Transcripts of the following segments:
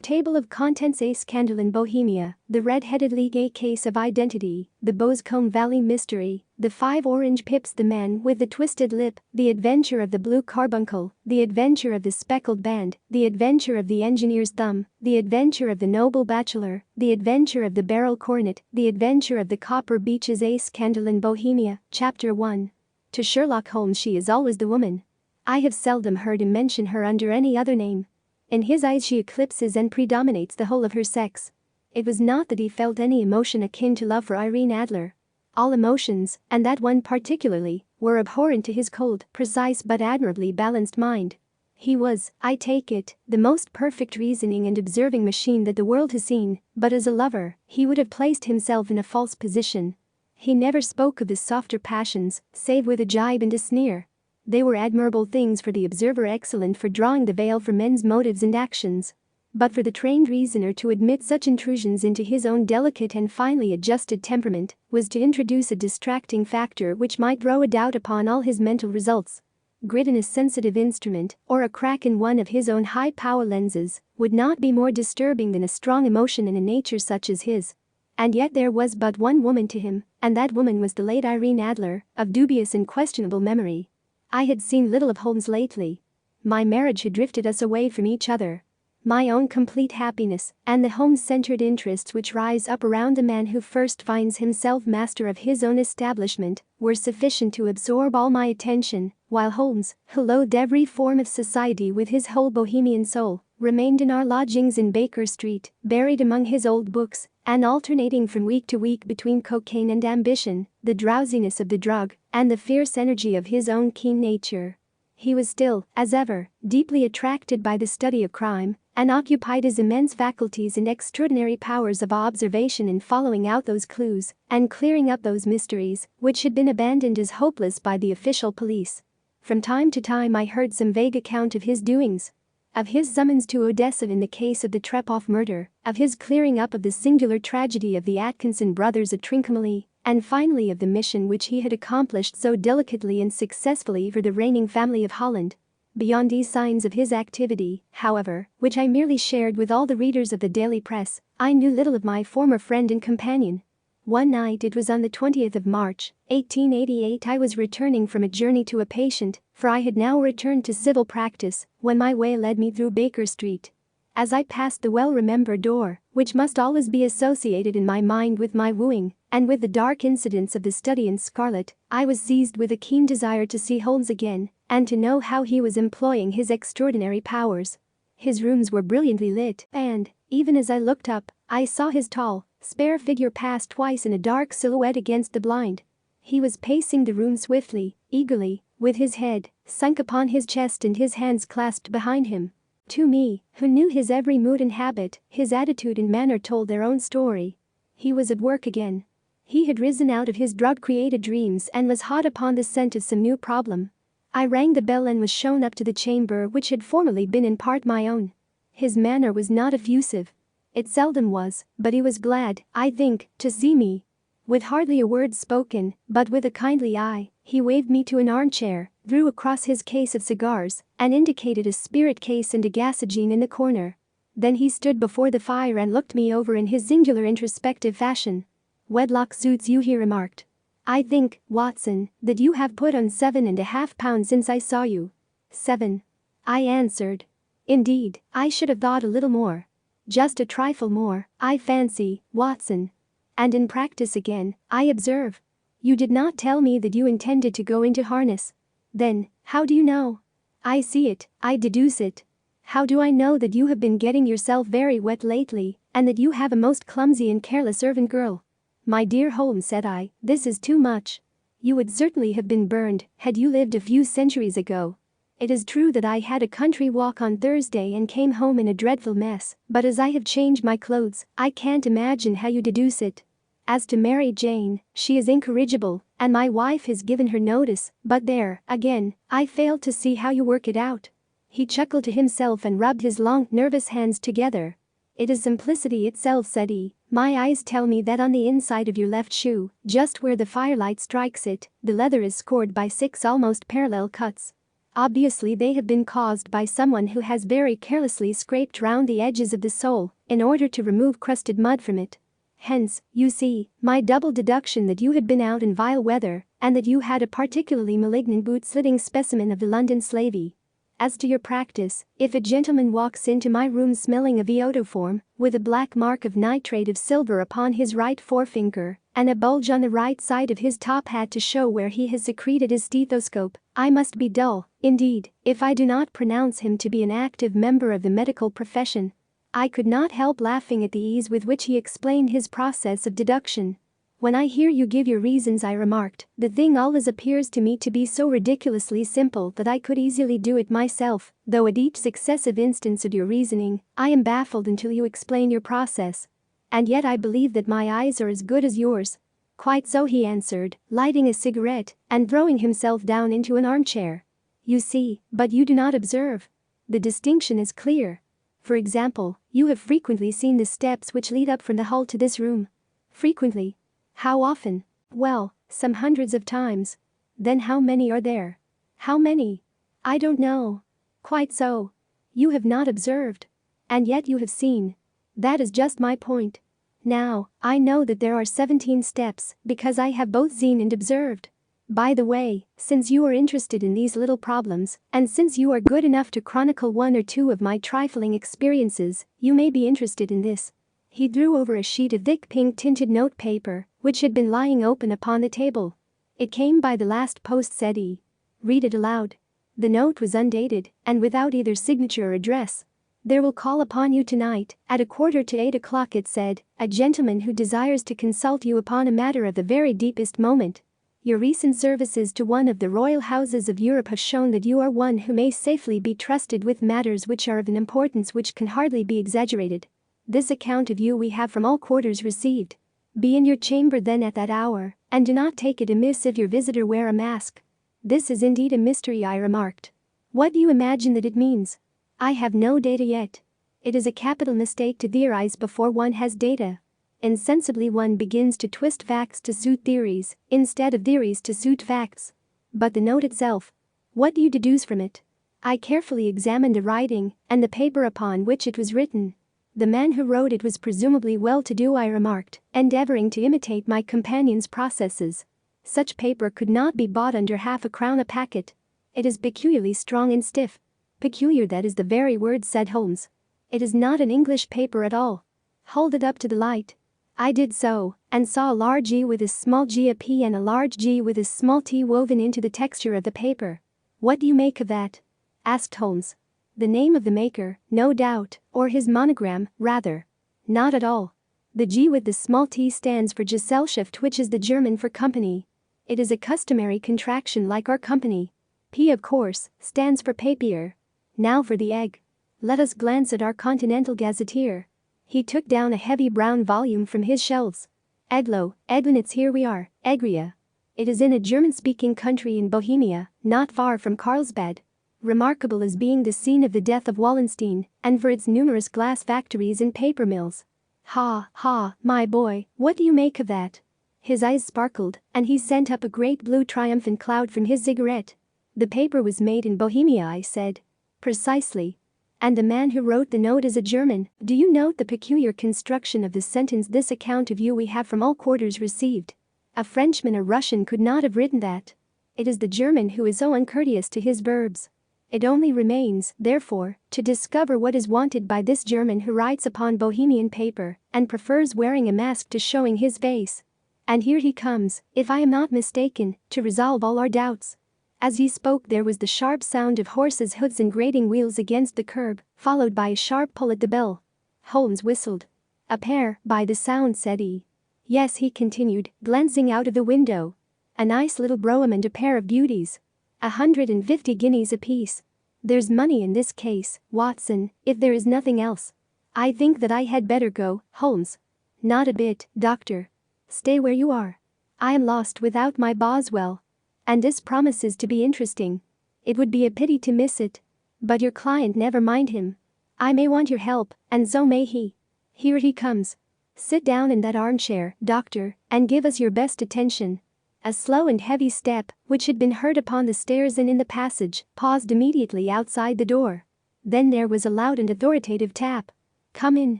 Table of contents: A scandal in Bohemia, the red-headed league, a case of identity, the Boscombe Valley mystery, the 5 orange pips, the man with the twisted lip, the adventure of the blue carbuncle, the adventure of the speckled band, the adventure of the engineer's thumb, the adventure of the noble bachelor, the adventure of the barrel cornet, the adventure of the copper beeches. A scandal in Bohemia, Chapter 1. To Sherlock Holmes she is always the woman. I have seldom heard him mention her under any other name. In his eyes she eclipses and predominates the whole of her sex. It was not that he felt any emotion akin to love for Irene Adler. All emotions, and that one particularly, were abhorrent to his cold, precise but admirably balanced mind. He was, I take it, the most perfect reasoning and observing machine that the world has seen, but as a lover, he would have placed himself in a false position. He never spoke of his softer passions, save with a jibe and a sneer. They were admirable things for the observer, excellent for drawing the veil from men's motives and actions. But for the trained reasoner to admit such intrusions into his own delicate and finely adjusted temperament was to introduce a distracting factor which might throw a doubt upon all his mental results. Grit in a sensitive instrument, or a crack in one of his own high-power lenses, would not be more disturbing than a strong emotion in a nature such as his. And yet there was but one woman to him, and that woman was the late Irene Adler, of dubious and questionable memory. I had seen little of Holmes lately. My marriage had drifted us away from each other. My own complete happiness and the home-centered interests which rise up around a man who first finds himself master of his own establishment were sufficient to absorb all my attention, while Holmes, who loathed every form of society with his whole bohemian soul, remained in our lodgings in Baker Street, buried among his old books, and alternating from week to week between cocaine and ambition, the drowsiness of the drug, and the fierce energy of his own keen nature. He was still, as ever, deeply attracted by the study of crime, and occupied his immense faculties and extraordinary powers of observation in following out those clues and clearing up those mysteries which had been abandoned as hopeless by the official police. From time to time I heard some vague account of his doings. Of his summons to Odessa in the case of the Trepoff murder, of his clearing up of the singular tragedy of the Atkinson brothers at Trincomalee, and finally of the mission which he had accomplished so delicately and successfully for the reigning family of Holland. Beyond these signs of his activity, however, which I merely shared with all the readers of the daily press, I knew little of my former friend and companion. One night, it was on the 20th of March, 1888, I was returning from a journey to a patient, for I had now returned to civil practice, when my way led me through Baker Street. As I passed the well-remembered door, which must always be associated in my mind with my wooing, and with the dark incidents of the study in scarlet, I was seized with a keen desire to see Holmes again, and to know how he was employing his extraordinary powers. His rooms were brilliantly lit, and, even as I looked up, I saw his tall, spare figure pass twice in a dark silhouette against the blind. He was pacing the room swiftly, eagerly, with his head sunk upon his chest and his hands clasped behind him. To me, who knew his every mood and habit, his attitude and manner told their own story. He was at work again. He had risen out of his drug-created dreams and was hot upon the scent of some new problem. I rang the bell and was shown up to the chamber which had formerly been in part my own. His manner was not effusive. It seldom was, but he was glad, I think, to see me. With hardly a word spoken, but with a kindly eye, he waved me to an armchair, drew across his case of cigars, and indicated a spirit case and a gasogene in the corner. Then he stood before the fire and looked me over in his singular introspective fashion. "Wedlock suits you," he remarked. "I think, Watson, that you have put on 7.5 pounds since I saw you." 7. I answered. "Indeed, I should have thought a little more. Just a trifle more, I fancy, Watson. And in practice again, I observe. You did not tell me that you intended to go into harness. Then, how do you know? I see it, I deduce it. How do I know that you have been getting yourself very wet lately, and that you have a most clumsy and careless servant girl?" "My dear Holmes," said I, "this is too much. You would certainly have been burned had you lived a few centuries ago. It is true that I had a country walk on Thursday and came home in a dreadful mess, but as I have changed my clothes, I can't imagine how you deduce it. As to Mary Jane, she is incorrigible, and my wife has given her notice, but there, again, I fail to see how you work it out." He chuckled to himself and rubbed his long, nervous hands together. "It is simplicity itself," said he. "My eyes tell me that on the inside of your left shoe, just where the firelight strikes it, the leather is scored by 6 almost parallel cuts. Obviously they have been caused by someone who has very carelessly scraped round the edges of the sole in order to remove crusted mud from it. Hence, you see, my double deduction that you had been out in vile weather and that you had a particularly malignant boot-slitting specimen of the London slavey. As to your practice, if a gentleman walks into my room smelling of iodoform, with a black mark of nitrate of silver upon his right forefinger, and a bulge on the right side of his top hat to show where he has secreted his stethoscope, I must be dull, indeed, if I do not pronounce him to be an active member of the medical profession. I could not help laughing at the ease with which he explained his process of deduction. When I hear you give your reasons, I remarked, the thing always appears to me to be so ridiculously simple that I could easily do it myself, though at each successive instance of your reasoning, I am baffled until you explain your process. And yet I believe that my eyes are as good as yours. Quite so, he answered, lighting a cigarette and throwing himself down into an armchair. You see, but you do not observe. The distinction is clear. For example, you have frequently seen the steps which lead up from the hall to this room. Frequently. How often? Well, some hundreds of times. Then how many are there? How many? I don't know. Quite so. You have not observed. And yet you have seen. That is just my point. Now, I know that there are 17 steps because I have both seen and observed. By the way, since you are interested in these little problems, and since you are good enough to chronicle one or two of my trifling experiences, you may be interested in this. He threw over a sheet of thick pink-tinted note paper, which had been lying open upon the table. It came by the last post, said he. Read it aloud. The note was undated, and without either signature or address. There will call upon you tonight, at 7:45, it said, a gentleman who desires to consult you upon a matter of the very deepest moment. Your recent services to one of the royal houses of Europe have shown that you are one who may safely be trusted with matters which are of an importance which can hardly be exaggerated. This account of you we have from all quarters received. Be in your chamber then at that hour, and do not take it amiss if your visitor wear a mask. This is indeed a mystery, I remarked. What do you imagine that it means? I have no data yet. It is a capital mistake to theorize before one has data. Insensibly one begins to twist facts to suit theories, instead of theories to suit facts. But the note itself, what do you deduce from it? I carefully examined the writing and the paper upon which it was written. The man who wrote it was presumably well-to-do, I remarked, endeavoring to imitate my companion's processes. Such paper could not be bought under £0.50 a packet. It is peculiarly strong and stiff. Peculiar, that is the very word, said Holmes. It is not an English paper at all. Hold it up to the light. I did so, and saw a large E with a small g, a P and a large G with a small t woven into the texture of the paper. What do you make of that? Asked Holmes. The name of the maker, no doubt, or his monogram, rather. Not at all. The G with the small t stands for Gesellschaft, which is the German for company. It is a customary contraction like our company. P, of course, stands for Papier. Now for the egg. Let us glance at our Continental Gazetteer. He took down a heavy brown volume from his shelves. Eglo, Edwin, here we are, Egria. It is in a German-speaking country in Bohemia, not far from Carlsbad. Remarkable as being the scene of the death of Wallenstein, and for its numerous glass factories and paper mills. Ha, ha, my boy, what do you make of that? His eyes sparkled, and he sent up a great blue triumphant cloud from his cigarette. The paper was made in Bohemia, I said. Precisely. And the man who wrote the note is a German. Do you note the peculiar construction of the sentence, this account of you we have from all quarters received? A Frenchman or Russian could not have written that. It is the German who is so uncourteous to his verbs. It only remains, therefore, to discover what is wanted by this German who writes upon Bohemian paper and prefers wearing a mask to showing his face. And here he comes, if I am not mistaken, to resolve all our doubts. As he spoke there was the sharp sound of horses' hoofs and grating wheels against the curb, followed by a sharp pull at the bell. Holmes whistled. A pair, by the sound, said he. Yes, he continued, glancing out of the window. A nice little brougham and a pair of beauties. 150 guineas apiece. There's money in this case, Watson, if there is nothing else. I think that I had better go, Holmes. Not a bit, Doctor. Stay where you are. I am lost without my Boswell. And this promises to be interesting. It would be a pity to miss it. But your client, never mind him. I may want your help, and so may he. Here he comes. Sit down in that armchair, Doctor, and give us your best attention. A slow and heavy step, which had been heard upon the stairs and in the passage, paused immediately outside the door. Then there was a loud and authoritative tap. "Come in,"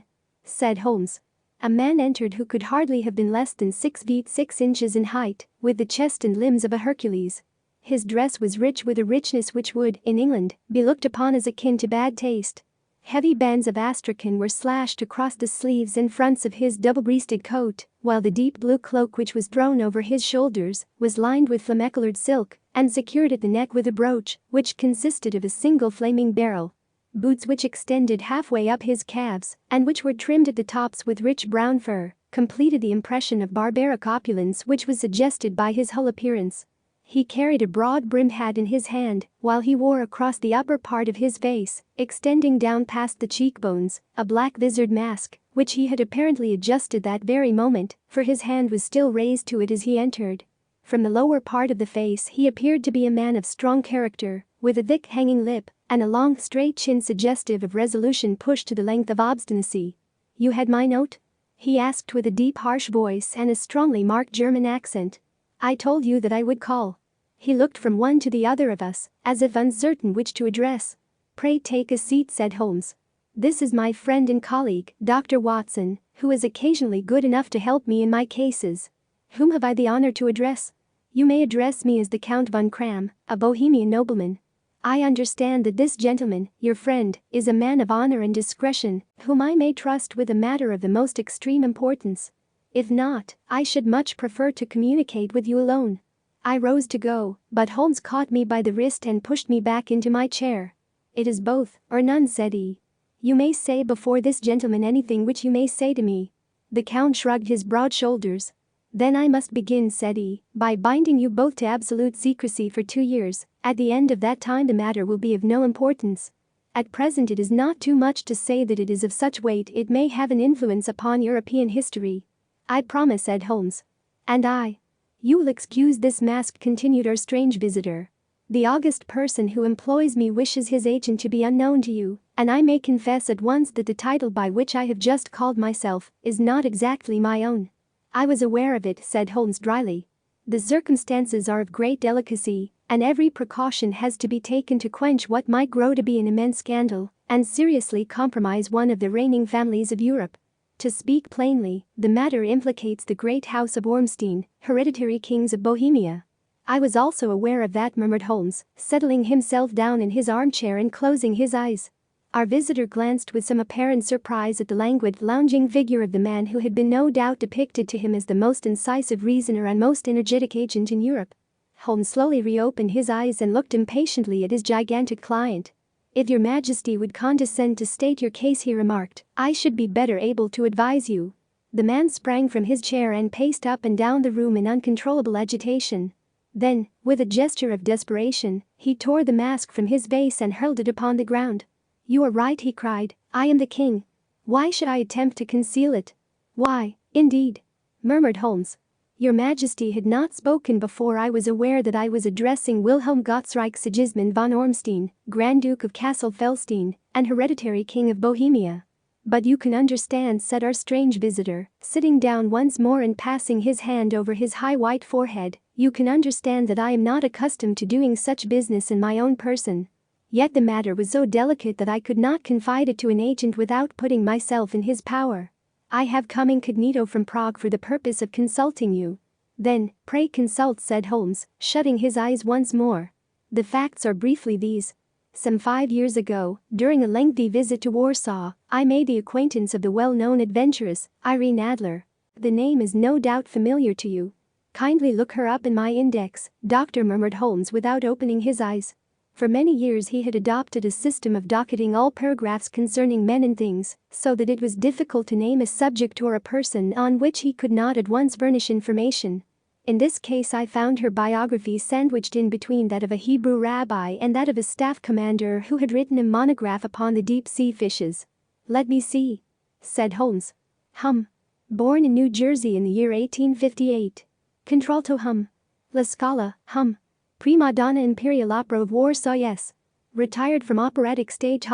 said Holmes. A man entered who could hardly have been less than 6 feet 6 inches in height, with the chest and limbs of a Hercules. His dress was rich with a richness which would, in England, be looked upon as akin to bad taste. Heavy bands of astrakhan were slashed across the sleeves and fronts of his double-breasted coat, while the deep blue cloak which was thrown over his shoulders was lined with flame-colored silk and secured at the neck with a brooch, which consisted of a single flaming beryl. Boots which extended halfway up his calves and which were trimmed at the tops with rich brown fur completed the impression of barbaric opulence which was suggested by his whole appearance. He carried a broad-brimmed hat in his hand, while he wore across the upper part of his face, extending down past the cheekbones, a black visored mask, which he had apparently adjusted that very moment, for his hand was still raised to it as he entered. From the lower part of the face he appeared to be a man of strong character, with a thick hanging lip and a long straight chin suggestive of resolution pushed to the length of obstinacy. "You had my note?" he asked with a deep harsh voice and a strongly marked German accent. "I told you that I would call." He looked from one to the other of us, as if uncertain which to address. "Pray take a seat," said Holmes. "This is my friend and colleague, Dr. Watson, who is occasionally good enough to help me in my cases. Whom have I the honor to address?" "You may address me as the Count von Kram, a Bohemian nobleman. I understand that this gentleman, your friend, is a man of honor and discretion, whom I may trust with a matter of the most extreme importance. If not, I should much prefer to communicate with you alone." I rose to go, but Holmes caught me by the wrist and pushed me back into my chair. "It is both, or none," said he. "You may say before this gentleman anything which you may say to me." The Count shrugged his broad shoulders. "Then I must begin," said he, "by binding you both to absolute secrecy for 2 years. At the end of that time the matter will be of no importance. At present it is not too much to say that it is of such weight it may have an influence upon European history." "I promise," said Holmes. "And I." "You will excuse this mask," continued our strange visitor. "The august person who employs me wishes his agent to be unknown to you, and I may confess at once that the title by which I have just called myself is not exactly my own." "I was aware of it," said Holmes dryly. "The circumstances are of great delicacy, and every precaution has to be taken to quench what might grow to be an immense scandal and seriously compromise one of the reigning families of Europe. To speak plainly, the matter implicates the great house of Ormstein, hereditary kings of Bohemia." "I was also aware of that," murmured Holmes, settling himself down in his armchair and closing his eyes. Our visitor glanced with some apparent surprise at the languid, lounging figure of the man who had been no doubt depicted to him as the most incisive reasoner and most energetic agent in Europe. Holmes slowly reopened his eyes and looked impatiently at his gigantic client. "If your Majesty would condescend to state your case," he remarked, "I should be better able to advise you." The man sprang from his chair and paced up and down the room in uncontrollable agitation. Then, with a gesture of desperation, he tore the mask from his face and hurled it upon the ground. "You are right," he cried, "I am the king. Why should I attempt to conceal it?" "Why, indeed?" murmured Holmes. "Your Majesty had not spoken before I was aware that I was addressing Wilhelm Gottsreich Sigismund von Ormstein, Grand Duke of Cassel-Felstein, and hereditary King of Bohemia. But you can understand," said our strange visitor, sitting down once more and passing his hand over his high white forehead, "you can understand that I am not accustomed to doing such business in my own person. Yet the matter was so delicate that I could not confide it to an agent without putting myself in his power. I have come incognito from Prague for the purpose of consulting you." "Then, pray consult," said Holmes, shutting his eyes once more. "The facts are briefly these. Some 5 years ago, during a lengthy visit to Warsaw, I made the acquaintance of the well-known adventuress, Irene Adler. The name is no doubt familiar to you." "Kindly look her up in my index, Doctor," murmured Holmes without opening his eyes. For many years he had adopted a system of docketing all paragraphs concerning men and things, so that it was difficult to name a subject or a person on which he could not at once furnish information. In this case I found her biography sandwiched in between that of a Hebrew rabbi and that of a staff commander who had written a monograph upon the deep-sea fishes. "Let me see," said Holmes. Born in New Jersey in the year 1858. Contralto La Scala Prima donna Imperial Opera of Warsaw, yes. Retired from operatic stage,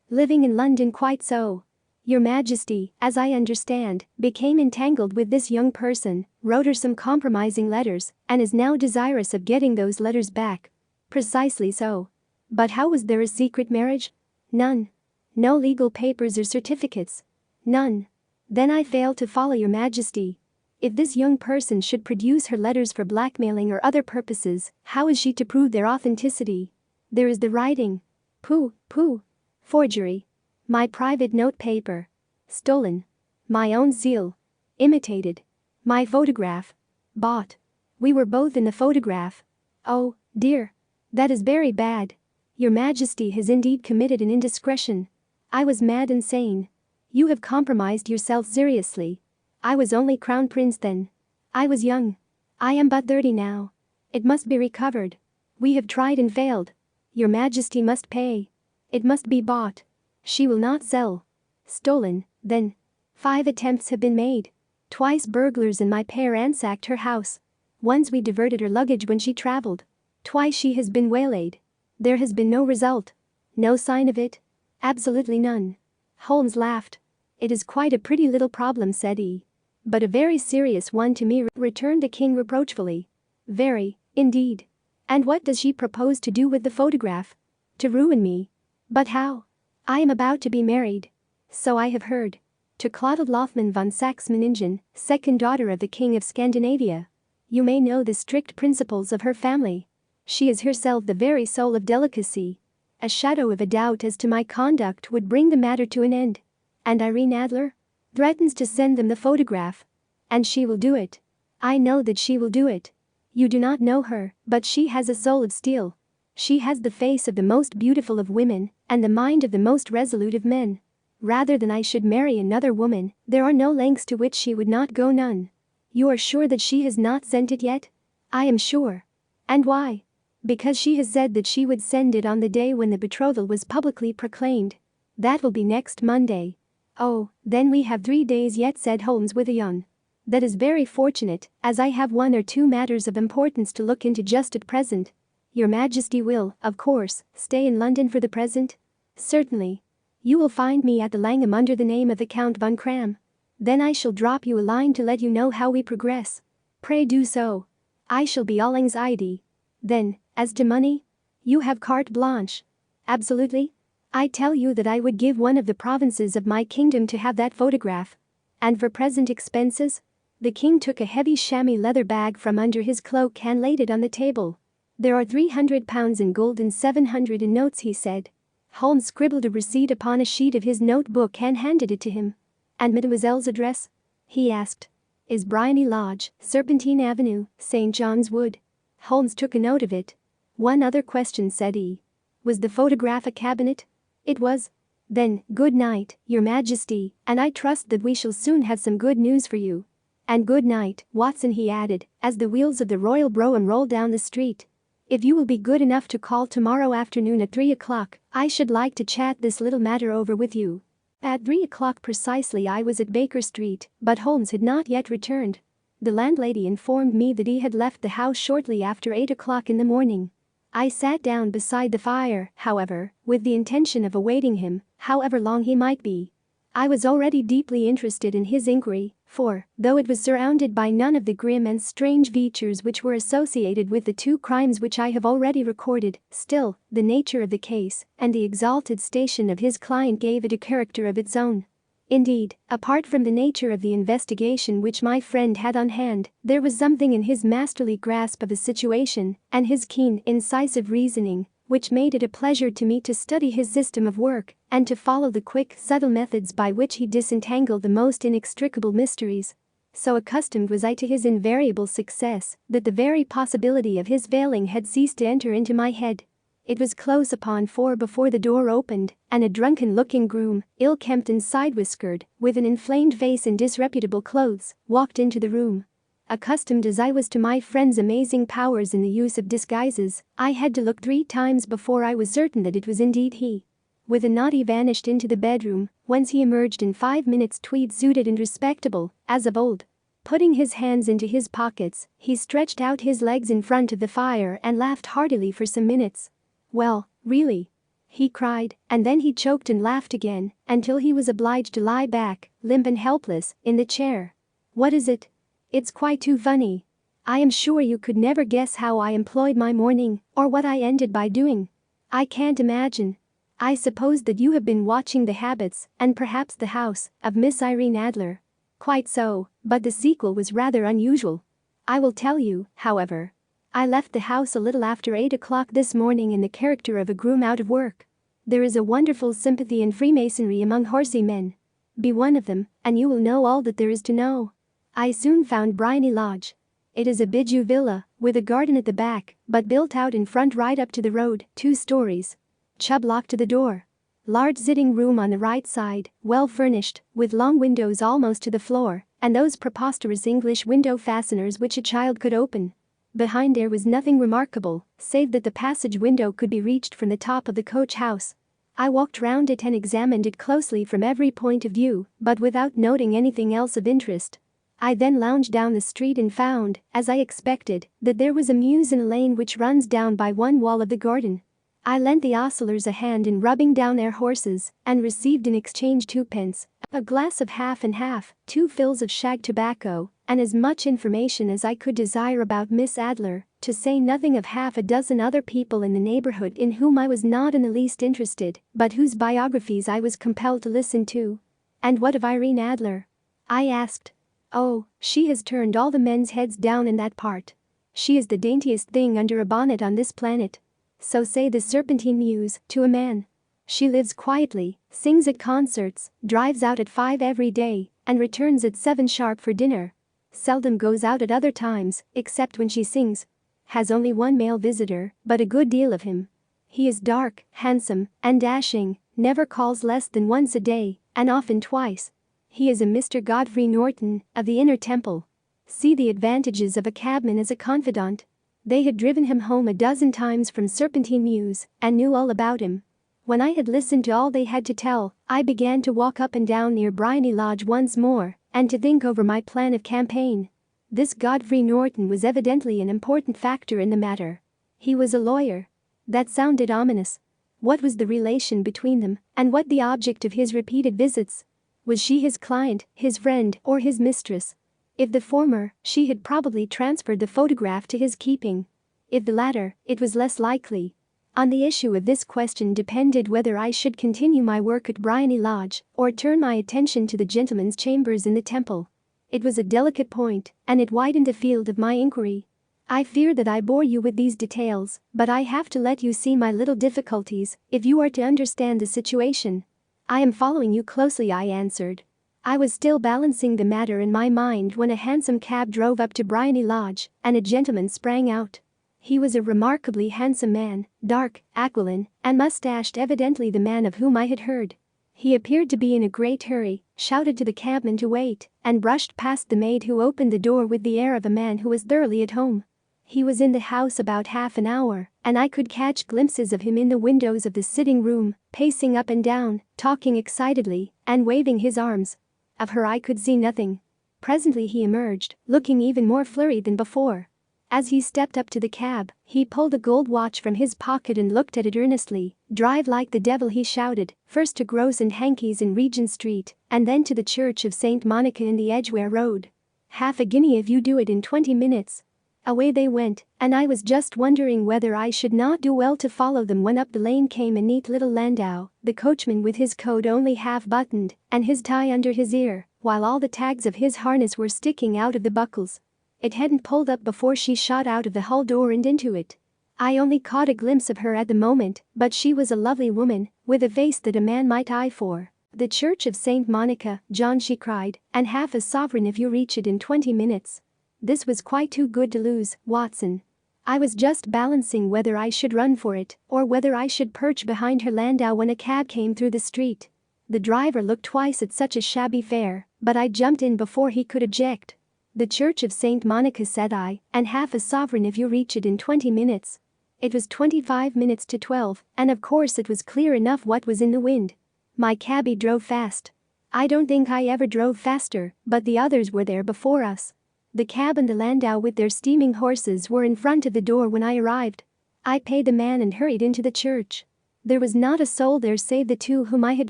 Living in London, quite so. Your Majesty, as I understand, became entangled with this young person wrote her some compromising letters, and is now desirous of getting those letters back. Precisely so. But how was there a secret marriage? None. No legal papers or certificates. None. Then I fail to follow your majesty. If this young person should produce her letters for blackmailing or other purposes, how is she to prove their authenticity? There is the writing. Pooh, pooh. Forgery. My private note paper. Stolen. My own seal. Imitated. My photograph. Bought. We were both in the photograph. Oh, dear. That is very bad. Your Majesty has indeed committed an indiscretion. I was mad and sane. You have compromised yourself seriously. I was only crown prince then. I was young. I am but 30 now. It must be recovered. We have tried and failed. Your Majesty must pay. It must be bought. She will not sell. Stolen, then. 5 attempts have been made. Twice burglars and my pair ransacked her house. Once we diverted her luggage when she traveled. Twice she has been waylaid. There has been no result. No sign of it. Absolutely none. Holmes laughed. It is quite a pretty little problem, said he. But a very serious one to me, returned the king reproachfully. Very, indeed. And what does she propose to do with the photograph? To ruin me. But how? I am about to be married. So I have heard. To Clotilde Lothman von Saxe-Meiningen, second daughter of the King of Scandinavia. You may know the strict principles of her family. She is herself the very soul of delicacy. A shadow of a doubt as to my conduct would bring the matter to an end. And Irene Adler? Threatens to send them the photograph. And she will do it. I know that she will do it. You do not know her, but she has a soul of steel. She has the face of the most beautiful of women, and the mind of the most resolute of men. Rather than I should marry another woman, there are no lengths to which she would not go, none. You are sure that she has not sent it yet? I am sure. And why? Because she has said that she would send it on the day when the betrothal was publicly proclaimed. That will be next Monday. Oh, then we have 3 days yet, said Holmes with a yawn. That is very fortunate, as I have 1 or 2 matters of importance to look into just at present. Your Majesty will, of course, stay in London for the present? Certainly. You will find me at the Langham under the name of the Count von Cram. Then I shall drop you a line to let you know how we progress. Pray do so. I shall be all anxiety. Then, as to money? You have carte blanche. Absolutely. I tell you that I would give one of the provinces of my kingdom to have that photograph. And for present expenses? The king took a heavy chamois leather bag from under his cloak and laid it on the table. There are £300 in gold and 700 in notes, he said. Holmes scribbled a receipt upon a sheet of his notebook and handed it to him. And Mademoiselle's address? He asked. Is Bryony Lodge, Serpentine Avenue, St. John's Wood. Holmes took a note of it. One other question, said he. Was the photograph a cabinet? It was. Then, good night, Your Majesty, and I trust that we shall soon have some good news for you. And good night, Watson, he added, as the wheels of the royal brougham rolled down the street. If you will be good enough to call tomorrow afternoon at 3 o'clock, I should like to chat this little matter over with you. At 3 o'clock precisely I was at Baker Street, but Holmes had not yet returned. The landlady informed me that he had left the house shortly after 8 o'clock in the morning. I sat down beside the fire, however, with the intention of awaiting him, however long he might be. I was already deeply interested in his inquiry, for, though it was surrounded by none of the grim and strange features which were associated with the 2 crimes which I have already recorded, still, the nature of the case and the exalted station of his client gave it a character of its own. Indeed, apart from the nature of the investigation which my friend had on hand, there was something in his masterly grasp of the situation and his keen, incisive reasoning which made it a pleasure to me to study his system of work and to follow the quick, subtle methods by which he disentangled the most inextricable mysteries. So accustomed was I to his invariable success that the very possibility of his failing had ceased to enter into my head. It was close upon 4 before the door opened, and a drunken-looking groom, ill-kempt and side-whiskered, with an inflamed face and disreputable clothes, walked into the room. Accustomed as I was to my friend's amazing powers in the use of disguises, I had to look 3 times before I was certain that it was indeed he. With a nod he vanished into the bedroom, whence he emerged in 5 minutes tweed-suited and respectable, as of old. Putting his hands into his pockets, he stretched out his legs in front of the fire and laughed heartily for some minutes. Well, really? He cried, and then he choked and laughed again, until he was obliged to lie back, limp and helpless, in the chair. What is it? It's quite too funny. I am sure you could never guess how I employed my morning or what I ended by doing. I can't imagine. I suppose that you have been watching the habits and perhaps the house of Miss Irene Adler. Quite so, but the sequel was rather unusual. I will tell you, however. I left the house a little after 8 o'clock this morning in the character of a groom out of work. There is a wonderful sympathy in Freemasonry among horsey men. Be one of them, and you will know all that there is to know. I soon found Bryony Lodge. It is a bijou villa, with a garden at the back, but built out in front right up to the road, 2 stories. Chubb locked to the door. Large sitting room on the right side, well furnished, with long windows almost to the floor, and those preposterous English window fasteners which a child could open. Behind there was nothing remarkable, save that the passage window could be reached from the top of the coach house. I walked round it and examined it closely from every point of view, but without noting anything else of interest. I then lounged down the street and found, as I expected, that there was a mews in a lane which runs down by one wall of the garden. I lent the ostlers a hand in rubbing down their horses and received in exchange 2d, a glass of half and half, 2 fills of shag tobacco, and as much information as I could desire about Miss Adler, to say nothing of half a dozen other people in the neighborhood in whom I was not in the least interested, but whose biographies I was compelled to listen to. And what of Irene Adler? I asked. Oh, she has turned all the men's heads down in that part. She is the daintiest thing under a bonnet on this planet. So say the Serpentine Mews to a man. She lives quietly, sings at concerts, drives out at 5 every day, and returns at 7 sharp for dinner. Seldom goes out at other times, except when she sings. Has only one male visitor, but a good deal of him. He is dark, handsome, and dashing, never calls less than once a day, and often twice. He is a Mr. Godfrey Norton, of the Inner Temple. See the advantages of a cabman as a confidant. They had driven him home a dozen times from Serpentine Mews, and knew all about him. When I had listened to all they had to tell, I began to walk up and down near Bryony Lodge once more, and to think over my plan of campaign. This Godfrey Norton was evidently an important factor in the matter. He was a lawyer. That sounded ominous. What was the relation between them, and what the object of his repeated visits? Was she his client, his friend, or his mistress? If the former, she had probably transferred the photograph to his keeping. If the latter, it was less likely. On the issue of this question depended whether I should continue my work at Bryony Lodge or turn my attention to the gentlemen's chambers in the temple. It was a delicate point, and it widened the field of my inquiry. I fear that I bore you with these details, but I have to let you see my little difficulties if you are to understand the situation. I am following you closely, I answered. I was still balancing the matter in my mind when a hansom cab drove up to Bryony Lodge, and a gentleman sprang out. He was a remarkably handsome man, dark, aquiline, and mustached, evidently the man of whom I had heard. He appeared to be in a great hurry, shouted to the cabman to wait, and brushed past the maid who opened the door with the air of a man who was thoroughly at home. He was in the house about half an hour, and I could catch glimpses of him in the windows of the sitting room, pacing up and down, talking excitedly, and waving his arms. Of her I could see nothing. Presently he emerged, looking even more flurried than before. As he stepped up to the cab, he pulled a gold watch from his pocket and looked at it earnestly. "Drive like the devil," he shouted, "first to Gross and Hankey's in Regent Street, and then to the Church of St. Monica in the Edgware Road. Half a guinea if you do it in 20 minutes. Away they went, and I was just wondering whether I should not do well to follow them when up the lane came a neat little landau, the coachman with his coat only half buttoned, and his tie under his ear, while all the tags of his harness were sticking out of the buckles. It hadn't pulled up before she shot out of the hall door and into it. I only caught a glimpse of her at the moment, but she was a lovely woman, with a face that a man might eye for. "The Church of St. Monica, John," she cried, "and half a sovereign if you reach it in 20 minutes. This was quite too good to lose, Watson." I was just balancing whether I should run for it or whether I should perch behind her landau when a cab came through the street. The driver looked twice at such a shabby fare, but I jumped in before he could object. "The Church of St. Monica," said I, "and half a sovereign if you reach it in 20 minutes. It was 25 minutes to 12, and of course it was clear enough what was in the wind. My cabby drove fast. I don't think I ever drove faster, but the others were there before us. The cab and the landau with their steaming horses were in front of the door when I arrived. I paid the man and hurried into the church. There was not a soul there save the two whom I had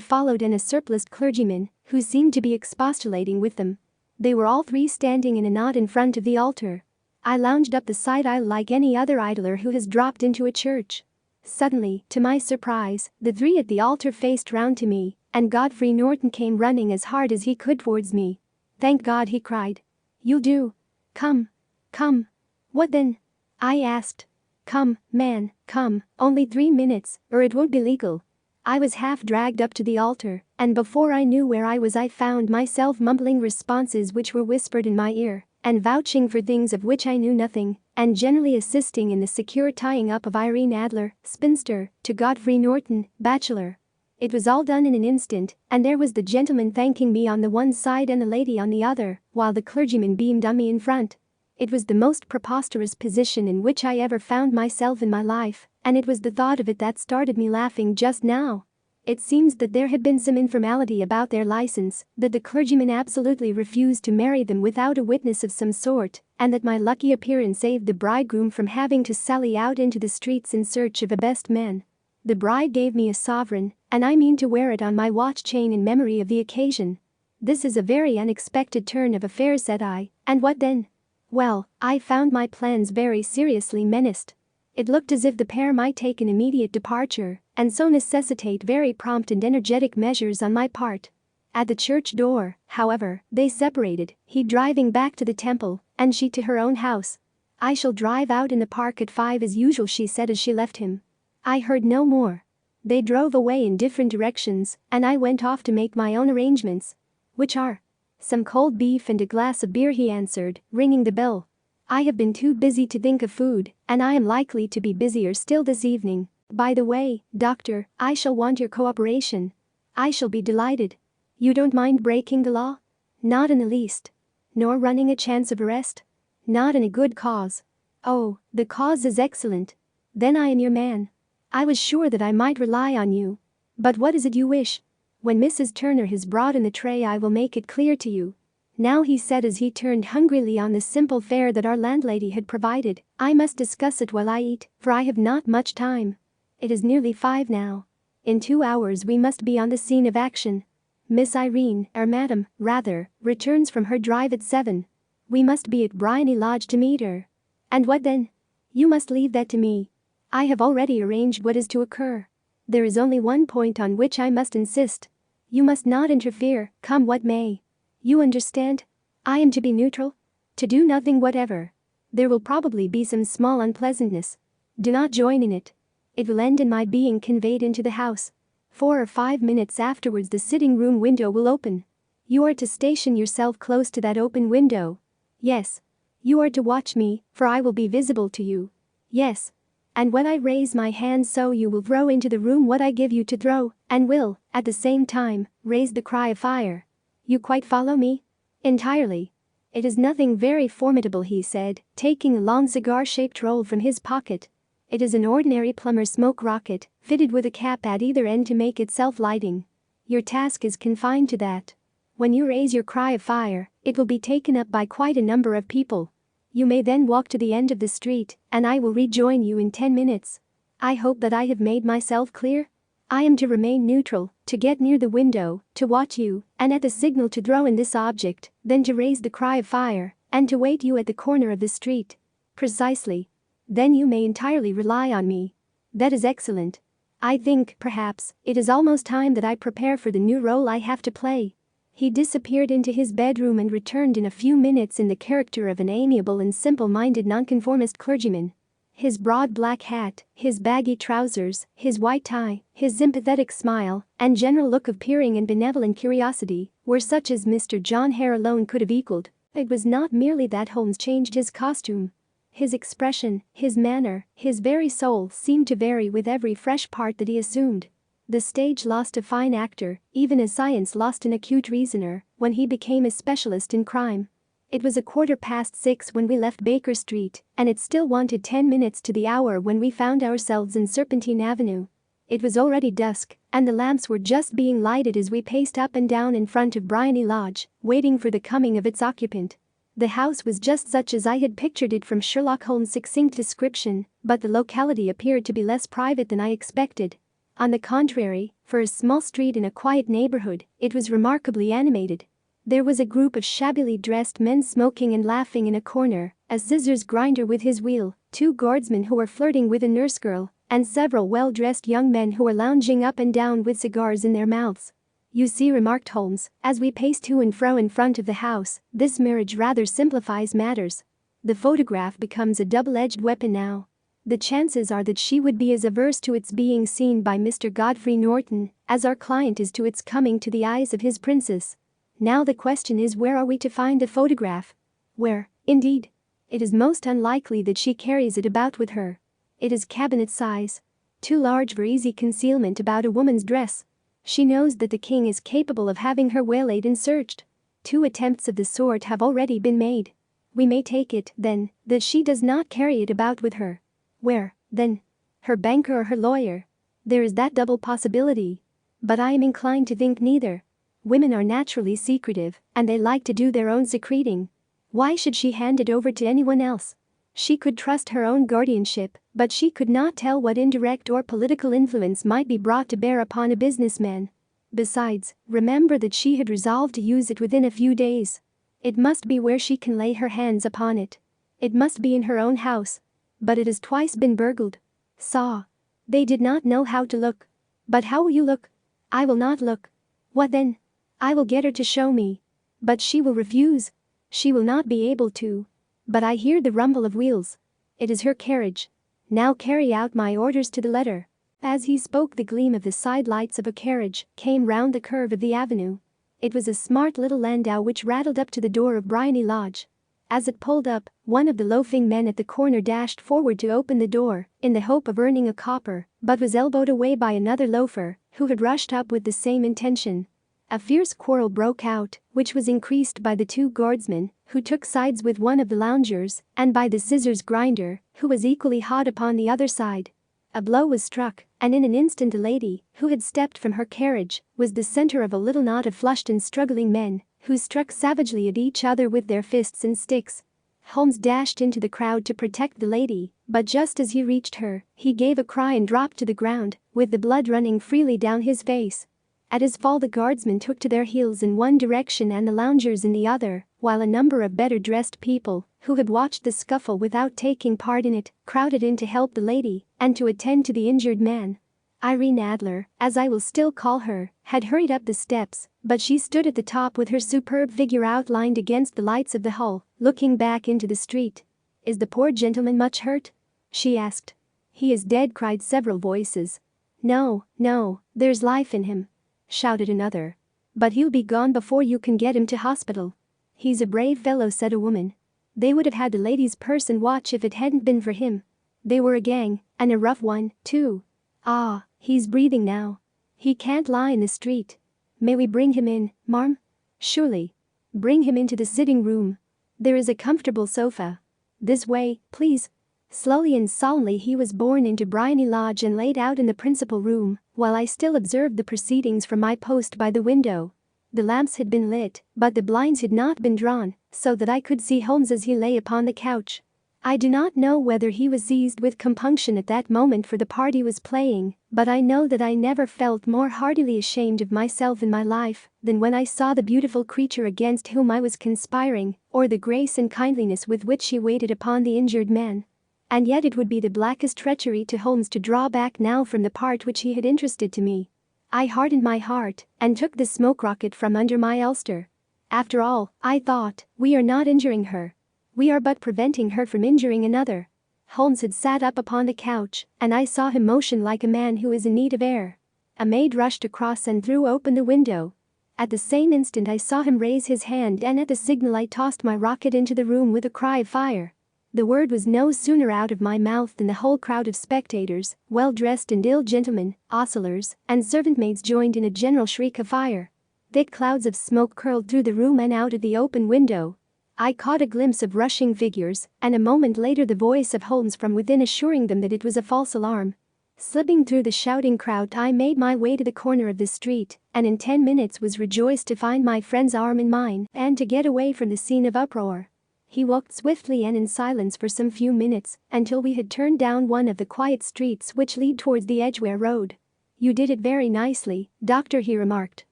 followed and a surpliced clergyman, who seemed to be expostulating with them. They were all three standing in a knot in front of the altar. I lounged up the side aisle like any other idler who has dropped into a church. Suddenly, to my surprise, the three at the altar faced round to me, and Godfrey Norton came running as hard as he could towards me. "Thank God," he cried. "You'll do. Come. Come." "What then?" I asked. "Come, man, come, only 3 minutes, or it won't be legal." I was half dragged up to the altar, and before I knew where I was I found myself mumbling responses which were whispered in my ear, and vouching for things of which I knew nothing, and generally assisting in the secure tying up of Irene Adler, spinster, to Godfrey Norton, bachelor. It was all done in an instant, and there was the gentleman thanking me on the one side and the lady on the other, while the clergyman beamed on me in front. It was the most preposterous position in which I ever found myself in my life, and it was the thought of it that started me laughing just now. It seems that there had been some informality about their license, that the clergyman absolutely refused to marry them without a witness of some sort, and that my lucky appearance saved the bridegroom from having to sally out into the streets in search of a best man. The bride gave me a sovereign, and I mean to wear it on my watch chain in memory of the occasion. "This is a very unexpected turn of affairs," said I, "and what then?" Well, I found my plans very seriously menaced. It looked as if the pair might take an immediate departure, and so necessitate very prompt and energetic measures on my part. At the church door, however, they separated, he driving back to the temple, and she to her own house. "I shall drive out in the park at 5 as usual," she said as she left him. I heard no more. They drove away in different directions, and I went off to make my own arrangements. "Which are?" "Some cold beef and a glass of beer," he answered, ringing the bell. "I have been too busy to think of food, and I am likely to be busier still this evening. By the way, doctor, I shall want your cooperation." "I shall be delighted." "You don't mind breaking the law?" "Not in the least." "Nor running a chance of arrest?" "Not in a good cause." "Oh, the cause is excellent. Then I am your man. I was sure that I might rely on you. But what is it you wish?" "When Mrs. Turner has brought in the tray I will make it clear to you." "Now," he said as he turned hungrily on the simple fare that our landlady had provided, "I must discuss it while I eat, for I have not much time. It is nearly 5 now. In 2 hours we must be on the scene of action. Miss Irene, or Madam, rather, returns from her drive at 7. We must be at Bryony Lodge to meet her." "And what then?" "You must leave that to me. I have already arranged what is to occur. There is only one point on which I must insist. You must not interfere, come what may. You understand? I am to be neutral? To do nothing whatever. There will probably be some small unpleasantness. Do not join in it. It will end in my being conveyed into the house. 4 or 5 minutes afterwards the sitting room window will open. You are to station yourself close to that open window. Yes. You are to watch me, for I will be visible to you. Yes. And when I raise my hand so you will throw into the room what I give you to throw, and will, at the same time, raise the cry of fire. You quite follow me?" "Entirely." "It is nothing very formidable," he said, taking a long cigar-shaped roll from his pocket. "It is an ordinary plumber's smoke rocket, fitted with a cap at either end to make it self-lighting. Your task is confined to that. When you raise your cry of fire, it will be taken up by quite a number of people. You may then walk to the end of the street, and I will rejoin you in 10 minutes. I hope that I have made myself clear? I am to remain neutral, to get near the window, to watch you, and at the signal to throw in this object, then to raise the cry of fire, and to wait you at the corner of the street." "Precisely. Then you may entirely rely on me." "That is excellent. I think, perhaps, it is almost time that I prepare for the new role I have to play." He disappeared into his bedroom and returned in a few minutes in the character of an amiable and simple-minded nonconformist clergyman. His broad black hat, his baggy trousers, his white tie, his sympathetic smile, and general look of peering and benevolent curiosity were such as Mr. John Hare alone could have equaled. It was not merely that Holmes changed his costume. His expression, his manner, his very soul seemed to vary with every fresh part that he assumed. The stage lost a fine actor, even as science lost an acute reasoner, when he became a specialist in crime. It was 6:15 when we left Baker Street, and it still wanted 10 minutes to the hour when we found ourselves in Serpentine Avenue. It was already dusk, and the lamps were just being lighted as we paced up and down in front of Bryony Lodge, waiting for the coming of its occupant. The house was just such as I had pictured it from Sherlock Holmes' succinct description, but the locality appeared to be less private than I expected. On the contrary, for a small street in a quiet neighborhood, it was remarkably animated. There was a group of shabbily dressed men smoking and laughing in a corner, a scissors grinder with his wheel, 2 guardsmen who were flirting with a nurse girl, and several well-dressed young men who were lounging up and down with cigars in their mouths. "You see," remarked Holmes, as we paced to and fro in front of the house, "this marriage rather simplifies matters. The photograph becomes a double-edged weapon now. The chances are that she would be as averse to its being seen by Mr. Godfrey Norton as our client is to its coming to the eyes of his princess. Now the question is, where are we to find the photograph? Where, indeed? It is most unlikely that she carries it about with her. It is cabinet size. Too large for easy concealment about a woman's dress. She knows that the king is capable of having her waylaid and searched. 2 attempts of the sort have already been made. We may take it, then, that she does not carry it about with her. Where, then? Her banker or her lawyer? There is that double possibility. But I am inclined to think neither. Women are naturally secretive, and they like to do their own secreting. Why should she hand it over to anyone else? She could trust her own guardianship, but she could not tell what indirect or political influence might be brought to bear upon a businessman. Besides, remember that she had resolved to use it within a few days. It must be where she can lay her hands upon it. It must be in her own house. But it has twice been burgled. Saw. They did not know how to look. But how will you look? I will not look. What then? I will get her to show me. But she will refuse. She will not be able to. But I hear the rumble of wheels. It is her carriage. Now carry out my orders to the letter." As he spoke, the gleam of the side lights of a carriage came round the curve of the avenue. It was a smart little landau which rattled up to the door of Bryony Lodge. As it pulled up, one of the loafing men at the corner dashed forward to open the door, in the hope of earning a copper, but was elbowed away by another loafer, who had rushed up with the same intention. A fierce quarrel broke out, which was increased by the 2 guardsmen, who took sides with one of the loungers, and by the scissors grinder, who was equally hot upon the other side. A blow was struck, and in an instant a lady, who had stepped from her carriage, was the center of a little knot of flushed and struggling men, who struck savagely at each other with their fists and sticks. Holmes dashed into the crowd to protect the lady, but just as he reached her, he gave a cry and dropped to the ground, with the blood running freely down his face. At his fall, the guardsmen took to their heels in one direction and the loungers in the other, while a number of better-dressed people, who had watched the scuffle without taking part in it, crowded in to help the lady and to attend to the injured man. Irene Adler, as I will still call her, had hurried up the steps, but she stood at the top with her superb figure outlined against the lights of the hall, looking back into the street. "Is the poor gentleman much hurt?" she asked. "He is dead," cried several voices. "No, no, there's life in him," shouted another. "But he'll be gone before you can get him to hospital." "He's a brave fellow," said a woman. "They would have had the lady's purse and watch if it hadn't been for him. They were a gang, and a rough one, too. Ah, he's breathing now. He can't lie in the street. May we bring him in, marm?" "Surely. Bring him into the sitting room. There is a comfortable sofa. This way, please." Slowly and solemnly he was borne into Bryony Lodge and laid out in the principal room, while I still observed the proceedings from my post by the window. The lamps had been lit, but the blinds had not been drawn, so that I could see Holmes as he lay upon the couch. I do not know whether he was seized with compunction at that moment for the part he was playing, but I know that I never felt more heartily ashamed of myself in my life than when I saw the beautiful creature against whom I was conspiring, or the grace and kindliness with which she waited upon the injured man. And yet it would be the blackest treachery to Holmes to draw back now from the part which he had interested to me. I hardened my heart and took the smoke rocket from under my ulster. After all, I thought, we are not injuring her. We are but preventing her from injuring another. Holmes had sat up upon the couch, and I saw him motion like a man who is in need of air. A maid rushed across and threw open the window. At the same instant I saw him raise his hand, and at the signal I tossed my rocket into the room with a cry of fire. The word was no sooner out of my mouth than the whole crowd of spectators, well-dressed and ill gentlemen, ostlers, and servant-maids joined in a general shriek of fire. Thick clouds of smoke curled through the room and out of the open window. I caught a glimpse of rushing figures, and a moment later the voice of Holmes from within assuring them that it was a false alarm. Slipping through the shouting crowd, I made my way to the corner of the street, and in 10 minutes was rejoiced to find my friend's arm in mine and to get away from the scene of uproar. He walked swiftly and in silence for some few minutes, until we had turned down one of the quiet streets which lead towards the Edgware Road. "You did it very nicely, Doctor," he remarked.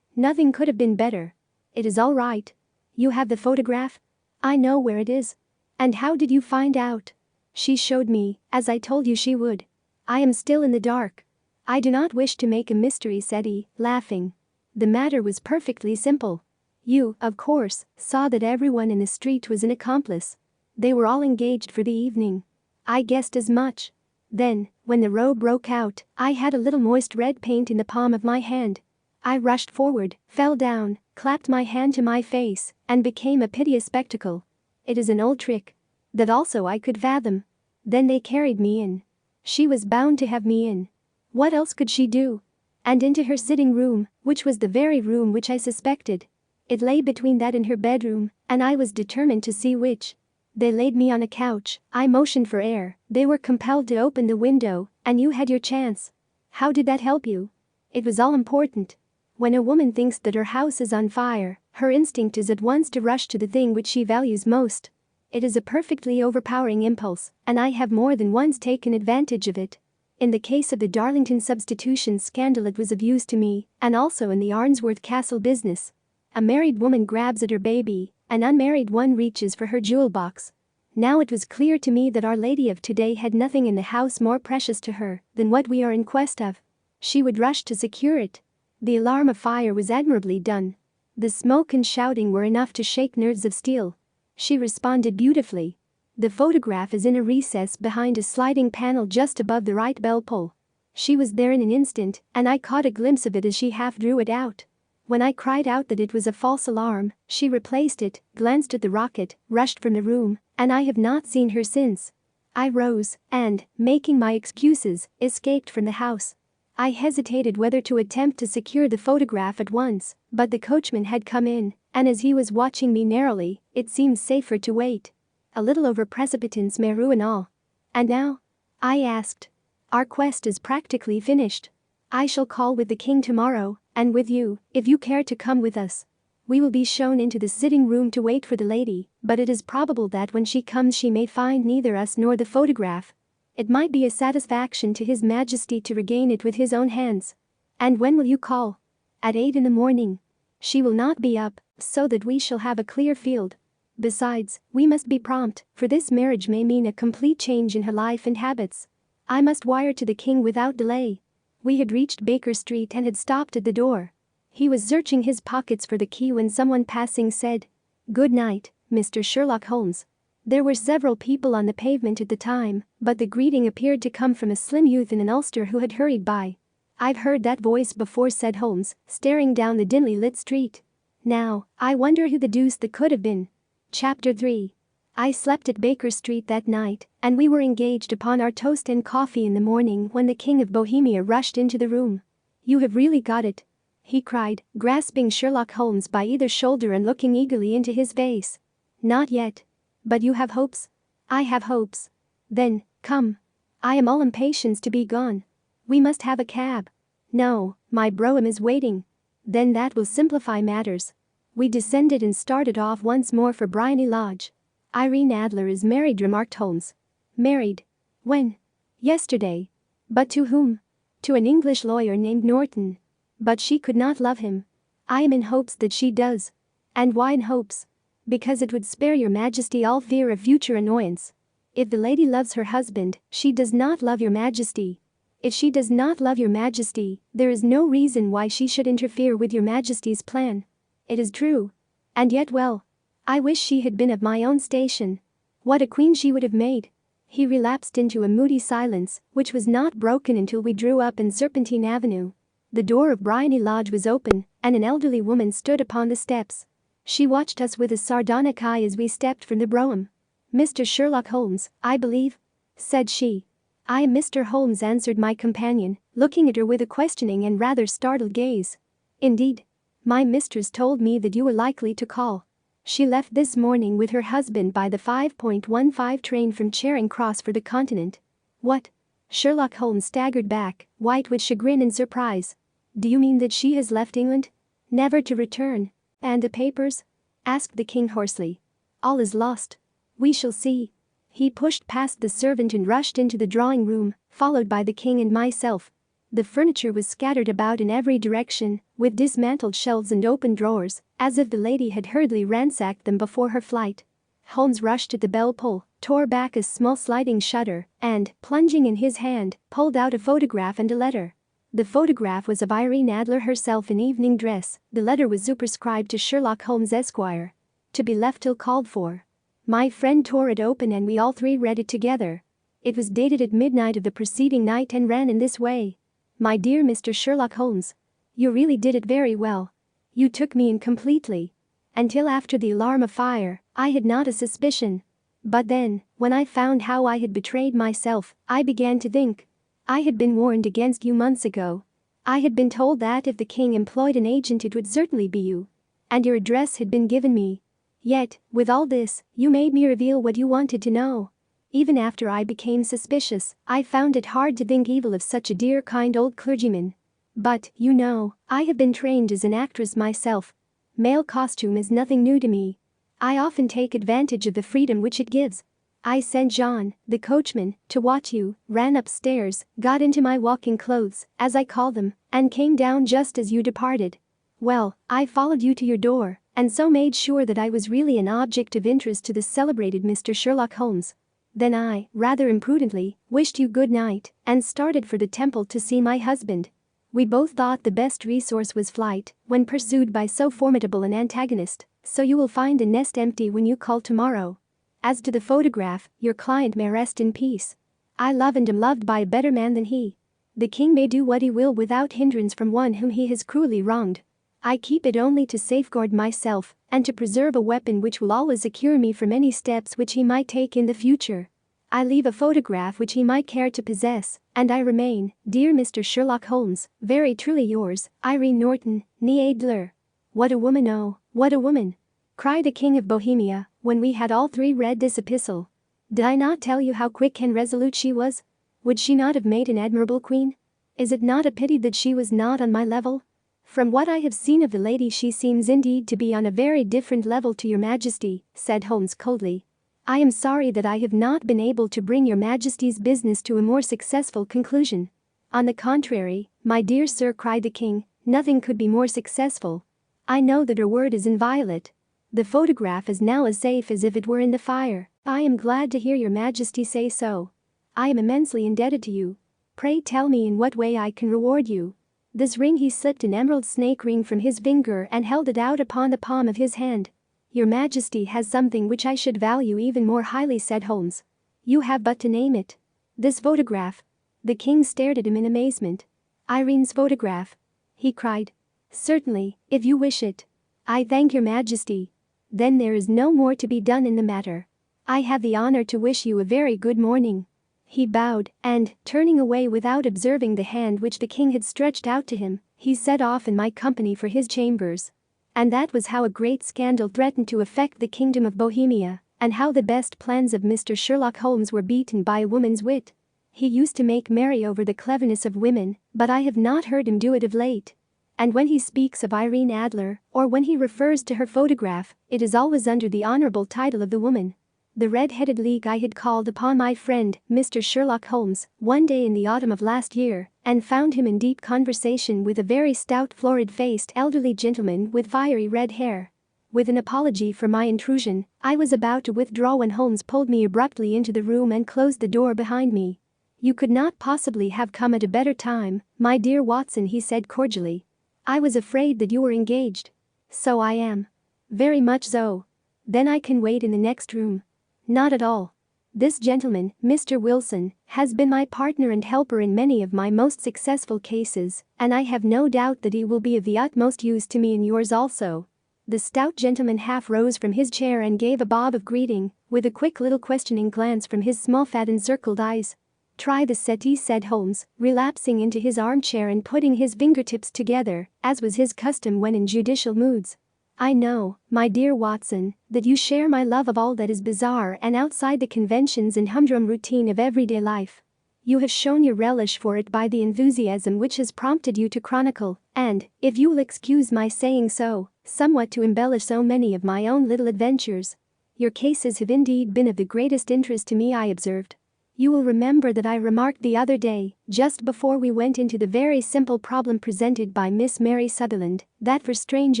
"Nothing could have been better. It is all right. You have the photograph? I know where it is. And how did you find out? She showed me, as I told you she would. I am still in the dark. I do not wish to make a mystery, said he, laughing. The matter was perfectly simple. You, of course, saw that everyone in the street was an accomplice. They were all engaged for the evening. I guessed as much. Then, when the row broke out, I had a little moist red paint in the palm of my hand. I rushed forward, fell down, clapped my hand to my face, and became a piteous spectacle. It is an old trick. That also I could fathom. Then they carried me in. She was bound to have me in. What else could she do? And into her sitting room, which was the very room which I suspected. It lay between that and her bedroom, and I was determined to see which. They laid me on a couch, I motioned for air, they were compelled to open the window, and you had your chance. How did that help you? It was all important. When a woman thinks that her house is on fire, her instinct is at once to rush to the thing which she values most. It is a perfectly overpowering impulse, and I have more than once taken advantage of it. In the case of the Darlington substitution scandal it was of use to me, and also in the Arnsworth Castle business. A married woman grabs at her baby, an unmarried one reaches for her jewel box. Now it was clear to me that Our Lady of today had nothing in the house more precious to her than what we are in quest of. She would rush to secure it. The alarm of fire was admirably done. The smoke and shouting were enough to shake nerves of steel. She responded beautifully. The photograph is in a recess behind a sliding panel just above the right bell pull. She was there in an instant, and I caught a glimpse of it as she half drew it out. When I cried out that it was a false alarm, she replaced it, glanced at the rocket, rushed from the room, and I have not seen her since. I rose and, making my excuses, escaped from the house. I hesitated whether to attempt to secure the photograph at once, but the coachman had come in, and as he was watching me narrowly, it seemed safer to wait. A little over precipitance may ruin all. And now? I asked. Our quest is practically finished. I shall call with the king tomorrow, and with you, if you care to come with us. We will be shown into the sitting room to wait for the lady, but it is probable that when she comes she may find neither us nor the photograph. It might be a satisfaction to His Majesty to regain it with his own hands. And when will you call? At 8 in the morning. She will not be up, so that we shall have a clear field. Besides, we must be prompt, for this marriage may mean a complete change in her life and habits. I must wire to the king without delay. We had reached Baker Street and had stopped at the door. He was searching his pockets for the key when someone passing said, "Good night, Mr. Sherlock Holmes." There were several people on the pavement at the time, but the greeting appeared to come from a slim youth in an ulster who had hurried by. "I've heard that voice before," said Holmes, staring down the dimly lit street. "Now, I wonder who the deuce that could have been." Chapter 3. I slept at Baker Street that night, and we were engaged upon our toast and coffee in the morning when the King of Bohemia rushed into the room. "You have really got it," he cried, grasping Sherlock Holmes by either shoulder and looking eagerly into his face. "Not yet. But you have hopes?" "I have hopes." "Then, come. I am all impatience to be gone. We must have a cab." "No, my brougham is waiting." "Then that will simplify matters." We descended and started off once more for Briony Lodge. "Irene Adler is married," remarked Holmes. "Married? When?" "Yesterday." "But to whom?" "To an English lawyer named Norton." "But she could not love him." "I am in hopes that she does." "And why in hopes?" "Because it would spare your Majesty all fear of future annoyance. If the lady loves her husband, she does not love your Majesty. If she does not love your Majesty, there is no reason why she should interfere with your Majesty's plan." "It is true. And yet, well, I wish she had been of my own station. What a queen she would have made." He relapsed into a moody silence, which was not broken until we drew up in Serpentine Avenue. The door of Briony Lodge was open, and an elderly woman stood upon the steps. She watched us with a sardonic eye as we stepped from the brougham. "Mr. Sherlock Holmes, I believe?" said she. "I am Mr. Holmes," answered my companion, looking at her with a questioning and rather startled gaze. "Indeed? My mistress told me that you were likely to call. She left this morning with her husband by the 5:15 train from Charing Cross for the Continent." "What?" Sherlock Holmes staggered back, white with chagrin and surprise. "Do you mean that she has left England? Never to return? And the papers?" asked the king hoarsely. "All is lost. We shall see." He pushed past the servant and rushed into the drawing room, followed by the king and myself. The furniture was scattered about in every direction, with dismantled shelves and open drawers, as if the lady had hurriedly ransacked them before her flight. Holmes rushed at the bell pull, tore back a small sliding shutter, and, plunging in his hand, pulled out a photograph and a letter. The photograph was of Irene Adler herself in evening dress. The letter was superscribed to Sherlock Holmes Esquire. To be left till called for. My friend tore it open and we all three read it together. It was dated at midnight of the preceding night and ran in this way. My dear Mr. Sherlock Holmes. You really did it very well. You took me in completely. Until after the alarm of fire, I had not a suspicion. But then, when I found how I had betrayed myself, I began to think. I had been warned against you months ago. I had been told that if the king employed an agent it would certainly be you. And your address had been given me. Yet, with all this, you made me reveal what you wanted to know. Even after I became suspicious, I found it hard to think evil of such a dear kind old clergyman. But, you know, I have been trained as an actress myself. Male costume is nothing new to me. I often take advantage of the freedom which it gives. I sent John, the coachman, to watch you, ran upstairs, got into my walking clothes, as I call them, and came down just as you departed. Well, I followed you to your door, and so made sure that I was really an object of interest to the celebrated Mr. Sherlock Holmes. Then I, rather imprudently, wished you good night, and started for the temple to see my husband. We both thought the best resource was flight, when pursued by so formidable an antagonist, so you will find the nest empty when you call tomorrow. As to the photograph, your client may rest in peace. I love and am loved by a better man than he. The king may do what he will without hindrance from one whom he has cruelly wronged. I keep it only to safeguard myself, and to preserve a weapon which will always secure me from any steps which he might take in the future. I leave a photograph which he might care to possess, and I remain, dear Mr. Sherlock Holmes, very truly yours, Irene Norton, née Adler. What a woman, oh, what a woman! Cried the King of Bohemia, when we had all three read this epistle. Did I not tell you how quick and resolute she was? Would she not have made an admirable queen? Is it not a pity that she was not on my level? From what I have seen of the lady she seems indeed to be on a very different level to your Majesty, said Holmes coldly. I am sorry that I have not been able to bring your Majesty's business to a more successful conclusion. On the contrary, my dear sir, cried the king, nothing could be more successful. I know that her word is inviolate. The photograph is now as safe as if it were in the fire. I am glad to hear your Majesty say so. I am immensely indebted to you. Pray tell me in what way I can reward you. This ring. He slipped an emerald snake ring from his finger and held it out upon the palm of his hand. Your Majesty has something which I should value even more highly, said Holmes. You have but to name it. This photograph. The king stared at him in amazement. Irene's photograph? He cried. Certainly, if you wish it. I thank your Majesty. Then there is no more to be done in the matter. I have the honor to wish you a very good morning. He bowed, and, turning away without observing the hand which the king had stretched out to him, he set off in my company for his chambers. And that was how a great scandal threatened to affect the kingdom of Bohemia, and how the best plans of Mr. Sherlock Holmes were beaten by a woman's wit. He used to make merry over the cleverness of women, but I have not heard him do it of late. And when he speaks of Irene Adler, or when he refers to her photograph, it is always under the honorable title of the woman. The red-headed league. I had called upon my friend, Mr. Sherlock Holmes, one day in the autumn of last year, and found him in deep conversation with a very stout, florid-faced elderly gentleman with fiery red hair. With an apology for my intrusion, I was about to withdraw when Holmes pulled me abruptly into the room and closed the door behind me. You could not possibly have come at a better time, my dear Watson, he said cordially. I was afraid that you were engaged. So I am. Very much so. Then I can wait in the next room. Not at all. This gentleman, Mr. Wilson, has been my partner and helper in many of my most successful cases, and I have no doubt that he will be of the utmost use to me in yours also. The stout gentleman half rose from his chair and gave a bob of greeting, with a quick little questioning glance from his small fat encircled eyes. Try the settee, said Holmes, relapsing into his armchair and putting his fingertips together, as was his custom when in judicial moods. I know, my dear Watson, that you share my love of all that is bizarre and outside the conventions and humdrum routine of everyday life. You have shown your relish for it by the enthusiasm which has prompted you to chronicle, and, if you will excuse my saying so, somewhat to embellish so many of my own little adventures. Your cases have indeed been of the greatest interest to me, I observed. You will remember that I remarked the other day, just before we went into the very simple problem presented by Miss Mary Sutherland, that for strange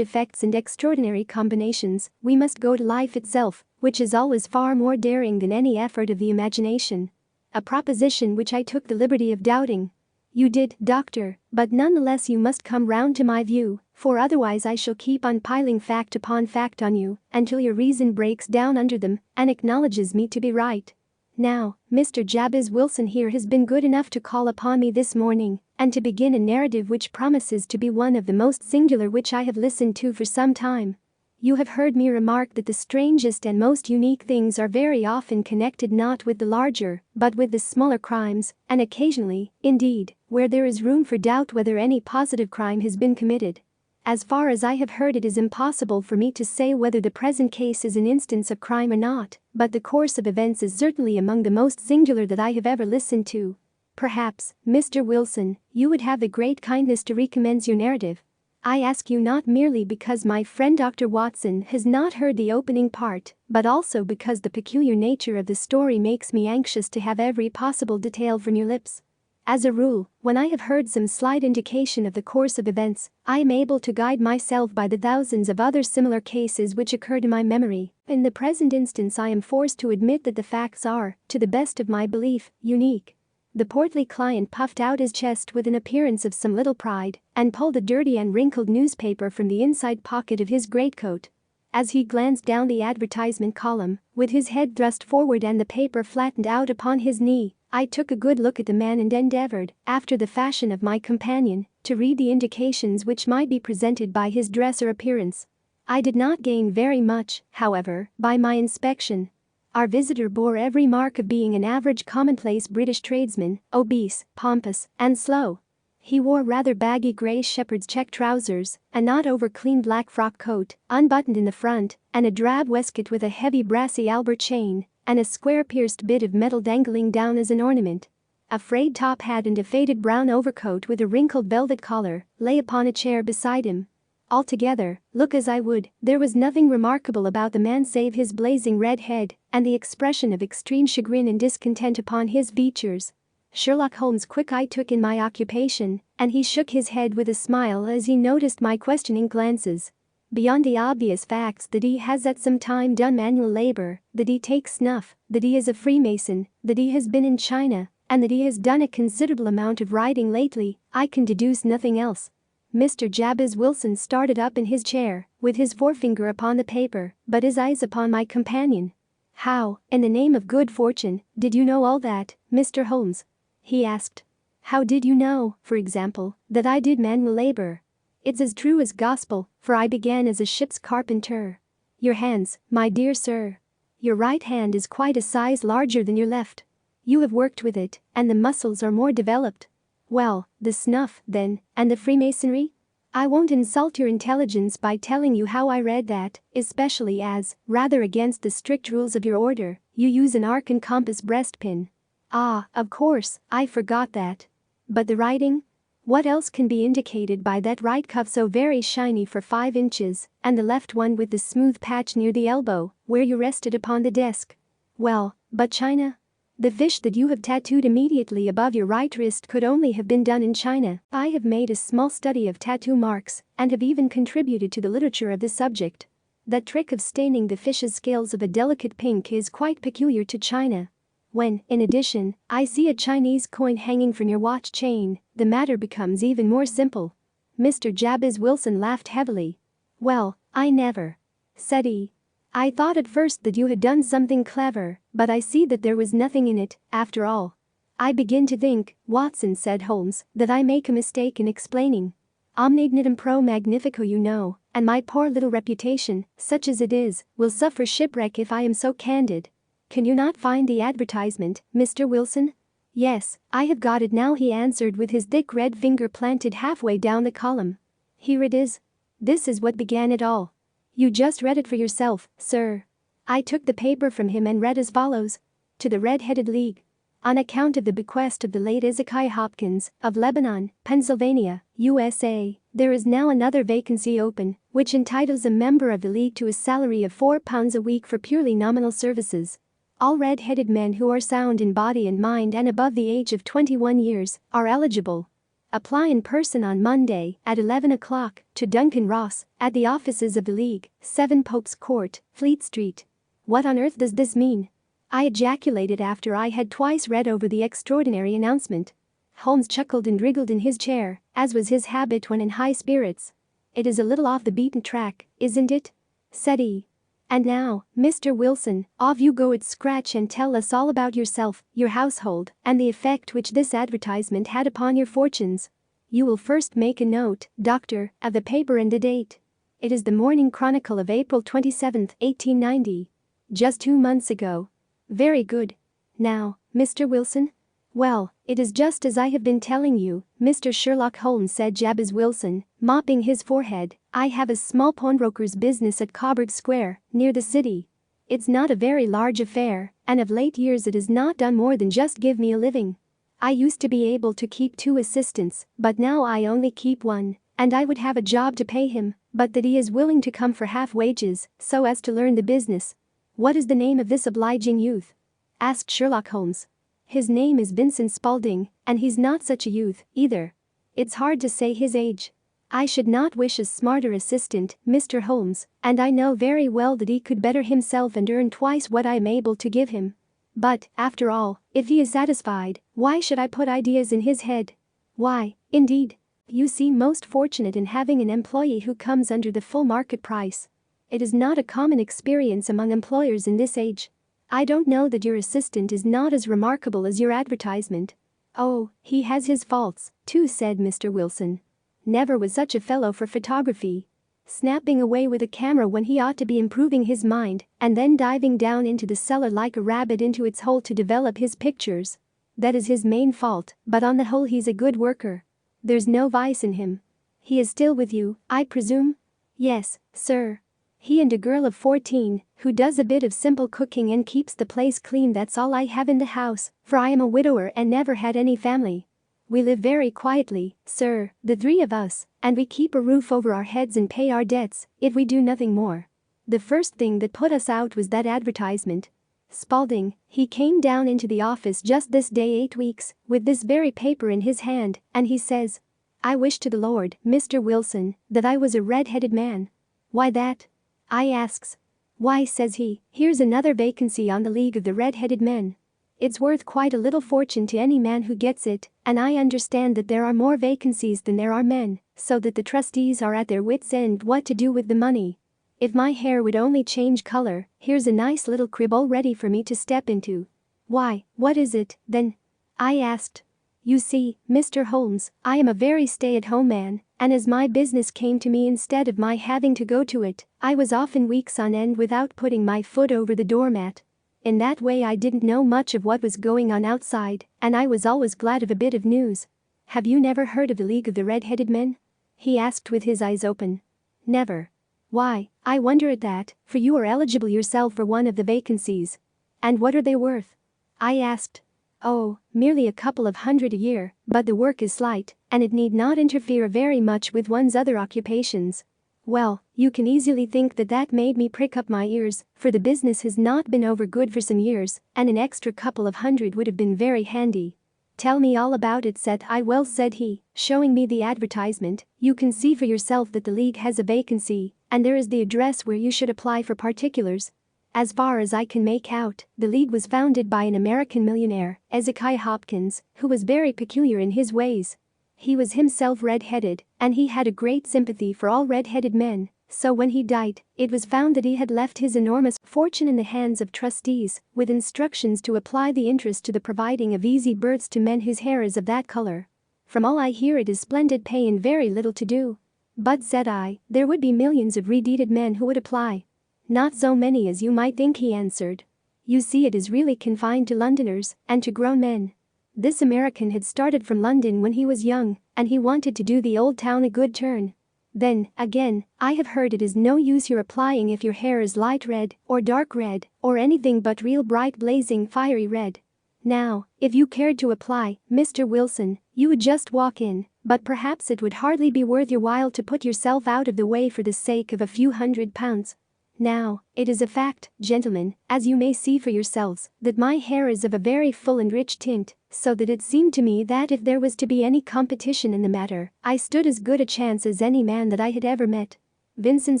effects and extraordinary combinations, we must go to life itself, which is always far more daring than any effort of the imagination. A proposition which I took the liberty of doubting. You did, doctor, but nonetheless you must come round to my view, for otherwise I shall keep on piling fact upon fact on you, until your reason breaks down under them and acknowledges me to be right. Now, Mr. Jabez Wilson here has been good enough to call upon me this morning, and to begin a narrative which promises to be one of the most singular which I have listened to for some time. You have heard me remark that the strangest and most unique things are very often connected not with the larger, but with the smaller crimes, and occasionally, indeed, where there is room for doubt whether any positive crime has been committed. As far as I have heard, it is impossible for me to say whether the present case is an instance of crime or not, but the course of events is certainly among the most singular that I have ever listened to. Perhaps, Mr. Wilson, you would have the great kindness to recommence your narrative. I ask you not merely because my friend Dr. Watson has not heard the opening part, but also because the peculiar nature of the story makes me anxious to have every possible detail from your lips. As a rule, when I have heard some slight indication of the course of events, I am able to guide myself by the thousands of other similar cases which occur to my memory. In the present instance, I am forced to admit that the facts are, to the best of my belief, unique. The portly client puffed out his chest with an appearance of some little pride and pulled a dirty and wrinkled newspaper from the inside pocket of his greatcoat. As he glanced down the advertisement column, with his head thrust forward and the paper flattened out upon his knee, I took a good look at the man and endeavored, after the fashion of my companion, to read the indications which might be presented by his dress or appearance. I did not gain very much, however, by my inspection. Our visitor bore every mark of being an average commonplace British tradesman, obese, pompous, and slow. He wore rather baggy grey shepherd's check trousers, a not over-clean black frock coat, unbuttoned in the front, and a drab waistcoat with a heavy brassy Albert chain, and a square-pierced bit of metal dangling down as an ornament. A frayed top hat and a faded brown overcoat with a wrinkled velvet collar lay upon a chair beside him. Altogether, look as I would, there was nothing remarkable about the man save his blazing red head and the expression of extreme chagrin and discontent upon his features. Sherlock Holmes' quick eye took in my occupation, and he shook his head with a smile as he noticed my questioning glances. Beyond the obvious facts that he has at some time done manual labor, that he takes snuff, that he is a Freemason, that he has been in China, and that he has done a considerable amount of writing lately, I can deduce nothing else. Mr. Jabez Wilson started up in his chair, with his forefinger upon the paper, but his eyes upon my companion. "How, in the name of good fortune, did you know all that, Mr. Holmes?" he asked. "How did you know, for example, that I did manual labor?" "It's as true as gospel, for I began as a ship's carpenter." "Your hands, my dear sir. Your right hand is quite a size larger than your left. You have worked with it, and the muscles are more developed. Well, the snuff, then, and the Freemasonry? I won't insult your intelligence by telling you how I read that, especially as, rather against the strict rules of your order, you use an arc and compass breastpin. Ah, of course, I forgot that. But the writing? What else can be indicated by that right cuff so very shiny for 5 inches, and the left one with the smooth patch near the elbow, where you rested upon the desk? Well, but China? The fish that you have tattooed immediately above your right wrist could only have been done in China. I have made a small study of tattoo marks, and have even contributed to the literature of the subject. That trick of staining the fish's scales of a delicate pink is quite peculiar to China. When, in addition, I see a Chinese coin hanging from your watch chain, the matter becomes even more simple." Mr. Jabez Wilson laughed heavily. "Well, I never," said he. "I thought at first that you had done something clever, but I see that there was nothing in it, after all." "I begin to think, Watson," said Holmes, "that I make a mistake in explaining. Omne ignitum pro magnifico, you know, and my poor little reputation, such as it is, will suffer shipwreck if I am so candid. Can you not find the advertisement, Mr. Wilson?" "Yes, I have got it now," he answered with his thick red finger planted halfway down the column. "Here it is. This is what began it all. You just read it for yourself, sir." I took the paper from him and read as follows. "To the Red-Headed League. On account of the bequest of the late Ezekiah Hopkins, of Lebanon, Pennsylvania, USA, there is now another vacancy open, which entitles a member of the League to a salary of £4 a week for purely nominal services. All red-headed men who are sound in body and mind and above the age of 21 years are eligible. Apply in person on Monday at 11 o'clock to Duncan Ross at the offices of the League, 7 Pope's Court, Fleet Street. What on earth does this mean? I ejaculated after I had twice read over the extraordinary announcement. Holmes chuckled and wriggled in his chair, as was his habit when in high spirits. It is a little off the beaten track, isn't it? Said he. And now, Mr. Wilson, off you go at scratch and tell us all about yourself, your household, and the effect which this advertisement had upon your fortunes. You will first make a note, Doctor, of the paper and the date. It is the Morning Chronicle of April 27, 1890. Just 2 months ago. Very good. Now, Mr. Wilson? Well, it is just as I have been telling you, Mr. Sherlock Holmes, said Jabez Wilson, mopping his forehead. I have a small pawnbroker's business at Coburg Square, near the city. It's not a very large affair, and of late years it has not done more than just give me a living. I used to be able to keep 2 assistants, but now I only keep 1, and I would have a job to pay him, but that he is willing to come for half wages, so as to learn the business. What is the name of this obliging youth? Asked Sherlock Holmes. His name is Vincent Spaulding, and he's not such a youth, either. It's hard to say his age. I should not wish a smarter assistant, Mr. Holmes, and I know very well that he could better himself and earn twice what I am able to give him. But, after all, if he is satisfied, why should I put ideas in his head? Why, indeed, you seem most fortunate in having an employee who comes under the full market price. It is not a common experience among employers in this age. I don't know that your assistant is not as remarkable as your advertisement. Oh, he has his faults, too, said Mr. Wilson. Never was such a fellow for photography. Snapping away with a camera when he ought to be improving his mind, and then diving down into the cellar like a rabbit into its hole to develop his pictures. That is his main fault, but on the whole he's a good worker. There's no vice in him. He is still with you, I presume? Yes, sir. He and a girl of 14, who does a bit of simple cooking and keeps the place clean. That's all I have in the house, for I am a widower and never had any family. We live very quietly, sir, the 3 of us, and we keep a roof over our heads and pay our debts, if we do nothing more. The first thing that put us out was that advertisement. Spaulding, he came down into the office just this day 8 weeks, with this very paper in his hand, and he says, I wish to the Lord, Mr. Wilson, that I was a red-headed man. Why that? I asks. Why, says he, here's another vacancy on the League of the Red-Headed Men. It's worth quite a little fortune to any man who gets it, and I understand that there are more vacancies than there are men, so that the trustees are at their wits' end what to do with the money. If my hair would only change color, here's a nice little crib all ready for me to step into. Why, what is it, then? I asked. You see, Mr. Holmes, I am a very stay-at-home man, and as my business came to me instead of my having to go to it, I was often weeks on end without putting my foot over the doormat. In that way I didn't know much of what was going on outside, and I was always glad of a bit of news. Have you never heard of the League of the Red-Headed Men? He asked with his eyes open. Never. Why, I wonder at that, for you are eligible yourself for one of the vacancies. And what are they worth? I asked. Oh, merely a couple of hundred a year, but the work is slight, and it need not interfere very much with one's other occupations. Well, you can easily think that made me prick up my ears, for the business has not been over good for some years, and an extra couple of hundred would have been very handy. Tell me all about it, said I. Well, said he, showing me the advertisement, you can see for yourself that the League has a vacancy, and there is the address where you should apply for particulars. As far as I can make out, the League was founded by an American millionaire, Ezekiah Hopkins, who was very peculiar in his ways. He was himself red-headed, and he had a great sympathy for all red-headed men, so when he died, it was found that he had left his enormous fortune in the hands of trustees, with instructions to apply the interest to the providing of easy berths to men whose hair is of that color. From all I hear it is splendid pay and very little to do. But, said I, there would be millions of red-headed men who would apply. Not so many as you might think, he answered. You see, it is really confined to Londoners, and to grown men. This American had started from London when he was young, and he wanted to do the old town a good turn. Then, again, I have heard it is no use your applying if your hair is light red, or dark red, or anything but real bright blazing fiery red. Now, if you cared to apply, Mr. Wilson, you would just walk in, but perhaps it would hardly be worth your while to put yourself out of the way for the sake of a few £100. Now, it is a fact, gentlemen, as you may see for yourselves, that my hair is of a very full and rich tint, so that it seemed to me that if there was to be any competition in the matter, I stood as good a chance as any man that I had ever met. Vincent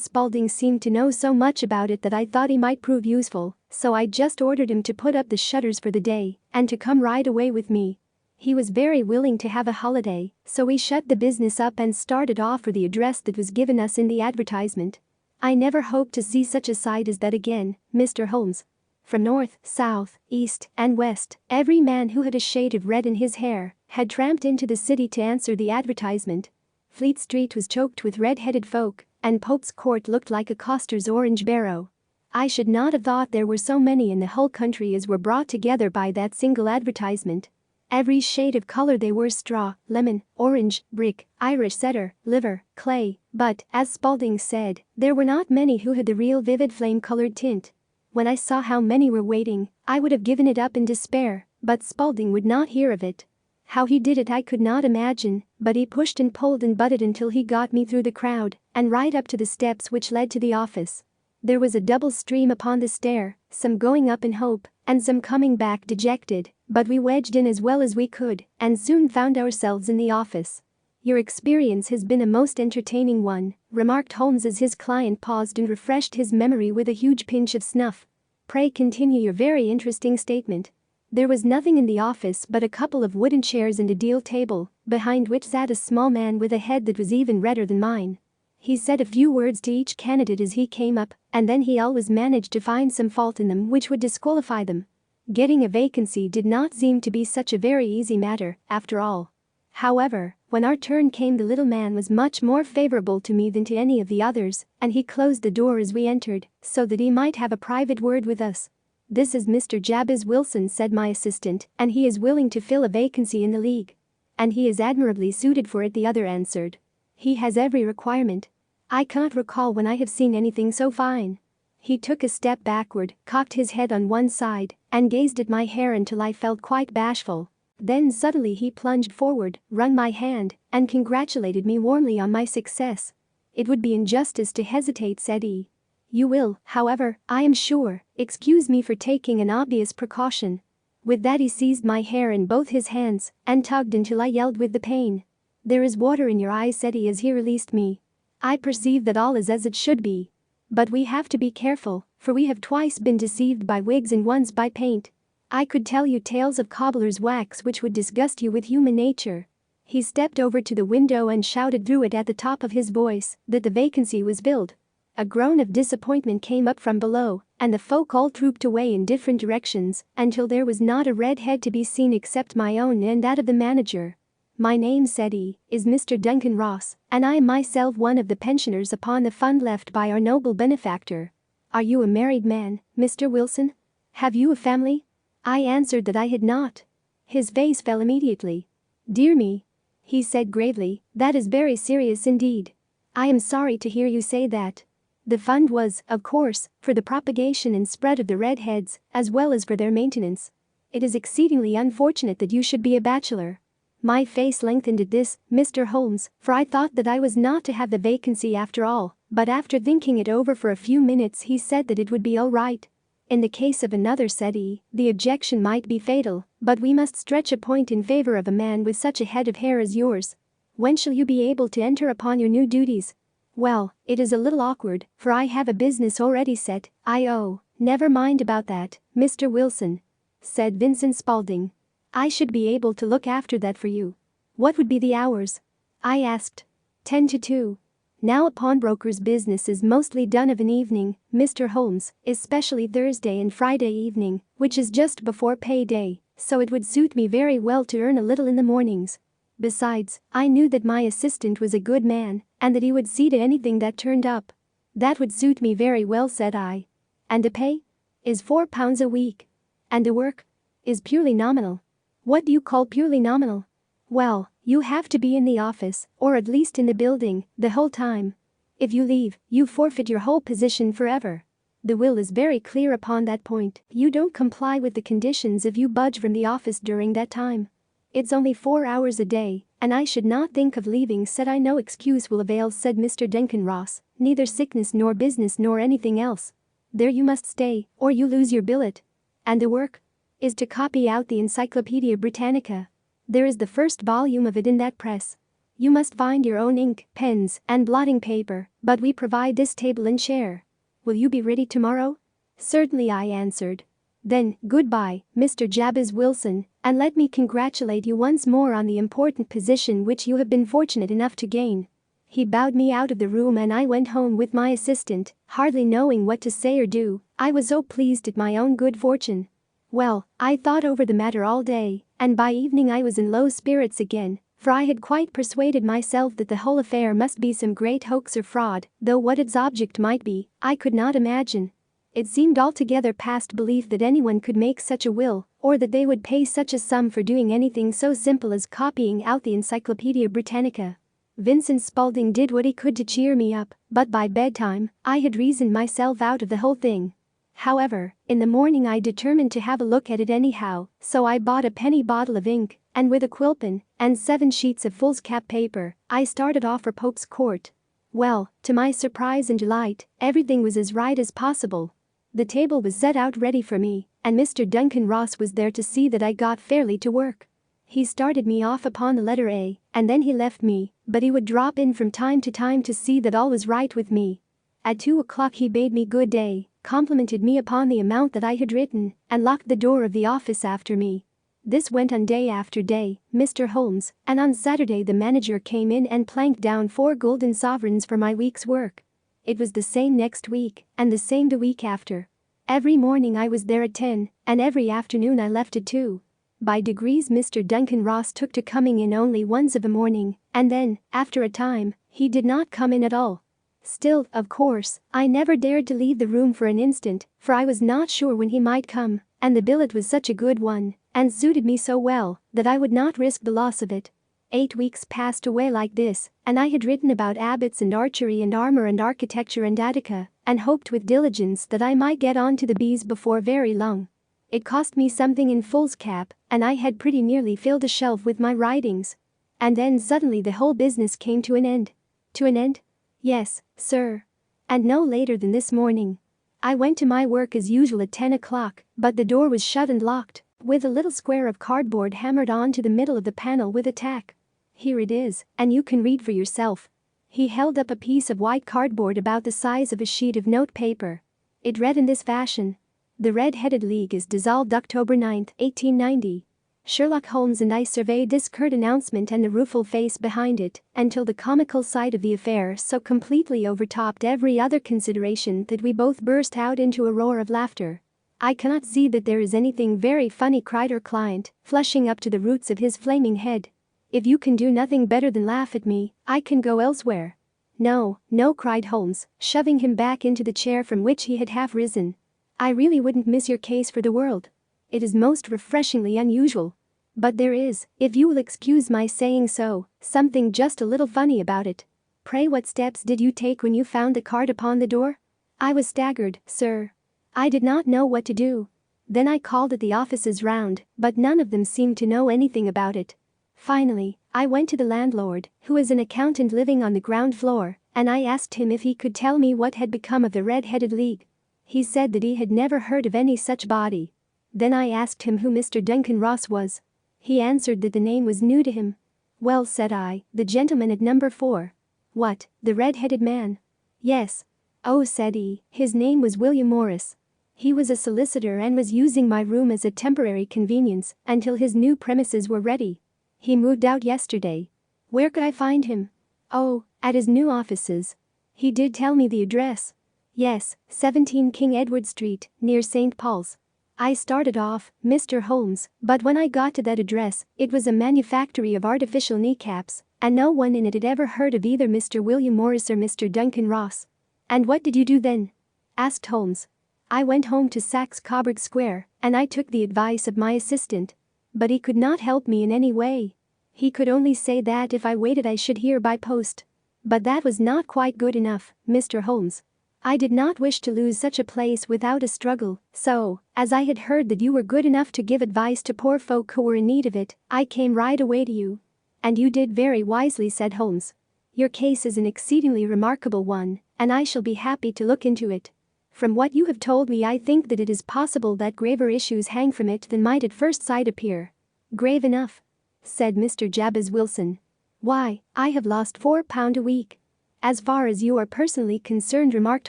Spaulding seemed to know so much about it that I thought he might prove useful, so I just ordered him to put up the shutters for the day and to come right away with me. He was very willing to have a holiday, so we shut the business up and started off for the address that was given us in the advertisement. I never hoped to see such a sight as that again, Mr. Holmes. From north, south, east, and west, every man who had a shade of red in his hair had tramped into the city to answer the advertisement. Fleet Street was choked with red-headed folk, and Pope's Court looked like a coster's orange barrow. I should not have thought there were so many in the whole country as were brought together by that single advertisement. Every shade of color they were: straw, lemon, orange, brick, Irish setter, liver, clay, but, as Spaulding said, there were not many who had the real vivid flame-colored tint. When I saw how many were waiting, I would have given it up in despair, but Spaulding would not hear of it. How he did it I could not imagine, but he pushed and pulled and butted until he got me through the crowd and right up to the steps which led to the office. There was a double stream upon the stair, some going up in hope and some coming back dejected, but we wedged in as well as we could and soon found ourselves in the office. "Your experience has been a most entertaining one," remarked Holmes as his client paused and refreshed his memory with a huge pinch of snuff. "Pray continue your very interesting statement." There was nothing in the office but a couple of wooden chairs and a deal table, behind which sat a small man with a head that was even redder than mine. He said a few words to each candidate as he came up, and then he always managed to find some fault in them which would disqualify them. Getting a vacancy did not seem to be such a very easy matter, after all. However, when our turn came, the little man was much more favorable to me than to any of the others, and he closed the door as we entered, so that he might have a private word with us. "This is Mr. Jabez Wilson," said my assistant, "and he is willing to fill a vacancy in the league." "And he is admirably suited for it," the other answered. "He has every requirement. I can't recall when I have seen anything so fine." He took a step backward, cocked his head on one side, and gazed at my hair until I felt quite bashful. Then suddenly he plunged forward, wrung my hand, and congratulated me warmly on my success. "It would be injustice to hesitate," said he. "You will, however, I am sure, excuse me for taking an obvious precaution." With that he seized my hair in both his hands and tugged until I yelled with the pain. "There is water in your eyes," said he as he released me. "I perceive that all is as it should be. But we have to be careful, for we have twice been deceived by wigs and once by paint. I could tell you tales of cobbler's wax which would disgust you with human nature." He stepped over to the window and shouted through it at the top of his voice that the vacancy was filled. A groan of disappointment came up from below, and the folk all trooped away in different directions until there was not a red head to be seen except my own and that of the manager. "My name," said he, "is Mr. Duncan Ross, and I am myself one of the pensioners upon the fund left by our noble benefactor. Are you a married man, Mr. Wilson? Have you a family?" I answered that I had not. His face fell immediately. "Dear me," he said gravely, "that is very serious indeed. I am sorry to hear you say that. The fund was, of course, for the propagation and spread of the redheads, as well as for their maintenance. It is exceedingly unfortunate that you should be a bachelor." My face lengthened at this, Mr. Holmes, for I thought that I was not to have the vacancy after all, but after thinking it over for a few minutes he said that it would be all right. "In the case of another," said he, "the objection might be fatal, but we must stretch a point in favor of a man with such a head of hair as yours. When shall you be able to enter upon your new duties?" "Well, it is a little awkward, for I have a business already set." "Oh, never mind about that, Mr. Wilson," said Vincent Spaulding. "I should be able to look after that for you." "What would be the hours?" I asked. 10 to 2. Now a pawnbroker's business is mostly done of an evening, Mr. Holmes, especially Thursday and Friday evening, which is just before payday, so it would suit me very well to earn a little in the mornings. Besides, I knew that my assistant was a good man and that he would see to anything that turned up. "That would suit me very well," said I. "And the pay?" "Is £4 a week." "And the work?" "Is purely nominal." "What do you call purely nominal?" "Well, you have to be in the office, or at least in the building, the whole time. If you leave, you forfeit your whole position forever. The will is very clear upon that point. You don't comply with the conditions if you budge from the office during that time. It's only 4 hours a day, and I should not think of leaving, said I. No excuse will avail, said Mr. Duncan Ross, neither sickness nor business nor anything else. There you must stay, or you lose your billet. And the work? Is to copy out the Encyclopedia Britannica. There is the first volume of it in that press. You must find your own ink, pens, and blotting paper, but we provide this table and chair. Will you be ready tomorrow? Certainly, I answered. Then, goodbye, Mr. Jabez Wilson, and let me congratulate you once more on the important position which you have been fortunate enough to gain. He bowed me out of the room and I went home with my assistant, hardly knowing what to say or do. I was so pleased at my own good fortune. Well, I thought over the matter all day, and by evening I was in low spirits again, for I had quite persuaded myself that the whole affair must be some great hoax or fraud, though what its object might be, I could not imagine. It seemed altogether past belief that anyone could make such a will, or that they would pay such a sum for doing anything so simple as copying out the Encyclopedia Britannica. Vincent Spaulding did what he could to cheer me up, but by bedtime, I had reasoned myself out of the whole thing. However, in the morning I determined to have a look at it anyhow, so I bought a penny bottle of ink, and with a quill pen and 7 sheets of foolscap paper, I started off for Pope's Court. Well, to my surprise and delight, everything was as right as possible. The table was set out ready for me, and Mr. Duncan Ross was there to see that I got fairly to work. He started me off upon the letter A, and then he left me, but he would drop in from time to time to see that all was right with me. At 2 o'clock he bade me good day, complimented me upon the amount that I had written, and locked the door of the office after me. This went on day after day, Mr. Holmes, and on Saturday the manager came in and planked down 4 golden sovereigns for my week's work. It was the same next week, and the same the week after. Every morning I was there at 10, and every afternoon I left at 2. By degrees Mr. Duncan Ross took to coming in only once of a morning, and then, after a time, he did not come in at all. Still, of course, I never dared to leave the room for an instant, for I was not sure when he might come, and the billet was such a good one, and suited me so well, that I would not risk the loss of it. 8 weeks passed away like this, and I had written about abbots and archery and armor and architecture and Attica, and hoped with diligence that I might get on to the bees before very long. It cost me something in foolscap, and I had pretty nearly filled a shelf with my writings. And then suddenly the whole business came to an end. To an end? Yes, sir. And no later than this morning. I went to my work as usual at 10 o'clock, but the door was shut and locked, with a little square of cardboard hammered on to the middle of the panel with a tack. Here it is, and you can read for yourself. He held up a piece of white cardboard about the size of a sheet of note paper. It read in this fashion. The Red-Headed League is dissolved October 9, 1890. Sherlock Holmes and I surveyed this curt announcement and the rueful face behind it until the comical side of the affair so completely overtopped every other consideration that we both burst out into a roar of laughter. I cannot see that there is anything very funny, cried our client, flushing up to the roots of his flaming head. If you can do nothing better than laugh at me, I can go elsewhere. No, no, cried Holmes, shoving him back into the chair from which he had half risen. I really wouldn't miss your case for the world. It is most refreshingly unusual. But there is, if you will excuse my saying so, something just a little funny about it. Pray, what steps did you take when you found the card upon the door? I was staggered, sir. I did not know what to do. Then I called at the offices round, but none of them seemed to know anything about it. Finally, I went to the landlord, who is an accountant living on the ground floor, and I asked him if he could tell me what had become of the Red-Headed League. He said that he had never heard of any such body. Then I asked him who Mr. Duncan Ross was. He answered that the name was new to him. Well, said I, the gentleman at number 4. What, the red-headed man? Yes. Oh, said he, his name was William Morris. He was a solicitor and was using my room as a temporary convenience until his new premises were ready. He moved out yesterday. Where could I find him? Oh, at his new offices. He did tell me the address. Yes, 17 King Edward Street, near St. Paul's. I started off, Mr. Holmes, but when I got to that address, it was a manufactory of artificial kneecaps, and no one in it had ever heard of either Mr. William Morris or Mr. Duncan Ross. And what did you do then? Asked Holmes. I went home to Saxe-Coburg Square, and I took the advice of my assistant. But he could not help me in any way. He could only say that if I waited I should hear by post. But that was not quite good enough, Mr. Holmes. I did not wish to lose such a place without a struggle, so, as I had heard that you were good enough to give advice to poor folk who were in need of it, I came right away to you." "And you did very wisely," said Holmes. "Your case is an exceedingly remarkable one, and I shall be happy to look into it. From what you have told me, I think that it is possible that graver issues hang from it than might at first sight appear." "Grave enough," said Mr. Jabez Wilson. "Why, I have lost £4 a week." "As far as you are personally concerned," remarked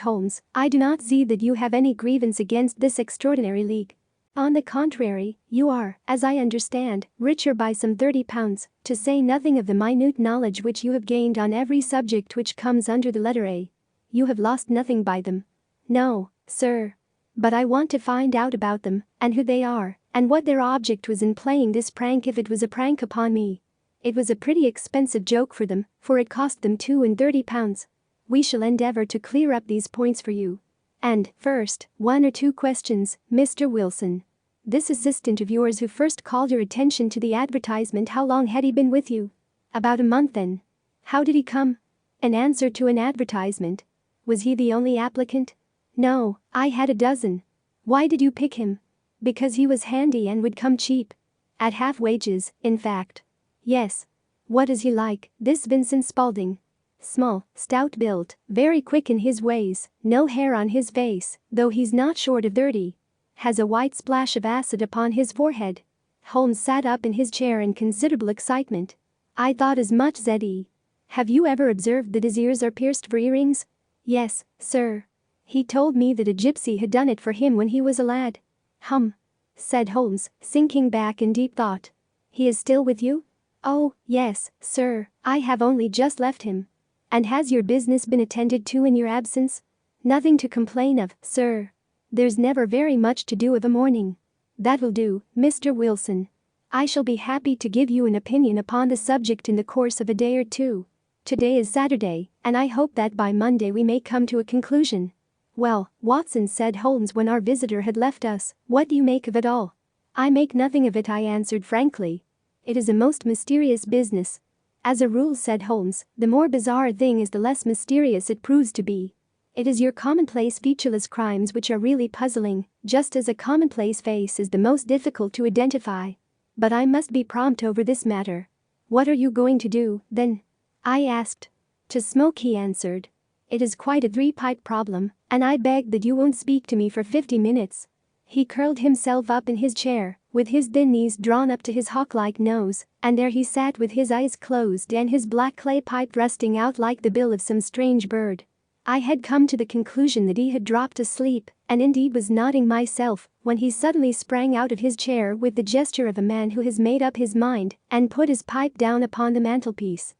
Holmes, "I do not see that you have any grievance against this extraordinary league. On the contrary, you are, as I understand, richer by some £30, to say nothing of the minute knowledge which you have gained on every subject which comes under the letter A. You have lost nothing by them." "No, sir. But I want to find out about them, and who they are, and what their object was in playing this prank, if it was a prank upon me. It was a pretty expensive joke for them, for it cost them £32. We shall endeavor to clear up these points for you. And, first, 1 or 2 questions, Mr. Wilson. This assistant of yours who first called your attention to the advertisement, how long had he been with you?" "About a month then." "How did he come?" "An answer to an advertisement." "Was he the only applicant?" "No, I had a dozen." "Why did you pick him?" "Because he was handy and would come cheap." "At half wages, in fact." "Yes." "What is he like, this Vincent Spaulding?" "Small, stout-built, very quick in his ways, no hair on his face, though he's not short of 30. Has a white splash of acid upon his forehead." Holmes sat up in his chair in considerable excitement. "I thought as much," said he. "Have you ever observed that his ears are pierced for earrings?" "Yes, sir. He told me that a gypsy had done it for him when he was a lad." "Hum," said Holmes, sinking back in deep thought. "He is still with you?" "Oh, yes, sir, I have only just left him." "And has your business been attended to in your absence?" "Nothing to complain of, sir. There's never very much to do of a morning." "That will do, Mr. Wilson. I shall be happy to give you an opinion upon the subject in the course of a day or two. Today is Saturday, and I hope that by Monday we may come to a conclusion." "Well, Watson," said Holmes when our visitor had left us, "what do you make of it all?" "I make nothing of it," I answered frankly. "It is a most mysterious business." "As a rule," said Holmes, "the more bizarre a thing is the less mysterious it proves to be. It is your commonplace featureless crimes which are really puzzling, just as a commonplace face is the most difficult to identify. But I must be prompt over this matter." "What are you going to do, then?" I asked. "To smoke," he answered. "It is quite a 3-pipe problem, and I beg that you won't speak to me for 50 minutes. He curled himself up in his chair, with his thin knees drawn up to his hawk-like nose, and there he sat with his eyes closed and his black clay pipe thrusting out like the bill of some strange bird. I had come to the conclusion that he had dropped asleep, and indeed was nodding myself, when he suddenly sprang out of his chair with the gesture of a man who has made up his mind and put his pipe down upon the mantelpiece.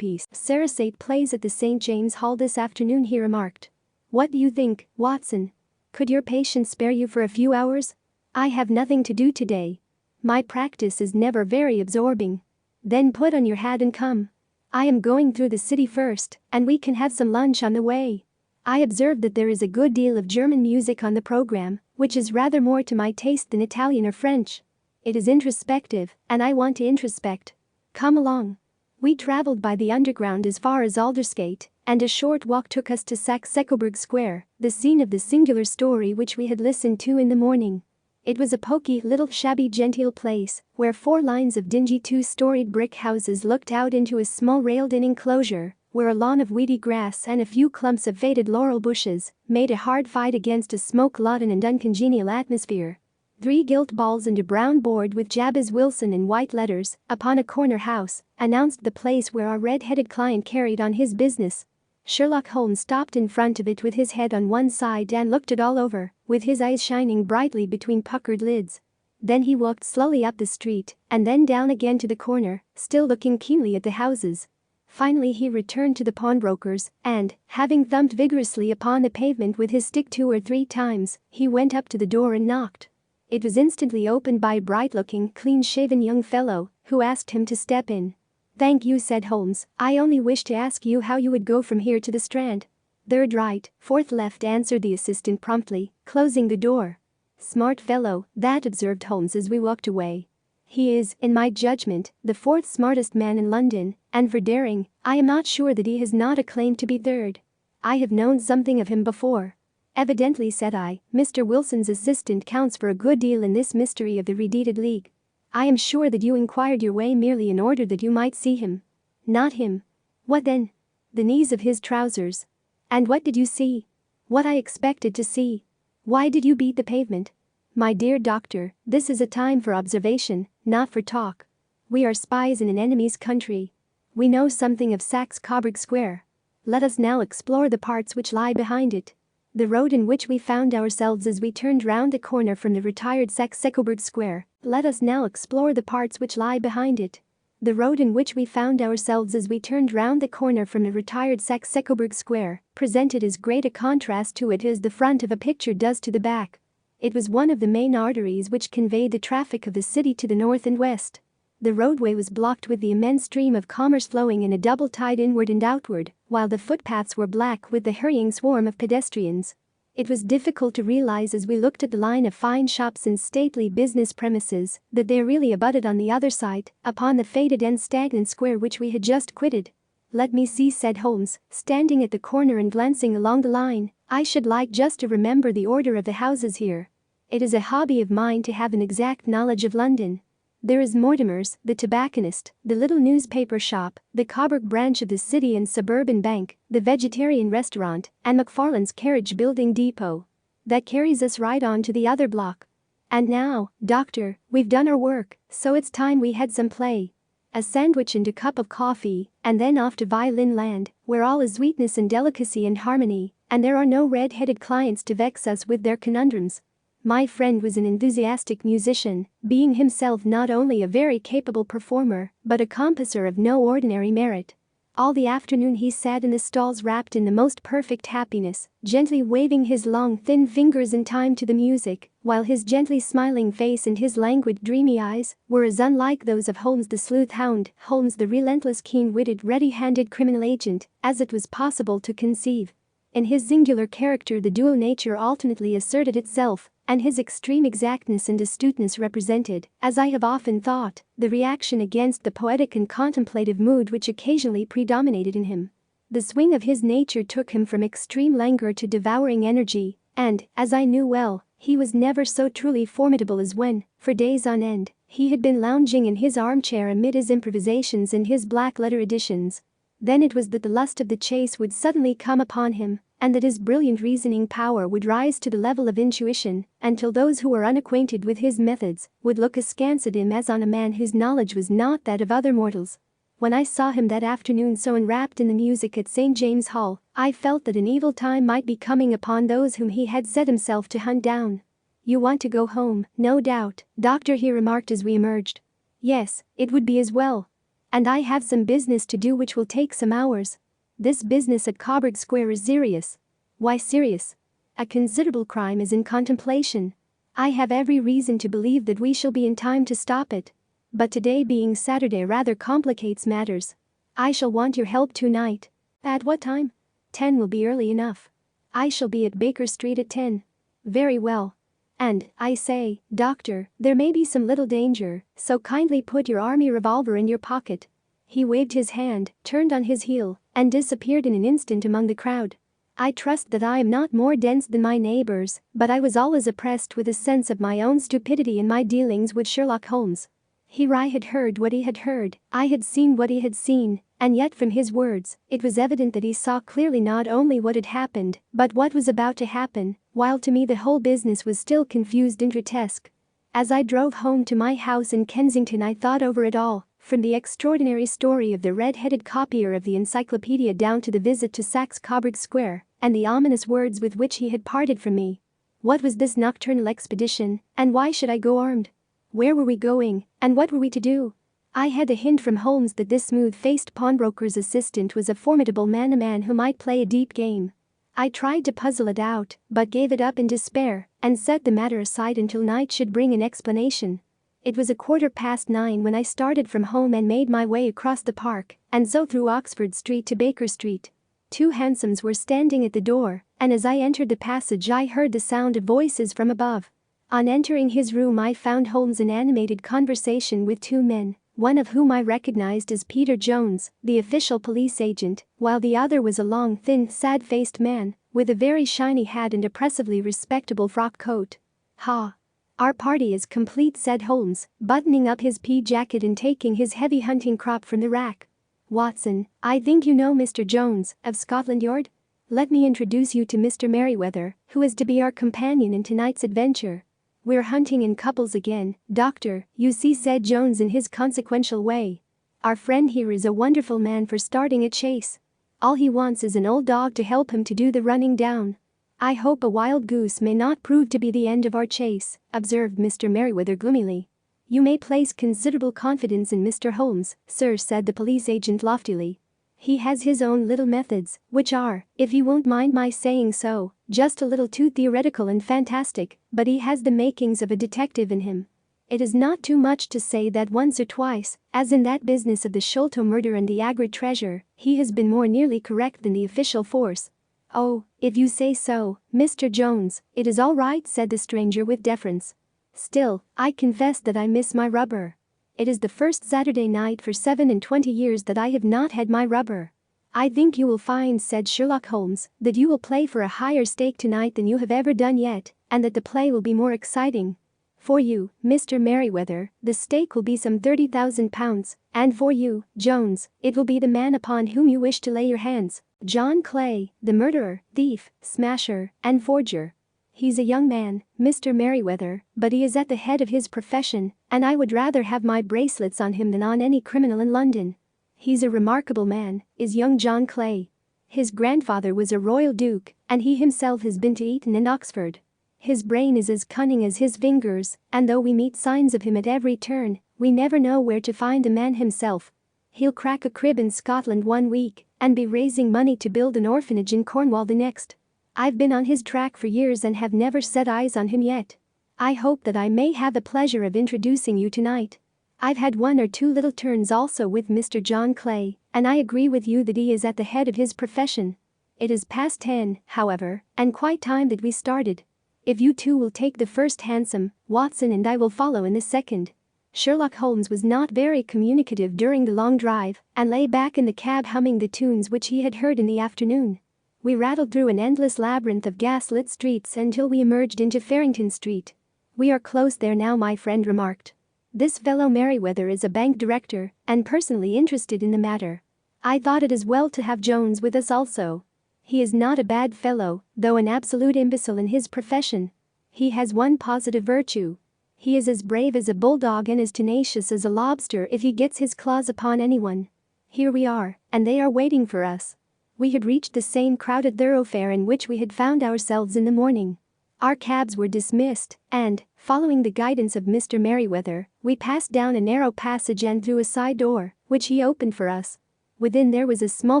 "Sarasate plays at the St. James Hall this afternoon," he remarked. "What do you think, Watson? Could your patient spare you for a few hours?" "I have nothing to do today. My practice is never very absorbing." "Then put on your hat and come. I am going through the city first, and we can have some lunch on the way. I observe that there is a good deal of German music on the program, which is rather more to my taste than Italian or French. It is introspective, and I want to introspect. Come along." We traveled by the underground as far as Aldersgate, and a short walk took us to Saxe-Coburg Square, the scene of the singular story which we had listened to in the morning. It was a poky, little shabby genteel place, where 4 lines of dingy 2-storied brick houses looked out into a small railed-in enclosure, where a lawn of weedy grass and a few clumps of faded laurel bushes made a hard fight against a smoke-laden and uncongenial atmosphere. 3 gilt balls and a brown board with Jabez Wilson in white letters upon a corner house announced the place where our red-headed client carried on his business. Sherlock Holmes stopped in front of it with his head on one side and looked it all over, with his eyes shining brightly between puckered lids. Then he walked slowly up the street and then down again to the corner, still looking keenly at the houses. Finally he returned to the pawnbroker's and, having thumped vigorously upon the pavement with his stick 2 or 3 times, he went up to the door and knocked. It was instantly opened by a bright-looking, clean-shaven young fellow, who asked him to step in. "Thank you," said Holmes, "I only wished to ask you how you would go from here to the Strand." "3rd right, 4th left," answered the assistant promptly, closing the door. "Smart fellow, that," observed Holmes as we walked away. He is, in my judgment, the fourth smartest man in London, and for daring, I am not sure that he has not a claim to be third. I have known something of him before. Evidently, said I, Mr. Wilson's assistant counts for a good deal in this mystery of the redeeded league. I am sure that you inquired your way merely in order that you might see him. Not him. What then? The knees of his trousers. And what did you see? What I expected to see. Why did you beat the pavement? My dear doctor, this is a time for observation, not for talk. We are spies in an enemy's country. We know something of Saxe-Coburg Square. Let us now explore the parts which lie behind it. The road in which we found ourselves as we turned round the corner from the retired Saxe-Coburg Square. Let us now explore the parts which lie behind it. The road in which we found ourselves as we turned round the corner from the retired Saxe-Coburg Square presented as great a contrast to it as the front of a picture does to the back. It was one of the main arteries which conveyed the traffic of the city to the north and west. The roadway was blocked with the immense stream of commerce flowing in a double tide inward and outward, while the footpaths were black with the hurrying swarm of pedestrians. It was difficult to realize as we looked at the line of fine shops and stately business premises that they really abutted on the other side, upon the faded and stagnant square which we had just quitted. Let me see, said Holmes, standing at the corner and glancing along the line. I should like just to remember the order of the houses here. It is a hobby of mine to have an exact knowledge of London. There is Mortimer's, the tobacconist, the little newspaper shop, the Coburg branch of the City and Suburban Bank, the vegetarian restaurant, and McFarlane's carriage building depot. That carries us right on to the other block. And now, doctor, we've done our work, so it's time we had some play. A sandwich and a cup of coffee, and then off to Violin Land, where all is sweetness and delicacy and harmony, and there are no red-headed clients to vex us with their conundrums. My friend was an enthusiastic musician, being himself not only a very capable performer, but a composer of no ordinary merit. All the afternoon he sat in the stalls wrapped in the most perfect happiness, gently waving his long thin fingers in time to the music, while his gently smiling face and his languid dreamy eyes were as unlike those of Holmes the sleuth hound, Holmes the relentless keen-witted ready-handed criminal agent, as it was possible to conceive. In his singular character the dual nature alternately asserted itself, and his extreme exactness and astuteness represented, as I have often thought, the reaction against the poetic and contemplative mood which occasionally predominated in him. The swing of his nature took him from extreme languor to devouring energy, and, as I knew well, he was never so truly formidable as when, for days on end, he had been lounging in his armchair amid his improvisations and his black-letter editions. Then it was that the lust of the chase would suddenly come upon him, and that his brilliant reasoning power would rise to the level of intuition, until those who were unacquainted with his methods would look askance at him as on a man whose knowledge was not that of other mortals. When I saw him that afternoon so enwrapped in the music at St. James Hall, I felt that an evil time might be coming upon those whom he had set himself to hunt down. "You want to go home, no doubt, doctor," he remarked as we emerged. "Yes, it would be as well. And I have some business to do which will take some hours. This business at Coburg Square is serious." "Why serious?" "A considerable crime is in contemplation. I have every reason to believe that we shall be in time to stop it. But today being Saturday rather complicates matters. I shall want your help tonight." "At what time?" 10 will be early enough. I shall be at Baker Street at 10. "Very well. And, I say, doctor, there may be some little danger, so kindly put your army revolver in your pocket." He waved his hand, turned on his heel, and disappeared in an instant among the crowd. I trust that I am not more dense than my neighbors, but I was always oppressed with a sense of my own stupidity in my dealings with Sherlock Holmes. Here I had heard what he had heard, I had seen what he had seen, and yet from his words, it was evident that he saw clearly not only what had happened, but what was about to happen, while to me the whole business was still confused and grotesque. As I drove home to my house in Kensington I thought over it all, from the extraordinary story of the red-headed copier of the encyclopedia down to the visit to Saxe-Coburg Square, and the ominous words with which he had parted from me. What was this nocturnal expedition, and why should I go armed? Where were we going, and what were we to do? I had a hint from Holmes that this smooth-faced pawnbroker's assistant was a formidable man, a man who might play a deep game. I tried to puzzle it out, but gave it up in despair, and set the matter aside until night should bring an explanation. It was 9:15 when I started from home and made my way across the park, and so through Oxford Street to Baker Street. 2 hansoms were standing at the door, and as I entered the passage I heard the sound of voices from above. On entering his room, I found Holmes in animated conversation with two men, one of whom I recognized as Peter Jones, the official police agent, while the other was a long, thin, sad-faced man with a very shiny hat and oppressively respectable frock coat. "Ha! Our party is complete," said Holmes, buttoning up his pea jacket and taking his heavy hunting crop from the rack. "Watson, I think you know Mr. Jones, of Scotland Yard? Let me introduce you to Mr. Merriweather, who is to be our companion in tonight's adventure. We're hunting in couples again, Doctor, you see," said Jones in his consequential way. "Our friend here is a wonderful man for starting a chase. All he wants is an old dog to help him to do the running down." "I hope a wild goose may not prove to be the end of our chase," observed Mr. Merriweather gloomily. "You may place considerable confidence in Mr. Holmes, sir," said the police agent loftily. "He has his own little methods, which are, if you won't mind my saying so, just a little too theoretical and fantastic, but he has the makings of a detective in him. It is not too much to say that once or twice, as in that business of the Sholto murder and the Agra treasure, he has been more nearly correct than the official force." "Oh, if you say so, Mr. Jones, it is all right," said the stranger with deference. "Still, I confess that I miss my rubber. It is the first Saturday night for 27 years that I have not had my rubber." "I think you will find," said Sherlock Holmes, "that you will play for a higher stake tonight than you have ever done yet, and that the play will be more exciting. For you, Mr. Merriweather, the stake will be some £30,000, and for you, Jones, it will be the man upon whom you wish to lay your hands, John Clay, the murderer, thief, smasher, and forger. He's a young man, Mr. Merriweather, but he is at the head of his profession, and I would rather have my bracelets on him than on any criminal in London. He's a remarkable man, is young John Clay. His grandfather was a royal duke, and he himself has been to Eton and Oxford. His brain is as cunning as his fingers, and though we meet signs of him at every turn, we never know where to find the man himself. He'll crack a crib in Scotland one week and be raising money to build an orphanage in Cornwall the next. I've been on his track for years and have never set eyes on him yet. I hope that I may have the pleasure of introducing you tonight. I've had one or two little turns also with Mr. John Clay, and I agree with you that he is at the head of his profession. It is past 10, however, and quite time that we started. If you two will take the first hansom, Watson and I will follow in the second." Sherlock Holmes was not very communicative during the long drive and lay back in the cab humming the tunes which he had heard in the afternoon. We rattled through an endless labyrinth of gas-lit streets until we emerged into Farrington Street. "We are close there now," my friend remarked. "This fellow Merriweather is a bank director and personally interested in the matter. I thought it as well to have Jones with us also. He is not a bad fellow, though an absolute imbecile in his profession. He has one positive virtue. He is as brave as a bulldog and as tenacious as a lobster if he gets his claws upon anyone. Here we are, and they are waiting for us." We had reached the same crowded thoroughfare in which we had found ourselves in the morning. Our cabs were dismissed, and, following the guidance of Mr. Merriweather, we passed down a narrow passage and through a side door, which he opened for us. Within there was a small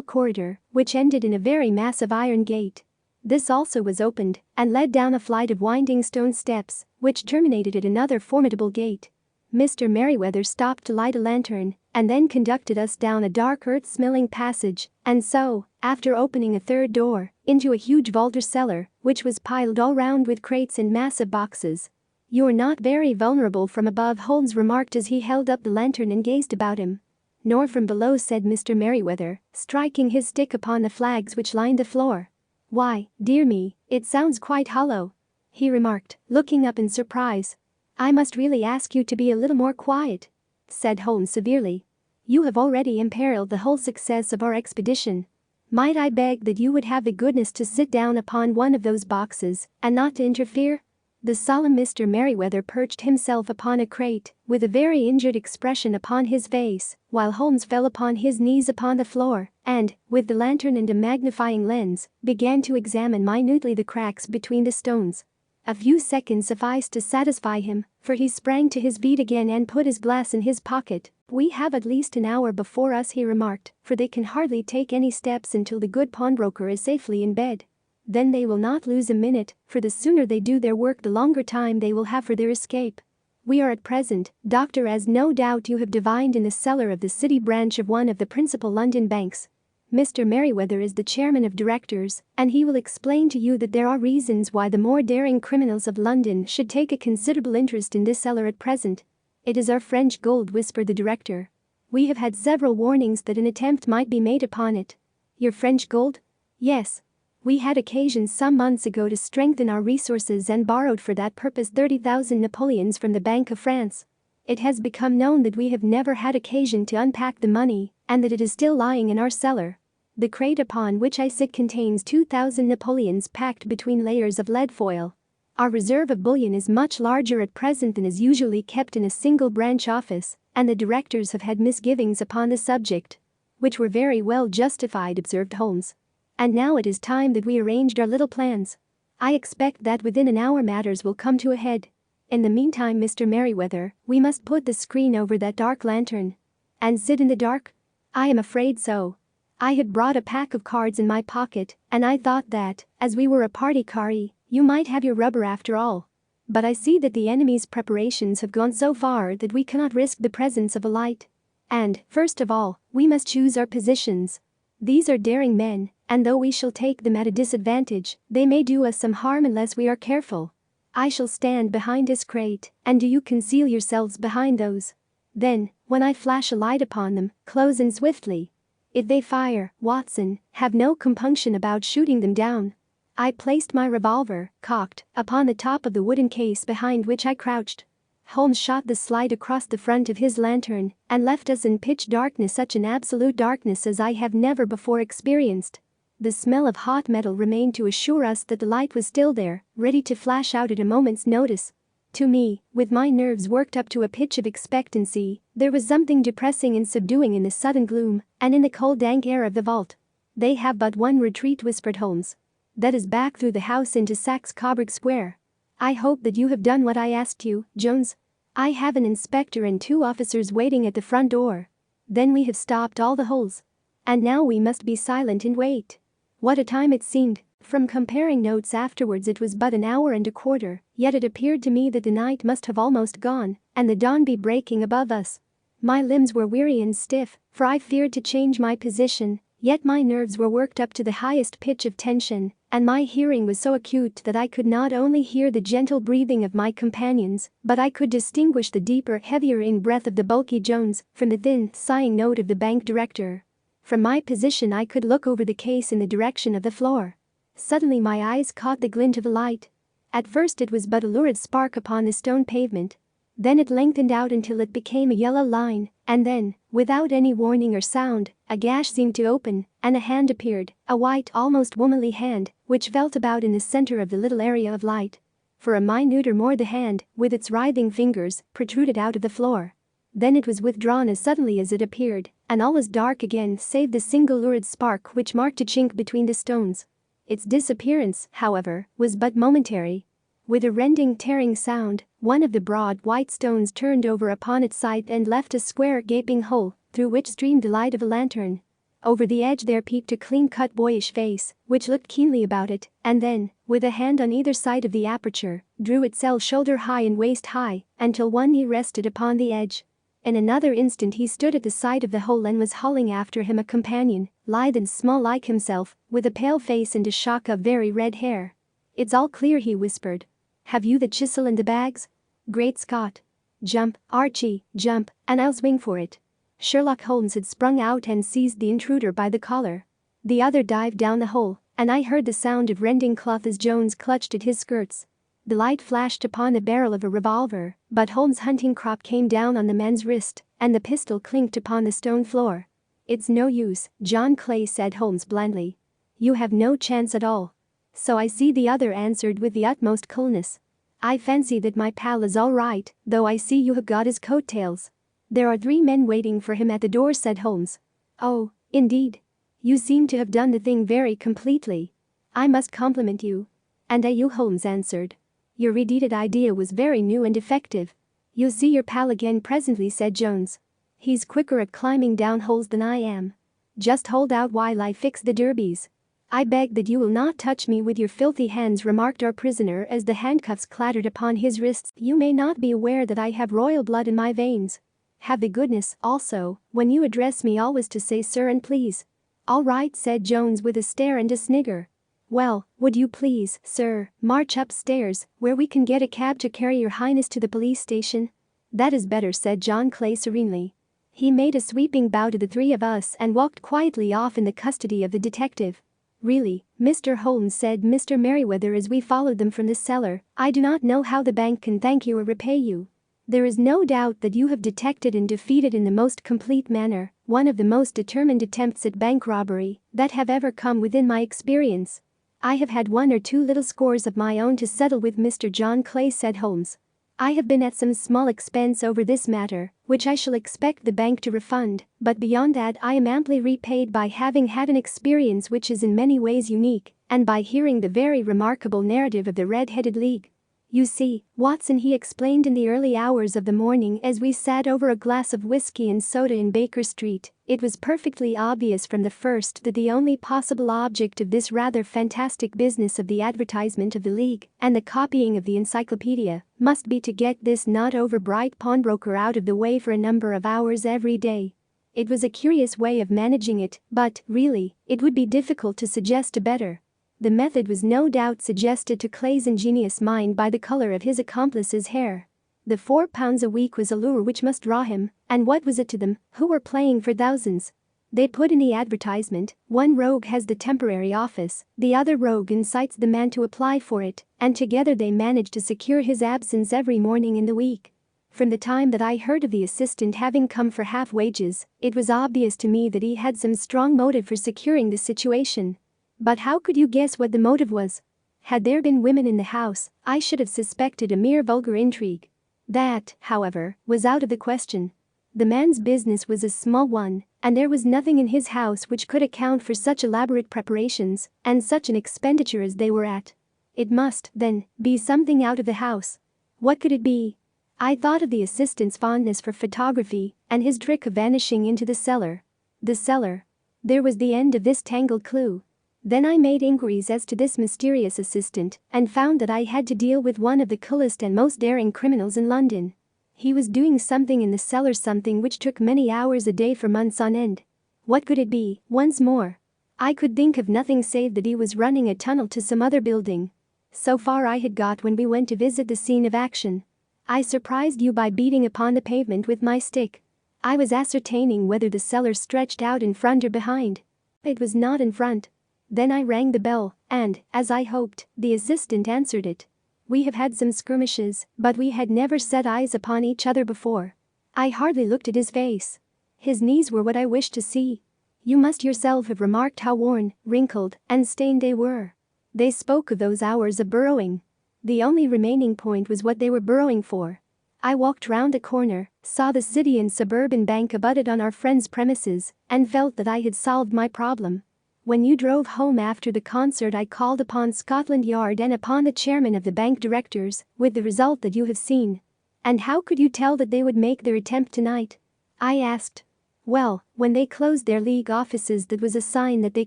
corridor, which ended in a very massive iron gate. This also was opened, and led down a flight of winding stone steps, which terminated at another formidable gate. Mr. Merriweather stopped to light a lantern, and then conducted us down a dark earth-smelling passage, and so, after opening a third door, into a huge vault or cellar, which was piled all round with crates and massive boxes. "You're not very vulnerable from above," Holmes remarked as he held up the lantern and gazed about him. "Nor from below," said Mr. Merriweather, striking his stick upon the flags which lined the floor. "Why, dear me, it sounds quite hollow," he remarked, looking up in surprise. "I must really ask you to be a little more quiet," said Holmes severely. "You have already imperiled the whole success of our expedition. Might I beg that you would have the goodness to sit down upon one of those boxes and not to interfere?" The solemn Mr. Merriweather perched himself upon a crate, with a very injured expression upon his face, while Holmes fell upon his knees upon the floor and, with the lantern and a magnifying lens, began to examine minutely the cracks between the stones. A few seconds sufficed to satisfy him, for he sprang to his feet again and put his glass in his pocket. "We have at least an hour before us," he remarked, "for they can hardly take any steps until the good pawnbroker is safely in bed. Then they will not lose a minute, for the sooner they do their work the longer time they will have for their escape. We are at present, Doctor, as no doubt you have divined, in the cellar of the city branch of one of the principal London banks. Mr. Merriweather is the chairman of directors, and he will explain to you that there are reasons why the more daring criminals of London should take a considerable interest in this cellar at present. It is our French gold, whispered the director. We have had several warnings that an attempt might be made upon it. Your French gold? Yes. We had occasion some months ago to strengthen our resources and borrowed for that purpose 30,000 Napoleons from the Bank of France. It has become known that we have never had occasion to unpack the money and that it is still lying in our cellar. The crate upon which I sit contains 2,000 Napoleons packed between layers of lead foil. Our reserve of bullion is much larger at present than is usually kept in a single branch office, and the directors have had misgivings upon the subject. Which were very well justified, observed Holmes. And now it is time that we arranged our little plans. I expect that within an hour matters will come to a head. In the meantime, Mr. Merriweather, we must put the screen over that dark lantern. And sit in the dark? I am afraid so. I had brought a pack of cards in my pocket, and I thought that, as we were a party carry, you might have your rubber after all. But I see that the enemy's preparations have gone so far that we cannot risk the presence of a light. And, first of all, we must choose our positions. These are daring men, and though we shall take them at a disadvantage, they may do us some harm unless we are careful. I shall stand behind this crate, and do you conceal yourselves behind those. Then, when I flash a light upon them, close in swiftly. If they fire, Watson, have no compunction about shooting them down. I placed my revolver, cocked, upon the top of the wooden case behind which I crouched. Holmes shot the slide across the front of his lantern and left us in pitch darkness, such an absolute darkness as I have never before experienced. The smell of hot metal remained to assure us that the light was still there, ready to flash out at a moment's notice. To me, with my nerves worked up to a pitch of expectancy, there was something depressing and subduing in the sudden gloom and in the cold dank air of the vault. They have but one retreat, whispered Holmes. That is back through the house into Saxe Coburg Square. I hope that you have done what I asked you, Jones. I have an inspector and 2 officers waiting at the front door. Then we have stopped all the holes. And now we must be silent and wait. What a time it seemed. From comparing notes afterwards, it was but an hour and a quarter, yet it appeared to me that the night must have almost gone, and the dawn be breaking above us. My limbs were weary and stiff, for I feared to change my position, yet my nerves were worked up to the highest pitch of tension, and my hearing was so acute that I could not only hear the gentle breathing of my companions, but I could distinguish the deeper, heavier in-breath of the bulky Jones from the thin, sighing note of the bank director. From my position I could look over the case in the direction of the floor. Suddenly my eyes caught the glint of a light. At first it was but a lurid spark upon the stone pavement. Then it lengthened out until it became a yellow line, and then, without any warning or sound, a gash seemed to open, and a hand appeared, a white, almost womanly hand, which felt about in the center of the little area of light. For a minute or more the hand, with its writhing fingers, protruded out of the floor. Then it was withdrawn as suddenly as it appeared, and all was dark again save the single lurid spark which marked a chink between the stones. Its disappearance, however, was but momentary. With a rending, tearing sound, one of the broad white stones turned over upon its side and left a square, gaping hole, through which streamed the light of a lantern. Over the edge there peeped a clean-cut, boyish face, which looked keenly about it, and then, with a hand on either side of the aperture, drew itself shoulder-high and waist-high, until one knee rested upon the edge. In another instant he stood at the side of the hole and was hauling after him a companion, lithe and small like himself, with a pale face and a shock of very red hair. "It's all clear," he whispered. "Have you the chisel and the bags? Great Scott! Jump, Archie, jump, and I'll swing for it." Sherlock Holmes had sprung out and seized the intruder by the collar. The other dived down the hole, and I heard the sound of rending cloth as Jones clutched at his skirts. The light flashed upon the barrel of a revolver, but Holmes' hunting crop came down on the man's wrist, and the pistol clinked upon the stone floor. "It's no use, John Clay," said Holmes blandly. "You have no chance at all." "So I see," the other answered with the utmost coolness. "I fancy that my pal is all right, though I see you have got his coat-tails." "There are 3 men waiting for him at the door," said Holmes. "Oh, indeed. You seem to have done the thing very completely. I must compliment you." "And I you," Holmes answered. "Your redeeded idea was very new and effective." "You'll see your pal again presently," said Jones. "He's quicker at climbing down holes than I am. Just hold out while I fix the derbies." "I beg that you will not touch me with your filthy hands," remarked our prisoner as the handcuffs clattered upon his wrists. "You may not be aware that I have royal blood in my veins. Have the goodness, also, when you address me always to say sir and please." "All right," said Jones with a stare and a snigger. "Well, would you please, sir, march upstairs, where we can get a cab to carry your highness to the police station?" "That is better," said John Clay serenely. He made a sweeping bow to the three of us and walked quietly off in the custody of the detective. "Really, Mr. Holmes," said Mr. Merriweather as we followed them from the cellar, "I do not know how the bank can thank you or repay you. There is no doubt that you have detected and defeated in the most complete manner one of the most determined attempts at bank robbery that have ever come within my experience." "I have had 1 or 2 little scores of my own to settle with, Mr. John Clay," said Holmes. "I have been at some small expense over this matter, which I shall expect the bank to refund, but beyond that I am amply repaid by having had an experience which is in many ways unique, and by hearing the very remarkable narrative of the Red-Headed League. You see, Watson," he explained in the early hours of the morning as we sat over a glass of whiskey and soda in Baker Street, "it was perfectly obvious from the first that the only possible object of this rather fantastic business of the advertisement of the League and the copying of the encyclopedia must be to get this not over bright pawnbroker out of the way for a number of hours every day. It was a curious way of managing it, but, really, it would be difficult to suggest a better. The method was no doubt suggested to Clay's ingenious mind by the color of his accomplice's hair. The £4 a week was a lure which must draw him, and what was it to them, who were playing for thousands? They put in the advertisement, "One rogue has the temporary office, the other rogue incites the man to apply for it," and together they managed to secure his absence every morning in the week. From the time that I heard of the assistant having come for half wages, it was obvious to me that he had some strong motive for securing the situation. But how could you guess what the motive was? Had there been women in the house, I should have suspected a mere vulgar intrigue. That, however, was out of the question. The man's business was a small one, and there was nothing in his house which could account for such elaborate preparations and such an expenditure as they were at. It must, then, be something out of the house. What could it be? I thought of the assistant's fondness for photography and his trick of vanishing into the cellar. The cellar. There was the end of this tangled clue. Then I made inquiries as to this mysterious assistant and found that I had to deal with one of the coolest and most daring criminals in London. He was doing something in the cellar, something which took many hours a day for months on end. What could it be? Once more, I could think of nothing save that he was running a tunnel to some other building. So far I had got when we went to visit the scene of action. I surprised you by beating upon the pavement with my stick. I was ascertaining whether the cellar stretched out in front or behind. It was not in front. Then I rang the bell, and, as I hoped, the assistant answered it. We have had some skirmishes, but we had never set eyes upon each other before. I hardly looked at his face. His knees were what I wished to see. You must yourself have remarked how worn, wrinkled, and stained they were. They spoke of those hours of burrowing. The only remaining point was what they were burrowing for. I walked round the corner, saw the City and Suburban Bank abutted on our friend's premises, and felt that I had solved my problem. When you drove home after the concert I called upon Scotland Yard and upon the chairman of the bank directors, with the result that you have seen. And how could you tell that they would make their attempt tonight? I asked. Well, when they closed their League offices, that was a sign that they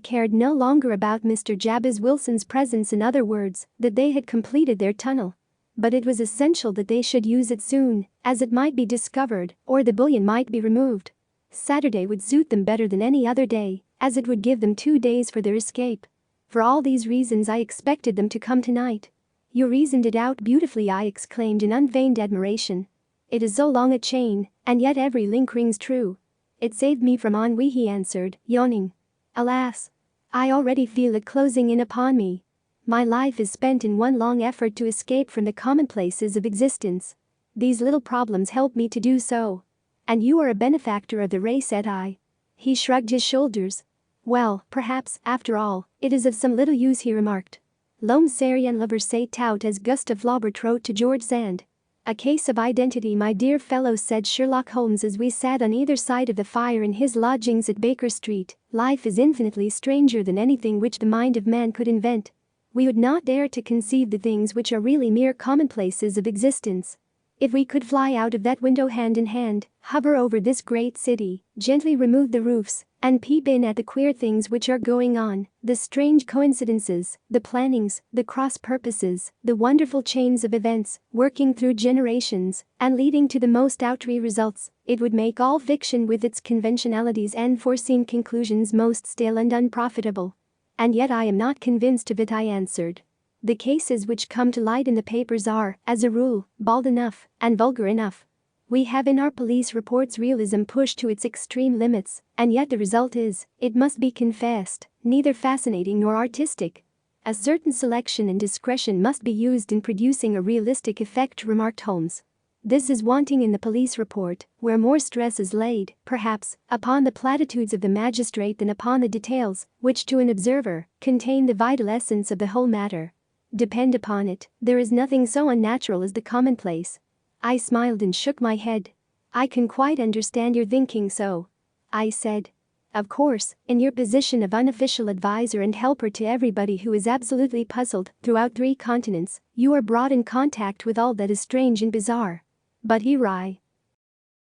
cared no longer about Mr. Jabez Wilson's presence, in other words, that they had completed their tunnel. But it was essential that they should use it soon, as it might be discovered, or the bullion might be removed. Saturday would suit them better than any other day, as it would give them 2 days for their escape. For all these reasons I expected them to come tonight. You reasoned it out beautifully, I exclaimed in unfeigned admiration. It is so long a chain, and yet every link rings true. It saved me from ennui, he answered, yawning. Alas! I already feel it closing in upon me. My life is spent in one long effort to escape from the commonplaces of existence. These little problems help me to do so. And you are a benefactor of the race, said I. He shrugged his shoulders. Well, perhaps, after all, it is of some little use, he remarked. L'homme c'est rien le versait tout, as Gustave Flaubert wrote to George Sand. A case of identity, my dear fellow, said Sherlock Holmes as we sat on either side of the fire in his lodgings at Baker Street. Life is infinitely stranger than anything which the mind of man could invent. We would not dare to conceive the things which are really mere commonplaces of existence. If we could fly out of that window hand in hand, hover over this great city, gently remove the roofs, and peep in at the queer things which are going on, the strange coincidences, the plannings, the cross-purposes, the wonderful chains of events, working through generations, and leading to the most outre results, It would make all fiction with its conventionalities and foreseen conclusions most stale and unprofitable. And yet I am not convinced of it, I answered. The cases which come to light in the papers are, as a rule, bald enough and vulgar enough. We have in our police reports realism pushed to its extreme limits, and yet the result is, it must be confessed, neither fascinating nor artistic. A certain selection and discretion must be used in producing a realistic effect, remarked Holmes. This is wanting in the police report, where more stress is laid, perhaps, upon the platitudes of the magistrate than upon the details, which to an observer, contain the vital essence of the whole matter. Depend upon it, there is nothing so unnatural as the commonplace. I smiled and shook my head. I can quite understand your thinking so, I said. Of course, in your position of unofficial advisor and helper to everybody who is absolutely puzzled throughout 3 continents, you are brought in contact with all that is strange and bizarre. But here I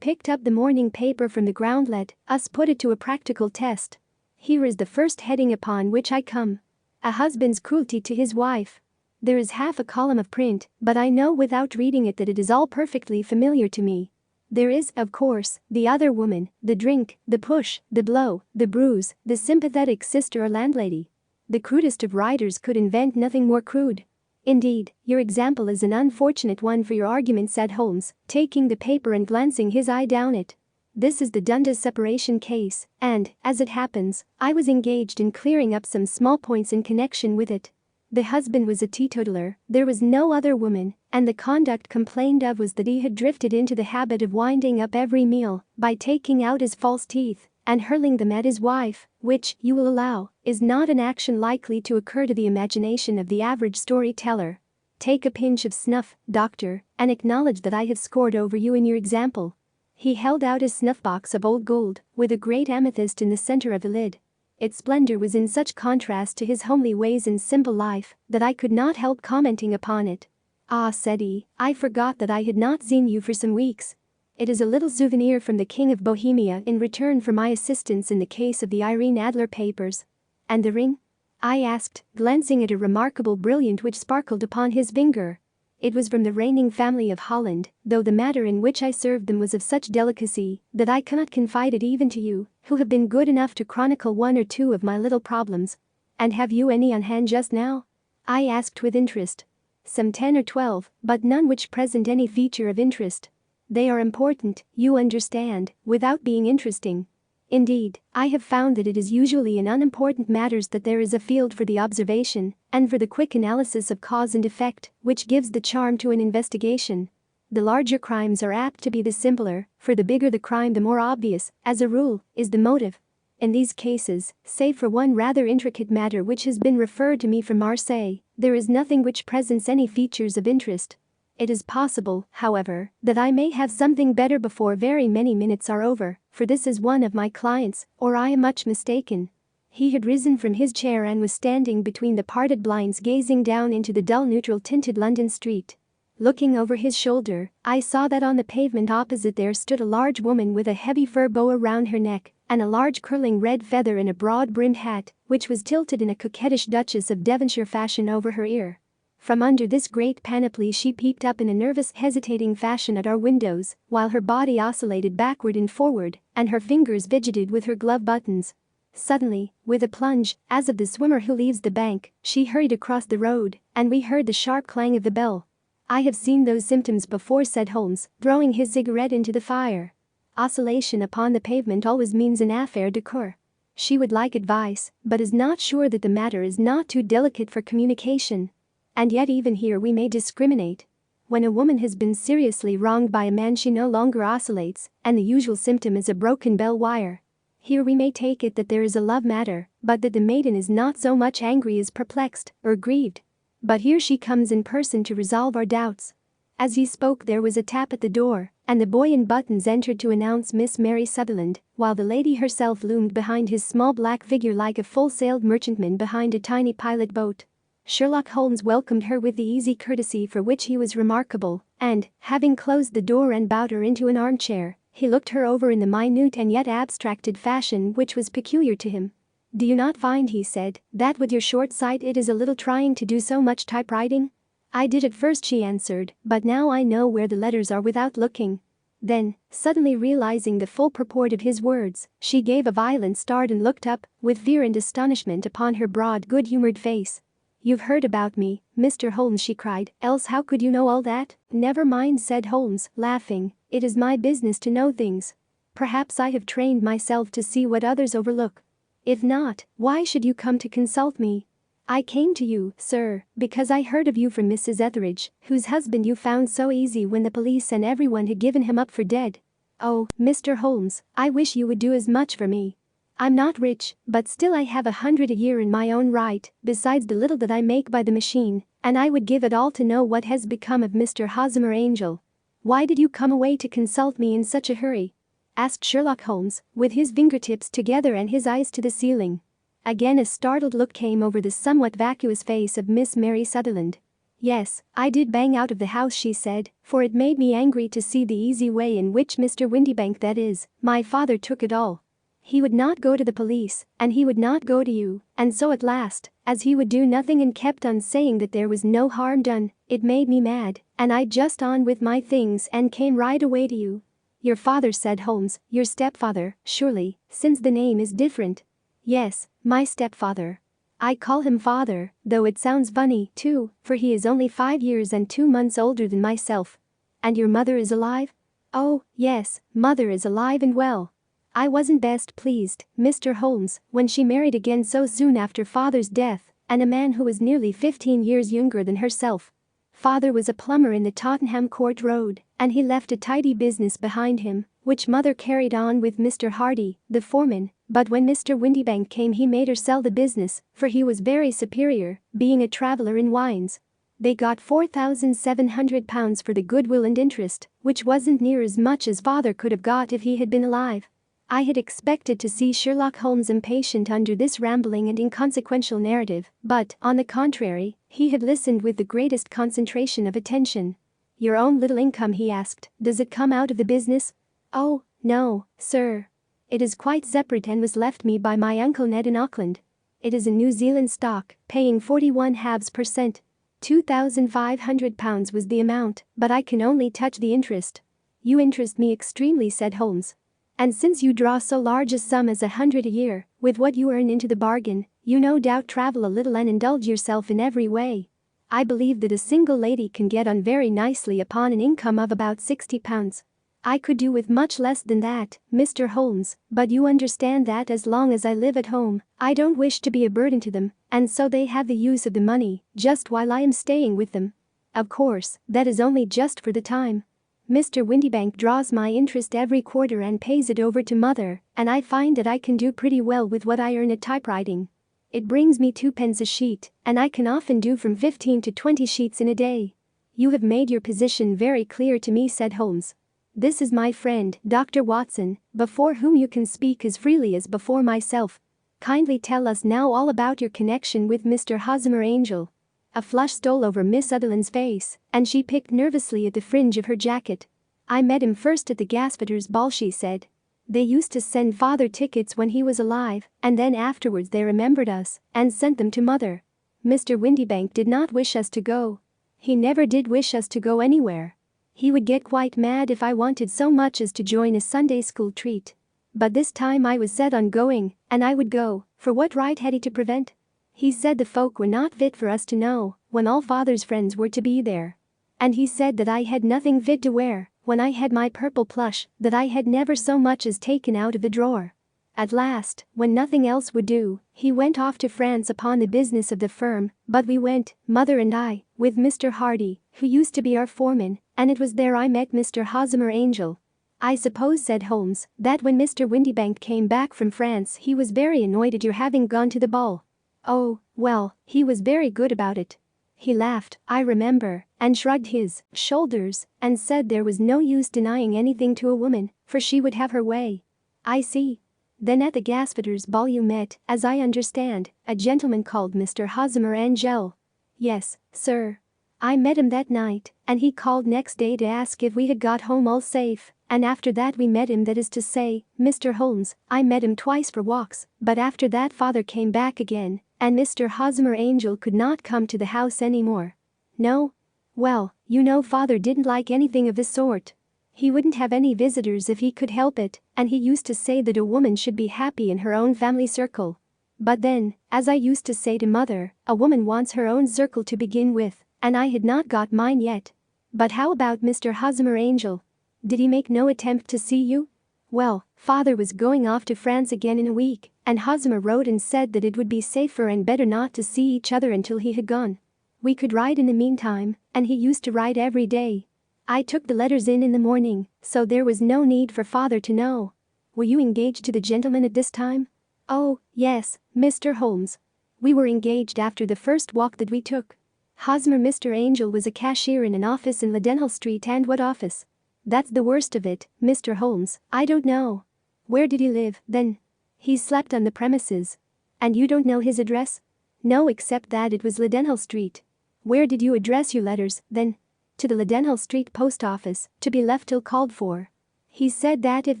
picked up the morning paper from the ground, let us put it to a practical test. Here is the first heading upon which I come. A husband's cruelty to his wife. There is half a column of print, but I know without reading it that it is all perfectly familiar to me. There is, of course, the other woman, the drink, the push, the blow, the bruise, the sympathetic sister or landlady. The crudest of writers could invent nothing more crude. Indeed, your example is an unfortunate one for your argument, said Holmes, taking the paper and glancing his eye down it. This is the Dundas separation case, and, as it happens, I was engaged in clearing up some small points in connection with it. The husband was a teetotaler, there was no other woman, and the conduct complained of was that he had drifted into the habit of winding up every meal by taking out his false teeth and hurling them at his wife, which, you will allow, is not an action likely to occur to the imagination of the average storyteller. Take a pinch of snuff, doctor, and acknowledge that I have scored over you in your example. He held out his snuff-box of old gold, with a great amethyst in the center of the lid. Its splendor was in such contrast to his homely ways and simple life that I could not help commenting upon it. Ah, said he, I forgot that I had not seen you for some weeks. It is a little souvenir from the King of Bohemia in return for my assistance in the case of the Irene Adler papers. And the ring? I asked, glancing at a remarkable brilliant which sparkled upon his finger. It was from the reigning family of Holland, though the matter in which I served them was of such delicacy that I cannot confide it even to you, who have been good enough to chronicle 1 or 2 of my little problems. And have you any on hand just now? I asked with interest. Some 10 or 12, but none which present any feature of interest. They are important, you understand, without being interesting. Indeed, I have found that it is usually in unimportant matters that there is a field for the observation and for the quick analysis of cause and effect, which gives the charm to an investigation. The larger crimes are apt to be the simpler, for the bigger the crime the more obvious, as a rule, is the motive. In these cases, save for one rather intricate matter which has been referred to me from Marseille, there is nothing which presents any features of interest. It is possible, however, that I may have something better before very many minutes are over, for this is one of my clients, or I am much mistaken. He had risen from his chair and was standing between the parted blinds gazing down into the dull neutral-tinted London street. Looking over his shoulder, I saw that on the pavement opposite there stood a large woman with a heavy fur boa round her neck and a large curling red feather in a broad-brimmed hat, which was tilted in a coquettish Duchess of Devonshire fashion over her ear. From under this great panoply she peeped up in a nervous, hesitating fashion at our windows, while her body oscillated backward and forward, and her fingers fidgeted with her glove buttons. Suddenly, with a plunge, as of the swimmer who leaves the bank, she hurried across the road, and we heard the sharp clang of the bell. I have seen those symptoms before, said Holmes, throwing his cigarette into the fire. Oscillation upon the pavement always means an affaire de coeur. She would like advice, but is not sure that the matter is not too delicate for communication. And yet even here we may discriminate. When a woman has been seriously wronged by a man she no longer oscillates, and the usual symptom is a broken bell wire. Here we may take it that there is a love matter, but that the maiden is not so much angry as perplexed or grieved. But here she comes in person to resolve our doubts. As he spoke there was a tap at the door, and the boy in buttons entered to announce Miss Mary Sutherland, while the lady herself loomed behind his small black figure like a full-sailed merchantman behind a tiny pilot boat. Sherlock Holmes welcomed her with the easy courtesy for which he was remarkable, and, having closed the door and bowed her into an armchair, he looked her over in the minute and yet abstracted fashion which was peculiar to him. "Do you not find," he said, "that with your short sight it is a little trying to do so much typewriting?" "I did at first," she answered, "but now I know where the letters are without looking." Then, suddenly realizing the full purport of his words, she gave a violent start and looked up, with fear and astonishment upon her broad, good-humored face. "You've heard about me, Mr. Holmes," she cried, "else how could you know all that?" "Never mind," said Holmes, laughing, "it is my business to know things. Perhaps I have trained myself to see what others overlook. If not, why should you come to consult me?" "I came to you, sir, because I heard of you from Mrs. Etheridge, whose husband you found so easy when the police and everyone had given him up for dead. Oh, Mr. Holmes, I wish you would do as much for me. I'm not rich, but still I have 100 a year in my own right, besides the little that I make by the machine, and I would give it all to know what has become of Mr. Hosmer Angel." "Why did you come away to consult me in such a hurry?" asked Sherlock Holmes, with his fingertips together and his eyes to the ceiling. Again a startled look came over the somewhat vacuous face of Miss Mary Sutherland. "Yes, I did bang out of the house," she said, "for it made me angry to see the easy way in which Mr. Windibank, that is, my father, took it all. He would not go to the police, and he would not go to you, and so at last, as he would do nothing and kept on saying that there was no harm done, it made me mad, and I just on with my things and came right away to you." "Your father," said Holmes, "your stepfather, surely, since the name is different." "Yes, my stepfather. I call him father, though it sounds funny, too, for he is only 5 years and 2 months older than myself." "And your mother is alive?" "Oh, yes, mother is alive and well. I wasn't best pleased, Mr. Holmes, when she married again so soon after father's death, and a man who was nearly 15 years younger than herself. Father was a plumber in the Tottenham Court Road, and he left a tidy business behind him, which mother carried on with Mr. Hardy, the foreman, but when Mr. Windibank came he made her sell the business, for he was very superior, being a traveller in wines. They got £4,700 for the goodwill and interest, which wasn't near as much as father could have got if he had been alive." I had expected to see Sherlock Holmes impatient under this rambling and inconsequential narrative, but, on the contrary, he had listened with the greatest concentration of attention. "Your own little income?" he asked. "Does it come out of the business?" "Oh, no, sir. It is quite separate and was left me by my Uncle Ned in Auckland. It is in New Zealand stock, paying 41.5%. £2,500 was the amount, but I can only touch the interest." "You interest me extremely," said Holmes. "And since you draw so large a sum as 100 a year, with what you earn into the bargain, you no doubt travel a little and indulge yourself in every way. I believe that a single lady can get on very nicely upon an income of about £60. I could do with much less than that, Mr. Holmes, but you understand that as long as I live at home, I don't wish to be a burden to them, and so they have the use of the money, just while I am staying with them. Of course, that is only just for the time. Mr. Windibank draws my interest every quarter and pays it over to mother, and I find that I can do pretty well with what I earn at typewriting. It brings me 2 pence a sheet, and I can often do from 15 to 20 sheets in a day." "You have made your position very clear to me," said Holmes. "This is my friend, Dr. Watson, before whom you can speak as freely as before myself. Kindly tell us now all about your connection with Mr. Hosmer Angel." A flush stole over Miss Sutherland's face, and she picked nervously at the fringe of her jacket. "I met him first at the Gasfitters' ball," she said. "They used to send father tickets when he was alive, and then afterwards they remembered us and sent them to mother. Mr. Windibank did not wish us to go. He never did wish us to go anywhere. He would get quite mad if I wanted so much as to join a Sunday school treat. But this time I was set on going, and I would go, for what right had he to prevent? He said the folk were not fit for us to know, when all father's friends were to be there. And he said that I had nothing fit to wear, when I had my purple plush, that I had never so much as taken out of the drawer. At last, when nothing else would do, he went off to France upon the business of the firm, but we went, mother and I, with Mr. Hardy, who used to be our foreman, and it was there I met Mr. Hosmer Angel. I suppose," said Holmes, "that when Mr. Windibank came back from France he was very annoyed at your having gone to the ball." "Oh, well, he was very good about it. He laughed, I remember, and shrugged his shoulders, and said there was no use denying anything to a woman, for she would have her way." "I see. Then at the Gasfitters' ball you met, as I understand, a gentleman called Mr. Hosmer Angel." "Yes, sir. I met him that night, and he called next day to ask if we had got home all safe, and after that we met him, that is to say, Mr. Holmes, I met him twice for walks, but after that father came back again, and Mr. Hosmer Angel could not come to the house any more." "No? Well, you know father didn't like anything of the sort. He wouldn't have any visitors if he could help it, and he used to say that a woman should be happy in her own family circle. But then, as I used to say to mother, a woman wants her own circle to begin with, and I had not got mine yet. But how about Mr. Hosmer Angel? Did he make no attempt to see you? Well, father was going off to France again in a week, and Hosmer wrote and said that it would be safer and better not to see each other until he had gone. We could write in the meantime, and he used to write every day. I took the letters in the morning, so there was no need for father to know. Were you engaged to the gentleman at this time? Oh, yes, Mr. Holmes. We were engaged after the first walk that we took. Hosmer Mr. Angel was a cashier in an office in Leadenhall Street. And what office? That's the worst of it, Mr. Holmes, I don't know. Where did he live, then? He slept on the premises. And you don't know his address? No, except that it was Leadenhall Street. Where did you address your letters, then? To the Leadenhall Street post office, to be left till called for. He said that if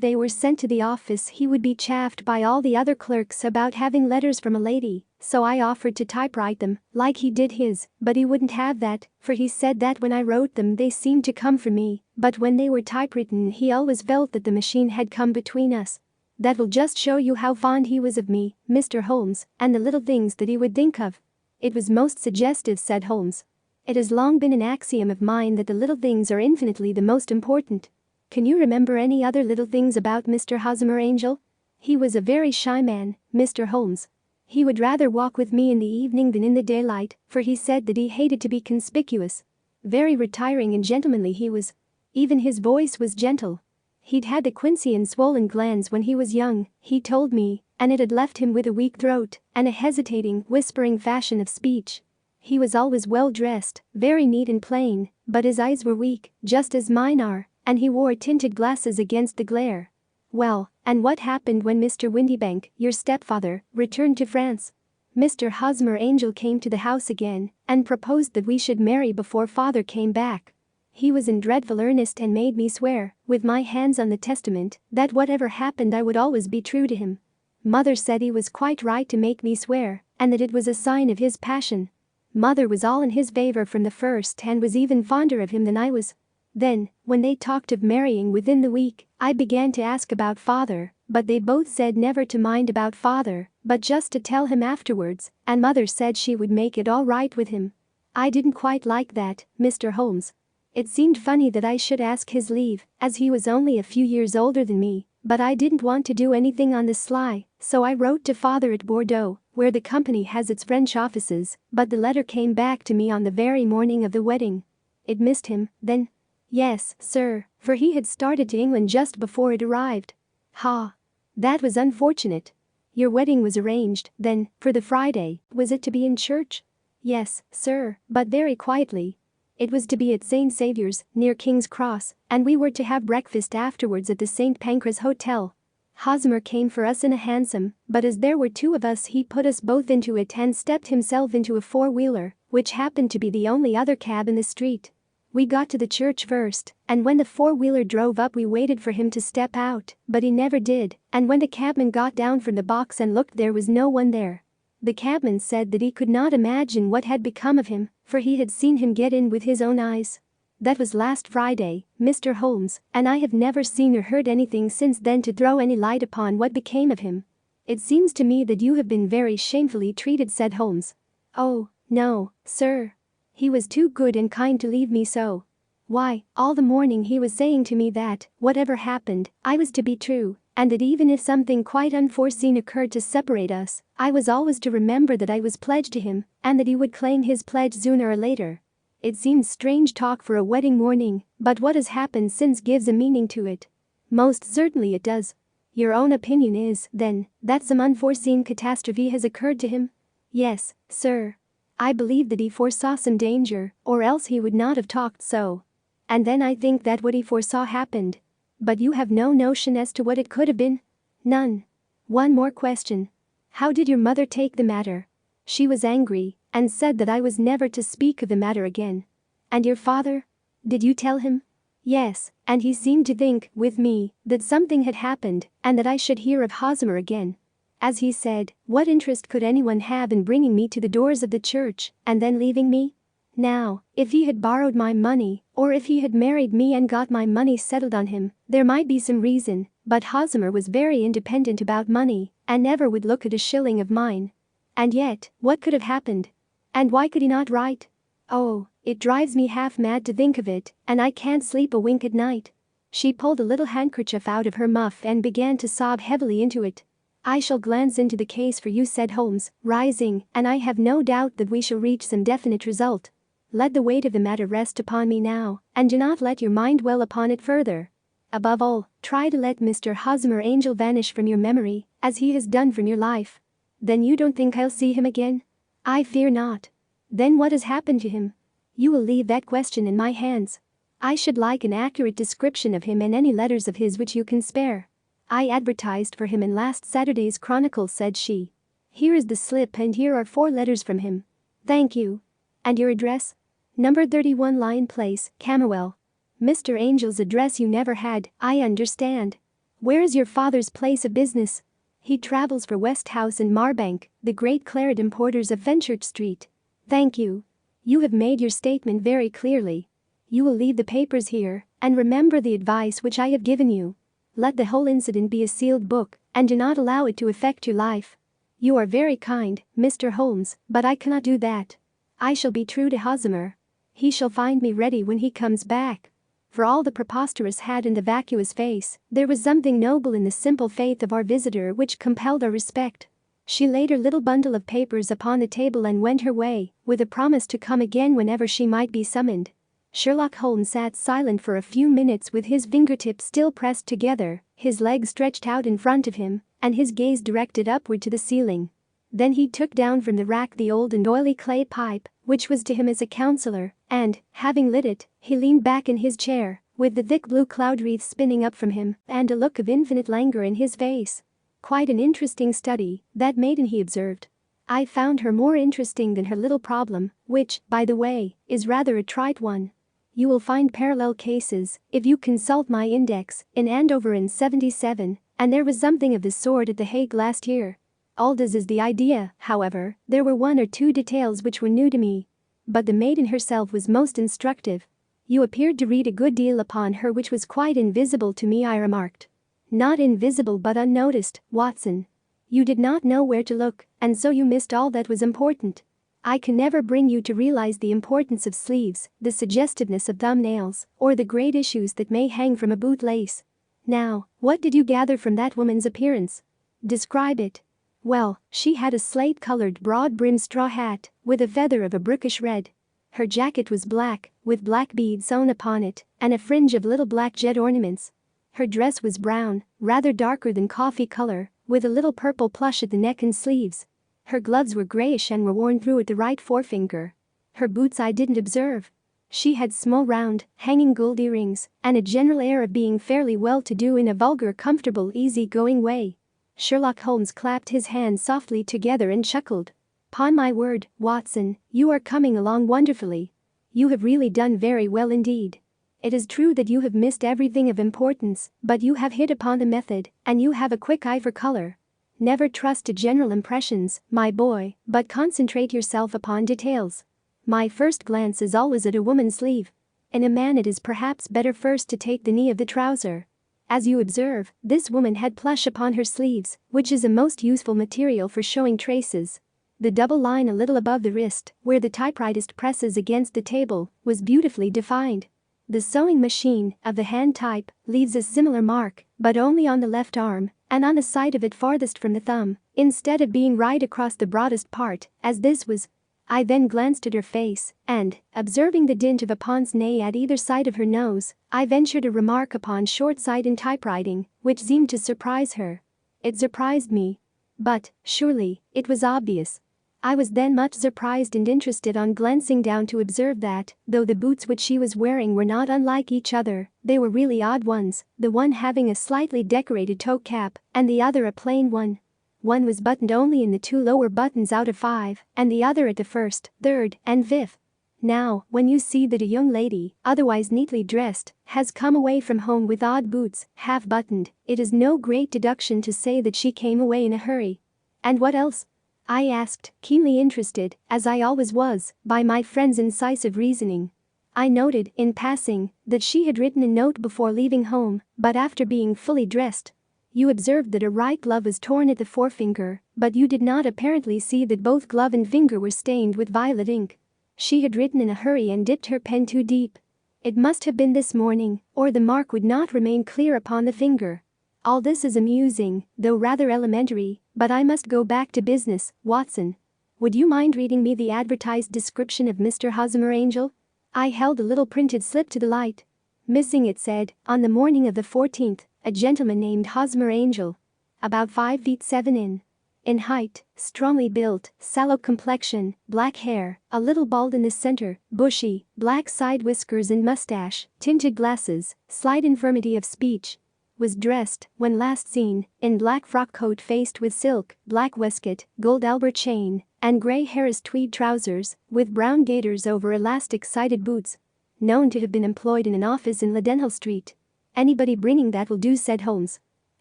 they were sent to the office he would be chaffed by all the other clerks about having letters from a lady, so I offered to typewrite them, like he did his, but he wouldn't have that, for he said that when I wrote them they seemed to come from me, but when they were typewritten he always felt that the machine had come between us. That will just show you how fond he was of me, Mr. Holmes, and the little things that he would think of. It was most suggestive, said Holmes. It has long been an axiom of mine that the little things are infinitely the most important. Can you remember any other little things about Mr. Hosmer Angel? He was a very shy man, Mr. Holmes. He would rather walk with me in the evening than in the daylight, for he said that he hated to be conspicuous. Very retiring and gentlemanly he was. Even his voice was gentle. He'd had the quinsy and swollen glands when he was young, he told me, and it had left him with a weak throat and a hesitating, whispering fashion of speech. He was always well dressed, very neat and plain, but his eyes were weak, just as mine are, and he wore tinted glasses against the glare. Well, and what happened when Mr. Windybank, your stepfather, returned to France? Mr. Hosmer Angel came to the house again and proposed that we should marry before father came back. He was in dreadful earnest and made me swear, with my hands on the testament, that whatever happened I would always be true to him. Mother said he was quite right to make me swear, and that it was a sign of his passion. Mother was all in his favor from the first and was even fonder of him than I was. Then, when they talked of marrying within the week, I began to ask about father, but they both said never to mind about father, but just to tell him afterwards, and mother said she would make it all right with him. I didn't quite like that, Mr. Holmes. It seemed funny that I should ask his leave, as he was only a few years older than me, but I didn't want to do anything on the sly, so I wrote to father at Bordeaux, where the company has its French offices, but the letter came back to me on the very morning of the wedding. It missed him, then? Yes, sir, for he had started to England just before it arrived. Ha! That was unfortunate. Your wedding was arranged, then, for the Friday, was it to be in church? Yes, sir, but very quietly. It was to be at St. Saviour's, near King's Cross, and we were to have breakfast afterwards at the St. Pancras Hotel. Hosmer came for us in a hansom, but as there were two of us he put us both into it and stepped himself into a four-wheeler, which happened to be the only other cab in the street. We got to the church first, and when the four-wheeler drove up we waited for him to step out, but he never did, and when the cabman got down from the box and looked there was no one there. The cabman said that he could not imagine what had become of him, for he had seen him get in with his own eyes. That was last Friday, Mr. Holmes, and I have never seen or heard anything since then to throw any light upon what became of him. It seems to me that you have been very shamefully treated, said Holmes. Oh, no, sir. He was too good and kind to leave me so. Why, all the morning he was saying to me that, whatever happened, I was to be true, and that even if something quite unforeseen occurred to separate us, I was always to remember that I was pledged to him, and that he would claim his pledge sooner or later. It seems strange talk for a wedding morning, but what has happened since gives a meaning to it. Most certainly it does. Your own opinion is, then, that some unforeseen catastrophe has occurred to him? Yes, sir. I believe that he foresaw some danger, or else he would not have talked so. And then I think that what he foresaw happened. But you have no notion as to what it could have been? None. One more question. How did your mother take the matter? She was angry, and said that I was never to speak of the matter again. And your father? Did you tell him? Yes, and he seemed to think, with me, that something had happened, and that I should hear of Hosmer again. As he said, what interest could anyone have in bringing me to the doors of the church, and then leaving me? Now, if he had borrowed my money, or if he had married me and got my money settled on him, there might be some reason, but Hosmer was very independent about money and never would look at a shilling of mine. And yet, what could have happened? And why could he not write? Oh, it drives me half mad to think of it, and I can't sleep a wink at night." She pulled a little handkerchief out of her muff and began to sob heavily into it. "I shall glance into the case for you," said Holmes, rising, "and I have no doubt that we shall reach some definite result. Let the weight of the matter rest upon me now, and do not let your mind dwell upon it further. Above all, try to let Mr. Hosmer Angel vanish from your memory, as he has done from your life." "Then you don't think I'll see him again?" "I fear not." "Then what has happened to him?" "You will leave that question in my hands. I should like an accurate description of him and any letters of his which you can spare." "I advertised for him in last Saturday's Chronicle," said she. "Here is the slip and here are 4 letters from him." "Thank you. And your address?" "Number 31 Lion Place, Camberwell." "Mr. Angel's address you never had, I understand. Where is your father's place of business?" "He travels for Westhouse and Marbank, the great claret importers of Fenchurch Street." "Thank you. You have made your statement very clearly. You will leave the papers here, and remember the advice which I have given you. Let the whole incident be a sealed book, and do not allow it to affect your life." "You are very kind, Mr. Holmes, but I cannot do that. I shall be true to Hosmer. He shall find me ready when he comes back." For all the preposterous hat and the vacuous face, there was something noble in the simple faith of our visitor which compelled our respect. She laid her little bundle of papers upon the table and went her way, with a promise to come again whenever she might be summoned. Sherlock Holmes sat silent for a few minutes with his fingertips still pressed together, his legs stretched out in front of him, and his gaze directed upward to the ceiling. Then he took down from the rack the old and oily clay pipe, which was to him as a counselor, and, having lit it, he leaned back in his chair, with the thick blue cloud wreath spinning up from him, and a look of infinite languor in his face. "Quite an interesting study, that maiden," he observed. "I found her more interesting than her little problem, which, by the way, is rather a trite one. You will find parallel cases, if you consult my index, in Andover in '77, and there was something of the sort at The Hague last year. Old as is the idea, however, there were 1 or 2 details which were new to me. But the maiden herself was most instructive." "You appeared to read a good deal upon her which was quite invisible to me," I remarked. "Not invisible but unnoticed, Watson. You did not know where to look, and so you missed all that was important. I can never bring you to realize the importance of sleeves, the suggestiveness of thumbnails, or the great issues that may hang from a bootlace. Now, what did you gather from that woman's appearance? Describe it." "Well, she had a slate-colored broad-brimmed straw hat, with a feather of a brookish red. Her jacket was black, with black beads sewn upon it, and a fringe of little black jet ornaments. Her dress was brown, rather darker than coffee color, with a little purple plush at the neck and sleeves. Her gloves were grayish and were worn through at the right forefinger. Her boots I didn't observe. She had small round, hanging gold earrings, and a general air of being fairly well-to-do in a vulgar, comfortable, easy-going way." Sherlock Holmes clapped his hands softly together and chuckled. "'Pon my word, Watson, you are coming along wonderfully. You have really done very well indeed. It is true that you have missed everything of importance, but you have hit upon the method, and you have a quick eye for color. Never trust to general impressions, my boy, but concentrate yourself upon details. My first glance is always at a woman's sleeve. In a man it is perhaps better first to take the knee of the trouser. As you observe, this woman had plush upon her sleeves, which is a most useful material for showing traces. The double line a little above the wrist, where the typewritist presses against the table, was beautifully defined. The sewing machine, of the hand type, leaves a similar mark, but only on the left arm, and on the side of it farthest from the thumb, instead of being right across the broadest part, as this was. I then glanced at her face, and, observing the dint of a pince-nez at either side of her nose, I ventured a remark upon short sight in typewriting, which seemed to surprise her. It surprised me. But, surely, it was obvious. I was then much surprised and interested on glancing down to observe that, though the boots which she was wearing were not unlike each other, they were really odd ones, the one having a slightly decorated toe cap, and the other a plain one. One was buttoned only in the 2 lower buttons out of 5, and the other at the 1st, 3rd, and 5th. Now, when you see that a young lady, otherwise neatly dressed, has come away from home with odd boots, half-buttoned, it is no great deduction to say that she came away in a hurry. And what else? I asked, keenly interested, as I always was, by my friend's incisive reasoning. I noted, in passing, that she had written a note before leaving home, but after being fully dressed. You observed that her right glove was torn at the forefinger, but you did not apparently see that both glove and finger were stained with violet ink. She had written in a hurry and dipped her pen too deep. It must have been this morning, or the mark would not remain clear upon the finger. All this is amusing, though rather elementary, but I must go back to business, Watson. Would you mind reading me the advertised description of Mr. Hosmer Angel? I held a little printed slip to the light. Missing, it said, on the morning of the 14th, a gentleman named Hosmer Angel. About 5 feet 7 in height, strongly built, sallow complexion, black hair, a little bald in the center, bushy, black side whiskers and mustache, tinted glasses, slight infirmity of speech. Was dressed, when last seen, in black frock coat faced with silk, black waistcoat, gold Albert chain, and grey Harris tweed trousers, with brown gaiters over elastic-sided boots. Known to have been employed in an office in Leadenhall Street. Anybody bringing that will do, said Holmes.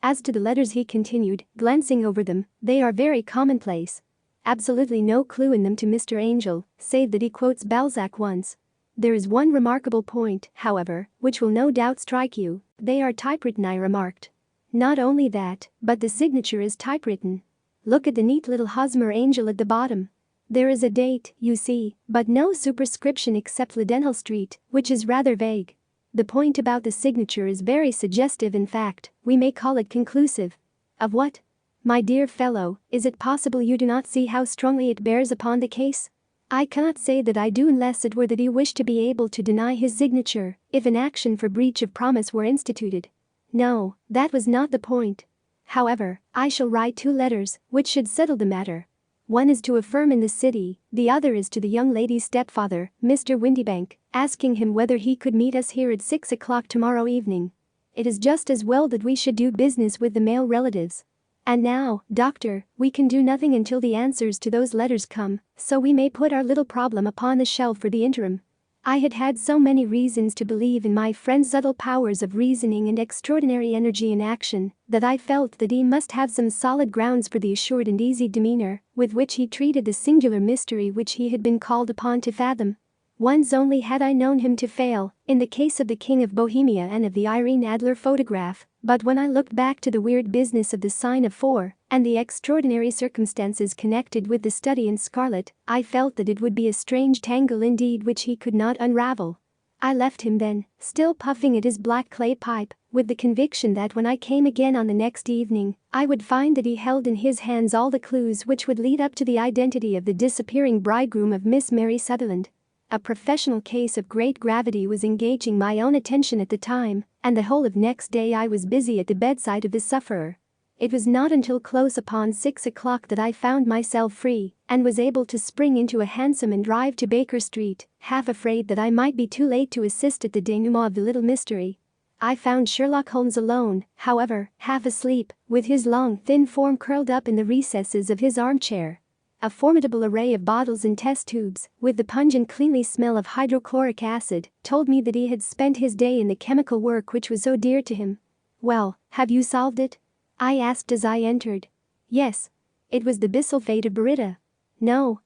As to the letters, he continued, glancing over them, they are very commonplace. Absolutely no clue in them to Mr. Angel, save that he quotes Balzac once. There is one remarkable point, however, which will no doubt strike you. They are typewritten, I remarked. Not only that, but the signature is typewritten. Look at the neat little Hosmer Angel at the bottom. There is a date, you see, but no superscription except Leadenhall Street, which is rather vague. The point about the signature is very suggestive, in fact, we may call it conclusive. Of what? My dear fellow, is it possible you do not see how strongly it bears upon the case? I cannot say that I do, unless it were that he wished to be able to deny his signature if an action for breach of promise were instituted. No, that was not the point. However, I shall write 2 letters, which should settle the matter. One is to a firm in the city, the other is to the young lady's stepfather, Mr. Windybank, asking him whether he could meet us here at 6 o'clock tomorrow evening. It is just as well that we should do business with the male relatives. And now, Doctor, we can do nothing until the answers to those letters come, so we may put our little problem upon the shelf for the interim. I had had so many reasons to believe in my friend's subtle powers of reasoning and extraordinary energy in action that I felt that he must have some solid grounds for the assured and easy demeanor with which he treated the singular mystery which he had been called upon to fathom. Once only had I known him to fail, in the case of the King of Bohemia and of the Irene Adler photograph, but when I looked back to the weird business of the sign of 4 and the extraordinary circumstances connected with the study in scarlet, I felt that it would be a strange tangle indeed which he could not unravel. I left him then, still puffing at his black clay pipe, with the conviction that when I came again on the next evening, I would find that he held in his hands all the clues which would lead up to the identity of the disappearing bridegroom of Miss Mary Sutherland. A professional case of great gravity was engaging my own attention at the time, and the whole of next day I was busy at the bedside of the sufferer. It was not until close upon 6 o'clock that I found myself free and was able to spring into a hansom and drive to Baker Street, half afraid that I might be too late to assist at the denouement of the little mystery. I found Sherlock Holmes alone, however, half asleep, with his long, thin form curled up in the recesses of his armchair. A formidable array of bottles and test tubes, with the pungent cleanly smell of hydrochloric acid, told me that he had spent his day in the chemical work which was so dear to him. Well, have you solved it? I asked as I entered. Yes. It was the bisulfate of baryta. No,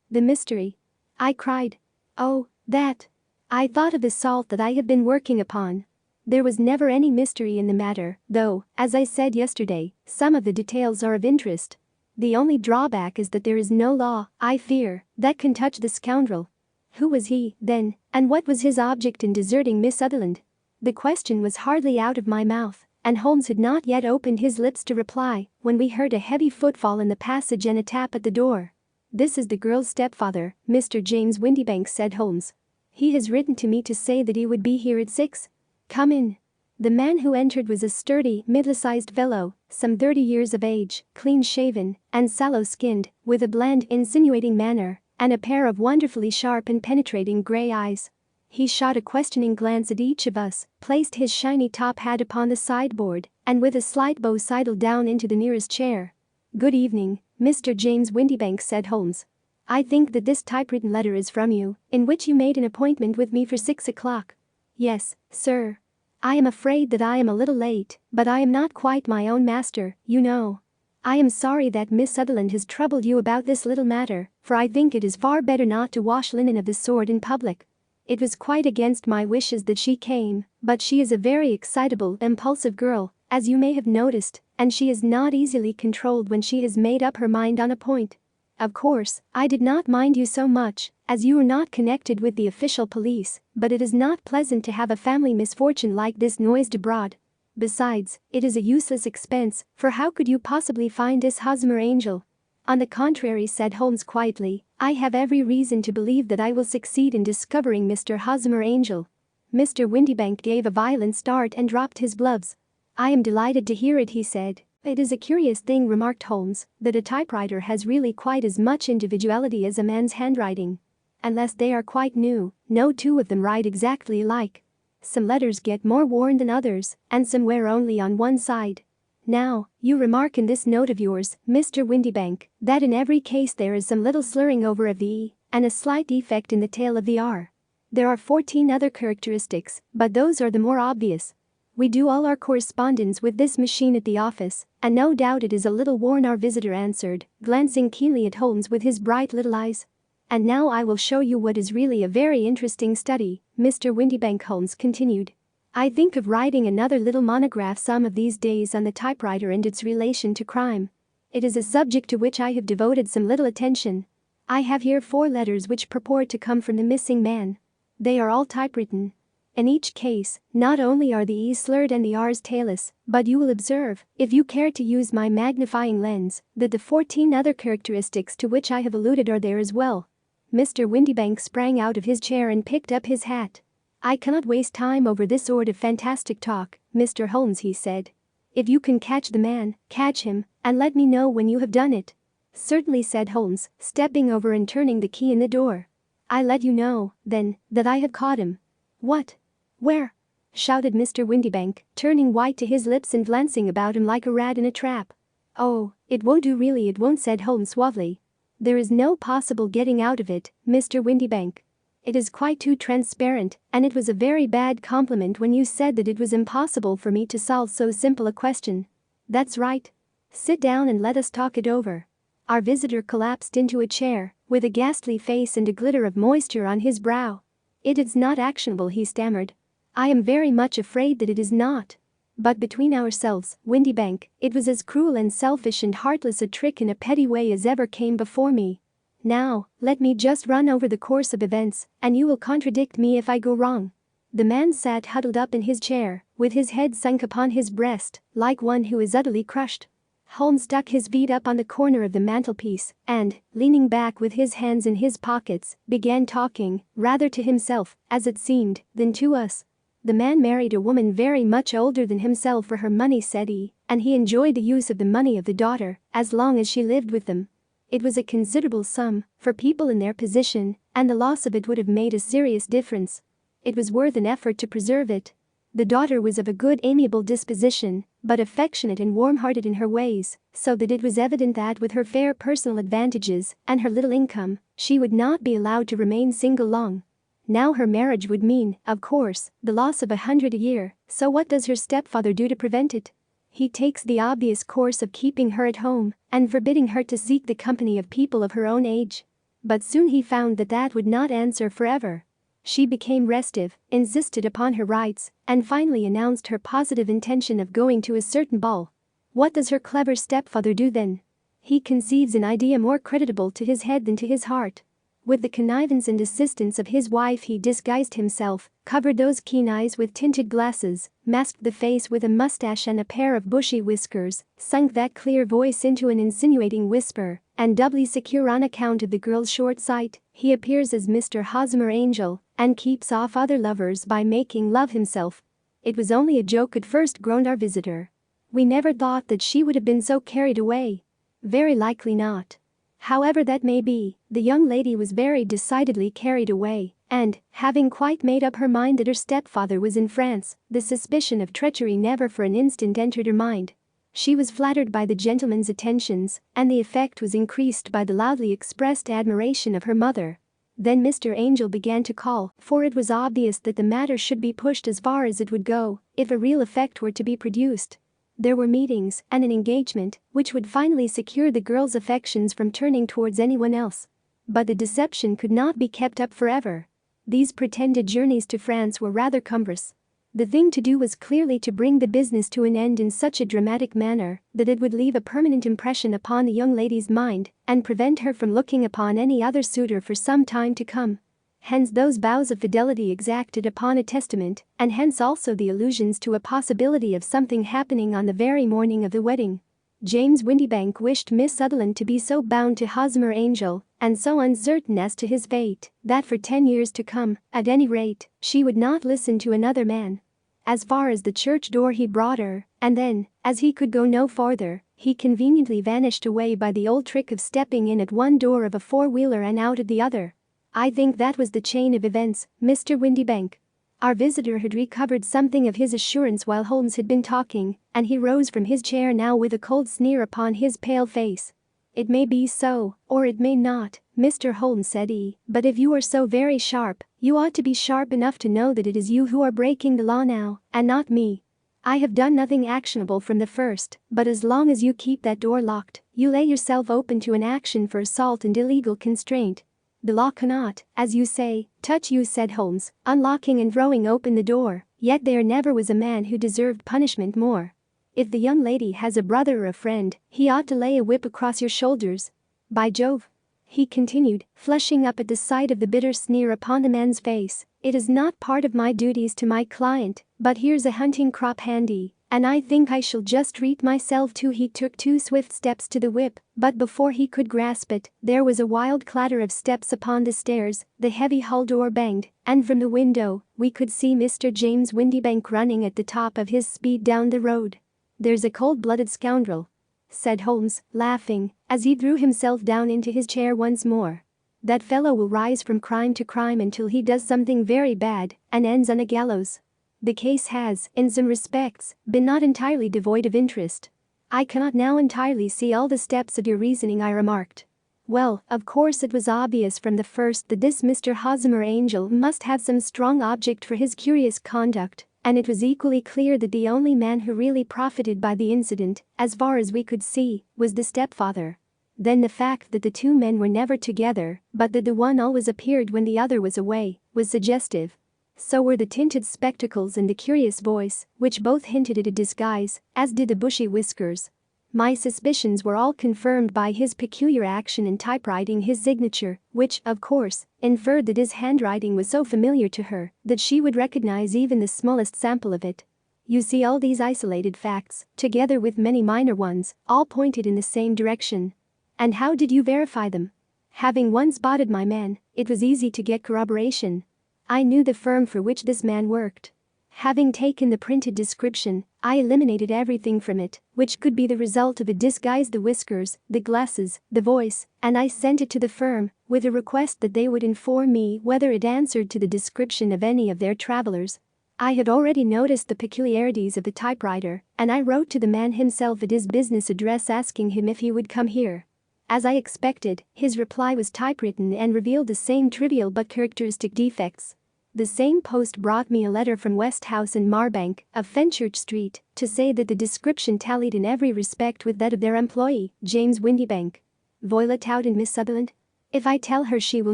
the mystery. I cried. Oh, that. I thought of the salt that I have been working upon. There was never any mystery in the matter, though, as I said yesterday, some of the details are of interest. The only drawback is that there is no law, I fear, that can touch the scoundrel. Who was he, then, and what was his object in deserting Miss Sutherland? The question was hardly out of my mouth, and Holmes had not yet opened his lips to reply, when we heard a heavy footfall in the passage and a tap at the door. This is the girl's stepfather, Mr. James Windybank, said Holmes. He has written to me to say that he would be here at 6. Come in. The man who entered was a sturdy, middle-sized fellow, some 30 years of age, clean-shaven, and sallow-skinned, with a bland, insinuating manner, and a pair of wonderfully sharp and penetrating gray eyes. He shot a questioning glance at each of us, placed his shiny top hat upon the sideboard, and with a slight bow sidled down into the nearest chair. Good evening, Mr. James Windybank, said Holmes. I think that this typewritten letter is from you, in which you made an appointment with me for 6 o'clock. Yes, sir. I am afraid that I am a little late, but I am not quite my own master, you know. I am sorry that Miss Sutherland has troubled you about this little matter, for I think it is far better not to wash linen of this sort in public. It was quite against my wishes that she came, but she is a very excitable, impulsive girl, as you may have noticed, and she is not easily controlled when she has made up her mind on a point. Of course, I did not mind you so much, as you are not connected with the official police, but it is not pleasant to have a family misfortune like this noised abroad. Besides, it is a useless expense, for how could you possibly find this Hosmer Angel? On the contrary, said Holmes quietly, I have every reason to believe that I will succeed in discovering Mr. Hosmer Angel. Mr. Windibank gave a violent start and dropped his gloves. I am delighted to hear it, he said. It is a curious thing, remarked Holmes, that a typewriter has really quite as much individuality as a man's handwriting. Unless they are quite new, no two of them write exactly alike. Some letters get more worn than others, and some wear only on one side. Now, you remark in this note of yours, Mr. Windibank, that in every case there is some little slurring over of the E, and a slight defect in the tail of the R. There are 14 other characteristics, but those are the more obvious. We do all our correspondence with this machine at the office, and no doubt it is a little worn, our visitor answered, glancing keenly at Holmes with his bright little eyes. And now I will show you what is really a very interesting study, Mr. Windibank, Holmes continued. I think of writing another little monograph some of these days on the typewriter and its relation to crime. It is a subject to which I have devoted some little attention. I have here 4 letters which purport to come from the missing man. They are all typewritten. In each case, not only are the E's slurred and the R's tailless, but you will observe, if you care to use my magnifying lens, that the 14 other characteristics to which I have alluded are there as well. Mr. Windibank sprang out of his chair and picked up his hat. I cannot waste time over this sort of fantastic talk, Mr. Holmes, he said. If you can catch the man, catch him, and let me know when you have done it. Certainly, said Holmes, stepping over and turning the key in the door. I let you know, then, that I have caught him. What? Where? Shouted Mr. Windibank, turning white to his lips and glancing about him like a rat in a trap. Oh, it won't do, really it won't, said Holmes suavely. There is no possible getting out of it, Mr. Windibank. It is quite too transparent, and it was a very bad compliment when you said that it was impossible for me to solve so simple a question. That's right. Sit down and let us talk it over. Our visitor collapsed into a chair, with a ghastly face and a glitter of moisture on his brow. It is not actionable, he stammered. I am very much afraid that it is not. But between ourselves, Windibank, it was as cruel and selfish and heartless a trick in a petty way as ever came before me. Now, let me just run over the course of events, and you will contradict me if I go wrong. The man sat huddled up in his chair, with his head sunk upon his breast, like one who is utterly crushed. Holmes stuck his feet up on the corner of the mantelpiece, and, leaning back with his hands in his pockets, began talking, rather to himself, as it seemed, than to us. The man married a woman very much older than himself for her money, said he, and he enjoyed the use of the money of the daughter, as long as she lived with them. It was a considerable sum, for people in their position, and the loss of it would have made a serious difference. It was worth an effort to preserve it. The daughter was of a good, amiable disposition, but affectionate and warm-hearted in her ways, so that it was evident that with her fair personal advantages and her little income, she would not be allowed to remain single long. Now her marriage would mean, of course, the loss of 100 a year, so what does her stepfather do to prevent it? He takes the obvious course of keeping her at home and forbidding her to seek the company of people of her own age. But soon he found that that would not answer forever. She became restive, insisted upon her rights, and finally announced her positive intention of going to a certain ball. What does her clever stepfather do then? He conceives an idea more creditable to his head than to his heart. With the connivance and assistance of his wife he disguised himself, covered those keen eyes with tinted glasses, masked the face with a mustache and a pair of bushy whiskers, sunk that clear voice into an insinuating whisper, and doubly secure on account of the girl's short sight, he appears as Mr. Hosmer Angel, and keeps off other lovers by making love himself. It was only a joke at first, groaned our visitor. We never thought that she would have been so carried away. Very likely not. However that may be, the young lady was very decidedly carried away, and, having quite made up her mind that her stepfather was in France, the suspicion of treachery never for an instant entered her mind. She was flattered by the gentleman's attentions, and the effect was increased by the loudly expressed admiration of her mother. Then Mr. Angel began to call, for it was obvious that the matter should be pushed as far as it would go, if a real effect were to be produced. There were meetings and an engagement which would finally secure the girl's affections from turning towards anyone else. But the deception could not be kept up forever. These pretended journeys to France were rather cumbrous. The thing to do was clearly to bring the business to an end in such a dramatic manner that it would leave a permanent impression upon the young lady's mind and prevent her from looking upon any other suitor for some time to come. Hence those vows of fidelity exacted upon a testament, and hence also the allusions to a possibility of something happening on the very morning of the wedding. James Windibank wished Miss Sutherland to be so bound to Hosmer Angel and so uncertain as to his fate that for 10 years to come, at any rate, she would not listen to another man. As far as the church door he brought her, and then, as he could go no farther, he conveniently vanished away by the old trick of stepping in at one door of a four-wheeler and out at the other. I think that was the chain of events, Mr. Windibank. Our visitor had recovered something of his assurance while Holmes had been talking, and he rose from his chair now with a cold sneer upon his pale face. "It may be so, or it may not, Mr. Holmes," said he, "but if you are so very sharp, you ought to be sharp enough to know that it is you who are breaking the law now, and not me. I have done nothing actionable from the first, but as long as you keep that door locked, you lay yourself open to an action for assault and illegal constraint. The law cannot, as you say, touch you," said Holmes, unlocking and throwing open the door, "yet there never was a man who deserved punishment more. If the young lady has a brother or a friend, he ought to lay a whip across your shoulders. By Jove," he continued, flushing up at the sight of the bitter sneer upon the man's face, "it is not part of my duties to my client, but here's a hunting crop handy, and I think I shall just treat myself to." He took 2 swift steps to the whip, but before he could grasp it, there was a wild clatter of steps upon the stairs, the heavy hall door banged, and from the window, we could see Mr. James Windibank running at the top of his speed down the road. "There's a cold-blooded scoundrel," said Holmes, laughing, as he threw himself down into his chair once more. "That fellow will rise from crime to crime until he does something very bad and ends on a gallows. The case has, in some respects, been not entirely devoid of interest." "I cannot now entirely see all the steps of your reasoning," I remarked. "Well, of course it was obvious from the first that this Mr. Hosmer Angel must have some strong object for his curious conduct, and it was equally clear that the only man who really profited by the incident, as far as we could see, was the stepfather. Then the fact that the two men were never together, but that the one always appeared when the other was away, was suggestive. So were the tinted spectacles and the curious voice, which both hinted at a disguise, as did the bushy whiskers. My suspicions were all confirmed by his peculiar action in typewriting his signature, which, of course, inferred that his handwriting was so familiar to her that she would recognize even the smallest sample of it. You see, all these isolated facts, together with many minor ones, all pointed in the same direction. And how did you verify them? Having once spotted my man, it was easy to get corroboration. I knew the firm for which this man worked. Having taken the printed description, I eliminated everything from it, which could be the result of a disguise: the whiskers, the glasses, the voice, and I sent it to the firm, with a request that they would inform me whether it answered to the description of any of their travelers. I had already noticed the peculiarities of the typewriter, and I wrote to the man himself at his business address asking him if he would come here. As I expected, his reply was typewritten and revealed the same trivial but characteristic defects. The same post brought me a letter from West House in Marbank, of Fenchurch Street, to say that the description tallied in every respect with that of their employee, James Windibank. Voilet out and Miss Sutherland? If I tell her, she will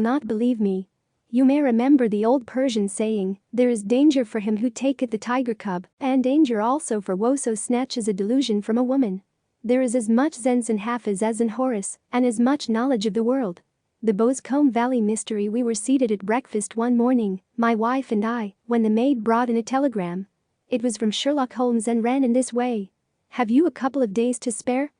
not believe me. You may remember the old Persian saying, "There is danger for him who taketh the tiger cub, and danger also for whoso snatches a delusion from a woman." There is as much sense in Hafiz as in Horace, and as much knowledge of the world. The Boscombe Valley mystery. We were seated at breakfast one morning, my wife and I, when the maid brought in a telegram. It was from Sherlock Holmes and ran in this way: "Have you a couple of days to spare?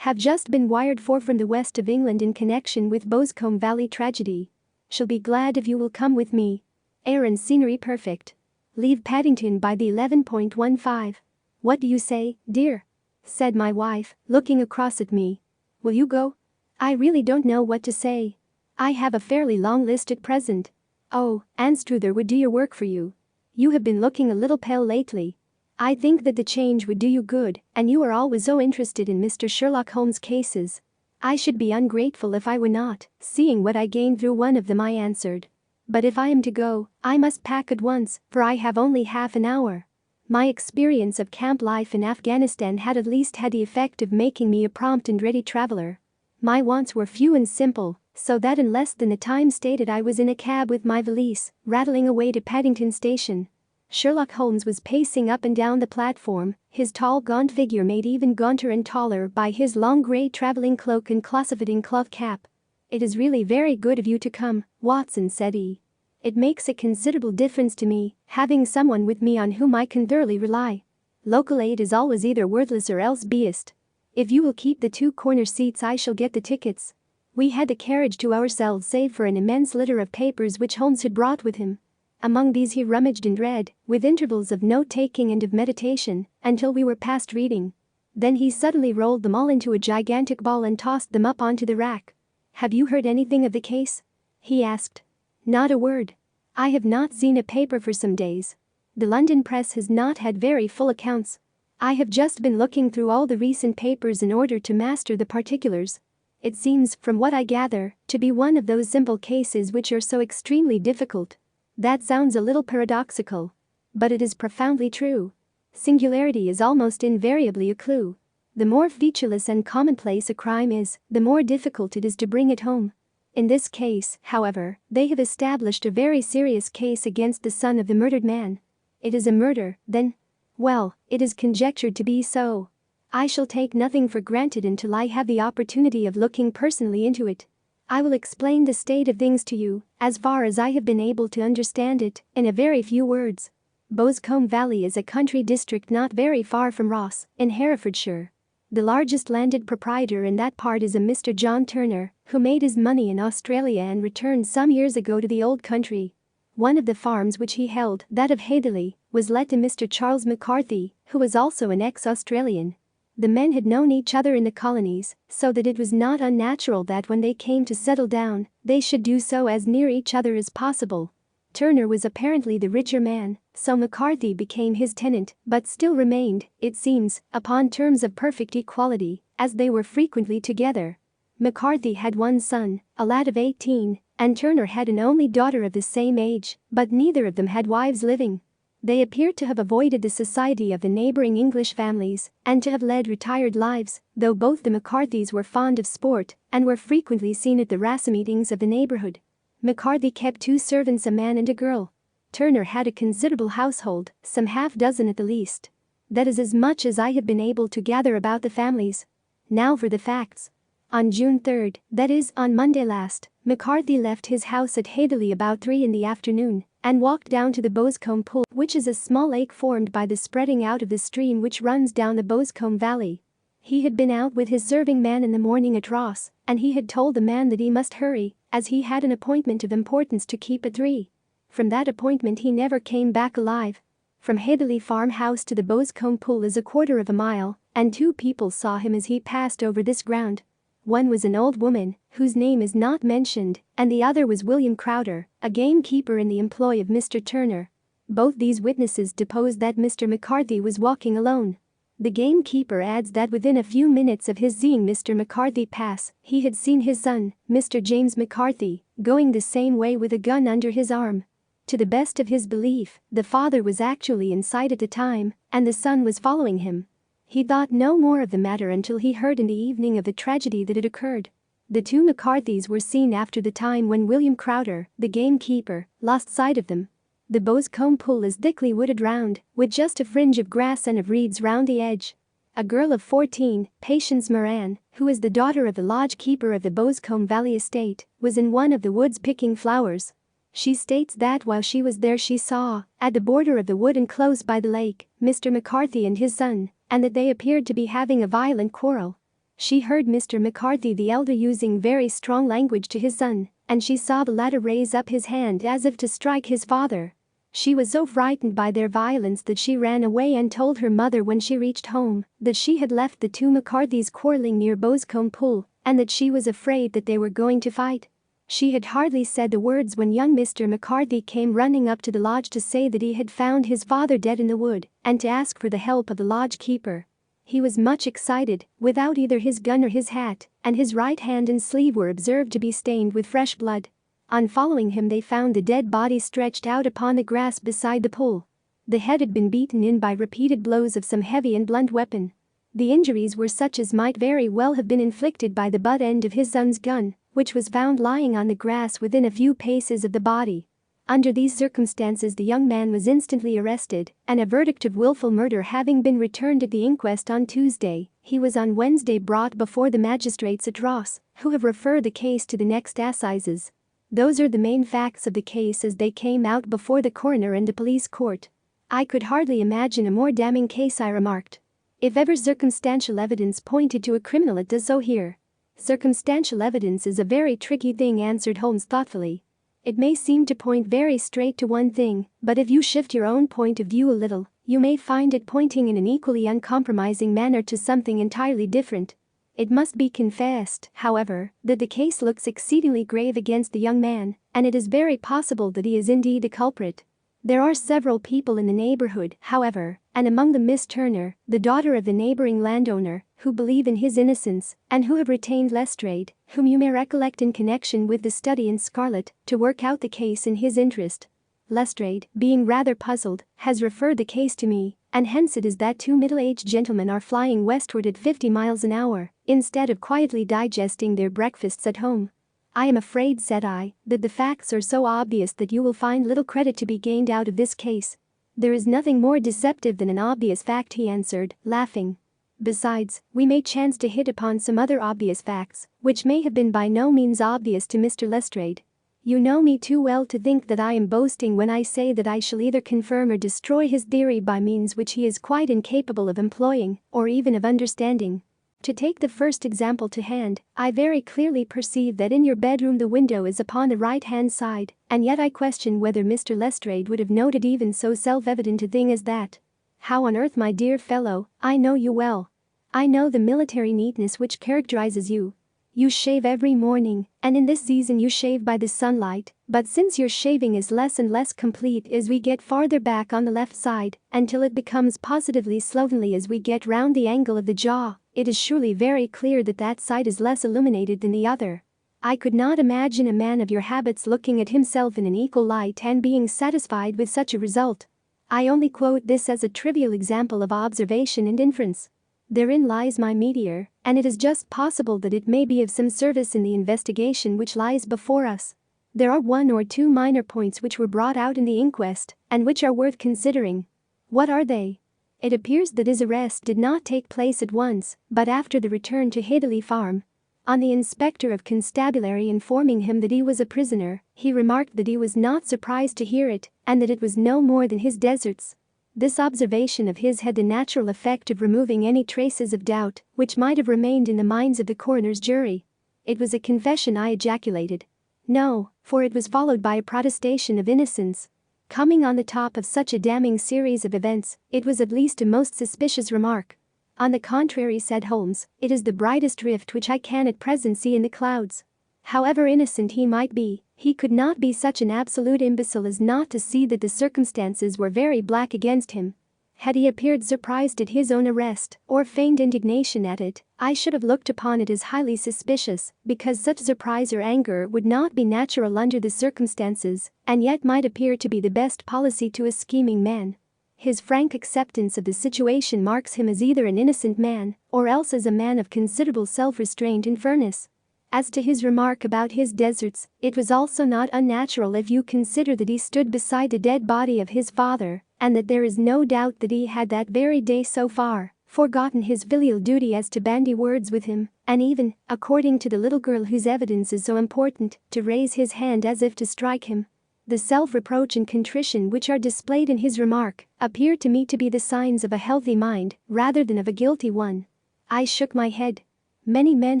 Have just been wired for from the west of England in connection with Boscombe Valley tragedy. Shall be glad if you will come with me. Air and scenery perfect. Leave Paddington by the 11.15. What do you say, dear?" said my wife, looking across at me. "Will you go?" "I really don't know what to say. I have a fairly long list at present." "Oh, Anstruther would do your work for you. You have been looking a little pale lately. I think that the change would do you good, and you are always so interested in Mr. Sherlock Holmes' cases." "I should be ungrateful if I were not, seeing what I gained through one of them," I answered. "But if I am to go, I must pack at once, for I have only half an hour." My experience of camp life in Afghanistan had at least had the effect of making me a prompt and ready traveler. My wants were few and simple, so that in less than the time stated I was in a cab with my valise, rattling away to Paddington Station. Sherlock Holmes was pacing up and down the platform, his tall gaunt figure made even gaunter and taller by his long grey travelling cloak and close-fitting cloth cap. "It is really very good of you to come, Watson," said he. "It makes a considerable difference to me, having someone with me on whom I can thoroughly rely. Local aid is always either worthless or else biased. If you will keep the 2 corner seats I shall get the tickets." We had the carriage to ourselves save for an immense litter of papers which Holmes had brought with him. Among these he rummaged and read, with intervals of note-taking and of meditation, until we were past reading. Then he suddenly rolled them all into a gigantic ball and tossed them up onto the rack. "Have you heard anything of the case?" he asked. "Not a word. I have not seen a paper for some days. The London press has not had very full accounts. I have just been looking through all the recent papers in order to master the particulars. It seems, from what I gather, to be one of those simple cases which are so extremely difficult." That sounds a little paradoxical. But it is profoundly true. Singularity is almost invariably a clue. The more featureless and commonplace a crime is, the more difficult it is to bring it home. In this case, however, they have established a very serious case against the son of the murdered man. It is a murder, then? Well, it is conjectured to be so. I shall take nothing for granted until I have the opportunity of looking personally into it. I will explain the state of things to you, as far as I have been able to understand it, in a very few words. Boscombe Valley is a country district not very far from Ross, in Herefordshire. The largest landed proprietor in that part is a Mr. John Turner, who made his money in Australia and returned some years ago to the old country. One of the farms which he held, that of Hadeley, was let to Mr. Charles McCarthy, who was also an ex-Australian. The men had known each other in the colonies, so that it was not unnatural that when they came to settle down, they should do so as near each other as possible. Turner was apparently the richer man, so McCarthy became his tenant, but still remained, it seems, upon terms of perfect equality, as they were frequently together. McCarthy had one son, a lad of 18, and Turner had an only daughter of the same age, but neither of them had wives living. They appeared to have avoided the society of the neighboring English families and to have led retired lives, though both the McCarthys were fond of sport and were frequently seen at the race meetings of the neighborhood. McCarthy kept 2 servants, a man and a girl. Turner had a considerable household, some half-dozen at the least. That is as much as I have been able to gather about the families. Now for the facts. On June 3, that is, on Monday last, McCarthy left his house at Hadeley about 3 in the afternoon and walked down to the Boscombe Pool, which is a small lake formed by the spreading out of the stream which runs down the Boscombe Valley. He had been out with his serving man in the morning at Ross, and he had told the man that he must hurry, as he had an appointment of importance to keep at 3. From that appointment he never came back alive. From Hadeley farmhouse to the Boscombe Pool is a quarter of a mile, and 2 people saw him as he passed over this ground. One was an old woman, whose name is not mentioned, and the other was William Crowder, a gamekeeper in the employ of Mr. Turner. Both these witnesses deposed that Mr. McCarthy was walking alone. The gamekeeper adds that within a few minutes of his seeing Mr. McCarthy pass, he had seen his son, Mr. James McCarthy, going the same way with a gun under his arm. To the best of his belief, the father was actually in sight at the time, and the son was following him. He thought no more of the matter until he heard in the evening of the tragedy that had occurred. The 2 McCarthys were seen after the time when William Crowder, the gamekeeper, lost sight of them. The Boscombe Pool is thickly wooded round, with just a fringe of grass and of reeds round the edge. A girl of 14, Patience Moran, who is the daughter of the lodge keeper of the Boscombe Valley estate, was in one of the woods picking flowers. She states that while she was there she saw, at the border of the wood and close by the lake, Mr. McCarthy and his son, and that they appeared to be having a violent quarrel. She heard Mr. McCarthy the elder using very strong language to his son, and she saw the latter raise up his hand as if to strike his father. She was so frightened by their violence that she ran away and told her mother when she reached home that she had left the 2 McCarthys quarreling near Boscombe Pool and that she was afraid that they were going to fight. She had hardly said the words when young Mr. McCarthy came running up to the lodge to say that he had found his father dead in the wood and to ask for the help of the lodge keeper. He was much excited, without either his gun or his hat, and his right hand and sleeve were observed to be stained with fresh blood. On following him they found the dead body stretched out upon the grass beside the pool. The head had been beaten in by repeated blows of some heavy and blunt weapon. The injuries were such as might very well have been inflicted by the butt end of his son's gun, which was found lying on the grass within a few paces of the body. Under these circumstances, the young man was instantly arrested, and a verdict of willful murder having been returned at the inquest on Tuesday, he was on Wednesday brought before the magistrates at Ross, who have referred the case to the next assizes. Those are the main facts of the case as they came out before the coroner and the police court. I could hardly imagine a more damning case, I remarked. If ever circumstantial evidence pointed to a criminal, it does so here. Circumstantial evidence is a very tricky thing, answered Holmes thoughtfully. It may seem to point very straight to one thing, but if you shift your own point of view a little, you may find it pointing in an equally uncompromising manner to something entirely different. It must be confessed, however, that the case looks exceedingly grave against the young man, and it is very possible that he is indeed a culprit. There are several people in the neighborhood, however, and among them Miss Turner, the daughter of the neighboring landowner, who believe in his innocence and who have retained Lestrade, whom you may recollect in connection with the study in Scarlet, to work out the case in his interest. Lestrade, being rather puzzled, has referred the case to me, and hence it is that two middle-aged gentlemen are flying westward at 50 miles an hour, instead of quietly digesting their breakfasts at home. I am afraid, said I, that the facts are so obvious that you will find little credit to be gained out of this case. There is nothing more deceptive than an obvious fact, he answered, laughing. Besides, we may chance to hit upon some other obvious facts, which may have been by no means obvious to Mr. Lestrade. You know me too well to think that I am boasting when I say that I shall either confirm or destroy his theory by means which he is quite incapable of employing, or even of understanding. To take the first example to hand, I very clearly perceive that in your bedroom the window is upon the right-hand side, and yet I question whether Mr. Lestrade would have noted even so self-evident a thing as that. How on earth, my dear fellow, I know you well. I know the military neatness which characterizes you. You shave every morning, and in this season you shave by the sunlight, but since your shaving is less and less complete as we get farther back on the left side, until it becomes positively slovenly as we get round the angle of the jaw, it is surely very clear that that side is less illuminated than the other. I could not imagine a man of your habits looking at himself in an equal light and being satisfied with such a result. I only quote this as a trivial example of observation and inference. Therein lies my meteor, and it is just possible that it may be of some service in the investigation which lies before us. There are one or two minor points which were brought out in the inquest, and which are worth considering. What are they? It appears that his arrest did not take place at once, but after the return to Hidley Farm. On the inspector of constabulary informing him that he was a prisoner, he remarked that he was not surprised to hear it, and that it was no more than his deserts. This observation of his had the natural effect of removing any traces of doubt which might have remained in the minds of the coroner's jury. It was a confession, I ejaculated. No, for it was followed by a protestation of innocence. Coming on the top of such a damning series of events, it was at least a most suspicious remark. On the contrary, said Holmes, it is the brightest rift which I can at present see in the clouds. However innocent he might be, he could not be such an absolute imbecile as not to see that the circumstances were very black against him. Had he appeared surprised at his own arrest, or feigned indignation at it, I should have looked upon it as highly suspicious, because such surprise or anger would not be natural under the circumstances, and yet might appear to be the best policy to a scheming man. His frank acceptance of the situation marks him as either an innocent man, or else as a man of considerable self-restraint and firmness. As to his remark about his deserts, it was also not unnatural if you consider that he stood beside the dead body of his father, and that there is no doubt that he had that very day so far forgotten his filial duty as to bandy words with him, and even, according to the little girl whose evidence is so important, to raise his hand as if to strike him. The self-reproach and contrition which are displayed in his remark appear to me to be the signs of a healthy mind rather than of a guilty one. I shook my head. Many men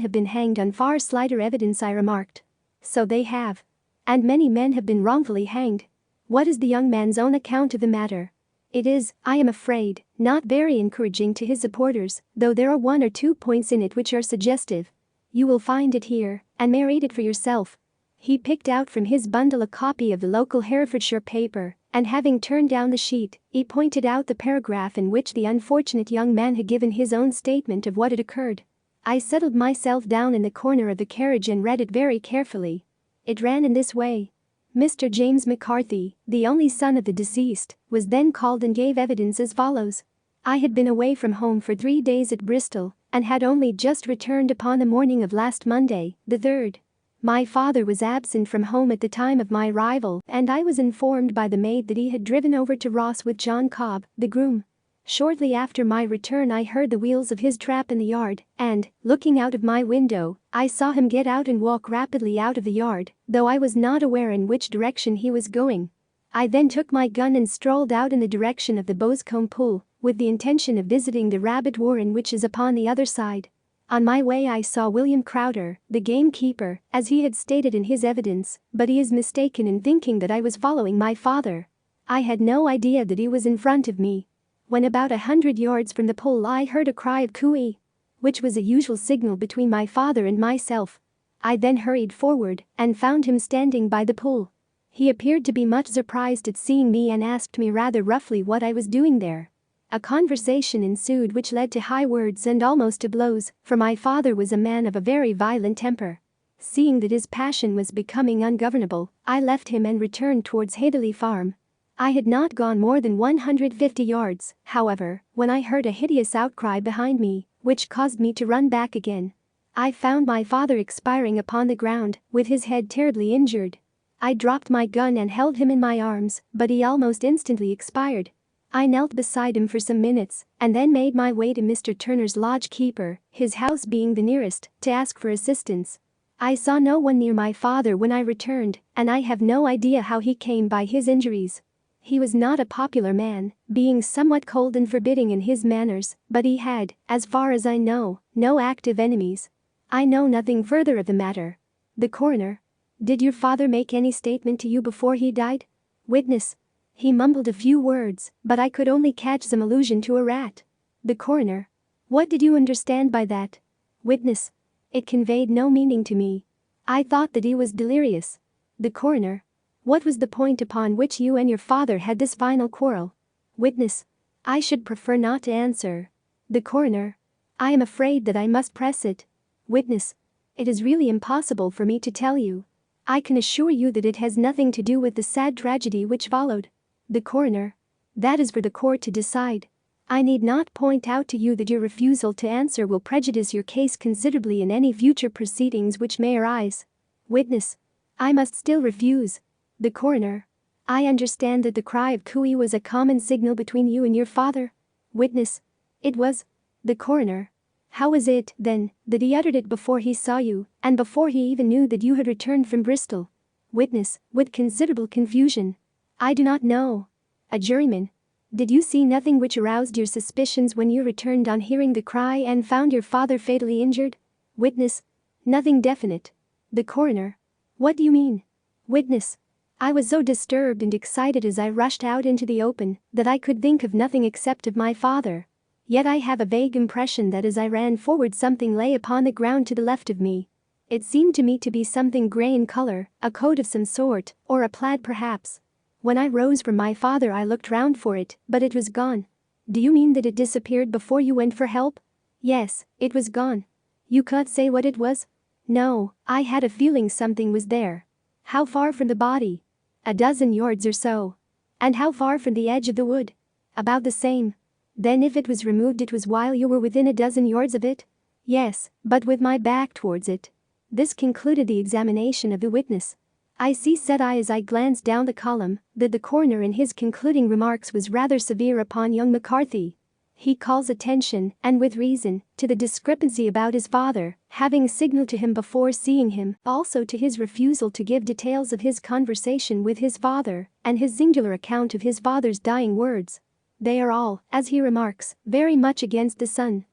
have been hanged on far slighter evidence, I remarked. So they have. And many men have been wrongfully hanged. What is the young man's own account of the matter? It is, I am afraid, not very encouraging to his supporters, though there are one or two points in it which are suggestive. You will find it here, and may read it for yourself. He picked out from his bundle a copy of the local Herefordshire paper, and having turned down the sheet, he pointed out the paragraph in which the unfortunate young man had given his own statement of what had occurred. I settled myself down in the corner of the carriage and read it very carefully. It ran in this way. Mr. James McCarthy, the only son of the deceased, was then called and gave evidence as follows. I had been away from home for 3 days at Bristol and had only just returned upon the morning of last Monday, the 3rd. My father was absent from home at the time of my arrival, and I was informed by the maid that he had driven over to Ross with John Cobb, the groom. Shortly after my return I heard the wheels of his trap in the yard, and, looking out of my window, I saw him get out and walk rapidly out of the yard, though I was not aware in which direction he was going. I then took my gun and strolled out in the direction of the Boscombe Pool, with the intention of visiting the rabbit warren which is upon the other side. On my way I saw William Crowder, the gamekeeper, as he had stated in his evidence, but he is mistaken in thinking that I was following my father. I had no idea that he was in front of me. When about 100 yards from the pool I heard a cry of cooey, which was a usual signal between my father and myself. I then hurried forward and found him standing by the pool. He appeared to be much surprised at seeing me and asked me rather roughly what I was doing there. A conversation ensued which led to high words and almost to blows, for my father was a man of a very violent temper. Seeing that his passion was becoming ungovernable, I left him and returned towards Heatherley Farm. I had not gone more than 150 yards, however, when I heard a hideous outcry behind me, which caused me to run back again. I found my father expiring upon the ground, with his head terribly injured. I dropped my gun and held him in my arms, but he almost instantly expired. I knelt beside him for some minutes, and then made my way to Mr. Turner's lodge keeper, his house being the nearest, to ask for assistance. I saw no one near my father when I returned, and I have no idea how he came by his injuries. He was not a popular man, being somewhat cold and forbidding in his manners, but he had, as far as I know, no active enemies. I know nothing further of the matter. The coroner: Did your father make any statement to you before he died? Witness: He mumbled a few words, but I could only catch some allusion to a rat. The coroner: What did you understand by that? Witness: It conveyed no meaning to me. I thought that he was delirious. The coroner: What was the point upon which you and your father had this final quarrel? Witness: I should prefer not to answer. The coroner: I am afraid that I must press it. Witness: It is really impossible for me to tell you. I can assure you that it has nothing to do with the sad tragedy which followed. The coroner: That is for the court to decide. I need not point out to you that your refusal to answer will prejudice your case considerably in any future proceedings which may arise. Witness: I must still refuse. The coroner: I understand that the cry of cooey was a common signal between you and your father. Witness: It was. The coroner: How was it, then, that he uttered it before he saw you, and before he even knew that you had returned from Bristol? Witness, with considerable confusion: I do not know. A juryman: Did you see nothing which aroused your suspicions when you returned on hearing the cry and found your father fatally injured? Witness: Nothing definite. The coroner: What do you mean? Witness: I was so disturbed and excited as I rushed out into the open that I could think of nothing except of my father. Yet I have a vague impression that as I ran forward something lay upon the ground to the left of me. It seemed to me to be something grey in color, a coat of some sort, or a plaid perhaps. When I rose from my father I looked round for it, but it was gone. Do you mean that it disappeared before you went for help? Yes, it was gone. You can't say what it was? No, I had a feeling something was there. How far from the body? A dozen yards or so. And how far from the edge of the wood? About the same. Then if it was removed it was while you were within a dozen yards of it? Yes, but with my back towards it. This concluded the examination of the witness. I see, said I as I glanced down the column, that the coroner in his concluding remarks was rather severe upon young McCarthy. He calls attention, and with reason, to the discrepancy about his father, having signaled to him before seeing him, also to his refusal to give details of his conversation with his father, and his singular account of his father's dying words. They are all, as he remarks, very much against the son.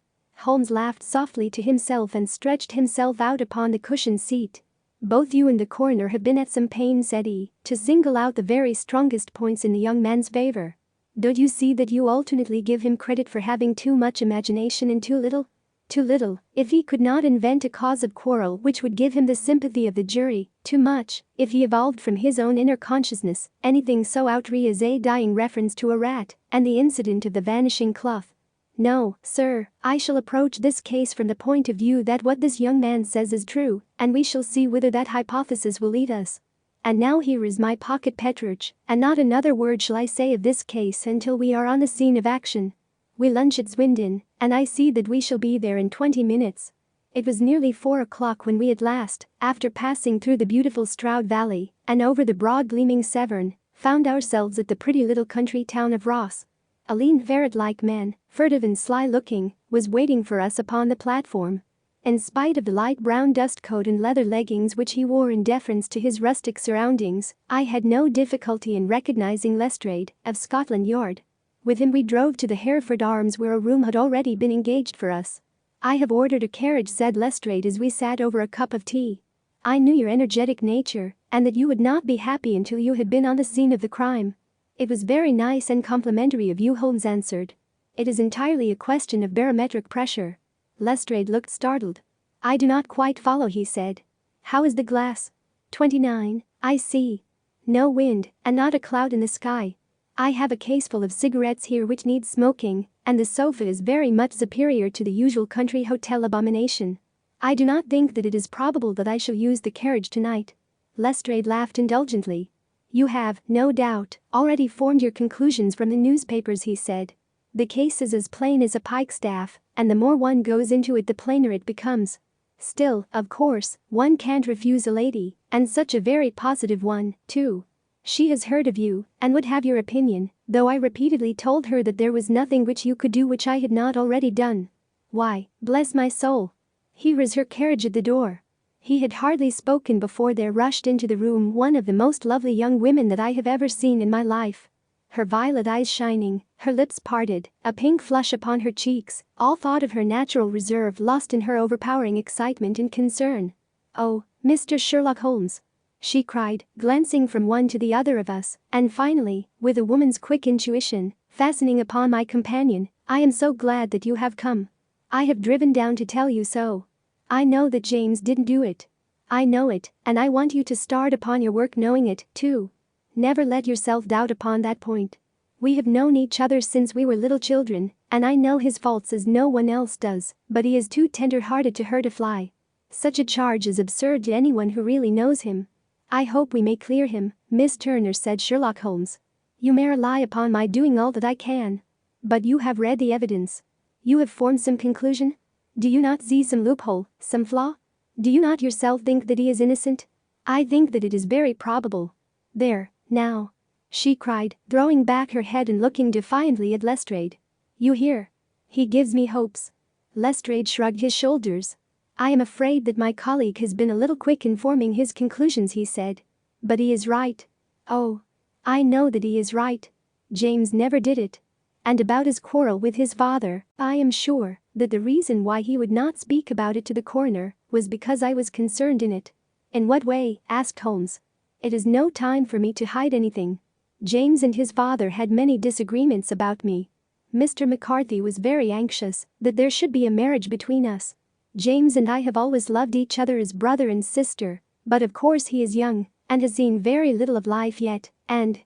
Holmes laughed softly to himself and stretched himself out upon the cushioned seat. Both you and the coroner have been at some pains, said he, to single out the very strongest points in the young man's favor. Don't you see that you alternately give him credit for having too much imagination and too little? Too little, if he could not invent a cause of quarrel which would give him the sympathy of the jury; too much, if he evolved from his own inner consciousness anything so outrageous as a dying reference to a rat, and the incident of the vanishing cloth. No, sir, I shall approach this case from the point of view that what this young man says is true, and we shall see whither that hypothesis will lead us. And now here is my pocket Petruch, and not another word shall I say of this case until we are on the scene of action. We lunch at Swindon, and I see that we shall be there in 20 minutes. It was nearly 4 o'clock when we at last, after passing through the beautiful Stroud Valley and over the broad gleaming Severn, found ourselves at the pretty little country town of Ross. A lean ferret-like man, furtive and sly-looking, was waiting for us upon the platform. In spite of the light brown dust coat and leather leggings which he wore in deference to his rustic surroundings, I had no difficulty in recognizing Lestrade, of Scotland Yard. With him we drove to the Hereford Arms, where a room had already been engaged for us. "I have ordered a carriage," said Lestrade as we sat over a cup of tea. "I knew your energetic nature, and that you would not be happy until you had been on the scene of the crime." "It was very nice and complimentary of you," Holmes answered. "It is entirely a question of barometric pressure." Lestrade looked startled. "I do not quite follow," he said. "How is the glass?" 29, I see. No wind, and not a cloud in the sky. I have a caseful of cigarettes here which need smoking, and the sofa is very much superior to the usual country hotel abomination. I do not think that it is probable that I shall use the carriage tonight." Lestrade laughed indulgently. "You have, no doubt, already formed your conclusions from the newspapers," he said. "The case is as plain as a pikestaff, and the more one goes into it the plainer it becomes. Still, of course, one can't refuse a lady, and such a very positive one, too. She has heard of you, and would have your opinion, though I repeatedly told her that there was nothing which you could do which I had not already done. Why, bless my soul! Here is her carriage at the door." He had hardly spoken before there rushed into the room one of the most lovely young women that I have ever seen in my life. Her violet eyes shining, her lips parted, a pink flush upon her cheeks, all thought of her natural reserve lost in her overpowering excitement and concern. "Oh, Mr. Sherlock Holmes!" she cried, glancing from one to the other of us, and finally, with a woman's quick intuition, fastening upon my companion, "I am so glad that you have come. I have driven down to tell you so. I know that James didn't do it. I know it, and I want you to start upon your work knowing it, too. Never let yourself doubt upon that point. We have known each other since we were little children, and I know his faults as no one else does, but he is too tender-hearted to hurt a fly. Such a charge is absurd to anyone who really knows him." "I hope we may clear him, Miss Turner," said Sherlock Holmes. "You may rely upon my doing all that I can. But you have read the evidence. You have formed some conclusion? Do you not see some loophole, some flaw? Do you not yourself think that he is innocent?" "I think that it is very probable." "There, now," she cried, throwing back her head and looking defiantly at Lestrade. "You hear? He gives me hopes." Lestrade shrugged his shoulders. "I am afraid that my colleague has been a little quick in forming his conclusions," he said. "But he is right. Oh, I know that he is right. James never did it. And about his quarrel with his father, I am sure that the reason why he would not speak about it to the coroner was because I was concerned in it." "In what way?" asked Holmes. "It is no time for me to hide anything. James and his father had many disagreements about me. Mr. McCarthy was very anxious that there should be a marriage between us. James and I have always loved each other as brother and sister, but of course he is young and has seen very little of life yet, and,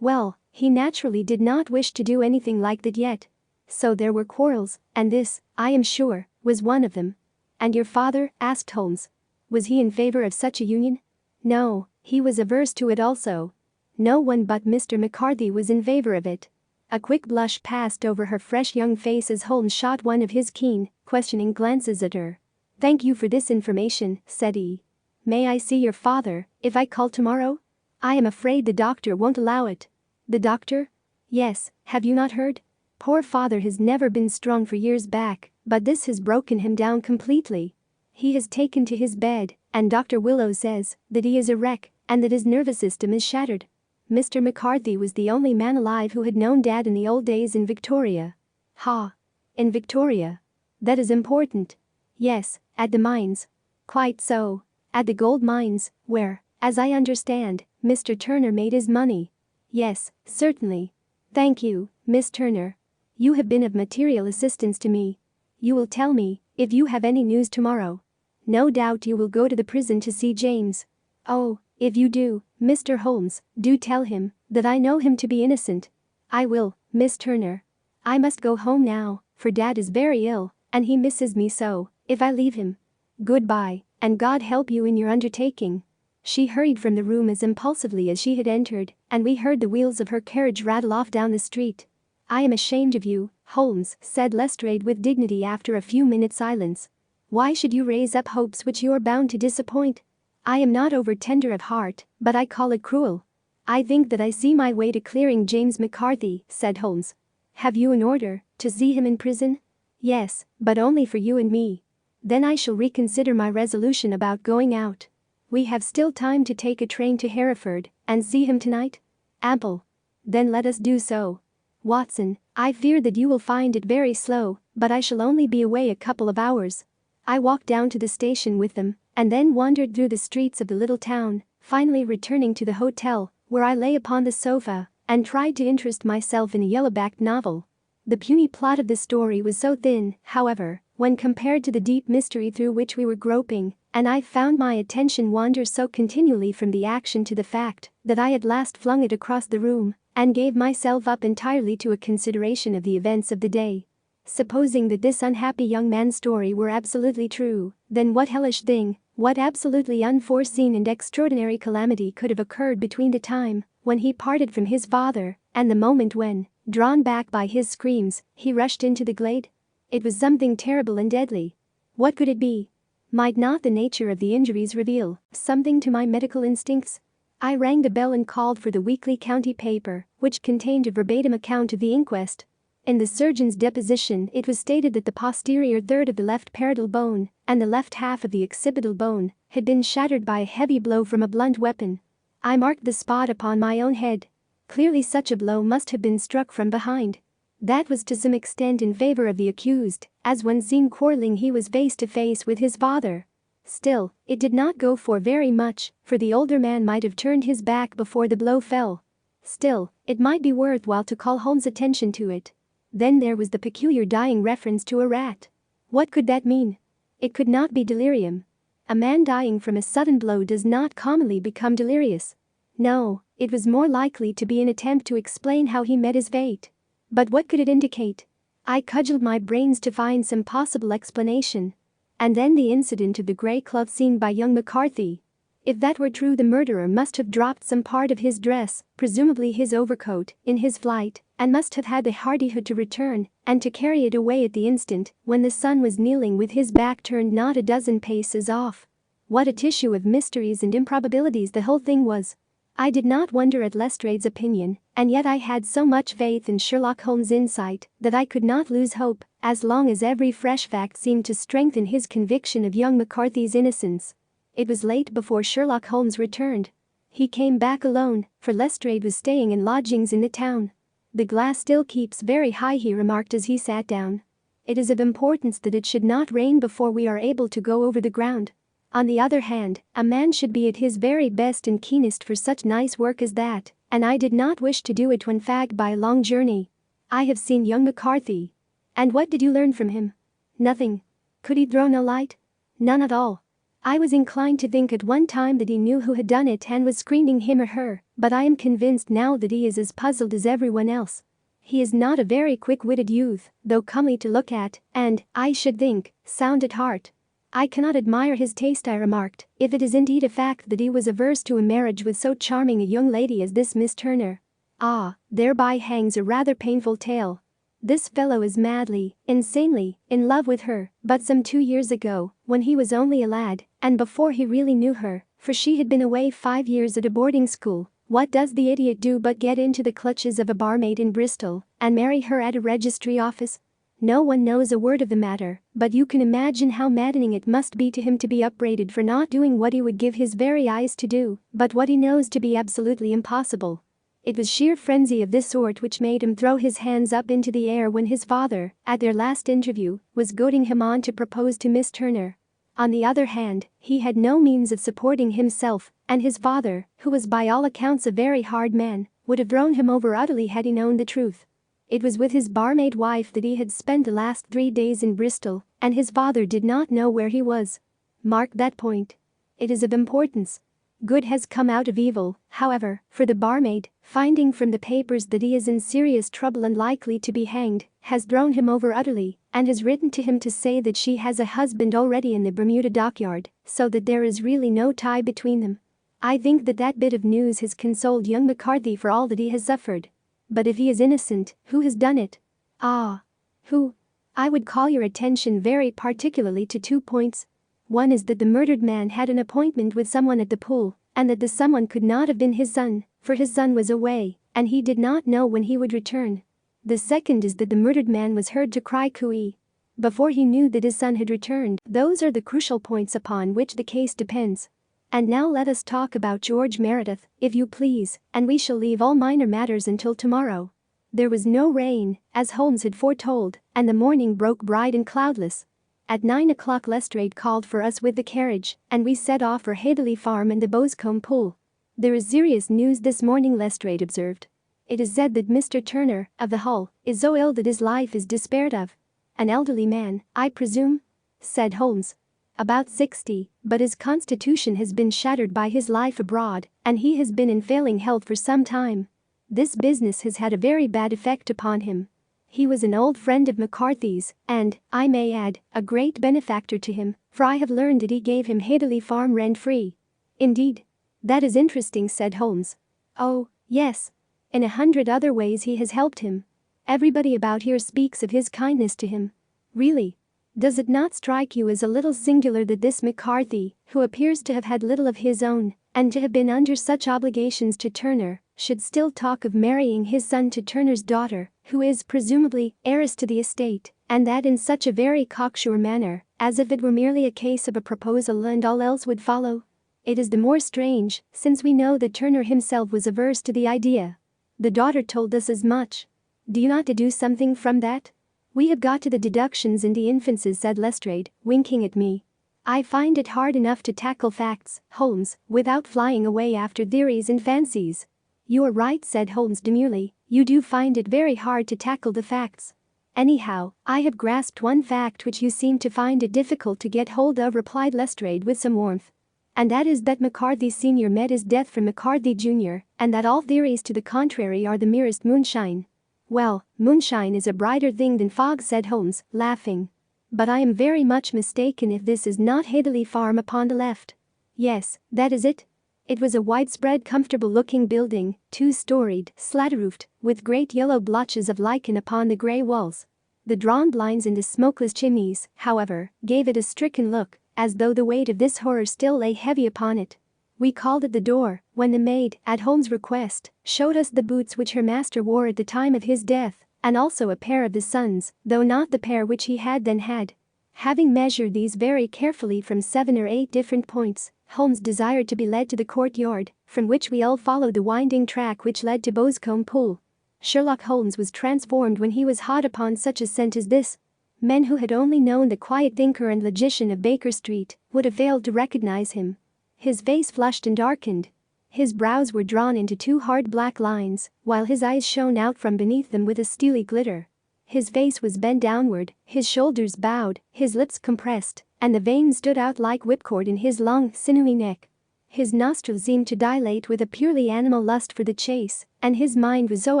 well, he naturally did not wish to do anything like that yet. So there were quarrels, and this, I am sure, was one of them." "And your father?" asked Holmes. "Was he in favor of such a union?" "No, he was averse to it also. No one but Mr. McCarthy was in favor of it." A quick blush passed over her fresh young face as Holmes shot one of his keen, questioning glances at her. "Thank you for this information," said he. "May I see your father, if I call tomorrow?" "I am afraid the doctor won't allow it." "The doctor?" "Yes, have you not heard? Poor father has never been strong for years back, but this has broken him down completely. He has taken to his bed, and Dr. Willow says that he is a wreck and that his nervous system is shattered. Mr. McCarthy was the only man alive who had known Dad in the old days in Victoria." "Ha! In Victoria? That is important." "Yes, at the mines." "Quite so. At the gold mines, where, as I understand, Mr. Turner made his money." "Yes, certainly. Thank you, Miss Turner. You have been of material assistance to me. You will tell me if you have any news tomorrow. No doubt you will go to the prison to see James. Oh, if you do, Mr. Holmes, do tell him that I know him to be innocent." "I will, Miss Turner. I must go home now, for Dad is very ill, and he misses me so, if I leave him. Goodbye, and God help you in your undertaking." She hurried from the room as impulsively as she had entered, and we heard the wheels of her carriage rattle off down the street. "I am ashamed of you, Holmes," said Lestrade with dignity after a few minutes' silence. "Why should you raise up hopes which you're bound to disappoint? I am not over-tender of heart, but I call it cruel." "I think that I see my way to clearing James McCarthy," said Holmes. "Have you an order to see him in prison?" "Yes, but only for you and me." "Then I shall reconsider my resolution about going out." "We have still time to take a train to Hereford and see him tonight?" "Ample." "Then let us do so." "Watson, I fear that you will find it very slow, but I shall only be away a couple of hours." I walked down to the station with them and then wandered through the streets of the little town, finally returning to the hotel, where I lay upon the sofa and tried to interest myself in a yellow-backed novel. The puny plot of the story was so thin, however, when compared to the deep mystery through which we were groping, and I found my attention wander so continually from the action to the fact that I at last flung it across the room and gave myself up entirely to a consideration of the events of the day. Supposing that this unhappy young man's story were absolutely true, then what hellish thing, what absolutely unforeseen and extraordinary calamity could have occurred between the time when he parted from his father and the moment when, drawn back by his screams, he rushed into the glade? It was something terrible and deadly. What could it be? Might not the nature of the injuries reveal something to my medical instincts? I rang the bell and called for the weekly county paper, which contained a verbatim account of the inquest. In the surgeon's deposition, it was stated that the posterior third of the left parietal bone and the left half of the occipital bone had been shattered by a heavy blow from a blunt weapon. I marked the spot upon my own head. Clearly such a blow must have been struck from behind. That was to some extent in favor of the accused, as when seen quarreling he was face to face with his father. Still, it did not go for very much, for the older man might have turned his back before the blow fell. Still, it might be worthwhile to call Holmes' attention to it. Then there was the peculiar dying reference to a rat. What could that mean? It could not be delirium. A man dying from a sudden blow does not commonly become delirious. No, it was more likely to be an attempt to explain how he met his fate. But what could it indicate? I cudgeled my brains to find some possible explanation. And then the incident of the grey glove seen by young McCarthy. If that were true, the murderer must have dropped some part of his dress, presumably his overcoat, in his flight, and must have had the hardihood to return and to carry it away at the instant when the son was kneeling with his back turned not a dozen paces off. What a tissue of mysteries and improbabilities the whole thing was. I did not wonder at Lestrade's opinion, and yet I had so much faith in Sherlock Holmes' insight that I could not lose hope as long as every fresh fact seemed to strengthen his conviction of young McCarthy's innocence. It was late before Sherlock Holmes returned. He came back alone, for Lestrade was staying in lodgings in the town. "The glass still keeps very high," he remarked as he sat down. "It is of importance that it should not rain before we are able to go over the ground. On the other hand, a man should be at his very best and keenest for such nice work as that, and I did not wish to do it when fagged by a long journey. I have seen young McCarthy." "And what did you learn from him?" "Nothing." "Could he throw no light?" "None at all. I was inclined to think at one time that he knew who had done it and was screening him or her, but I am convinced now that he is as puzzled as everyone else. He is not a very quick-witted youth, though comely to look at, and, I should think, sound at heart." "I cannot admire his taste," I remarked, "if it is indeed a fact that he was averse to a marriage with so charming a young lady as this Miss Turner. Ah, thereby hangs a rather painful tale. This fellow is madly, insanely, in love with her, but some 2 years ago, when he was only a lad, and before he really knew her, for she had been away 5 years at a boarding school, what does the idiot do but get into the clutches of a barmaid in Bristol and marry her at a registry office? No one knows a word of the matter, but you can imagine how maddening it must be to him to be upbraided for not doing what he would give his very eyes to do, but what he knows to be absolutely impossible. It was sheer frenzy of this sort which made him throw his hands up into the air when his father, at their last interview, was goading him on to propose to Miss Turner. On the other hand, he had no means of supporting himself, and his father, who was by all accounts a very hard man, would have thrown him over utterly had he known the truth. It was with his barmaid wife that he had spent the last 3 days in Bristol, and his father did not know where he was. Mark that point. It is of importance. Good has come out of evil, however, for the barmaid, finding from the papers that he is in serious trouble and likely to be hanged, has thrown him over utterly, and has written to him to say that she has a husband already in the Bermuda dockyard, so that there is really no tie between them. I think that bit of news has consoled young McCarthy for all that he has suffered. But if he is innocent, who has done it? Ah. Who? I would call your attention very particularly to 2 points. One is that the murdered man had an appointment with someone at the pool, and that the someone could not have been his son, for his son was away, and he did not know when he would return. The second is that the murdered man was heard to cry cooey before he knew that his son had returned. Those are the crucial points upon which the case depends. And now let us talk about George Meredith, if you please, and we shall leave all minor matters until tomorrow. There was no rain, as Holmes had foretold, and the morning broke bright and cloudless. At 9 o'clock Lestrade called for us with the carriage, and we set off for Headley Farm and the Boscombe Pool. There is serious news this morning, Lestrade observed. It is said that Mr. Turner, of the Hull, is so ill that his life is despaired of. An elderly man, I presume? Said Holmes. About 60, but his constitution has been shattered by his life abroad, and he has been in failing health for some time. This business has had a very bad effect upon him. He was an old friend of McCarthy's, and, I may add, a great benefactor to him, for I have learned that he gave him Headley Farm rent-free. Indeed? That is interesting, said Holmes. Oh, yes. In 100 other ways he has helped him. Everybody about here speaks of his kindness to him. Really? Does it not strike you as a little singular that this McCarthy, who appears to have had little of his own, and to have been under such obligations to Turner, should still talk of marrying his son to Turner's daughter, who is presumably heiress to the estate, and that in such a very cocksure manner, as if it were merely a case of a proposal and all else would follow? It is the more strange, since we know that Turner himself was averse to the idea. The daughter told us as much. Do you not deduce something from that? We have got to the deductions in the infancies, said Lestrade, winking at me. I find it hard enough to tackle facts, Holmes, without flying away after theories and fancies. You are right, said Holmes demurely, you do find it very hard to tackle the facts. Anyhow, I have grasped one fact which you seem to find it difficult to get hold of, replied Lestrade with some warmth. And that is that McCarthy Sr. met his death from McCarthy Jr., and that all theories to the contrary are the merest moonshine. Well, moonshine is a brighter thing than fog, said Holmes, laughing. But I am very much mistaken if this is not Headley Farm upon the left. Yes, that is it. It was a widespread, comfortable-looking building, 2-storied, slat-roofed, with great yellow blotches of lichen upon the grey walls. The drawn blinds in the smokeless chimneys, however, gave it a stricken look, as though the weight of this horror still lay heavy upon it. We called at the door, when the maid, at Holmes' request, showed us the boots which her master wore at the time of his death, and also a pair of his son's, though not the pair which he had then had. Having measured these very carefully from 7 or 8 different points, Holmes desired to be led to the courtyard, from which we all followed the winding track which led to Boscombe Pool. Sherlock Holmes was transformed when he was hot upon such a scent as this. Men who had only known the quiet thinker and logician of Baker Street would have failed to recognize him. His face flushed and darkened. His brows were drawn into 2 hard black lines, while his eyes shone out from beneath them with a steely glitter. His face was bent downward, his shoulders bowed, his lips compressed, and the veins stood out like whipcord in his long, sinewy neck. His nostrils seemed to dilate with a purely animal lust for the chase, and his mind was so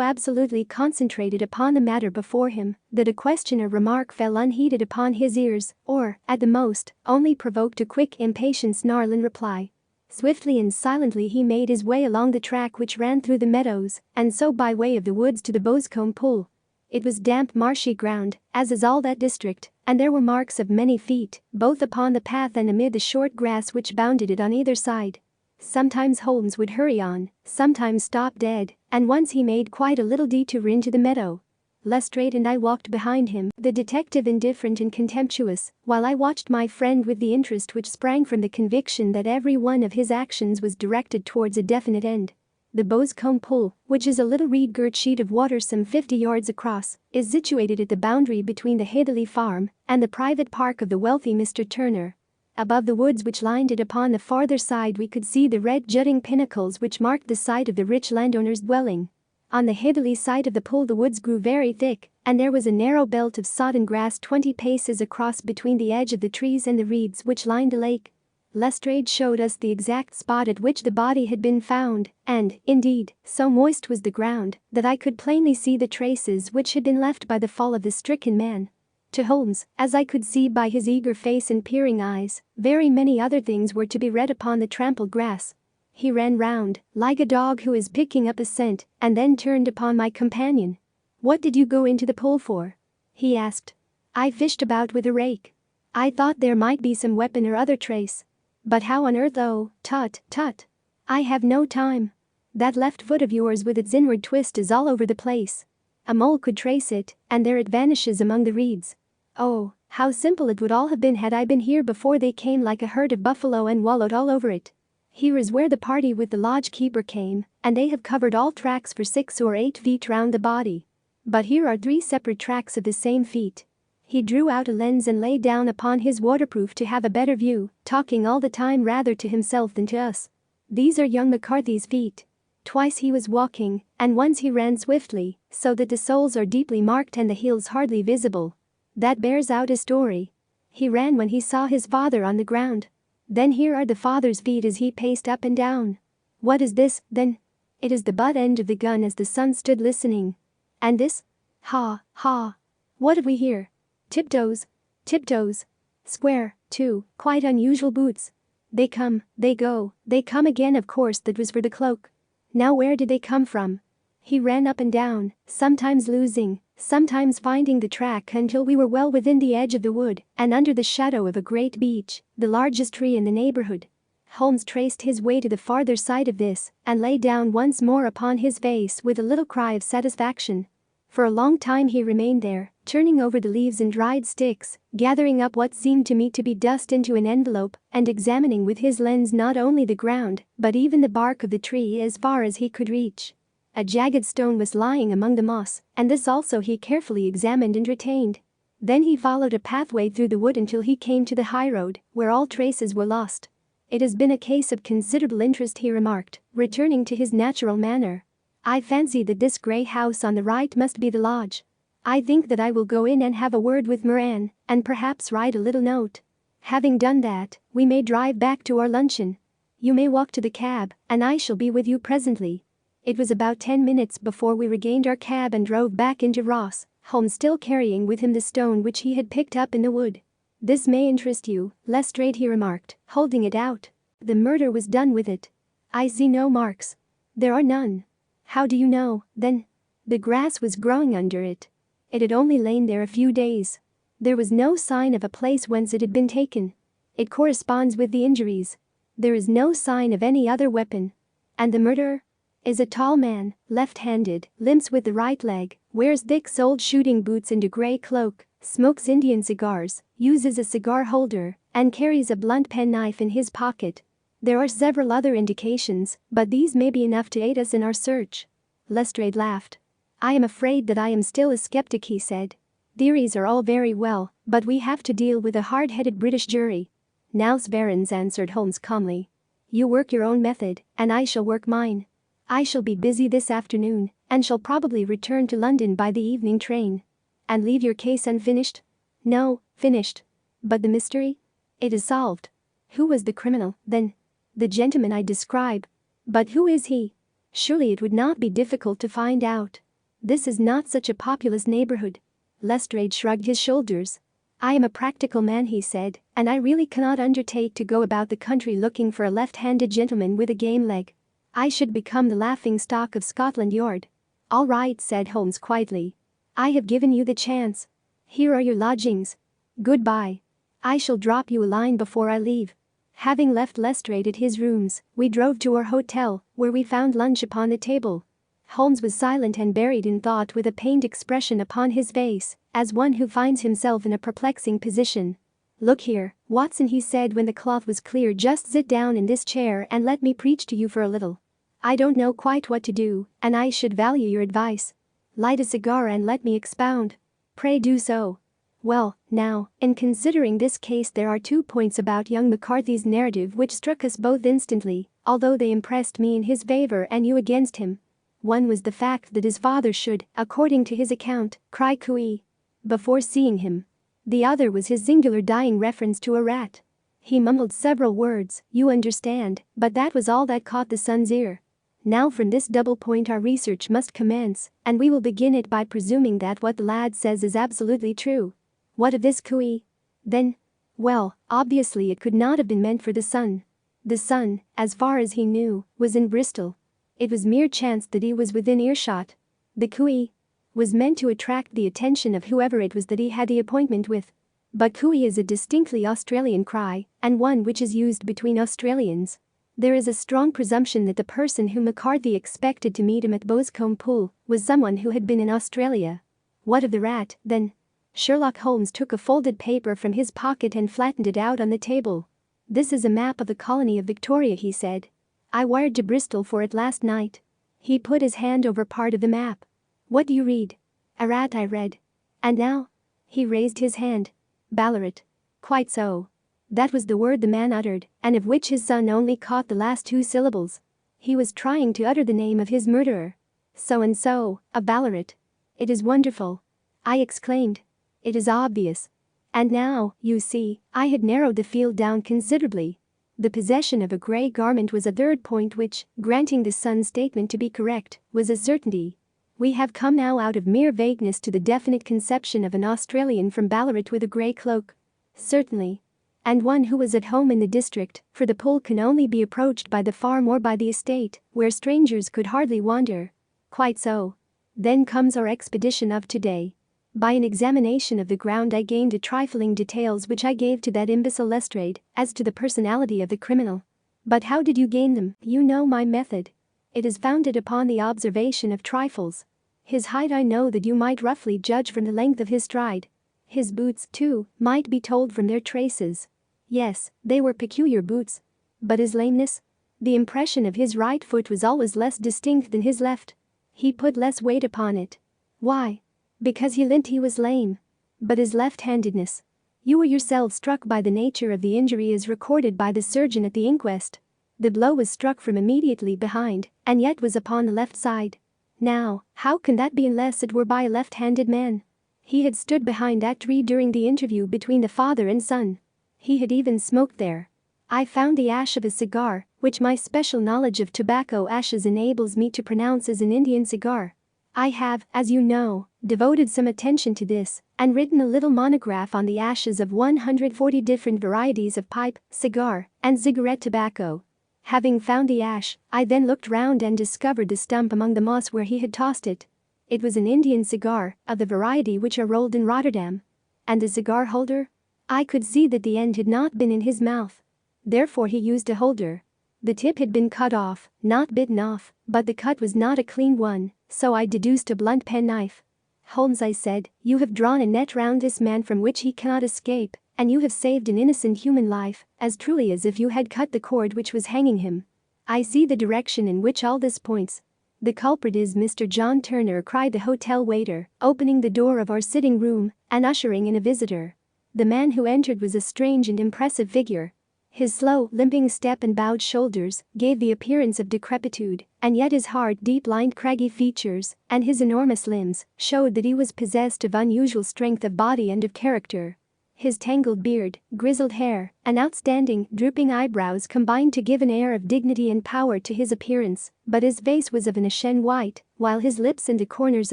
absolutely concentrated upon the matter before him that a question or remark fell unheeded upon his ears, or, at the most, only provoked a quick, impatient snarl in reply. Swiftly and silently he made his way along the track which ran through the meadows, and so by way of the woods to the Boscombe Pool. It was damp, marshy ground, as is all that district, and there were marks of many feet, both upon the path and amid the short grass which bounded it on either side. Sometimes Holmes would hurry on, sometimes stop dead, and once he made quite a little detour into the meadow. Lestrade and I walked behind him, the detective indifferent and contemptuous, while I watched my friend with the interest which sprang from the conviction that every one of his actions was directed towards a definite end. The Boscombe Pool, which is a little reed-girt sheet of water some 50 yards across, is situated at the boundary between the Headley Farm and the private park of the wealthy Mr. Turner. Above the woods which lined it upon the farther side we could see the red jutting pinnacles which marked the site of the rich landowner's dwelling. On the Headley side of the pool the woods grew very thick, and there was a narrow belt of sodden grass 20 paces across between the edge of the trees and the reeds which lined the lake. Lestrade showed us the exact spot at which the body had been found, and, indeed, so moist was the ground that I could plainly see the traces which had been left by the fall of the stricken man. To Holmes, as I could see by his eager face and peering eyes, very many other things were to be read upon the trampled grass. He ran round, like a dog who is picking up a scent, and then turned upon my companion. "What did you go into the pool for?" he asked. "I fished about with a rake. I thought there might be some weapon or other trace. But how on earth? Oh, tut, tut. I have no time. That left foot of yours with its inward twist is all over the place. A mole could trace it, and there it vanishes among the reeds. Oh, how simple it would all have been had I been here before they came like a herd of buffalo and wallowed all over it. Here is where the party with the lodge keeper came, and they have covered all tracks for 6 or 8 feet round the body. But here are 3 separate tracks of the same feet." He drew out a lens and lay down upon his waterproof to have a better view, talking all the time rather to himself than to us. "These are young McCarthy's feet. Twice he was walking, and once he ran swiftly, so that the soles are deeply marked and the heels hardly visible. That bears out his story. He ran when he saw his father on the ground. Then here are the father's feet as he paced up and down. What is this, then? It is the butt end of the gun as the son stood listening. And this? Ha, ha. What have we here? Tiptoes. Tiptoes. Square, too, quite unusual boots. They come, they go, they come again. Of course that was for the cloak. Now where did they come from?" He ran up and down, sometimes losing, sometimes finding the track until we were well within the edge of the wood and under the shadow of a great beech, the largest tree in the neighborhood. Holmes traced his way to the farther side of this and lay down once more upon his face with a little cry of satisfaction. For a long time he remained there, turning over the leaves and dried sticks, gathering up what seemed to me to be dust into an envelope, and examining with his lens not only the ground, but even the bark of the tree as far as he could reach. A jagged stone was lying among the moss, and this also he carefully examined and retained. Then he followed a pathway through the wood until he came to the highroad, where all traces were lost. "It has been a case of considerable interest," he remarked, returning to his natural manner. "I fancy that this grey house on the right must be the lodge. I think that I will go in and have a word with Moran, and perhaps write a little note. Having done that, we may drive back to our luncheon. You may walk to the cab, and I shall be with you presently." It was about 10 minutes before we regained our cab and drove back into Ross, Holmes still carrying with him the stone which he had picked up in the wood. "This may interest you, Lestrade," he remarked, holding it out. "The murder was done with it. I see no marks." "There are none." "How do you know, then?" "The grass was growing under it. It had only lain there a few days. There was no sign of a place whence it had been taken. It corresponds with the injuries. There is no sign of any other weapon. And the murderer is a tall man, left-handed, limps with the right leg, wears thick-soled shooting boots and a grey cloak, smokes Indian cigars, uses a cigar holder, and carries a blunt penknife in his pocket. There are several other indications, but these may be enough to aid us in our search." Lestrade laughed. "I am afraid that I am still a skeptic," he said. "Theories are all very well, but we have to deal with a hard-headed British jury." "Now, Sparrons," answered Holmes calmly. "You work your own method, and I shall work mine. I shall be busy this afternoon, and shall probably return to London by the evening train." "And leave your case unfinished?" "No, finished." "But the mystery?" "It is solved." "Who was the criminal, then?" "The gentleman I describe." "But who is he?" "Surely it would not be difficult to find out. This is not such a populous neighborhood." Lestrade shrugged his shoulders. "I am a practical man," he said, "and I really cannot undertake to go about the country looking for a left-handed gentleman with a game leg. I should become the laughing-stock of Scotland Yard." "All right," said Holmes quietly. "I have given you the chance. Here are your lodgings. Goodbye. I shall drop you a line before I leave." Having left Lestrade at his rooms, we drove to our hotel, where we found lunch upon the table. Holmes was silent and buried in thought with a pained expression upon his face, as one who finds himself in a perplexing position. "Look here, Watson," he said when the cloth was clear, "just sit down in this chair and let me preach to you for a little. I don't know quite what to do, and I should value your advice. Light a cigar and let me expound." "Pray do so." "Well, now, in considering this case there are 2 points about young McCarthy's narrative which struck us both instantly, although they impressed me in his favor and you against him. One was the fact that his father should, according to his account, cry cooey before seeing him. The other was his singular dying reference to a rat. He mumbled several words, you understand, but that was all that caught the son's ear. Now from this double point our research must commence, and we will begin it by presuming that what the lad says is absolutely true. What of this cooey? Then? Well, obviously it could not have been meant for the son. The son, as far as he knew, was in Bristol. It was mere chance that he was within earshot. The cooey was meant to attract the attention of whoever it was that he had the appointment with. But cooey is a distinctly Australian cry, and one which is used between Australians. There is a strong presumption that the person whom McCarthy expected to meet him at Boscombe Pool was someone who had been in Australia. What of the rat, then? Sherlock Holmes took a folded paper from his pocket and flattened it out on the table. "This is a map of the colony of Victoria," he said. "I wired to Bristol for it last night." He put his hand over part of the map. "What do you read?" "A rat," I read. "And now?" He raised his hand. "Ballarat." "Quite so." That was the word the man uttered, and of which his son only caught the last two syllables. He was trying to utter the name of his murderer. "So-and-so, of Ballarat." "It is wonderful," I exclaimed. "It is obvious." And now, you see, I had narrowed the field down considerably. The possession of a grey garment was a third point which, granting the son's statement to be correct, was a certainty. We have come now out of mere vagueness to the definite conception of an Australian from Ballarat with a grey cloak. Certainly. And one who was at home in the district, for the pool can only be approached by the farm or by the estate, where strangers could hardly wander. Quite so. Then comes our expedition of today. By an examination of the ground I gained a trifling details which I gave to that imbecile Lestrade as to the personality of the criminal. But how did you gain them? You know my method. It is founded upon the observation of trifles. His height I know that you might roughly judge from the length of his stride. His boots, too, might be told from their traces. Yes, they were peculiar boots. But his lameness? The impression of his right foot was always less distinct than his left. He put less weight upon it. Why? Because he limped he was lame. But his left-handedness? You were yourself struck by the nature of the injury as recorded by the surgeon at the inquest. The blow was struck from immediately behind, and yet was upon the left side. Now, how can that be unless it were by a left-handed man? He had stood behind that tree during the interview between the father and son. He had even smoked there. I found the ash of a cigar, which my special knowledge of tobacco ashes enables me to pronounce as an Indian cigar. I have, as you know, devoted some attention to this, and written a little monograph on the ashes of 140 different varieties of pipe, cigar, and cigarette tobacco. Having found the ash, I then looked round and discovered the stump among the moss where he had tossed it. It was an Indian cigar, of the variety which are rolled in Rotterdam. And the cigar holder? I could see that the end had not been in his mouth. Therefore he used a holder. The tip had been cut off, not bitten off, but the cut was not a clean one, so I deduced a blunt penknife. "Holmes," I said, "you have drawn a net round this man from which he cannot escape, and you have saved an innocent human life, as truly as if you had cut the cord which was hanging him. I see the direction in which all this points. The culprit is Mr. John Turner," cried the hotel waiter, opening the door of our sitting room and ushering in a visitor. The man who entered was a strange and impressive figure. His slow, limping step and bowed shoulders gave the appearance of decrepitude, and yet his hard, deep-lined, craggy features and his enormous limbs showed that he was possessed of unusual strength of body and of character. His tangled beard, grizzled hair, and outstanding, drooping eyebrows combined to give an air of dignity and power to his appearance, but his face was of an ashen white, while his lips and the corners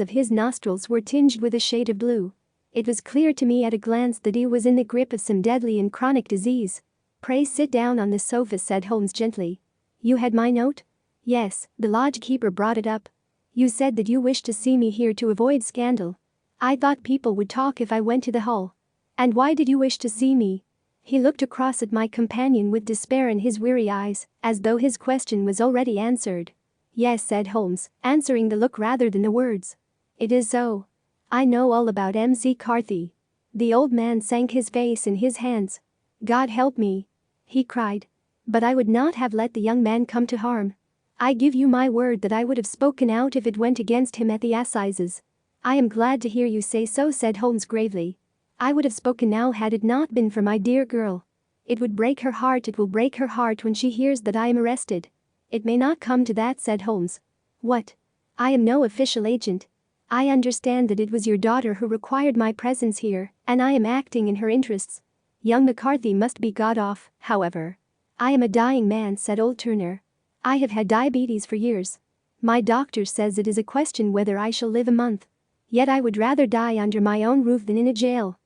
of his nostrils were tinged with a shade of blue. It was clear to me at a glance that he was in the grip of some deadly and chronic disease. "Pray sit down on the sofa," said Holmes gently. "You had my note?" "Yes, the lodge-keeper brought it up. You said that you wished to see me here to avoid scandal. I thought people would talk if I went to the hall." "And why did you wish to see me?" He looked across at my companion with despair in his weary eyes, as though his question was already answered. "Yes," said Holmes, answering the look rather than the words. "It is so. I know all about M.C. Carthy." The old man sank his face in his hands. "God help me!" he cried. "But I would not have let the young man come to harm. I give you my word that I would have spoken out if it went against him at the assizes." "I am glad to hear you say so," said Holmes gravely. "I would have spoken now had it not been for my dear girl. It would break her heart, it will break her heart when she hears that I am arrested." "It may not come to that," said Holmes. "What? I am no official agent. I understand that it was your daughter who required my presence here, and I am acting in her interests. Young McCarthy must be got off, however." "I am a dying man," said old Turner. "I have had diabetes for years. My doctor says it is a question whether I shall live a month. Yet I would rather die under my own roof than in a jail."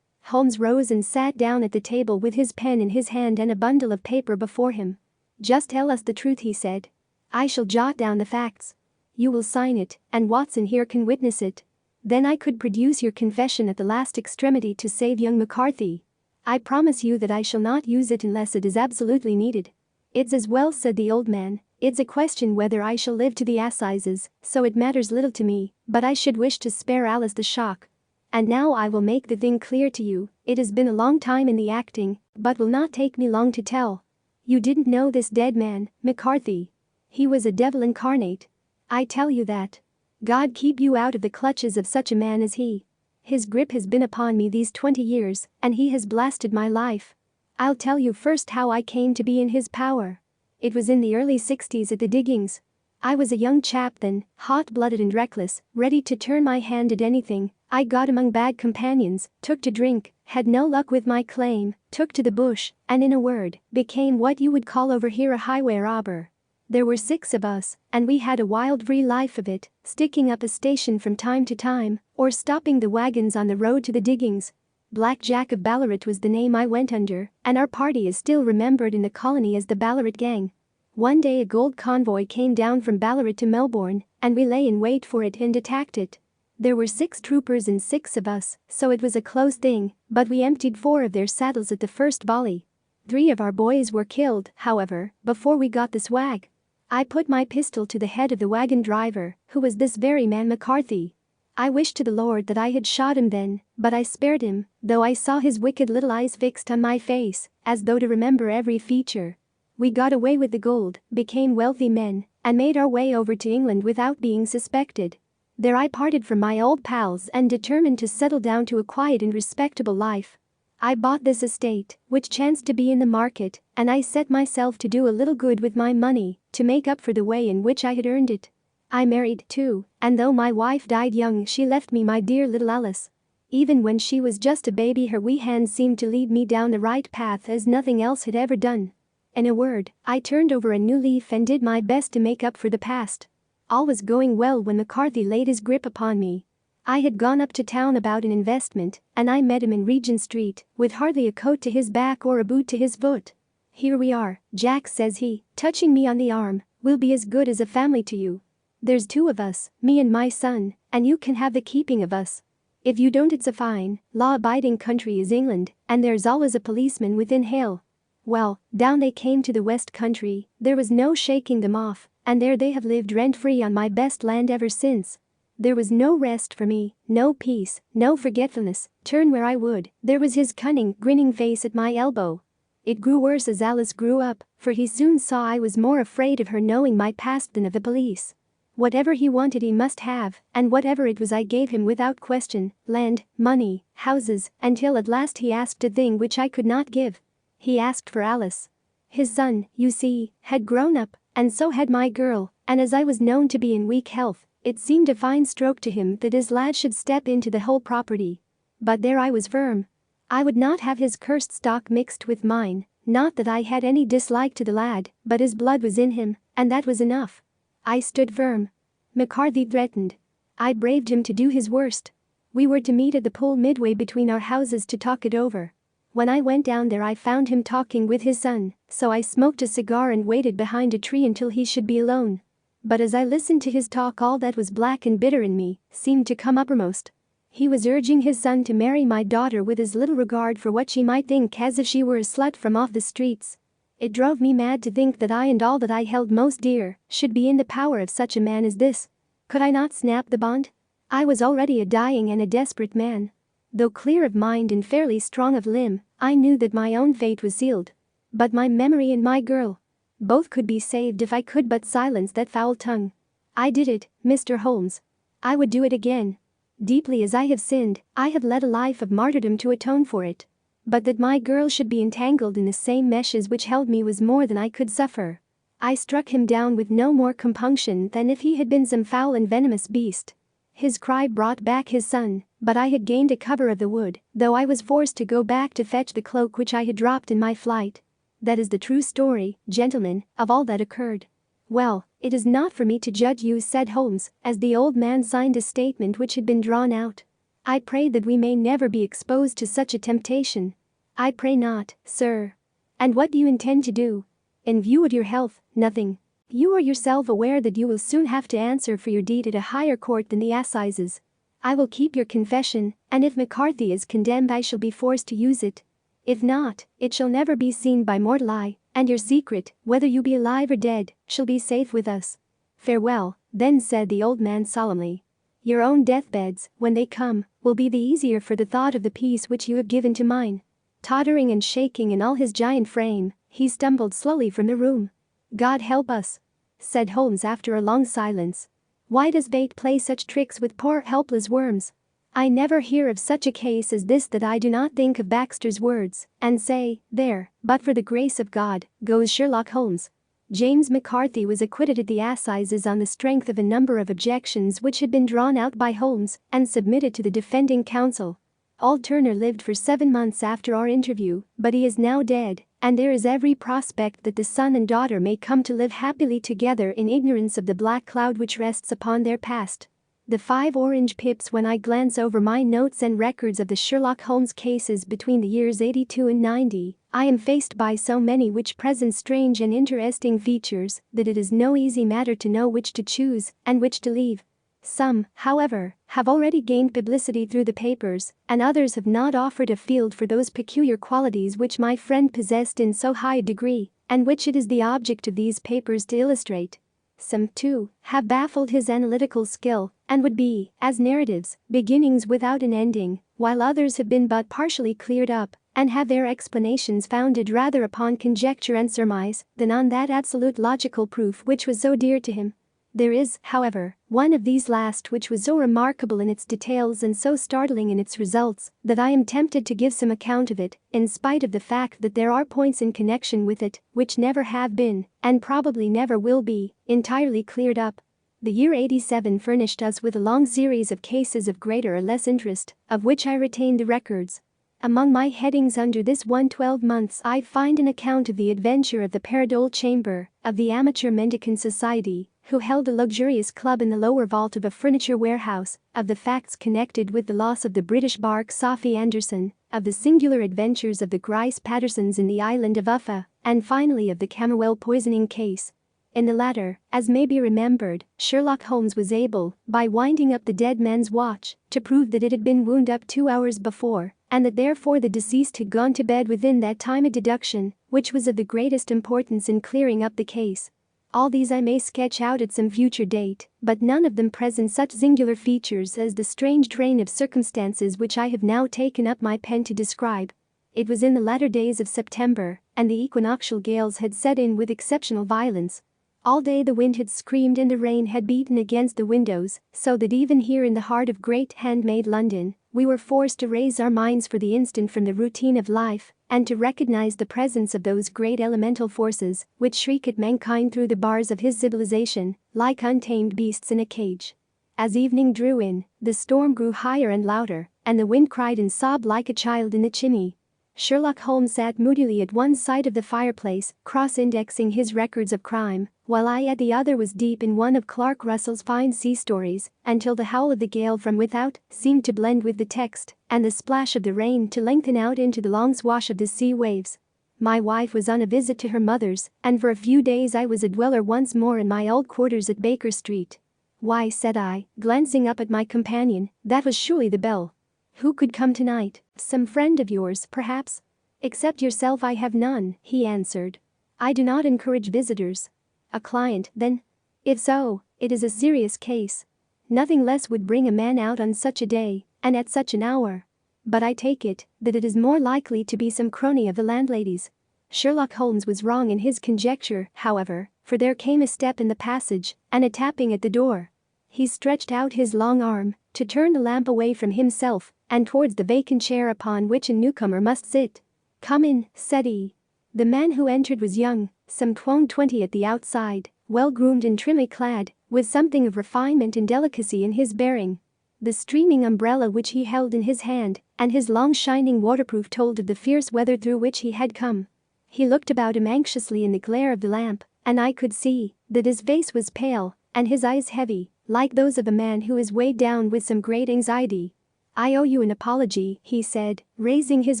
Holmes rose and sat down at the table with his pen in his hand and a bundle of paper before him. "Just tell us the truth," he said. "I shall jot down the facts. You will sign it, and Watson here can witness it. Then I could produce your confession at the last extremity to save young McCarthy. I promise you that I shall not use it unless it is absolutely needed." "It's as well," said the old man. "It's a question whether I shall live to the assizes, so it matters little to me, but I should wish to spare Alice the shock. And now I will make the thing clear to you. It has been a long time in the acting, but will not take me long to tell. You didn't know this dead man, McCarthy. He was a devil incarnate. I tell you that. God keep you out of the clutches of such a man as he. His grip has been upon me these 20 years, and he has blasted my life. I'll tell you first how I came to be in his power. It was in the early 60s at the diggings. I was a young chap then, hot-blooded and reckless, ready to turn my hand at anything. I got among bad companions, took to drink, had no luck with my claim, took to the bush, and in a word, became what you would call over here a highway robber. There were 6 of us, and we had a wild free life of it, sticking up a station from time to time, or stopping the wagons on the road to the diggings. Black Jack of Ballarat was the name I went under, and our party is still remembered in the colony as the Ballarat Gang. One day a gold convoy came down from Ballarat to Melbourne, and we lay in wait for it and attacked it. There were 6 troopers and 6 of us, so it was a close thing, but we emptied 4 of their saddles at the first volley. 3 of our boys were killed, however, before we got the swag. I put my pistol to the head of the wagon driver, who was this very man McCarthy. I wished to the Lord that I had shot him then, but I spared him, though I saw his wicked little eyes fixed on my face, as though to remember every feature. We got away with the gold, became wealthy men, and made our way over to England without being suspected. There I parted from my old pals and determined to settle down to a quiet and respectable life. I bought this estate, which chanced to be in the market, and I set myself to do a little good with my money, to make up for the way in which I had earned it. I married, too, and though my wife died young, she left me my dear little Alice. Even when she was just a baby, her wee hands seemed to lead me down the right path as nothing else had ever done. In a word, I turned over a new leaf and did my best to make up for the past. All was going well when McCarthy laid his grip upon me. I had gone up to town about an investment, and I met him in Regent Street, with hardly a coat to his back or a boot to his foot. "Here we are, Jack," says he, touching me on the arm. "We'll be as good as a family to you. There's 2 of us, me and my son, and you can have the keeping of us. If you don't, it's a fine, law-abiding country is England, and there's always a policeman within hail." Well, down they came to the West Country, there was no shaking them off, and there they have lived rent-free on my best land ever since. There was no rest for me, no peace, no forgetfulness, turn where I would, there was his cunning, grinning face at my elbow. It grew worse as Alice grew up, for he soon saw I was more afraid of her knowing my past than of the police. Whatever he wanted he must have, and whatever it was I gave him without question, land, money, houses, until at last he asked a thing which I could not give. He asked for Alice. His son, you see, had grown up, and so had my girl, and as I was known to be in weak health, it seemed a fine stroke to him that his lad should step into the whole property. But there I was firm. I would not have his cursed stock mixed with mine, not that I had any dislike to the lad, but his blood was in him, and that was enough. I stood firm. McCarthy threatened. I braved him to do his worst. We were to meet at the pool midway between our houses to talk it over. When I went down there I found him talking with his son, so I smoked a cigar and waited behind a tree until he should be alone. But as I listened to his talk, all that was black and bitter in me seemed to come uppermost. He was urging his son to marry my daughter with as little regard for what she might think as if she were a slut from off the streets. It drove me mad to think that I and all that I held most dear should be in the power of such a man as this. Could I not snap the bond? I was already a dying and a desperate man. Though clear of mind and fairly strong of limb, I knew that my own fate was sealed. But my memory and my girl, both could be saved if I could but silence that foul tongue. I did it, Mr. Holmes. I would do it again. Deeply as I have sinned, I have led a life of martyrdom to atone for it. But that my girl should be entangled in the same meshes which held me was more than I could suffer. I struck him down with no more compunction than if he had been some foul and venomous beast. His cry brought back his son, but I had gained a cover of the wood, though I was forced to go back to fetch the cloak which I had dropped in my flight. That is the true story, gentlemen, of all that occurred. Well, it is not for me to judge you, said Holmes, as the old man signed a statement which had been drawn out. I pray that we may never be exposed to such a temptation. I pray not, sir. And what do you intend to do? In view of your health, nothing. You are yourself aware that you will soon have to answer for your deed at a higher court than the assizes. I will keep your confession, and if McCarthy is condemned I shall be forced to use it. If not, it shall never be seen by mortal eye, and your secret, whether you be alive or dead, shall be safe with us. Farewell, then, said the old man solemnly. Your own deathbeds, when they come, will be the easier for the thought of the peace which you have given to mine. Tottering and shaking in all his giant frame, he stumbled slowly from the room. God help us, said Holmes after a long silence. Why does fate play such tricks with poor helpless worms? I never hear of such a case as this that I do not think of Baxter's words and say, there, but for the grace of God, goes Sherlock Holmes. James McCarthy was acquitted at the assizes on the strength of a number of objections which had been drawn out by Holmes and submitted to the defending counsel. Old Turner lived for 7 months after our interview, but he is now dead, and there is every prospect that the son and daughter may come to live happily together in ignorance of the black cloud which rests upon their past. The 5 orange pips. When I glance over my notes and records of the Sherlock Holmes cases between the years 82 and 90, I am faced by so many which present strange and interesting features that it is no easy matter to know which to choose and which to leave. Some, however, have already gained publicity through the papers, and others have not offered a field for those peculiar qualities which my friend possessed in so high a degree, and which it is the object of these papers to illustrate. Some, too, have baffled his analytical skill, and would be, as narratives, beginnings without an ending, while others have been but partially cleared up, and have their explanations founded rather upon conjecture and surmise than on that absolute logical proof which was so dear to him. There is, however, one of these last which was so remarkable in its details and so startling in its results that I am tempted to give some account of it, in spite of the fact that there are points in connection with it which never have been, and probably never will be, entirely cleared up. The year 87 furnished us with a long series of cases of greater or less interest, of which I retain the records. Among my headings under this one 12 months I find an account of the adventure of the Paradol Chamber, of the Amateur Mendicant Society, who held a luxurious club in the lower vault of a furniture warehouse, of the facts connected with the loss of the British bark Sophie Anderson, of the singular adventures of the Grice Pattersons in the island of Uffa, and finally of the Camberwell poisoning case. In the latter, as may be remembered, Sherlock Holmes was able, by winding up the dead man's watch, to prove that it had been wound up 2 hours before, and that therefore the deceased had gone to bed within that time, a deduction which was of the greatest importance in clearing up the case. All these I may sketch out at some future date, but none of them present such singular features as the strange train of circumstances which I have now taken up my pen to describe. It was in the latter days of September, and the equinoctial gales had set in with exceptional violence. All day the wind had screamed and the rain had beaten against the windows, so that even here in the heart of great handmade London, we were forced to raise our minds for the instant from the routine of life, and to recognize the presence of those great elemental forces which shriek at mankind through the bars of his civilization, like untamed beasts in a cage. As evening drew in, the storm grew higher and louder, and the wind cried and sobbed like a child in the chimney. Sherlock Holmes sat moodily at one side of the fireplace, cross-indexing his records of crime, while I at the other was deep in one of Clark Russell's fine sea stories, until the howl of the gale from without seemed to blend with the text, and the splash of the rain to lengthen out into the long swash of the sea waves. My wife was on a visit to her mother's, and for a few days I was a dweller once more in my old quarters at Baker Street. Why, said I, glancing up at my companion, that was surely the bell. Who could come tonight? Some friend of yours, perhaps? Except yourself I have none, he answered. I do not encourage visitors. A client, then? If so, it is a serious case. Nothing less would bring a man out on such a day, and at such an hour. But I take it that it is more likely to be some crony of the landlady's. Sherlock Holmes was wrong in his conjecture, however, for there came a step in the passage, and a tapping at the door. He stretched out his long arm to turn the lamp away from himself and towards the vacant chair upon which a newcomer must sit. Come in, said he. The man who entered was young, some 20 at the outside, well-groomed and trimly clad, with something of refinement and delicacy in his bearing. The streaming umbrella which he held in his hand and his long shining waterproof told of the fierce weather through which he had come. He looked about him anxiously in the glare of the lamp, and I could see that his face was pale and his eyes heavy, like those of a man who is weighed down with some great anxiety. I owe you an apology, he said, raising his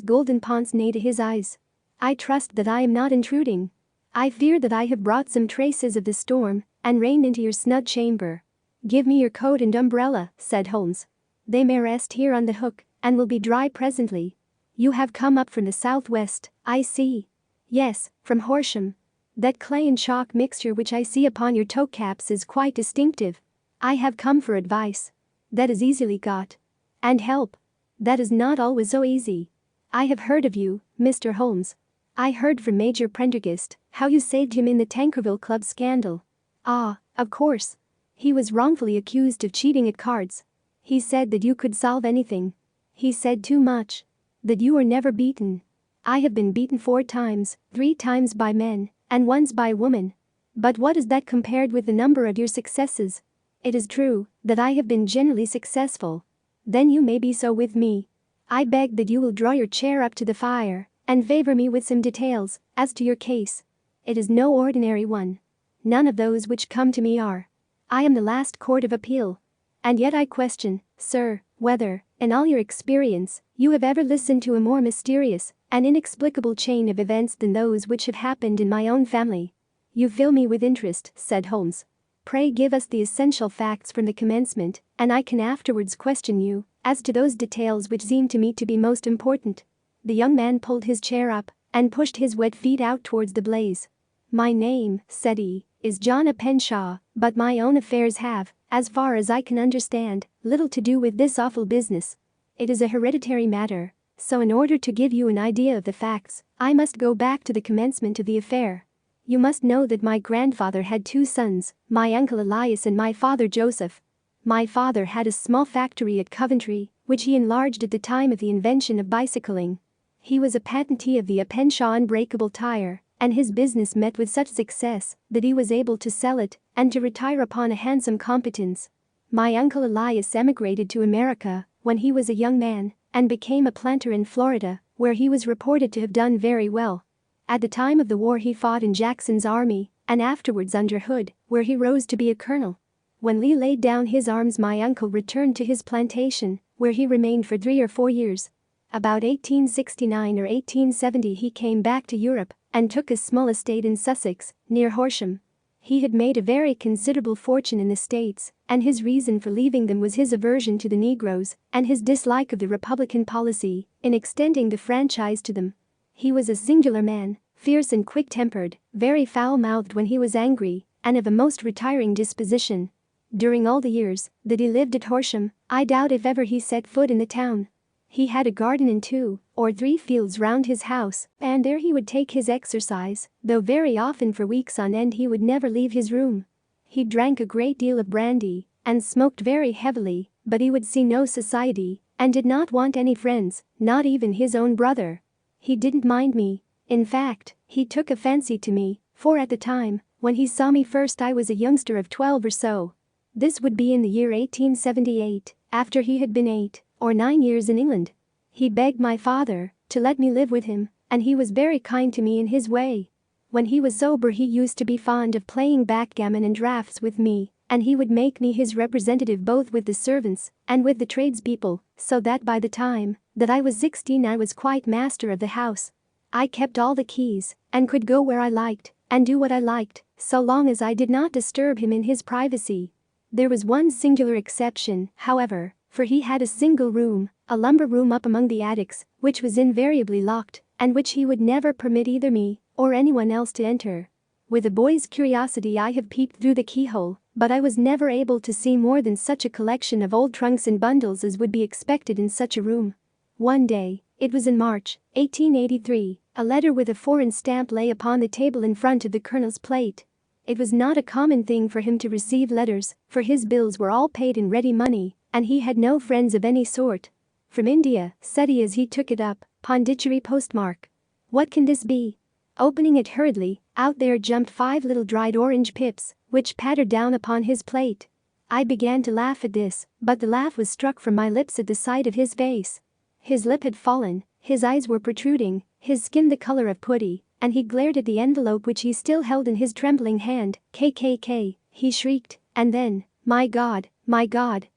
golden pince-nez to his eyes. I trust that I am not intruding. I fear that I have brought some traces of the storm and rain into your snug chamber. Give me your coat and umbrella, said Holmes. They may rest here on the hook and will be dry presently. You have come up from the southwest, I see. Yes, from Horsham. That clay and chalk mixture which I see upon your toe caps is quite distinctive. I have come for advice. That is easily got. And help. That is not always so easy. I have heard of you, Mr. Holmes. I heard from Major Prendergast how you saved him in the Tankerville Club scandal. Ah, of course. He was wrongfully accused of cheating at cards. He said that you could solve anything. He said too much. That you were never beaten. I have been beaten 4 times, 3 times by men, and once by women. But what is that compared with the number of your successes? It is true that I have been generally successful. Then you may be so with me. I beg that you will draw your chair up to the fire and favor me with some details as to your case. It is no ordinary one. None of those which come to me are. I am the last court of appeal. And yet I question, sir, whether, in all your experience, you have ever listened to a more mysterious and inexplicable chain of events than those which have happened in my own family. You fill me with interest, said Holmes. Pray give us the essential facts from the commencement, and I can afterwards question you as to those details which seem to me to be most important. The young man pulled his chair up and pushed his wet feet out towards the blaze. My name, said he, is John Openshaw, but my own affairs have, as far as I can understand, little to do with this awful business. It is a hereditary matter, so in order to give you an idea of the facts, I must go back to the commencement of the affair. You must know that my grandfather had 2 sons, my uncle Elias and my father Joseph. My father had a small factory at Coventry, which he enlarged at the time of the invention of bicycling. He was a patentee of the Openshaw unbreakable tire, and his business met with such success that he was able to sell it and to retire upon a handsome competence. My uncle Elias emigrated to America when he was a young man and became a planter in Florida, where he was reported to have done very well. At the time of the war he fought in Jackson's army and afterwards under Hood, where he rose to be a colonel. When Lee laid down his arms, my uncle returned to his plantation, where he remained for 3 or 4 years. About 1869 or 1870 he came back to Europe and took a small estate in Sussex, near Horsham. He had made a very considerable fortune in the States, and his reason for leaving them was his aversion to the Negroes and his dislike of the Republican policy in extending the franchise to them. He was a singular man, fierce and quick-tempered, very foul-mouthed when he was angry, and of a most retiring disposition. During all the years that he lived at Horsham, I doubt if ever he set foot in the town. He had a garden in 2 or 3 fields round his house, and there he would take his exercise, though very often for weeks on end he would never leave his room. He drank a great deal of brandy and smoked very heavily, but he would see no society and did not want any friends, not even his own brother. He didn't mind me. In fact, he took a fancy to me, for at the time when he saw me first I was a youngster of 12 or so. This would be in the year 1878, after he had been 8 or 9 years in England. He begged my father to let me live with him, and he was very kind to me in his way. When he was sober he used to be fond of playing backgammon and draughts with me, and he would make me his representative both with the servants and with the tradespeople, so that by the time that I was 16 I was quite master of the house. I kept all the keys and could go where I liked and do what I liked, so long as I did not disturb him in his privacy. There was one singular exception, however, for he had a single room, a lumber room up among the attics, which was invariably locked, and which he would never permit either me or anyone else to enter. With a boy's curiosity I have peeped through the keyhole, but I was never able to see more than such a collection of old trunks and bundles as would be expected in such a room. One day, it was in March, 1883, a letter with a foreign stamp lay upon the table in front of the colonel's plate. It was not a common thing for him to receive letters, for his bills were all paid in ready money, and he had no friends of any sort. From India, said he as he took it up, Pondicherry postmark. What can this be? Opening it hurriedly, out there jumped 5 little dried orange pips, which pattered down upon his plate. I began to laugh at this, but the laugh was struck from my lips at the sight of his face. His lip had fallen, his eyes were protruding, his skin the color of putty, and he glared at the envelope which he still held in his trembling hand. "KKK," he shrieked, and then, my God,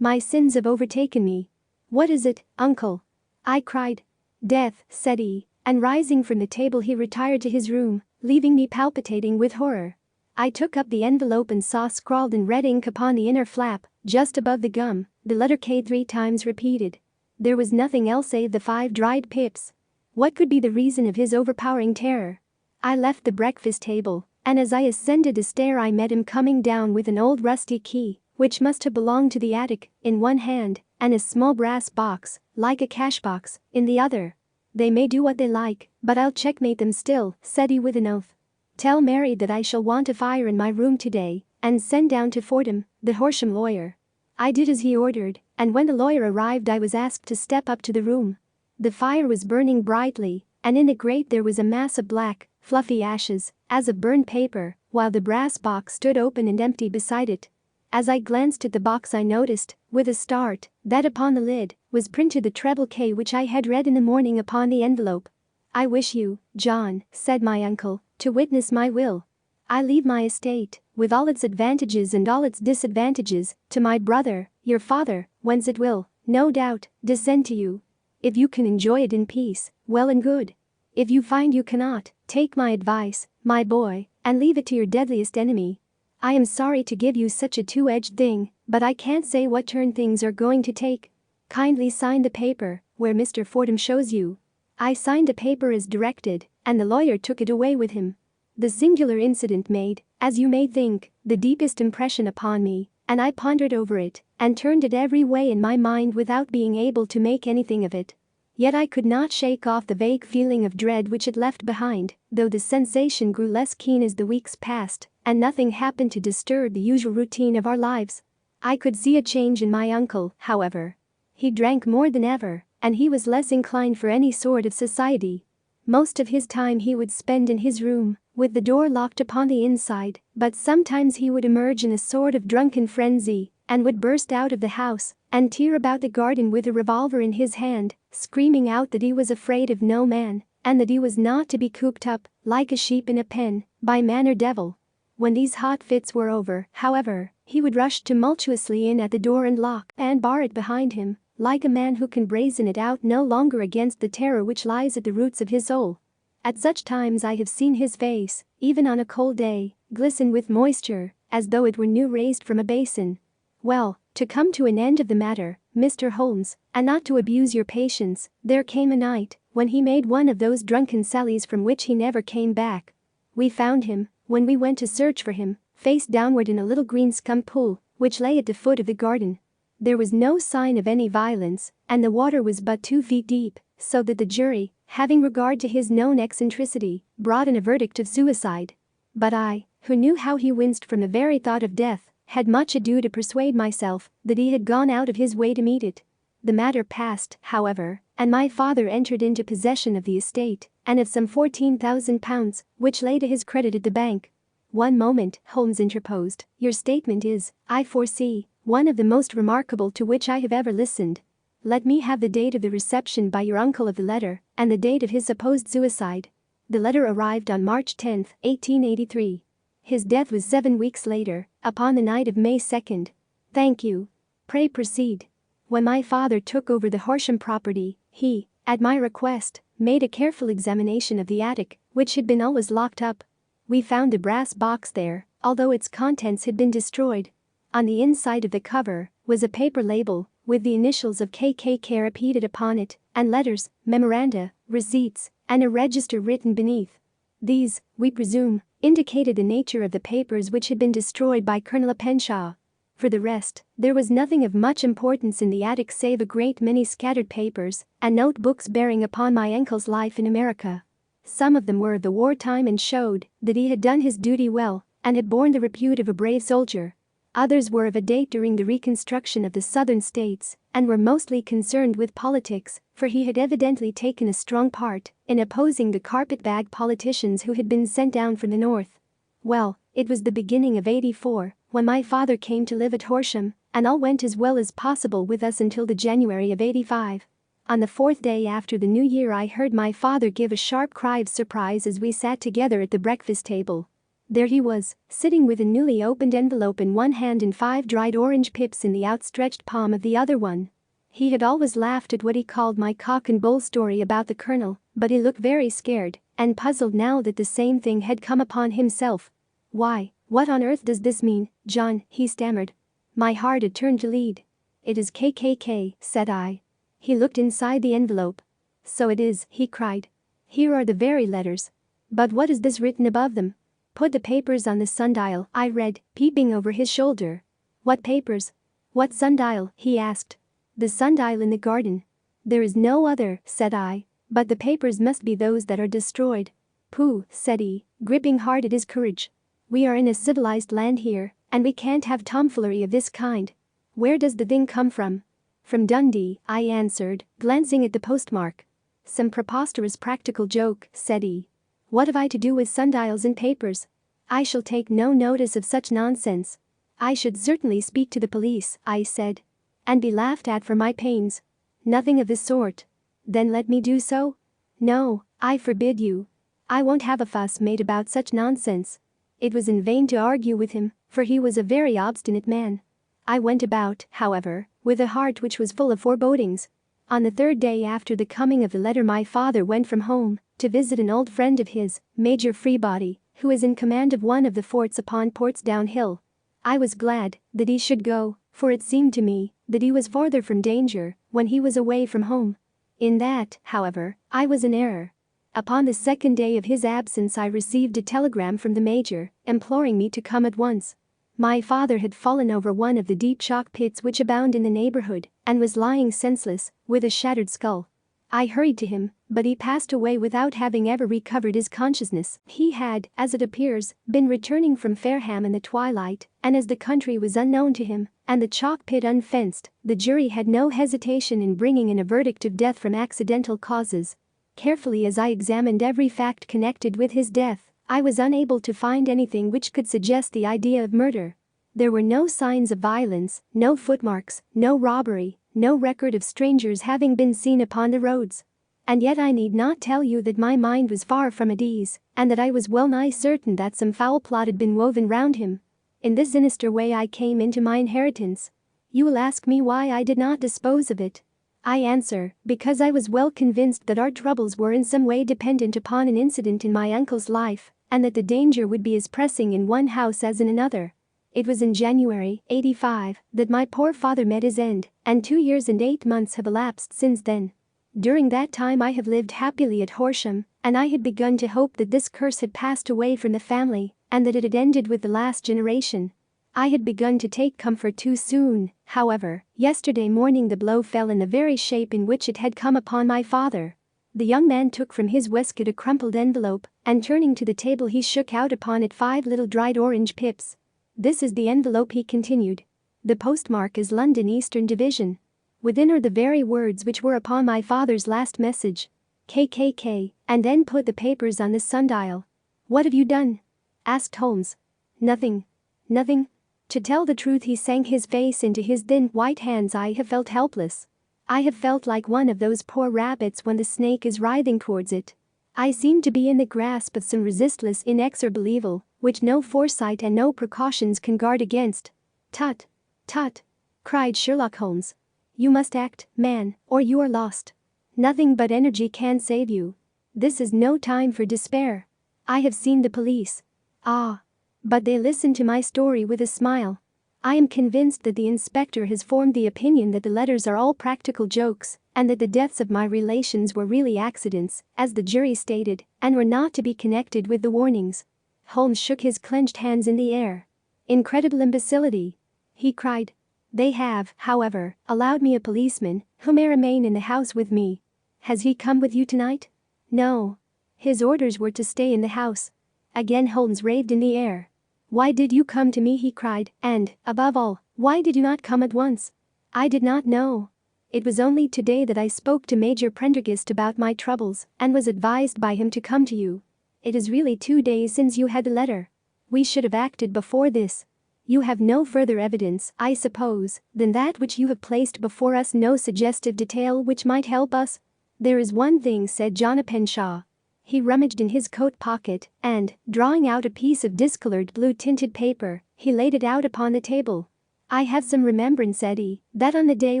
my sins have overtaken me." "What is it, uncle?" I cried. "Death," said he, and rising from the table he retired to his room, leaving me palpitating with horror. I took up the envelope and saw scrawled in red ink upon the inner flap, just above the gum, the letter K 3 times repeated. There was nothing else save the 5 dried pips. What could be the reason of his overpowering terror? I left the breakfast table, and as I ascended the stair I met him coming down with an old rusty key, which must have belonged to the attic, in one hand, and a small brass box, like a cash box, in the other. "They may do what they like, but I'll checkmate them still," said he with an oath. "Tell Mary that I shall want a fire in my room today, and send down to Fordham, the Horsham lawyer." I did as he ordered, and when the lawyer arrived I was asked to step up to the room. The fire was burning brightly, and in the grate there was a mass of black, fluffy ashes, as of burned paper, while the brass box stood open and empty beside it. As I glanced at the box I noticed, with a start, that upon the lid was printed the treble K which I had read in the morning upon the envelope. "I wish you, John," said my uncle, "to witness my will. I leave my estate, with all its advantages and all its disadvantages, to my brother, your father, whence it will, no doubt, descend to you. If you can enjoy it in peace, well and good. If you find you cannot, take my advice, my boy, and leave it to your deadliest enemy. I am sorry to give you such a two-edged thing, but I can't say what turn things are going to take. Kindly sign the paper, where Mr. Fordham shows you." I signed the paper as directed, and the lawyer took it away with him. The singular incident made, as you may think, the deepest impression upon me, and I pondered over it, and turned it every way in my mind without being able to make anything of it. Yet I could not shake off the vague feeling of dread which it left behind, though the sensation grew less keen as the weeks passed, and nothing happened to disturb the usual routine of our lives. I could see a change in my uncle, however. He drank more than ever, and he was less inclined for any sort of society. Most of his time he would spend in his room, with the door locked upon the inside, but sometimes he would emerge in a sort of drunken frenzy, and would burst out of the house, and tear about the garden with a revolver in his hand, screaming out that he was afraid of no man, and that he was not to be cooped up, like a sheep in a pen, by man or devil. When these hot fits were over, however, he would rush tumultuously in at the door and lock and bar it behind him, like a man who can brazen it out no longer against the terror which lies at the roots of his soul. At such times I have seen his face, even on a cold day, glisten with moisture, as though it were new raised from a basin. Well, to come to an end of the matter, Mr. Holmes, and not to abuse your patience, there came a night when he made one of those drunken sallies from which he never came back. We found him, when we went to search for him, face downward in a little green scum pool, which lay at the foot of the garden. There was no sign of any violence, and the water was but 2 feet deep, so that the jury, having regard to his known eccentricity, brought in a verdict of suicide. But I, who knew how he winced from the very thought of death, had much ado to persuade myself that he had gone out of his way to meet it. The matter passed, however, and my father entered into possession of the estate, and of some £14,000, which lay to his credit at the bank. "One moment," Holmes interposed. "Your statement is, I foresee, one of the most remarkable to which I have ever listened. Let me have the date of the reception by your uncle of the letter, and the date of his supposed suicide." The letter arrived on March 10, 1883. His death was 7 weeks later, upon the night of May 2. "Thank you. Pray proceed." When my father took over the Horsham property, he, at my request, made a careful examination of the attic, which had been always locked up. We found the brass box there, although its contents had been destroyed. On the inside of the cover was a paper label, with the initials of KKK repeated upon it, and letters, memoranda, receipts, and a register written beneath. These, we presume, indicated the nature of the papers which had been destroyed by Colonel Openshaw. For the rest, there was nothing of much importance in the attic save a great many scattered papers and notebooks bearing upon my uncle's life in America. Some of them were of the wartime and showed that he had done his duty well and had borne the repute of a brave soldier. Others were of a date during the reconstruction of the southern states and were mostly concerned with politics, for he had evidently taken a strong part in opposing the carpetbag politicians who had been sent down from the north. Well, it was the beginning of '84 when my father came to live at Horsham, and all went as well as possible with us until the January of '85. On the 4th day after the New Year I heard my father give a sharp cry of surprise as we sat together at the breakfast table. There he was, sitting with a newly opened envelope in one hand and 5 dried orange pips in the outstretched palm of the other one. He had always laughed at what he called my cock and bull story about the colonel, but he looked very scared and puzzled now that the same thing had come upon himself. "Why, what on earth does this mean, John?" he stammered. My heart had turned to lead. "It is KKK," said I. He looked inside the envelope. "So it is," he cried. "Here are the very letters. But what is this written above them?" "Put the papers on the sundial," I read, peeping over his shoulder. "What papers? What sundial?" he asked. "The sundial in the garden." "There is no other," said I. "But the papers must be those that are destroyed." "Pooh," said he, gripping hard at his courage. "We are in a civilized land here, and we can't have tomfoolery of this kind. Where does the thing come from?" "From Dundee," I answered, glancing at the postmark. "Some preposterous practical joke," said he. "What have I to do with sundials and papers? I shall take no notice of such nonsense." "I should certainly speak to the police," I said. "And be laughed at for my pains." "Nothing of the sort." "Then let me do so?" "No, I forbid you. I won't have a fuss made about such nonsense." It was in vain to argue with him, for he was a very obstinate man. I went about, however, with a heart which was full of forebodings. On the third day after the coming of the letter my father went from home to visit an old friend of his, Major Freebody, who is in command of one of the forts upon Portsdown Hill. I was glad that he should go, for it seemed to me that he was farther from danger when he was away from home. In that, however, I was in error. Upon the second day of his absence I received a telegram from the major, imploring me to come at once. My father had fallen over one of the deep chalk pits which abound in the neighborhood and was lying senseless, with a shattered skull. I hurried to him, but he passed away without having ever recovered his consciousness. He had, as it appears, been returning from Fareham in the twilight, and as the country was unknown to him, and the chalk pit unfenced, the jury had no hesitation in bringing in a verdict of death from accidental causes. Carefully as I examined every fact connected with his death, I was unable to find anything which could suggest the idea of murder. There were no signs of violence, no footmarks, no robbery, no record of strangers having been seen upon the roads. And yet I need not tell you that my mind was far from at ease, and that I was well nigh certain that some foul plot had been woven round him. In this sinister way I came into my inheritance. You will ask me why I did not dispose of it. I answer, because I was well convinced that our troubles were in some way dependent upon an incident in my uncle's life, and that the danger would be as pressing in one house as in another. It was in January, '85, that my poor father met his end, and 2 years and 8 months have elapsed since then. During that time I have lived happily at Horsham, and I had begun to hope that this curse had passed away from the family, and that it had ended with the last generation. I had begun to take comfort too soon, however. Yesterday morning the blow fell in the very shape in which it had come upon my father. The young man took from his waistcoat a crumpled envelope, and turning to the table he shook out upon it 5 little dried orange pips. "This is the envelope," he continued. "The postmark is London Eastern Division. Within are the very words which were upon my father's last message. KKK, and then put the papers on the sundial." "What have you done?" asked Holmes. "Nothing. Nothing." To tell the truth, he sank his face into his thin white hands. I have felt helpless. I have felt like one of those poor rabbits when the snake is writhing towards it. I seemed to be in the grasp of some resistless, inexorable evil, which no foresight and no precautions can guard against. "Tut! Tut!" cried Sherlock Holmes. "You must act, man, or you are lost. Nothing but energy can save you. This is no time for despair. I have seen the police. Ah! But they listened to my story with a smile. I am convinced that the inspector has formed the opinion that the letters are all practical jokes, and that the deaths of my relations were really accidents, as the jury stated, and were not to be connected with the warnings." Holmes shook his clenched hands in the air. "Incredible imbecility!" he cried. "They have, however, allowed me a policeman, who may remain in the house with me. Has he come with you tonight?" "No. His orders were to stay in the house." Again Holmes raved in the air. "Why did you come to me?" he cried, "and, above all, why did you not come at once?" "I did not know. It was only today that I spoke to Major Prendergast about my troubles and was advised by him to come to you. It is really 2 days since you had the letter. We should have acted before this. You have no further evidence, I suppose, than that which you have placed before us, no suggestive detail which might help us?" "There is one thing," said John Openshaw. He rummaged in his coat pocket and, drawing out a piece of discolored blue-tinted paper, he laid it out upon the table. I have some remembrance, Eddie, that on the day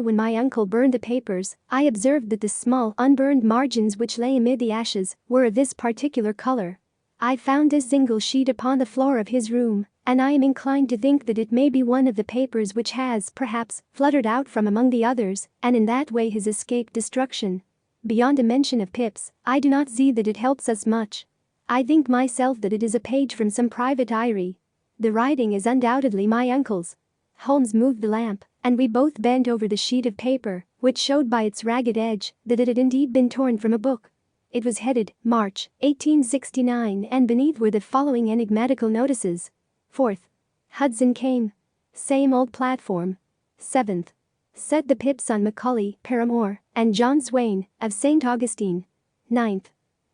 when my uncle burned the papers, I observed that the small unburned margins which lay amid the ashes were of this particular color. I found this single sheet upon the floor of his room, and I am inclined to think that it may be one of the papers which has, perhaps, fluttered out from among the others, and in that way has escaped destruction. Beyond a mention of Pip's, I do not see that it helps us much. I think myself that it is a page from some private diary. The writing is undoubtedly my uncle's. Holmes moved the lamp, and we both bent over the sheet of paper, which showed by its ragged edge that it had indeed been torn from a book. It was headed, March, 1869, and beneath were the following enigmatical notices. 4th. Hudson came. Same old platform. 7th. Set the Pips on Macaulay, Paramore, and John Swain, of St. Augustine. 9th.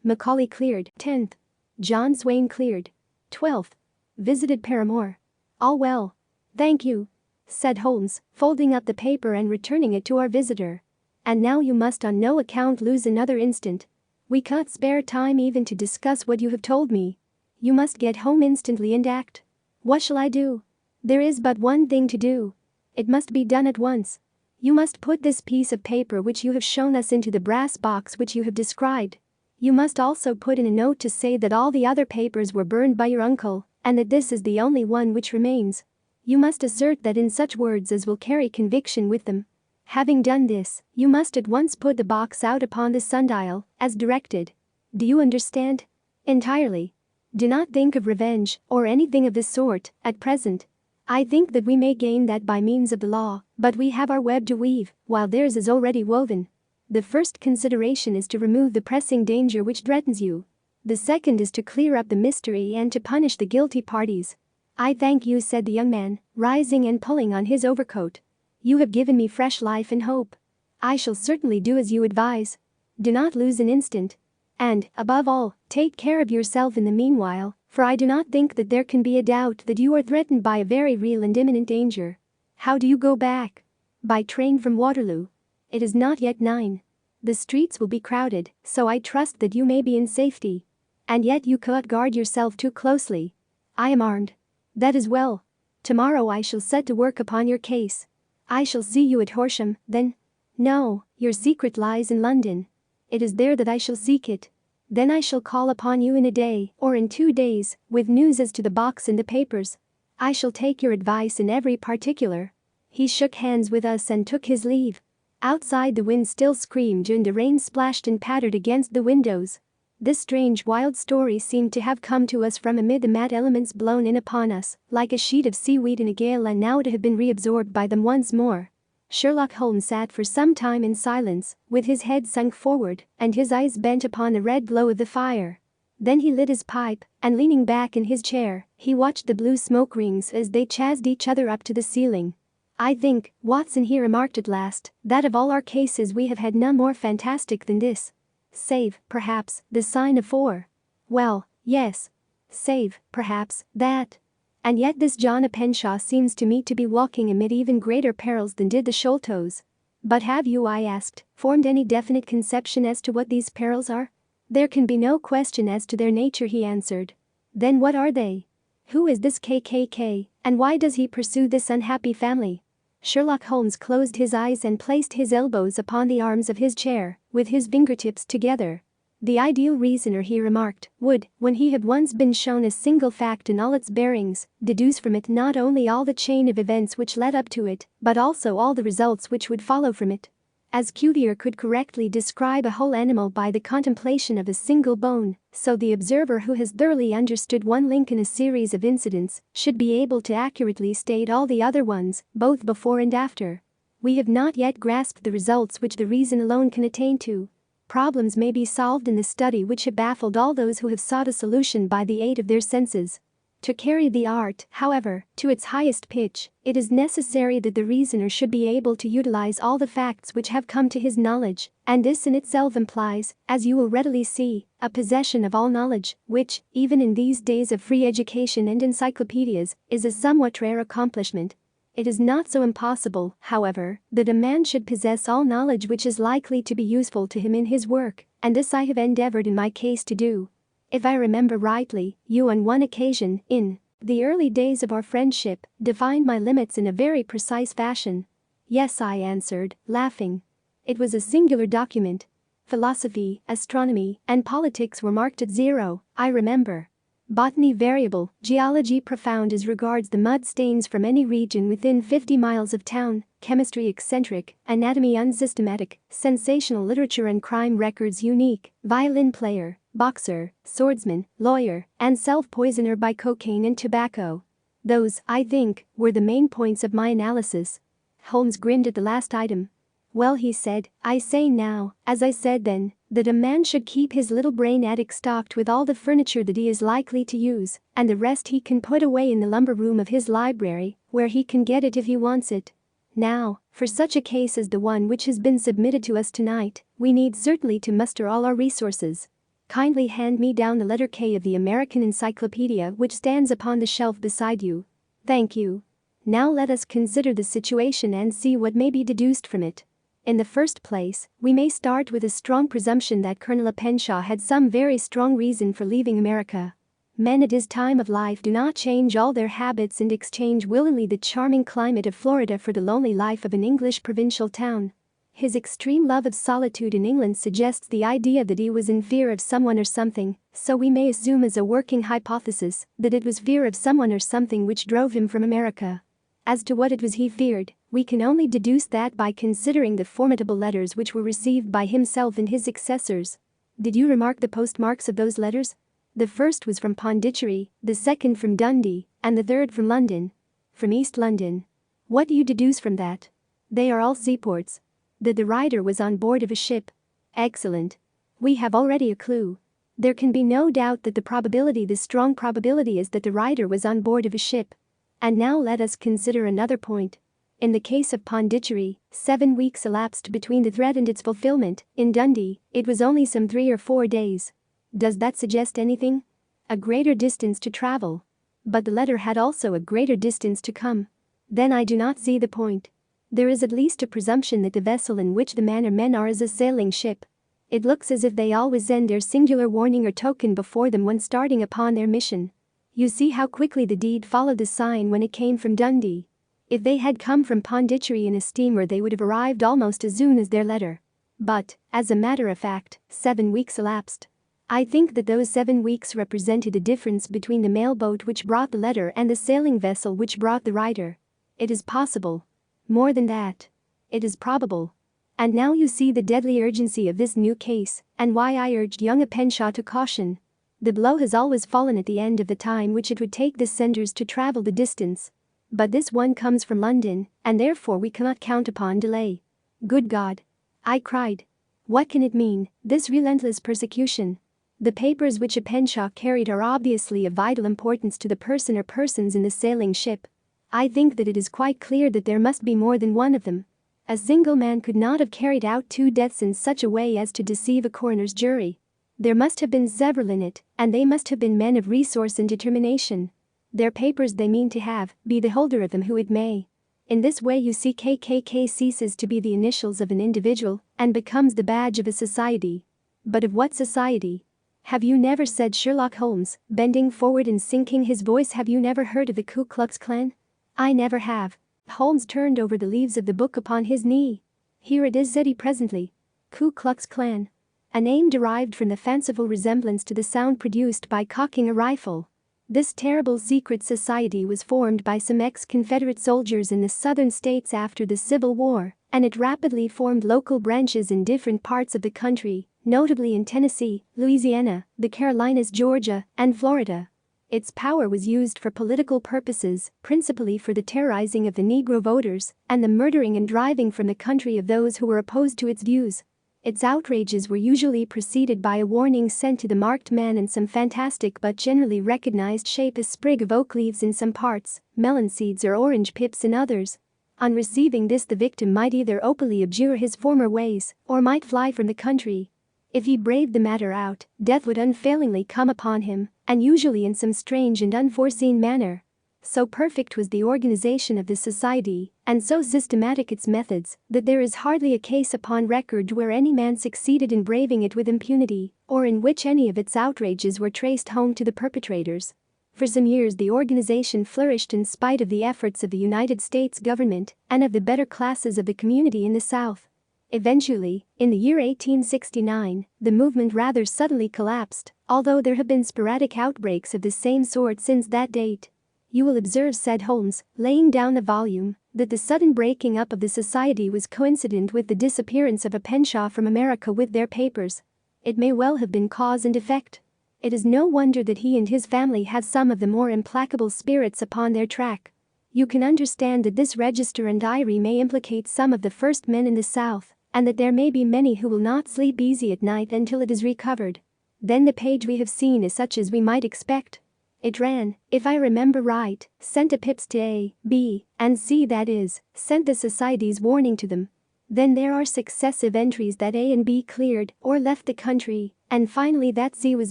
Macaulay cleared. 10th. John Swain cleared. 12th. Visited Paramore. All well. Thank you, said Holmes, folding up the paper and returning it to our visitor. And now you must on no account lose another instant. We can't spare time even to discuss what you have told me. You must get home instantly and act. What shall I do? There is but one thing to do. It must be done at once. You must put this piece of paper which you have shown us into the brass box which you have described. You must also put in a note to say that all the other papers were burned by your uncle, and that this is the only one which remains. You must assert that in such words as will carry conviction with them. Having done this, you must at once put the box out upon the sundial, as directed. Do you understand? Entirely. Do not think of revenge, or anything of the sort, at present. I think that we may gain that by means of the law, but we have our web to weave, while theirs is already woven. The first consideration is to remove the pressing danger which threatens you. The second is to clear up the mystery and to punish the guilty parties. I thank you, said the young man, rising and pulling on his overcoat. You have given me fresh life and hope. I shall certainly do as you advise. Do not lose an instant. And, above all, take care of yourself in the meanwhile, for I do not think that there can be a doubt that you are threatened by a very real and imminent danger. How do you go back? By train from Waterloo. It is not yet 9. The streets will be crowded, so I trust that you may be in safety. And yet you cannot guard yourself too closely. I am armed. That is well. Tomorrow I shall set to work upon your case. I shall see you at Horsham, then. No, your secret lies in London. It is there that I shall seek it. Then I shall call upon you in a day, or in 2 days, with news as to the box and the papers. I shall take your advice in every particular. He shook hands with us and took his leave. Outside the wind still screamed and the rain splashed and pattered against the windows. This strange wild story seemed to have come to us from amid the mad elements blown in upon us, like a sheet of seaweed in a gale, and now to have been reabsorbed by them once more. Sherlock Holmes sat for some time in silence, with his head sunk forward and his eyes bent upon the red glow of the fire. Then he lit his pipe, and leaning back in his chair, he watched the blue smoke rings as they chased each other up to the ceiling. I think, Watson, he remarked at last, that of all our cases we have had none more fantastic than this. Save, perhaps, the sign of 4. Well, yes. Save, perhaps, that. And yet this John Openshaw seems to me to be walking amid even greater perils than did the Sholtos. But have you, I asked, formed any definite conception as to what these perils are? There can be no question as to their nature, he answered. Then what are they? Who is this KKK, and why does he pursue this unhappy family? Sherlock Holmes closed his eyes and placed his elbows upon the arms of his chair, with his fingertips together. The ideal reasoner, he remarked, would, when he had once been shown a single fact in all its bearings, deduce from it not only all the chain of events which led up to it, but also all the results which would follow from it. As Cuvier could correctly describe a whole animal by the contemplation of a single bone, so the observer who has thoroughly understood one link in a series of incidents should be able to accurately state all the other ones, both before and after. We have not yet grasped the results which the reason alone can attain to. Problems may be solved in the study which have baffled all those who have sought a solution by the aid of their senses. To carry the art, however, to its highest pitch, it is necessary that the reasoner should be able to utilize all the facts which have come to his knowledge, and this in itself implies, as you will readily see, a possession of all knowledge, which, even in these days of free education and encyclopedias, is a somewhat rare accomplishment. It is not so impossible, however, that a man should possess all knowledge which is likely to be useful to him in his work, and this I have endeavored in my case to do. If I remember rightly, you on one occasion, in The early days of our friendship defined my limits in a very precise fashion. Yes, I answered, laughing. It was a singular document. Philosophy, astronomy, and politics were marked at 0, I remember. Botany variable, geology profound as regards the mud stains from any region within 50 miles of town, chemistry eccentric, anatomy unsystematic, sensational literature and crime records unique, violin player, boxer, swordsman, lawyer, and self-poisoner by cocaine and tobacco. Those, I think, were the main points of my analysis. Holmes grinned at the last item. Well, he said, I say now, as I said then, that a man should keep his little brain attic stocked with all the furniture that he is likely to use, and the rest he can put away in the lumber room of his library, where he can get it if he wants it. Now, for such a case as the one which has been submitted to us tonight, we need certainly to muster all our resources. Kindly hand me down the letter K of the American Encyclopedia which stands upon the shelf beside you. Thank you. Now let us consider the situation and see what may be deduced from it. In the first place, we may start with a strong presumption that Colonel Openshaw had some very strong reason for leaving America. Men at his time of life do not change all their habits and exchange willingly the charming climate of Florida for the lonely life of an English provincial town. His extreme love of solitude in England suggests the idea that he was in fear of someone or something, so we may assume as a working hypothesis that it was fear of someone or something which drove him from America. As to what it was he feared, we can only deduce that by considering the formidable letters which were received by himself and his successors. Did you remark the postmarks of those letters? The first was from Pondicherry, the second from Dundee, and the third from London. From East London. What do you deduce from that? They are all seaports. That the writer was on board of a ship. Excellent. We have already a clue. There can be no doubt that the strong probability is that the writer was on board of a ship. And now let us consider another point. In the case of Pondicherry, 7 weeks elapsed between the threat and its fulfillment. In Dundee, it was only some 3 or 4 days. Does that suggest anything? A greater distance to travel. But the letter had also a greater distance to come. Then I do not see the point. There is at least a presumption that the vessel in which the man or men are is a sailing ship. It looks as if they always send their singular warning or token before them when starting upon their mission. You see how quickly the deed followed the sign when it came from Dundee. If they had come from Pondicherry in a steamer they would have arrived almost as soon as their letter. But, as a matter of fact, 7 weeks elapsed. I think that those 7 weeks represented the difference between the mail boat which brought the letter and the sailing vessel which brought the writer. It is possible. More than that. It is probable. And now you see the deadly urgency of this new case, and why I urged young Openshaw to caution. The blow has always fallen at the end of the time which it would take the senders to travel the distance. But this one comes from London, and therefore we cannot count upon delay. Good God! I cried. What can it mean, this relentless persecution? The papers which Openshaw carried are obviously of vital importance to the person or persons in the sailing ship. I think that it is quite clear that there must be more than one of them. A single man could not have carried out 2 deaths in such a way as to deceive a coroner's jury. There must have been several in it, and they must have been men of resource and determination. Their papers they mean to have, be the holder of them who it may. In this way you see KKK ceases to be the initials of an individual and becomes the badge of a society. But of what society? Have you never said Sherlock Holmes, bending forward and sinking his voice, have you never heard of the Ku Klux Klan? I never have. Holmes turned over the leaves of the book upon his knee. Here it is, said he presently. Ku Klux Klan. A name derived from the fanciful resemblance to the sound produced by cocking a rifle. This terrible secret society was formed by some ex-Confederate soldiers in the southern states after the Civil War, and it rapidly formed local branches in different parts of the country, notably in Tennessee, Louisiana, the Carolinas, Georgia, and Florida. Its power was used for political purposes, principally for the terrorizing of the Negro voters and the murdering and driving from the country of those who were opposed to its views. Its outrages were usually preceded by a warning sent to the marked man in some fantastic but generally recognized shape, a sprig of oak leaves in some parts, melon seeds or orange pips in others. On receiving this the victim might either openly abjure his former ways or might fly from the country. If he braved the matter out, death would unfailingly come upon him, and usually in some strange and unforeseen manner. So perfect was the organization of the society, and so systematic its methods, that there is hardly a case upon record where any man succeeded in braving it with impunity, or in which any of its outrages were traced home to the perpetrators. For some years the organization flourished in spite of the efforts of the United States government and of the better classes of the community in the South. Eventually, in the year 1869, the movement rather suddenly collapsed, although there have been sporadic outbreaks of the same sort since that date. You will observe, said Holmes, laying down the volume, that the sudden breaking up of the society was coincident with the disappearance of a Penshaw from America with their papers. It may well have been cause and effect. It is no wonder that he and his family have some of the more implacable spirits upon their track. You can understand that this register and diary may implicate some of the first men in the South, and that there may be many who will not sleep easy at night until it is recovered. Then the page we have seen is such as we might expect. It ran, if I remember right, sent a pips to A, B, and C, that is, sent the society's warning to them. Then there are successive entries that A and B cleared or left the country, and finally that C was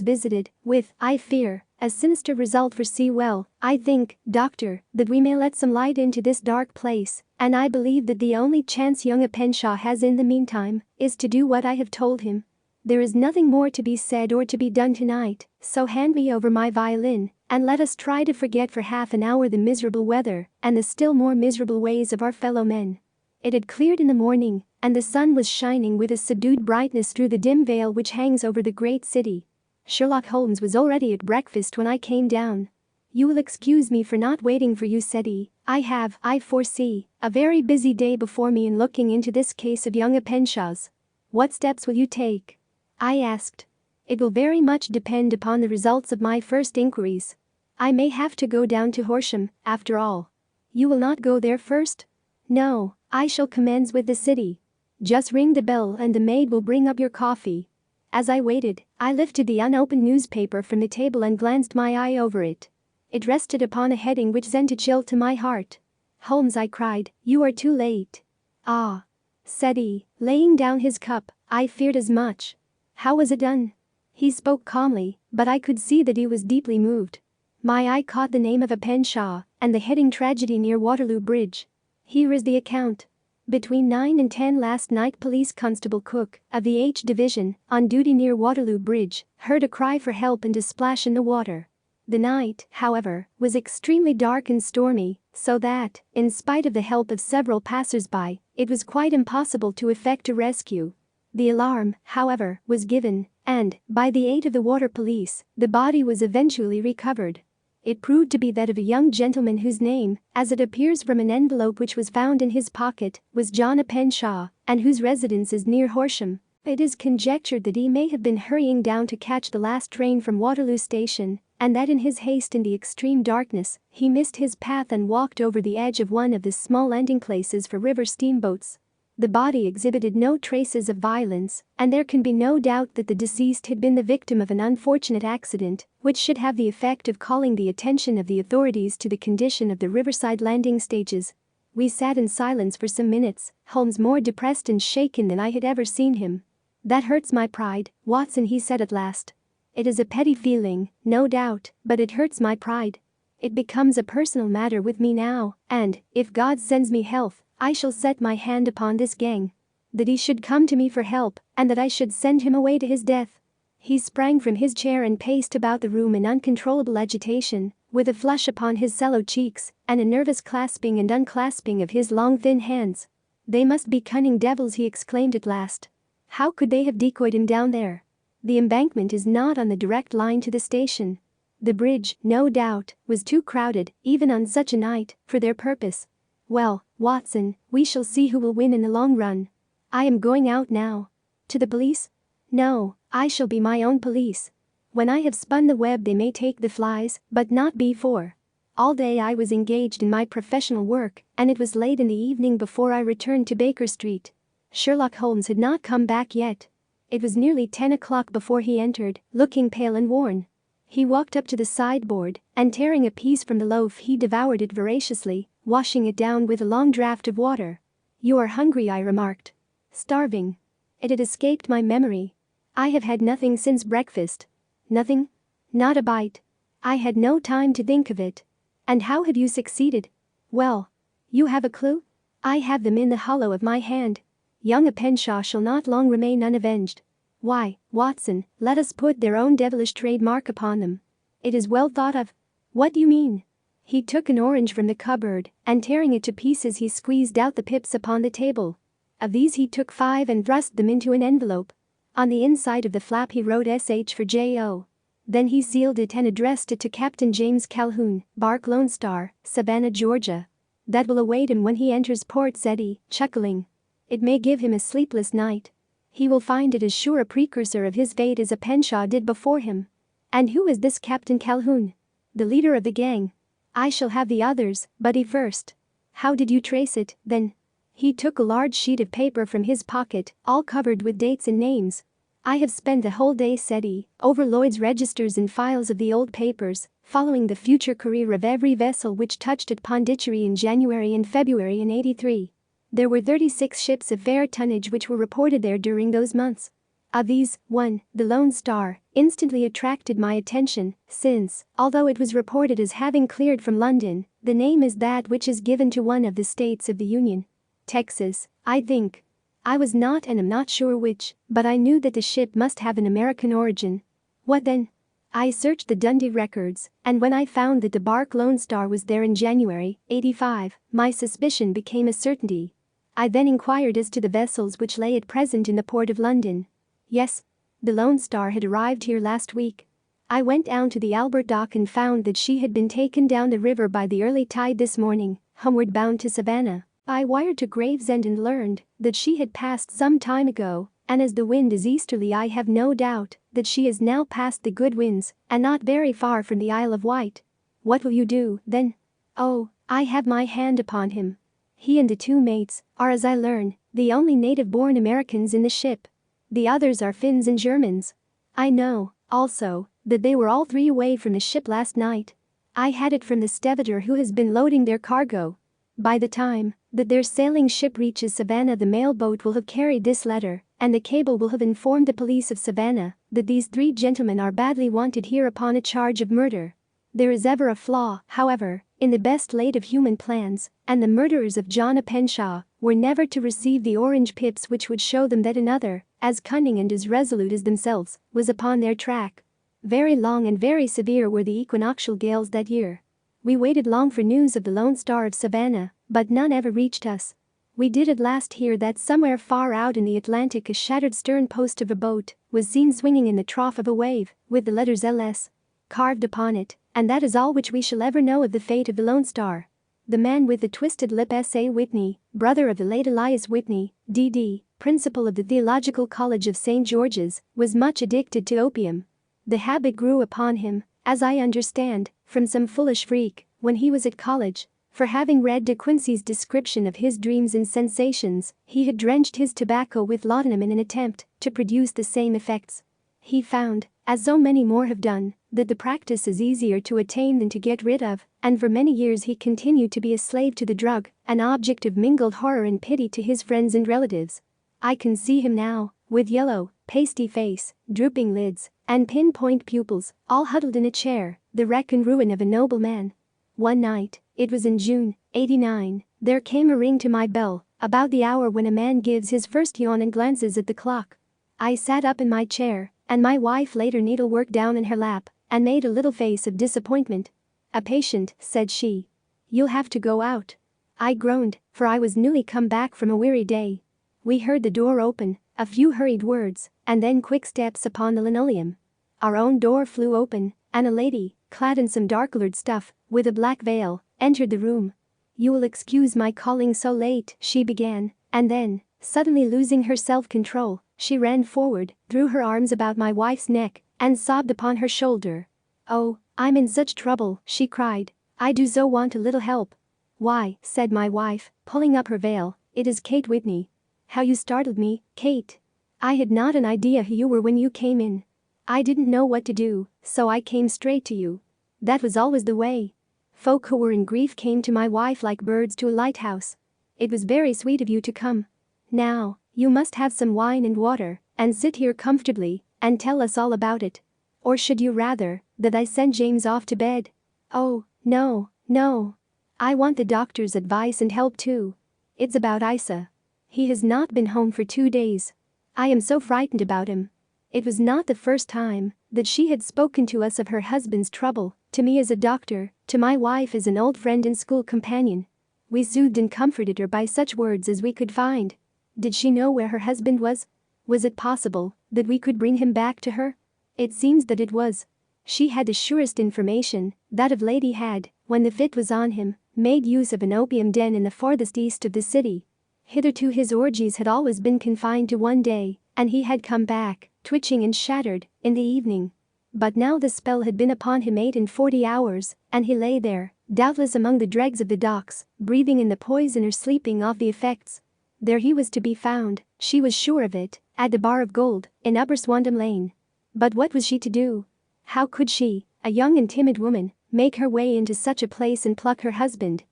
visited, with, I fear, a sinister result for C. Well, I think, Doctor, that we may let some light into this dark place, and I believe that the only chance young Penshaw has in the meantime is to do what I have told him. There is nothing more to be said or to be done tonight, so hand me over my violin, and let us try to forget for half an hour the miserable weather and the still more miserable ways of our fellow men. It had cleared in the morning, and the sun was shining with a subdued brightness through the dim veil which hangs over the great city. Sherlock Holmes was already at breakfast when I came down. You will excuse me for not waiting for you, said he. I foresee, a very busy day before me in looking into this case of young Penshaw's. What steps will you take? I asked. It will very much depend upon the results of my first inquiries. I may have to go down to Horsham, after all. You will not go there first? No, I shall commence with the city. Just ring the bell and the maid will bring up your coffee. As I waited, I lifted the unopened newspaper from the table and glanced my eye over it. It rested upon a heading which sent a chill to my heart. Holmes, I cried, you are too late. Ah, said he, laying down his cup, I feared as much. How was it done? He spoke calmly, but I could see that he was deeply moved. My eye caught the name of a Penshaw and the heading tragedy near Waterloo Bridge. Here is the account. Between 9 and 10 last night, Police Constable Cook, of the H Division, on duty near Waterloo Bridge, heard a cry for help and a splash in the water. The night, however, was extremely dark and stormy, so that, in spite of the help of several passers-by, it was quite impossible to effect a rescue. The alarm, however, was given, and, by the aid of the water police, the body was eventually recovered. It proved to be that of a young gentleman whose name, as it appears from an envelope which was found in his pocket, was John Penshaw, and whose residence is near Horsham. It is conjectured that he may have been hurrying down to catch the last train from Waterloo Station, and that in his haste in the extreme darkness, he missed his path and walked over the edge of one of the small landing places for river steamboats. The body exhibited no traces of violence, and there can be no doubt that the deceased had been the victim of an unfortunate accident, which should have the effect of calling the attention of the authorities to the condition of the riverside landing stages. We sat in silence for some minutes, Holmes more depressed and shaken than I had ever seen him. That hurts my pride, Watson, he said at last. It is a petty feeling, no doubt, but it hurts my pride. It becomes a personal matter with me now, and, if God sends me health, I shall set my hand upon this gang. That he should come to me for help, and that I should send him away to his death. He sprang from his chair and paced about the room in uncontrollable agitation, with a flush upon his sallow cheeks, and a nervous clasping and unclasping of his long thin hands. They must be cunning devils, he exclaimed at last. How could they have decoyed him down there? The embankment is not on the direct line to the station. The bridge, no doubt, was too crowded, even on such a night, for their purpose. Well, Watson, we shall see who will win in the long run. I am going out now. To the police? No, I shall be my own police. When I have spun the web they may take the flies, but not before. All day I was engaged in my professional work, and it was late in the evening before I returned to Baker Street. Sherlock Holmes had not come back yet. It was nearly 10 o'clock before he entered, looking pale and worn. He walked up to the sideboard, and tearing a piece from the loaf he devoured it voraciously, washing it down with a long draught of water. You are hungry, I remarked. Starving. It had escaped my memory. I have had nothing since breakfast. Nothing? Not a bite. I had no time to think of it. And how have you succeeded? Well, you have a clue? I have them in the hollow of my hand. Young Penshaw shall not long remain unavenged. Why, Watson, let us put their own devilish trademark upon them. It is well thought of. What do you mean? He took an orange from the cupboard, and tearing it to pieces he squeezed out the pips upon the table. Of these he took 5 and thrust them into an envelope. On the inside of the flap he wrote SH for J.O. Then he sealed it and addressed it to Captain James Calhoun, Bark Lone Star, Savannah, Georgia. That will await him when he enters port, said he, chuckling. It may give him a sleepless night. He will find it as sure a precursor of his fate as a Penshaw did before him. And who is this Captain Calhoun? The leader of the gang. I shall have the others, but he first. How did you trace it, then? He took a large sheet of paper from his pocket, all covered with dates and names. I have spent the whole day, said he, over Lloyd's registers and files of the old papers, following the future career of every vessel which touched at Pondicherry in January and February in '83. There were 36 ships of fair tonnage which were reported there during those months. Of these, one, the Lone Star, instantly attracted my attention, since, although it was reported as having cleared from London, the name is that which is given to one of the states of the Union. Texas, I think. I was not and am not sure which, but I knew that the ship must have an American origin. What then? I searched the Dundee records, and when I found that the bark Lone Star was there in January, '85, my suspicion became a certainty. I then inquired as to the vessels which lay at present in the port of London. Yes. The Lone Star had arrived here last week. I went down to the Albert Dock and found that she had been taken down the river by the early tide this morning, homeward bound to Savannah. I wired to Gravesend and learned that she had passed some time ago, and as the wind is easterly I have no doubt that she is now past the good winds and not very far from the Isle of Wight. What will you do, then? Oh, I have my hand upon him. He and the 2 mates are, as I learn, the only native-born Americans in the ship. The others are Finns and Germans. I know, also, that they were all 3 away from the ship last night. I had it from the stevedore who has been loading their cargo. By the time that their sailing ship reaches Savannah, the mail boat will have carried this letter, and the cable will have informed the police of Savannah that these 3 gentlemen are badly wanted here upon a charge of murder. There is ever a flaw, however, in the best laid of human plans, and the murderers of John Penshaw were never to receive the orange pips which would show them that another, as cunning and as resolute as themselves, was upon their track. Very long and very severe were the equinoctial gales that year. We waited long for news of the Lone Star of Savannah, but none ever reached us. We did at last hear that somewhere far out in the Atlantic a shattered stern post of a boat was seen swinging in the trough of a wave, with the letters LS carved upon it, and that is all which we shall ever know of the fate of the Lone Star. The man with the twisted lip, S.A. Whitney, brother of the late Elias Whitney, D.D., principal of the Theological College of St. George's, was much addicted to opium. The habit grew upon him, as I understand, from some foolish freak, when he was at college. For having read De Quincey's description of his dreams and sensations, he had drenched his tobacco with laudanum in an attempt to produce the same effects. He found, as so many more have done, that the practice is easier to attain than to get rid of, and for many years he continued to be a slave to the drug, an object of mingled horror and pity to his friends and relatives. I can see him now, with yellow, pasty face, drooping lids, and pinpoint pupils, all huddled in a chair, the wreck and ruin of a noble man. One night, it was in June, '89, there came a ring to my bell, about the hour when a man gives his first yawn and glances at the clock. I sat up in my chair, and my wife laid her needlework down in her lap, and made a little face of disappointment. "A patient," said she. "You'll have to go out." I groaned, for I was newly come back from a weary day. We heard the door open, a few hurried words, and then quick steps upon the linoleum. Our own door flew open, and a lady, clad in some dark-colored stuff, with a black veil, entered the room. "You will excuse my calling so late," she began, and then, suddenly losing her self-control, she ran forward, threw her arms about my wife's neck, and sobbed upon her shoulder. "Oh, I'm in such trouble," she cried. "I do so want a little help." "Why," said my wife, pulling up her veil, "it is Kate Whitney." "How you startled me, Kate. I had not an idea who you were when you came in. I didn't know what to do, so I came straight to you. That was always the way. Folk who were in grief came to my wife like birds to a lighthouse. It was very sweet of you to come. Now, you must have some wine and water, and sit here comfortably, and tell us all about it. Or should you rather that I send James off to bed?" "Oh, no, no. I want the doctor's advice and help too. It's about Isa. He has not been home for 2 days. I am so frightened about him. It was not the first time that she had spoken to us of her husband's trouble, to me as a doctor, to my wife as an old friend and school companion. We soothed and comforted her by such words as we could find. Did she know where her husband was? Was it possible that we could bring him back to her? It seems that it was. She had the surest information, that of late he had, when the fit was on him, made use of an opium den in the farthest east of the city. Hitherto his orgies had always been confined to one day, and he had come back, twitching and shattered, in the evening. But now the spell had been upon him 48 hours, and he lay there, doubtless among the dregs of the docks, breathing in the poison or sleeping off the effects. There he was to be found, she was sure of it, at the Bar of Gold, in Upper Swandam Lane. But what was she to do? How could she, a young and timid woman, make her way into such a place and pluck her husband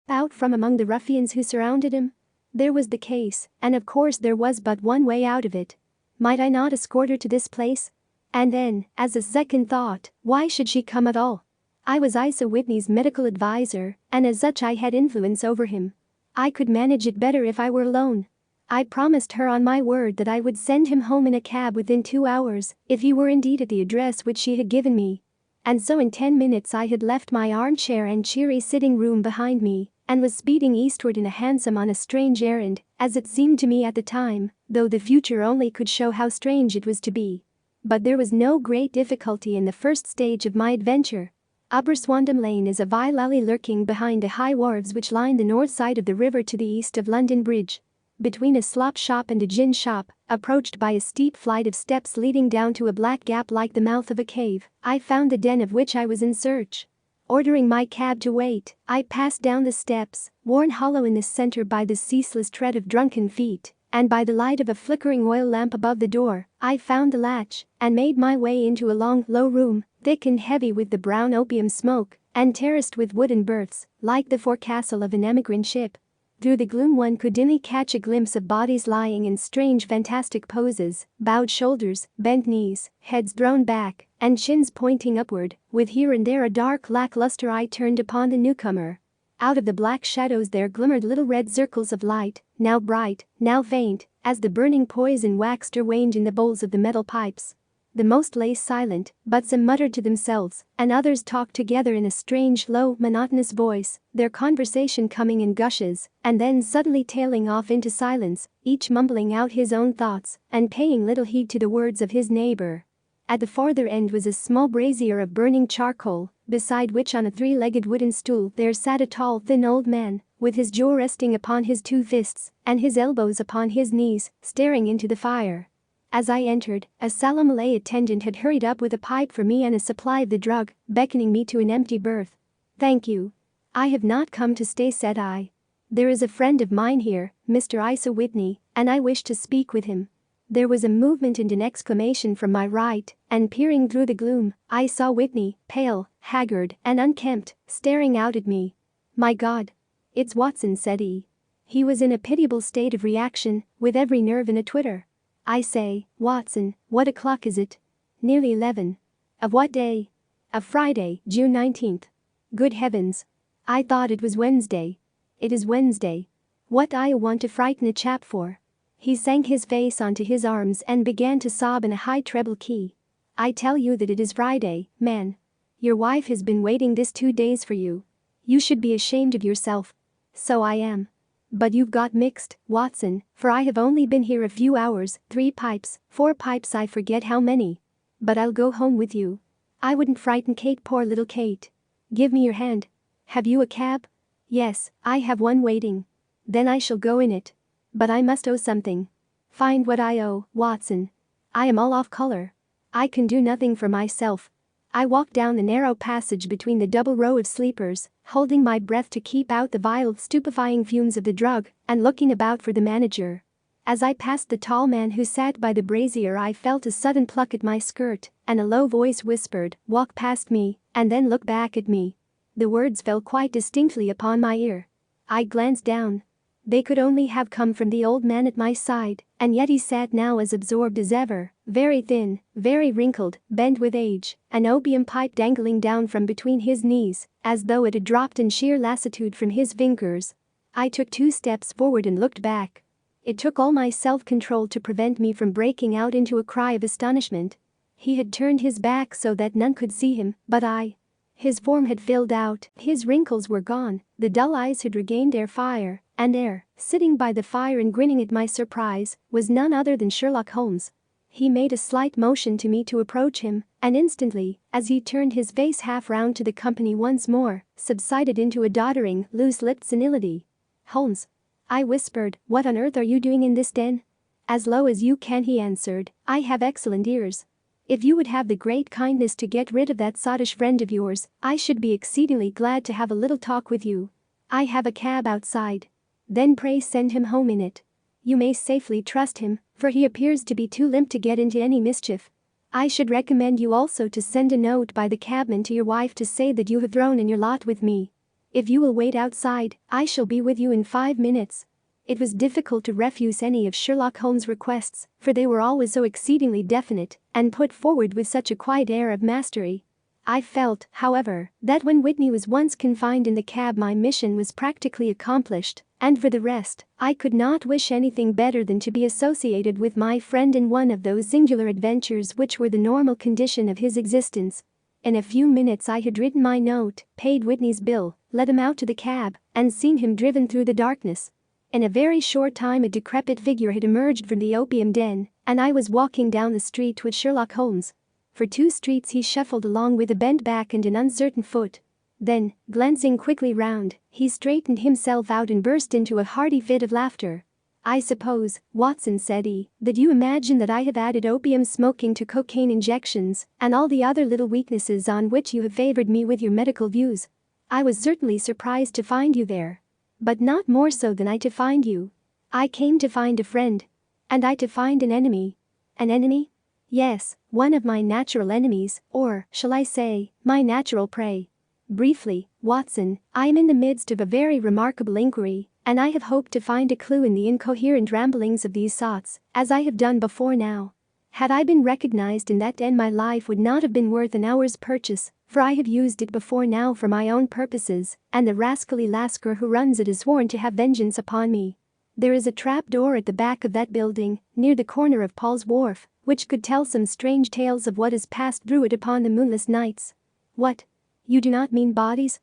out from among the ruffians who surrounded him? There was the case, and of course there was but one way out of it. Might I not escort her to this place? And then, as a second thought, why should she come at all? I was Isa Whitney's medical advisor, and as such I had influence over him. I could manage it better if I were alone. I promised her on my word that I would send him home in a cab within 2 hours, if he were indeed at the address which she had given me. And so in 10 minutes I had left my armchair and cheery sitting room behind me, and was speeding eastward in a hansom on a strange errand, as it seemed to me at the time, though the future only could show how strange it was to be. But there was no great difficulty in the first stage of my adventure. Upper Swandam Lane is a vile alley lurking behind the high wharves which line the north side of the river to the east of London Bridge. Between a slop shop and a gin shop, approached by a steep flight of steps leading down to a black gap like the mouth of a cave, I found the den of which I was in search. Ordering my cab to wait, I passed down the steps, worn hollow in the center by the ceaseless tread of drunken feet, and by the light of a flickering oil lamp above the door, I found the latch and made my way into a long, low room, thick and heavy with the brown opium smoke, and terraced with wooden berths, like the forecastle of an emigrant ship. Through the gloom one could dimly catch a glimpse of bodies lying in strange fantastic poses, bowed shoulders, bent knees, heads thrown back, and chins pointing upward, with here and there a dark lackluster eye turned upon the newcomer. Out of the black shadows there glimmered little red circles of light, now bright, now faint, as the burning poison waxed or waned in the bowls of the metal pipes. The most lay silent, but some muttered to themselves, and others talked together in a strange, low, monotonous voice, their conversation coming in gushes, and then suddenly tailing off into silence, each mumbling out his own thoughts, and paying little heed to the words of his neighbor. At the farther end was a small brazier of burning charcoal, beside which on a 3-legged wooden stool there sat a tall, thin old man, with his jaw resting upon his 2 fists, and his elbows upon his knees, staring into the fire. As I entered, a solemn lay attendant had hurried up with a pipe for me and a supply of the drug, beckoning me to an empty berth. "Thank you. I have not come to stay," said I. "There is a friend of mine here, Mr. Isa Whitney, and I wish to speak with him." There was a movement and an exclamation from my right, and peering through the gloom, I saw Whitney, pale, haggard, and unkempt, staring out at me. "My God! It's Watson," said he. He was in a pitiable state of reaction, with every nerve in a twitter. "I say, Watson, what o'clock is it?" "Nearly 11. "Of what day?" "Of Friday, June 19th. "Good heavens. I thought it was Wednesday." "It is Wednesday. What I want to frighten a chap for?" He sank his face onto his arms and began to sob in a high treble key. "I tell you that it is Friday, man. Your wife has been waiting this 2 days for you. You should be ashamed of yourself." "So I am. But you've got mixed, Watson, for I have only been here a few hours, 3 pipes, 4 pipes, I forget how many. But I'll go home with you. I wouldn't frighten Kate, poor little Kate. Give me your hand. Have you a cab?" "Yes, I have one waiting." "Then I shall go in it. But I must owe something." "Find what I owe, Watson. I am all off color. I can do nothing for myself." I walked down the narrow passage between the double row of sleepers, holding my breath to keep out the vile, stupefying fumes of the drug, and looking about for the manager. As I passed the tall man who sat by the brazier, I felt a sudden pluck at my skirt, and a low voice whispered, "Walk past me, and then look back at me." The words fell quite distinctly upon my ear. I glanced down. They could only have come from the old man at my side, and yet he sat now as absorbed as ever, very thin, very wrinkled, bent with age, an opium pipe dangling down from between his knees, as though it had dropped in sheer lassitude from his fingers. I took 2 steps forward and looked back. It took all my self-control to prevent me from breaking out into a cry of astonishment. He had turned his back so that none could see him, but I. His form had filled out, his wrinkles were gone, the dull eyes had regained their fire, and there, sitting by the fire and grinning at my surprise, was none other than Sherlock Holmes. He made a slight motion to me to approach him, and instantly, as he turned his face half round to the company once more, subsided into a doddering, loose-lipped senility. "Holmes," I whispered, "what on earth are you doing in this den?" "As low as you can," he answered, "I have excellent ears. If you would have the great kindness to get rid of that sottish friend of yours, I should be exceedingly glad to have a little talk with you. I have a cab outside." "Then pray send him home in it. You may safely trust him, for he appears to be too limp to get into any mischief. I should recommend you also to send a note by the cabman to your wife to say that you have thrown in your lot with me. If you will wait outside, I shall be with you in 5 minutes." It was difficult to refuse any of Sherlock Holmes' requests, for they were always so exceedingly definite and put forward with such a quiet air of mastery. I felt, however, that when Whitney was once confined in the cab my mission was practically accomplished, and for the rest, I could not wish anything better than to be associated with my friend in one of those singular adventures which were the normal condition of his existence. In a few minutes I had written my note, paid Whitney's bill, let him out to the cab, and seen him driven through the darkness. In a very short time a decrepit figure had emerged from the opium den, and I was walking down the street with Sherlock Holmes. For 2 streets he shuffled along with a bent back and an uncertain foot. Then, glancing quickly round, he straightened himself out and burst into a hearty fit of laughter. "I suppose, Watson," said he, "that you imagine that I have added opium smoking to cocaine injections and all the other little weaknesses on which you have favored me with your medical views. I was certainly surprised to find you there. But not more so than I to find you. I came to find a friend. And I to find an enemy." "An enemy?" "Yes, one of my natural enemies, or, shall I say, my natural prey. Briefly, Watson, I am in the midst of a very remarkable inquiry, and I have hoped to find a clue in the incoherent ramblings of these thoughts, as I have done before now. Had I been recognized in that den my life would not have been worth an hour's purchase, for I have used it before now for my own purposes, and the rascally lascar who runs it is sworn to have vengeance upon me. There is a trap door at the back of that building, near the corner of Paul's Wharf, which could tell some strange tales of what has passed through it upon the moonless nights." "What? You do not mean bodies?"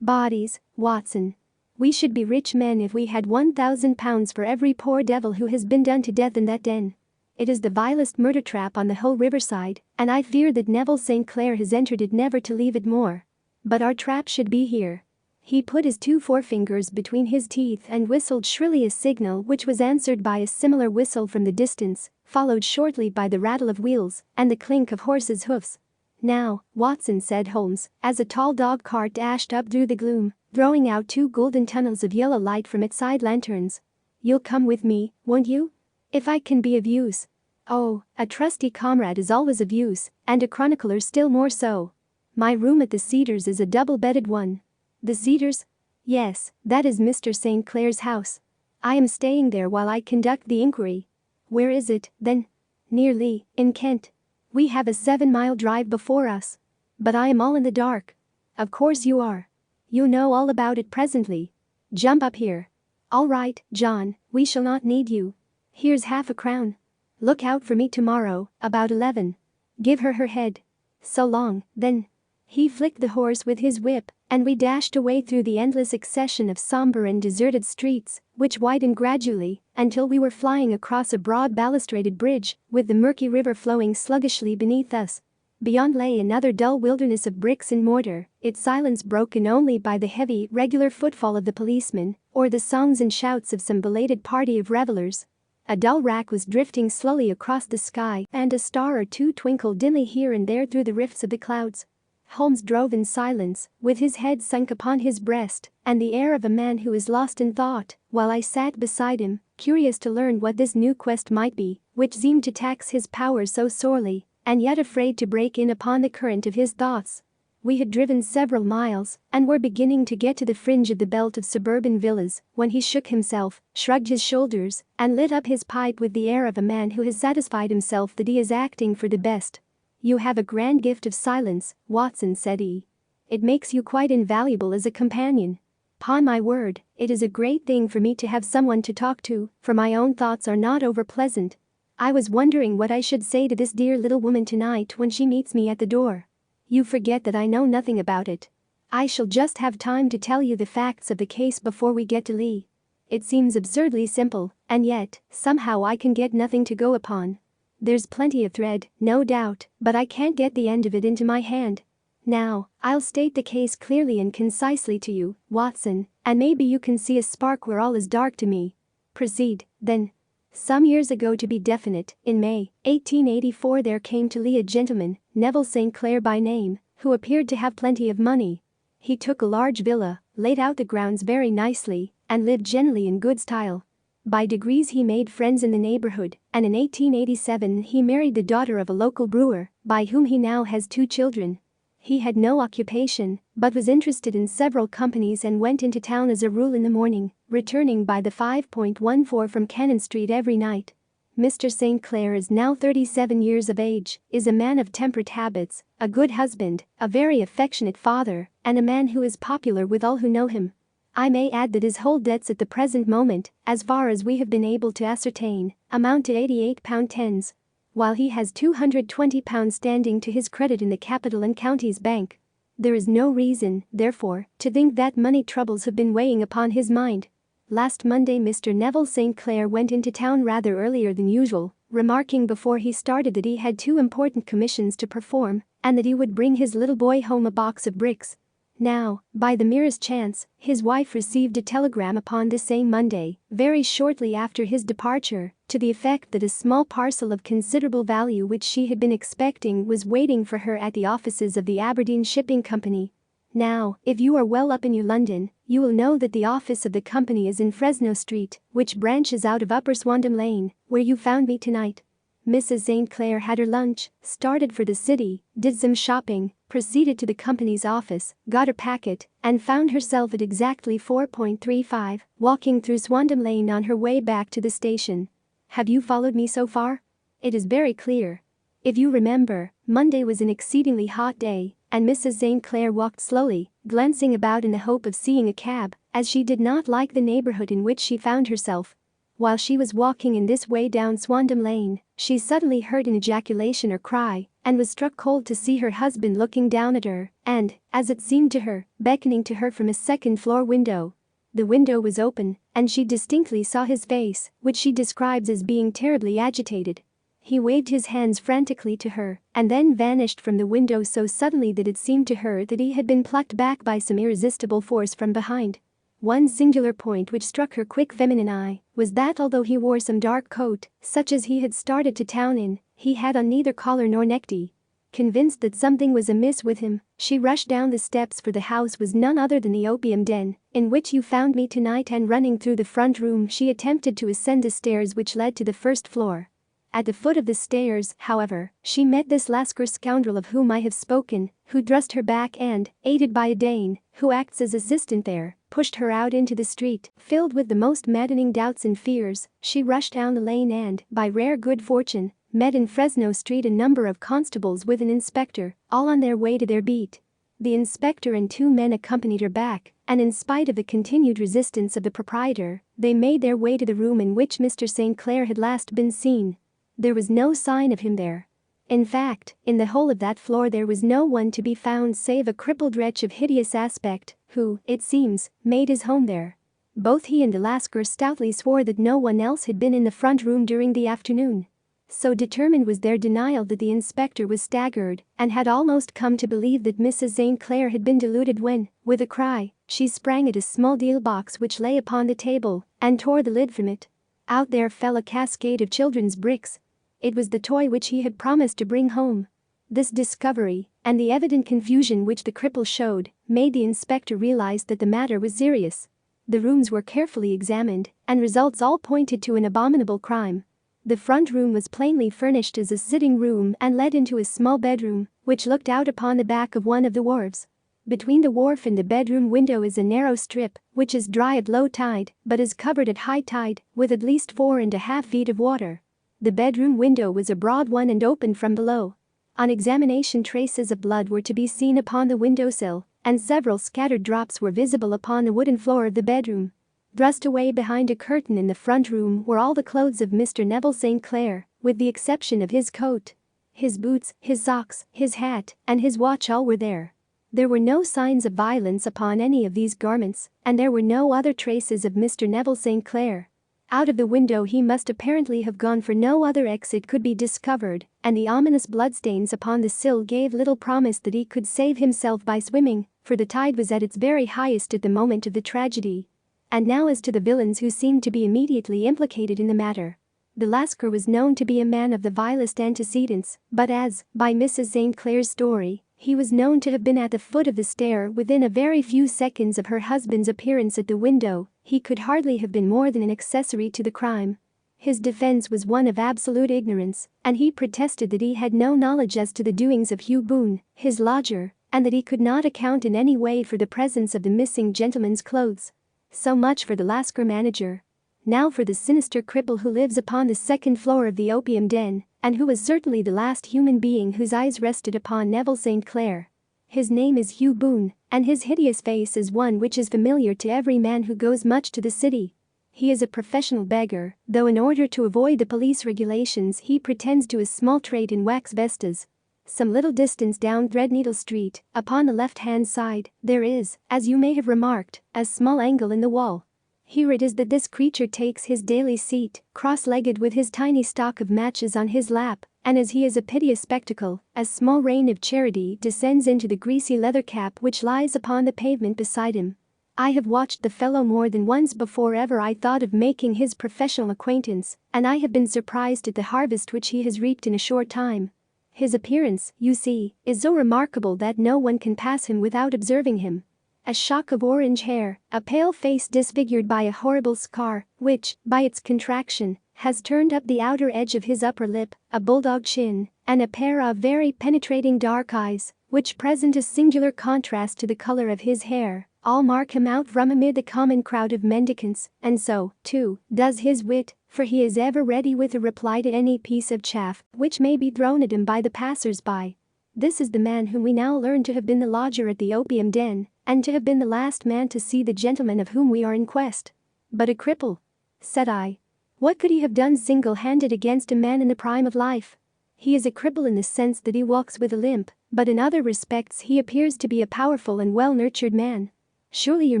Bodies, Watson. We should be rich men if we had £1,000 for every poor devil who has been done to death in that den. It is the vilest murder trap on the whole riverside, and I fear that Neville St. Clair has entered it never to leave it more. But our trap should be here." He put his 2 forefingers between his teeth and whistled shrilly a signal which was answered by a similar whistle from the distance, followed shortly by the rattle of wheels and the clink of horses' hoofs. "Now, Watson," said Holmes, as a tall dog-cart dashed up through the gloom, throwing out 2 golden tunnels of yellow light from its side lanterns. "You'll come with me, won't you? If I can be of use." "Oh, a trusty comrade is always of use, and a chronicler still more so. My room at the Cedars is a double-bedded one." "The Cedars?" "Yes, that is Mr. St. Clair's house. I am staying there while I conduct the inquiry." "Where is it, then?" "Near Lee, in Kent. We have a 7-mile drive before us." "But I am all in the dark." "Of course you are. You'll know all about it presently. Jump up here." "All right, John, we shall not need you. Here's half a crown. Look out for me tomorrow, about 11. Give her her head. So long, then." He flicked the horse with his whip, and we dashed away through the endless succession of somber and deserted streets, which widened gradually until we were flying across a broad balustraded bridge, with the murky river flowing sluggishly beneath us. Beyond lay another dull wilderness of bricks and mortar, its silence broken only by the heavy, regular footfall of the policeman, or the songs and shouts of some belated party of revelers. A dull rack was drifting slowly across the sky, and a star or 2 twinkled dimly here and there through the rifts of the clouds. Holmes drove in silence, with his head sunk upon his breast, and the air of a man who is lost in thought, while I sat beside him, curious to learn what this new quest might be, which seemed to tax his powers so sorely, and yet afraid to break in upon the current of his thoughts. We had driven several miles, and were beginning to get to the fringe of the belt of suburban villas, when he shook himself, shrugged his shoulders, and lit up his pipe with the air of a man who has satisfied himself that he is acting for the best. "You have a grand gift of silence, Watson," said he. "It makes you quite invaluable as a companion." "'Pon my word, it is a great thing for me to have someone to talk to, for my own thoughts are not over pleasant. I was wondering what I should say to this dear little woman tonight when she meets me at the door. You forget that I know nothing about it. I shall just have time to tell you the facts of the case before we get to Lee. It seems absurdly simple, and yet, somehow I can get nothing to go upon. There's plenty of thread, no doubt, but I can't get the end of it into my hand. Now, I'll state the case clearly and concisely to you, Watson, and maybe you can see a spark where all is dark to me. Proceed, then. Some years ago, to be definite, in May 1884, there came to Lee a gentleman, Neville St. Clair by name, who appeared to have plenty of money. He took a large villa, laid out the grounds very nicely, and lived generally in good style. By degrees he made friends in the neighborhood, and in 1887 he married the daughter of a local brewer, by whom he now has 2 children. He had no occupation, but was interested in several companies and went into town as a rule in the morning, returning by the 5.14 from Cannon Street every night. Mr. St. Clair is now 37 years of age, is a man of temperate habits, a good husband, a very affectionate father, and a man who is popular with all who know him. I may add that his whole debts at the present moment, as far as we have been able to ascertain, amount to £88.10. While he has £220 standing to his credit in the Capital and Counties Bank. There is no reason, therefore, to think that money troubles have been weighing upon his mind. Last Monday Mr. Neville St. Clair went into town rather earlier than usual, remarking before he started that he had 2 important commissions to perform and that he would bring his little boy home a box of bricks. Now, by the merest chance, his wife received a telegram upon this same Monday, very shortly after his departure, to the effect that a small parcel of considerable value which she had been expecting was waiting for her at the offices of the Aberdeen Shipping Company. Now, if you are well up in your London, you will know that the office of the company is in Fresno Street, which branches out of Upper Swandam Lane, where you found me tonight. Mrs. St. Clair had her lunch, started for the city, did some shopping, proceeded to the company's office, got her packet, and found herself at exactly 4.35, walking through Swandam Lane on her way back to the station. Have you followed me so far? It is very clear. If you remember, Monday was an exceedingly hot day, and Mrs. St. Clair walked slowly, glancing about in the hope of seeing a cab, as she did not like the neighborhood in which she found herself. While she was walking in this way down Swandam Lane, she suddenly heard an ejaculation or cry, and was struck cold to see her husband looking down at her, and, as it seemed to her, beckoning to her from a second-floor window. The window was open, and she distinctly saw his face, which she describes as being terribly agitated. He waved his hands frantically to her, and then vanished from the window so suddenly that it seemed to her that he had been plucked back by some irresistible force from behind. One singular point which struck her quick feminine eye was that although he wore some dark coat, such as he had started to town in, he had on neither collar nor necktie. Convinced that something was amiss with him, she rushed down the steps, for the house was none other than the opium den in which you found me tonight, and running through the front room she attempted to ascend the stairs which led to the first floor. At the foot of the stairs, however, she met this Lascar scoundrel of whom I have spoken, who thrust her back and, aided by a Dane, who acts as assistant there, pushed her out into the street. Filled with the most maddening doubts and fears, she rushed down the lane and, by rare good fortune, met in Fresno Street a number of constables with an inspector, all on their way to their beat. The inspector and 2 men accompanied her back, and in spite of the continued resistance of the proprietor, they made their way to the room in which Mr. St. Clair had last been seen. There was no sign of him there. In fact, in the whole of that floor there was no one to be found save a crippled wretch of hideous aspect, who, it seems, made his home there. Both he and the Lascar stoutly swore that no one else had been in the front room during the afternoon. So determined was their denial that the inspector was staggered and had almost come to believe that Mrs. St. Clair had been deluded when, with a cry, she sprang at a small deal box which lay upon the table and tore the lid from it. Out there fell a cascade of children's bricks. It was the toy which he had promised to bring home. This discovery, and the evident confusion which the cripple showed, made the inspector realize that the matter was serious. The rooms were carefully examined, and results all pointed to an abominable crime. The front room was plainly furnished as a sitting room and led into a small bedroom, which looked out upon the back of one of the wharves. Between the wharf and the bedroom window is a narrow strip, which is dry at low tide, but is covered at high tide, with at least 4.5 feet of water. The bedroom window was a broad one and opened from below. On examination traces of blood were to be seen upon the windowsill, and several scattered drops were visible upon the wooden floor of the bedroom. Thrust away behind a curtain in the front room were all the clothes of Mr. Neville St. Clair, with the exception of his coat. His boots, his socks, his hat, and his watch all were there. There were no signs of violence upon any of these garments, and there were no other traces of Mr. Neville St. Clair. Out of the window he must apparently have gone, for no other exit could be discovered, and the ominous bloodstains upon the sill gave little promise that he could save himself by swimming, for the tide was at its very highest at the moment of the tragedy. And now as to the villains who seemed to be immediately implicated in the matter. The Lascar was known to be a man of the vilest antecedents, but as, by Mrs. St. Clair's story, he was known to have been at the foot of the stair within a very few seconds of her husband's appearance at the window, he could hardly have been more than an accessory to the crime. His defense was one of absolute ignorance, and he protested that he had no knowledge as to the doings of Hugh Boone, his lodger, and that he could not account in any way for the presence of the missing gentleman's clothes. So much for the Lascar manager. Now for the sinister cripple who lives upon the second floor of the opium den, and who was certainly the last human being whose eyes rested upon Neville St. Clair. His name is Hugh Boone, and his hideous face is one which is familiar to every man who goes much to the city. He is a professional beggar, though in order to avoid the police regulations he pretends to a small trade in wax vestas. Some little distance down Threadneedle Street, upon the left-hand side, there is, as you may have remarked, a small angle in the wall. Here it is that this creature takes his daily seat, cross-legged with his tiny stock of matches on his lap, and as he is a piteous spectacle, a small rain of charity descends into the greasy leather cap which lies upon the pavement beside him. I have watched the fellow more than once before ever I thought of making his professional acquaintance, and I have been surprised at the harvest which he has reaped in a short time. His appearance, you see, is so remarkable that no one can pass him without observing him. A shock of orange hair, a pale face disfigured by a horrible scar, which, by its contraction, has turned up the outer edge of his upper lip, a bulldog chin, and a pair of very penetrating dark eyes, which present a singular contrast to the color of his hair, all mark him out from amid the common crowd of mendicants, and so, too, does his wit, for he is ever ready with a reply to any piece of chaff which may be thrown at him by the passers-by. This is the man whom we now learn to have been the lodger at the opium den, and to have been the last man to see the gentleman of whom we are in quest. But a cripple? Said I. What could he have done single-handed against a man in the prime of life? He is a cripple in the sense that he walks with a limp, but in other respects he appears to be a powerful and well-nurtured man. Surely your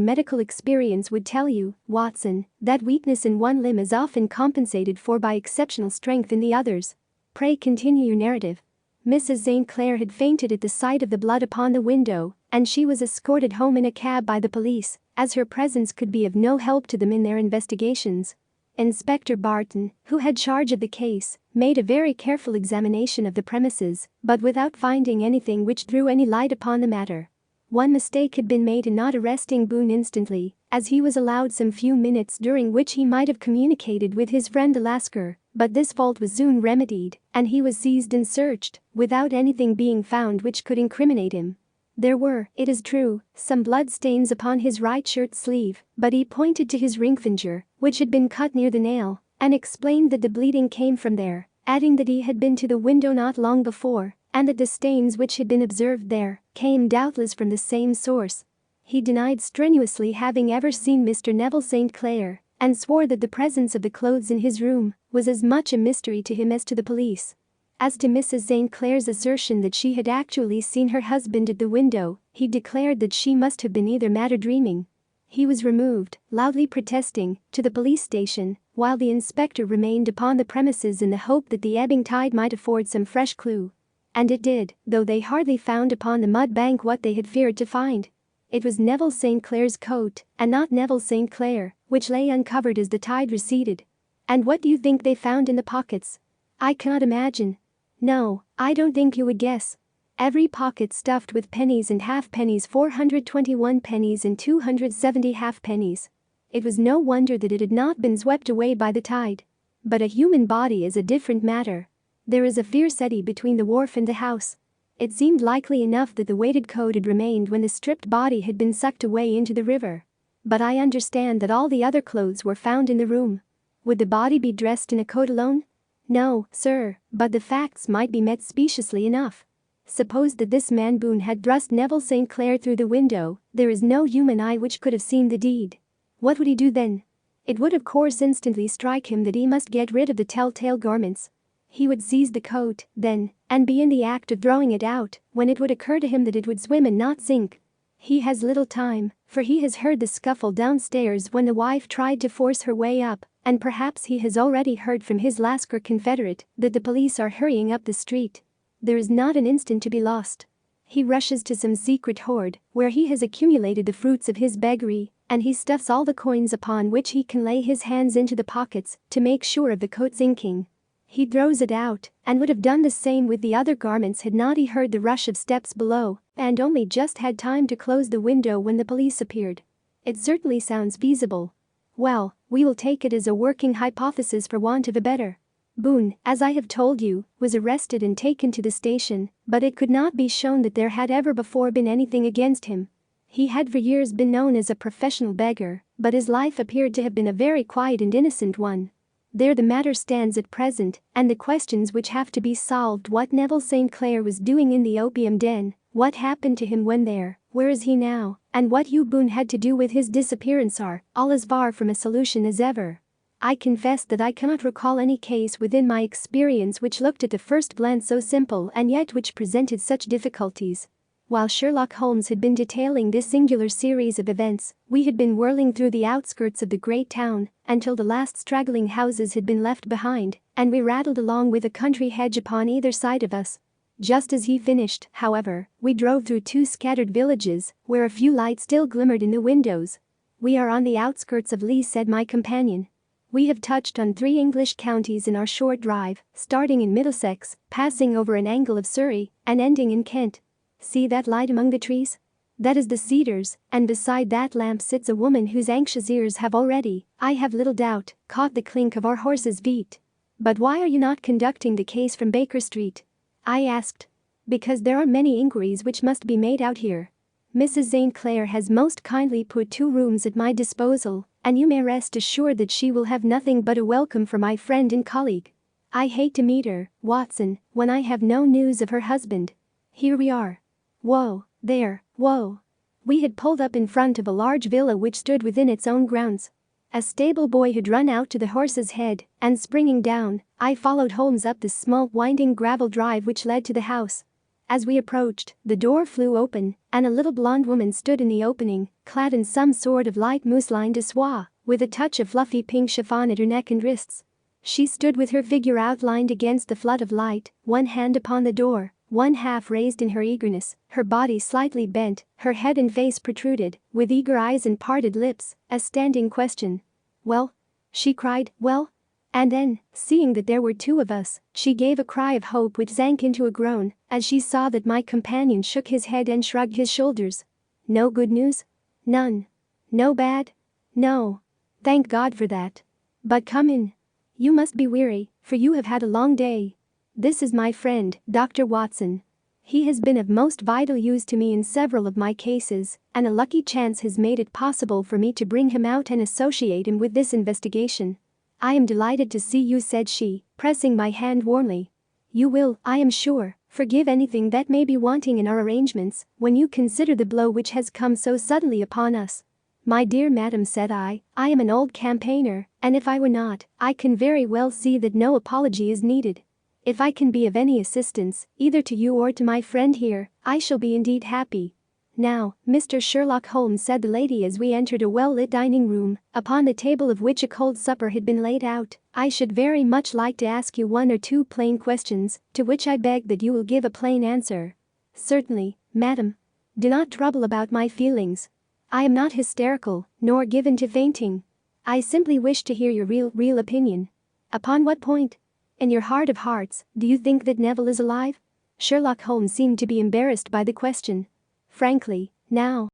medical experience would tell you, Watson, that weakness in one limb is often compensated for by exceptional strength in the others. Pray continue your narrative. Mrs. St. Clair had fainted at the sight of the blood upon the window, and she was escorted home in a cab by the police, as her presence could be of no help to them in their investigations. Inspector Barton, who had charge of the case, made a very careful examination of the premises, but without finding anything which threw any light upon the matter. One mistake had been made in not arresting Boone instantly, as he was allowed some few minutes during which he might have communicated with his friend the Lascar, but this fault was soon remedied, and he was seized and searched, without anything being found which could incriminate him. There were, it is true, some blood stains upon his right shirt sleeve, but he pointed to his ring finger, which had been cut near the nail, and explained that the bleeding came from there, adding that he had been to the window not long before, and that the stains which had been observed there came doubtless from the same source. He denied strenuously having ever seen Mr. Neville St. Clair, and swore that the presence of the clothes in his room was as much a mystery to him as to the police. As to Mrs. St. Clair's assertion that she had actually seen her husband at the window, he declared that she must have been either mad or dreaming. He was removed, loudly protesting, to the police station, while the inspector remained upon the premises in the hope that the ebbing tide might afford some fresh clue. And it did, though they hardly found upon the mud bank what they had feared to find. It was Neville St. Clair's coat, and not Neville St. Clair, which lay uncovered as the tide receded. And what do you think they found in the pockets? I cannot imagine. No, I don't think you would guess. Every pocket stuffed with pennies and halfpennies, 421 pennies and 270 halfpennies. It was no wonder that it had not been swept away by the tide. But a human body is a different matter. There is a fierce eddy between the wharf and the house. It seemed likely enough that the weighted coat had remained when the stripped body had been sucked away into the river. But I understand that all the other clothes were found in the room. Would the body be dressed in a coat alone? No, sir, but the facts might be met speciously enough. Suppose that this man Boone had thrust Neville St. Clair through the window, there is no human eye which could have seen the deed. What would he do then? It would of course instantly strike him that he must get rid of the telltale garments. He would seize the coat, then, and be in the act of throwing it out, when it would occur to him that it would swim and not sink. He has little time, for he has heard the scuffle downstairs when the wife tried to force her way up, and perhaps he has already heard from his Lascar confederate that the police are hurrying up the street. There is not an instant to be lost. He rushes to some secret hoard, where he has accumulated the fruits of his beggary, and he stuffs all the coins upon which he can lay his hands into the pockets to make sure of the coat's inking. He throws it out, and would have done the same with the other garments had not he heard the rush of steps below, and only just had time to close the window when the police appeared. It certainly sounds feasible. Well, we will take it as a working hypothesis for want of a better. Boone, as I have told you, was arrested and taken to the station, but it could not be shown that there had ever before been anything against him. He had for years been known as a professional beggar, but his life appeared to have been a very quiet and innocent one. There the matter stands at present, and the questions which have to be solved: what Neville St. Clair was doing in the opium den, what happened to him when there, where is he now, and what Hugh Boone had to do with his disappearance are all as far from a solution as ever. I confess that I cannot recall any case within my experience which looked at the first glance so simple and yet which presented such difficulties. While Sherlock Holmes had been detailing this singular series of events, we had been whirling through the outskirts of the great town until the last straggling houses had been left behind, and we rattled along with a country hedge upon either side of us. Just as he finished, however, we drove through two scattered villages, where a few lights still glimmered in the windows. "We are on the outskirts of Lee," said my companion. "We have touched on 3 English counties in our short drive, starting in Middlesex, passing over an angle of Surrey, and ending in Kent. See that light among the trees? That is the Cedars, and beside that lamp sits a woman whose anxious ears have already, I have little doubt, caught the clink of our horses' feet." "But why are you not conducting the case from Baker Street?" I asked. "Because there are many inquiries which must be made out here. Mrs. St. Clair has most kindly put 2 rooms at my disposal, and you may rest assured that she will have nothing but a welcome for my friend and colleague. I hate to meet her, Watson, when I have no news of her husband. Here we are." Whoa, there, whoa. We had pulled up in front of a large villa which stood within its own grounds. A stable boy had run out to the horse's head, and springing down, I followed Holmes up the small winding gravel drive which led to the house. As we approached, the door flew open, and a little blonde woman stood in the opening, clad in some sort of light mousseline de soie, with a touch of fluffy pink chiffon at her neck and wrists. She stood with her figure outlined against the flood of light, one hand upon the door, one half raised in her eagerness, her body slightly bent, her head and face protruded, with eager eyes and parted lips, a standing question. "Well?" she cried. "Well?" And then, seeing that there were 2 of us, she gave a cry of hope which sank into a groan as she saw that my companion shook his head and shrugged his shoulders. "No good news?" "None." "No bad?" "No." "Thank God for that. But come in. You must be weary, for you have had a long day. This is my friend, Dr. Watson. He has been of most vital use to me in several of my cases, and a lucky chance has made it possible for me to bring him out and associate him with this investigation." "I am delighted to see you," said she, pressing my hand warmly. "You will, I am sure, forgive anything that may be wanting in our arrangements when you consider the blow which has come so suddenly upon us." "My dear madam," said I am an old campaigner, and if I were not, I can very well see that no apology is needed. If I can be of any assistance, either to you or to my friend here, I shall be indeed happy. Now, Mr. Sherlock Holmes," said the lady as we entered a well-lit dining room, upon the table of which a cold supper had been laid out, "I should very much like to ask you 1 or 2 plain questions, to which I beg that you will give a plain answer." "Certainly, madam. Do not trouble about my feelings. I am not hysterical, nor given to fainting. I simply wish to hear your real opinion." "Upon what point? In your heart of hearts, do you think that Neville is alive?" Sherlock Holmes seemed to be embarrassed by the question. "Frankly, now,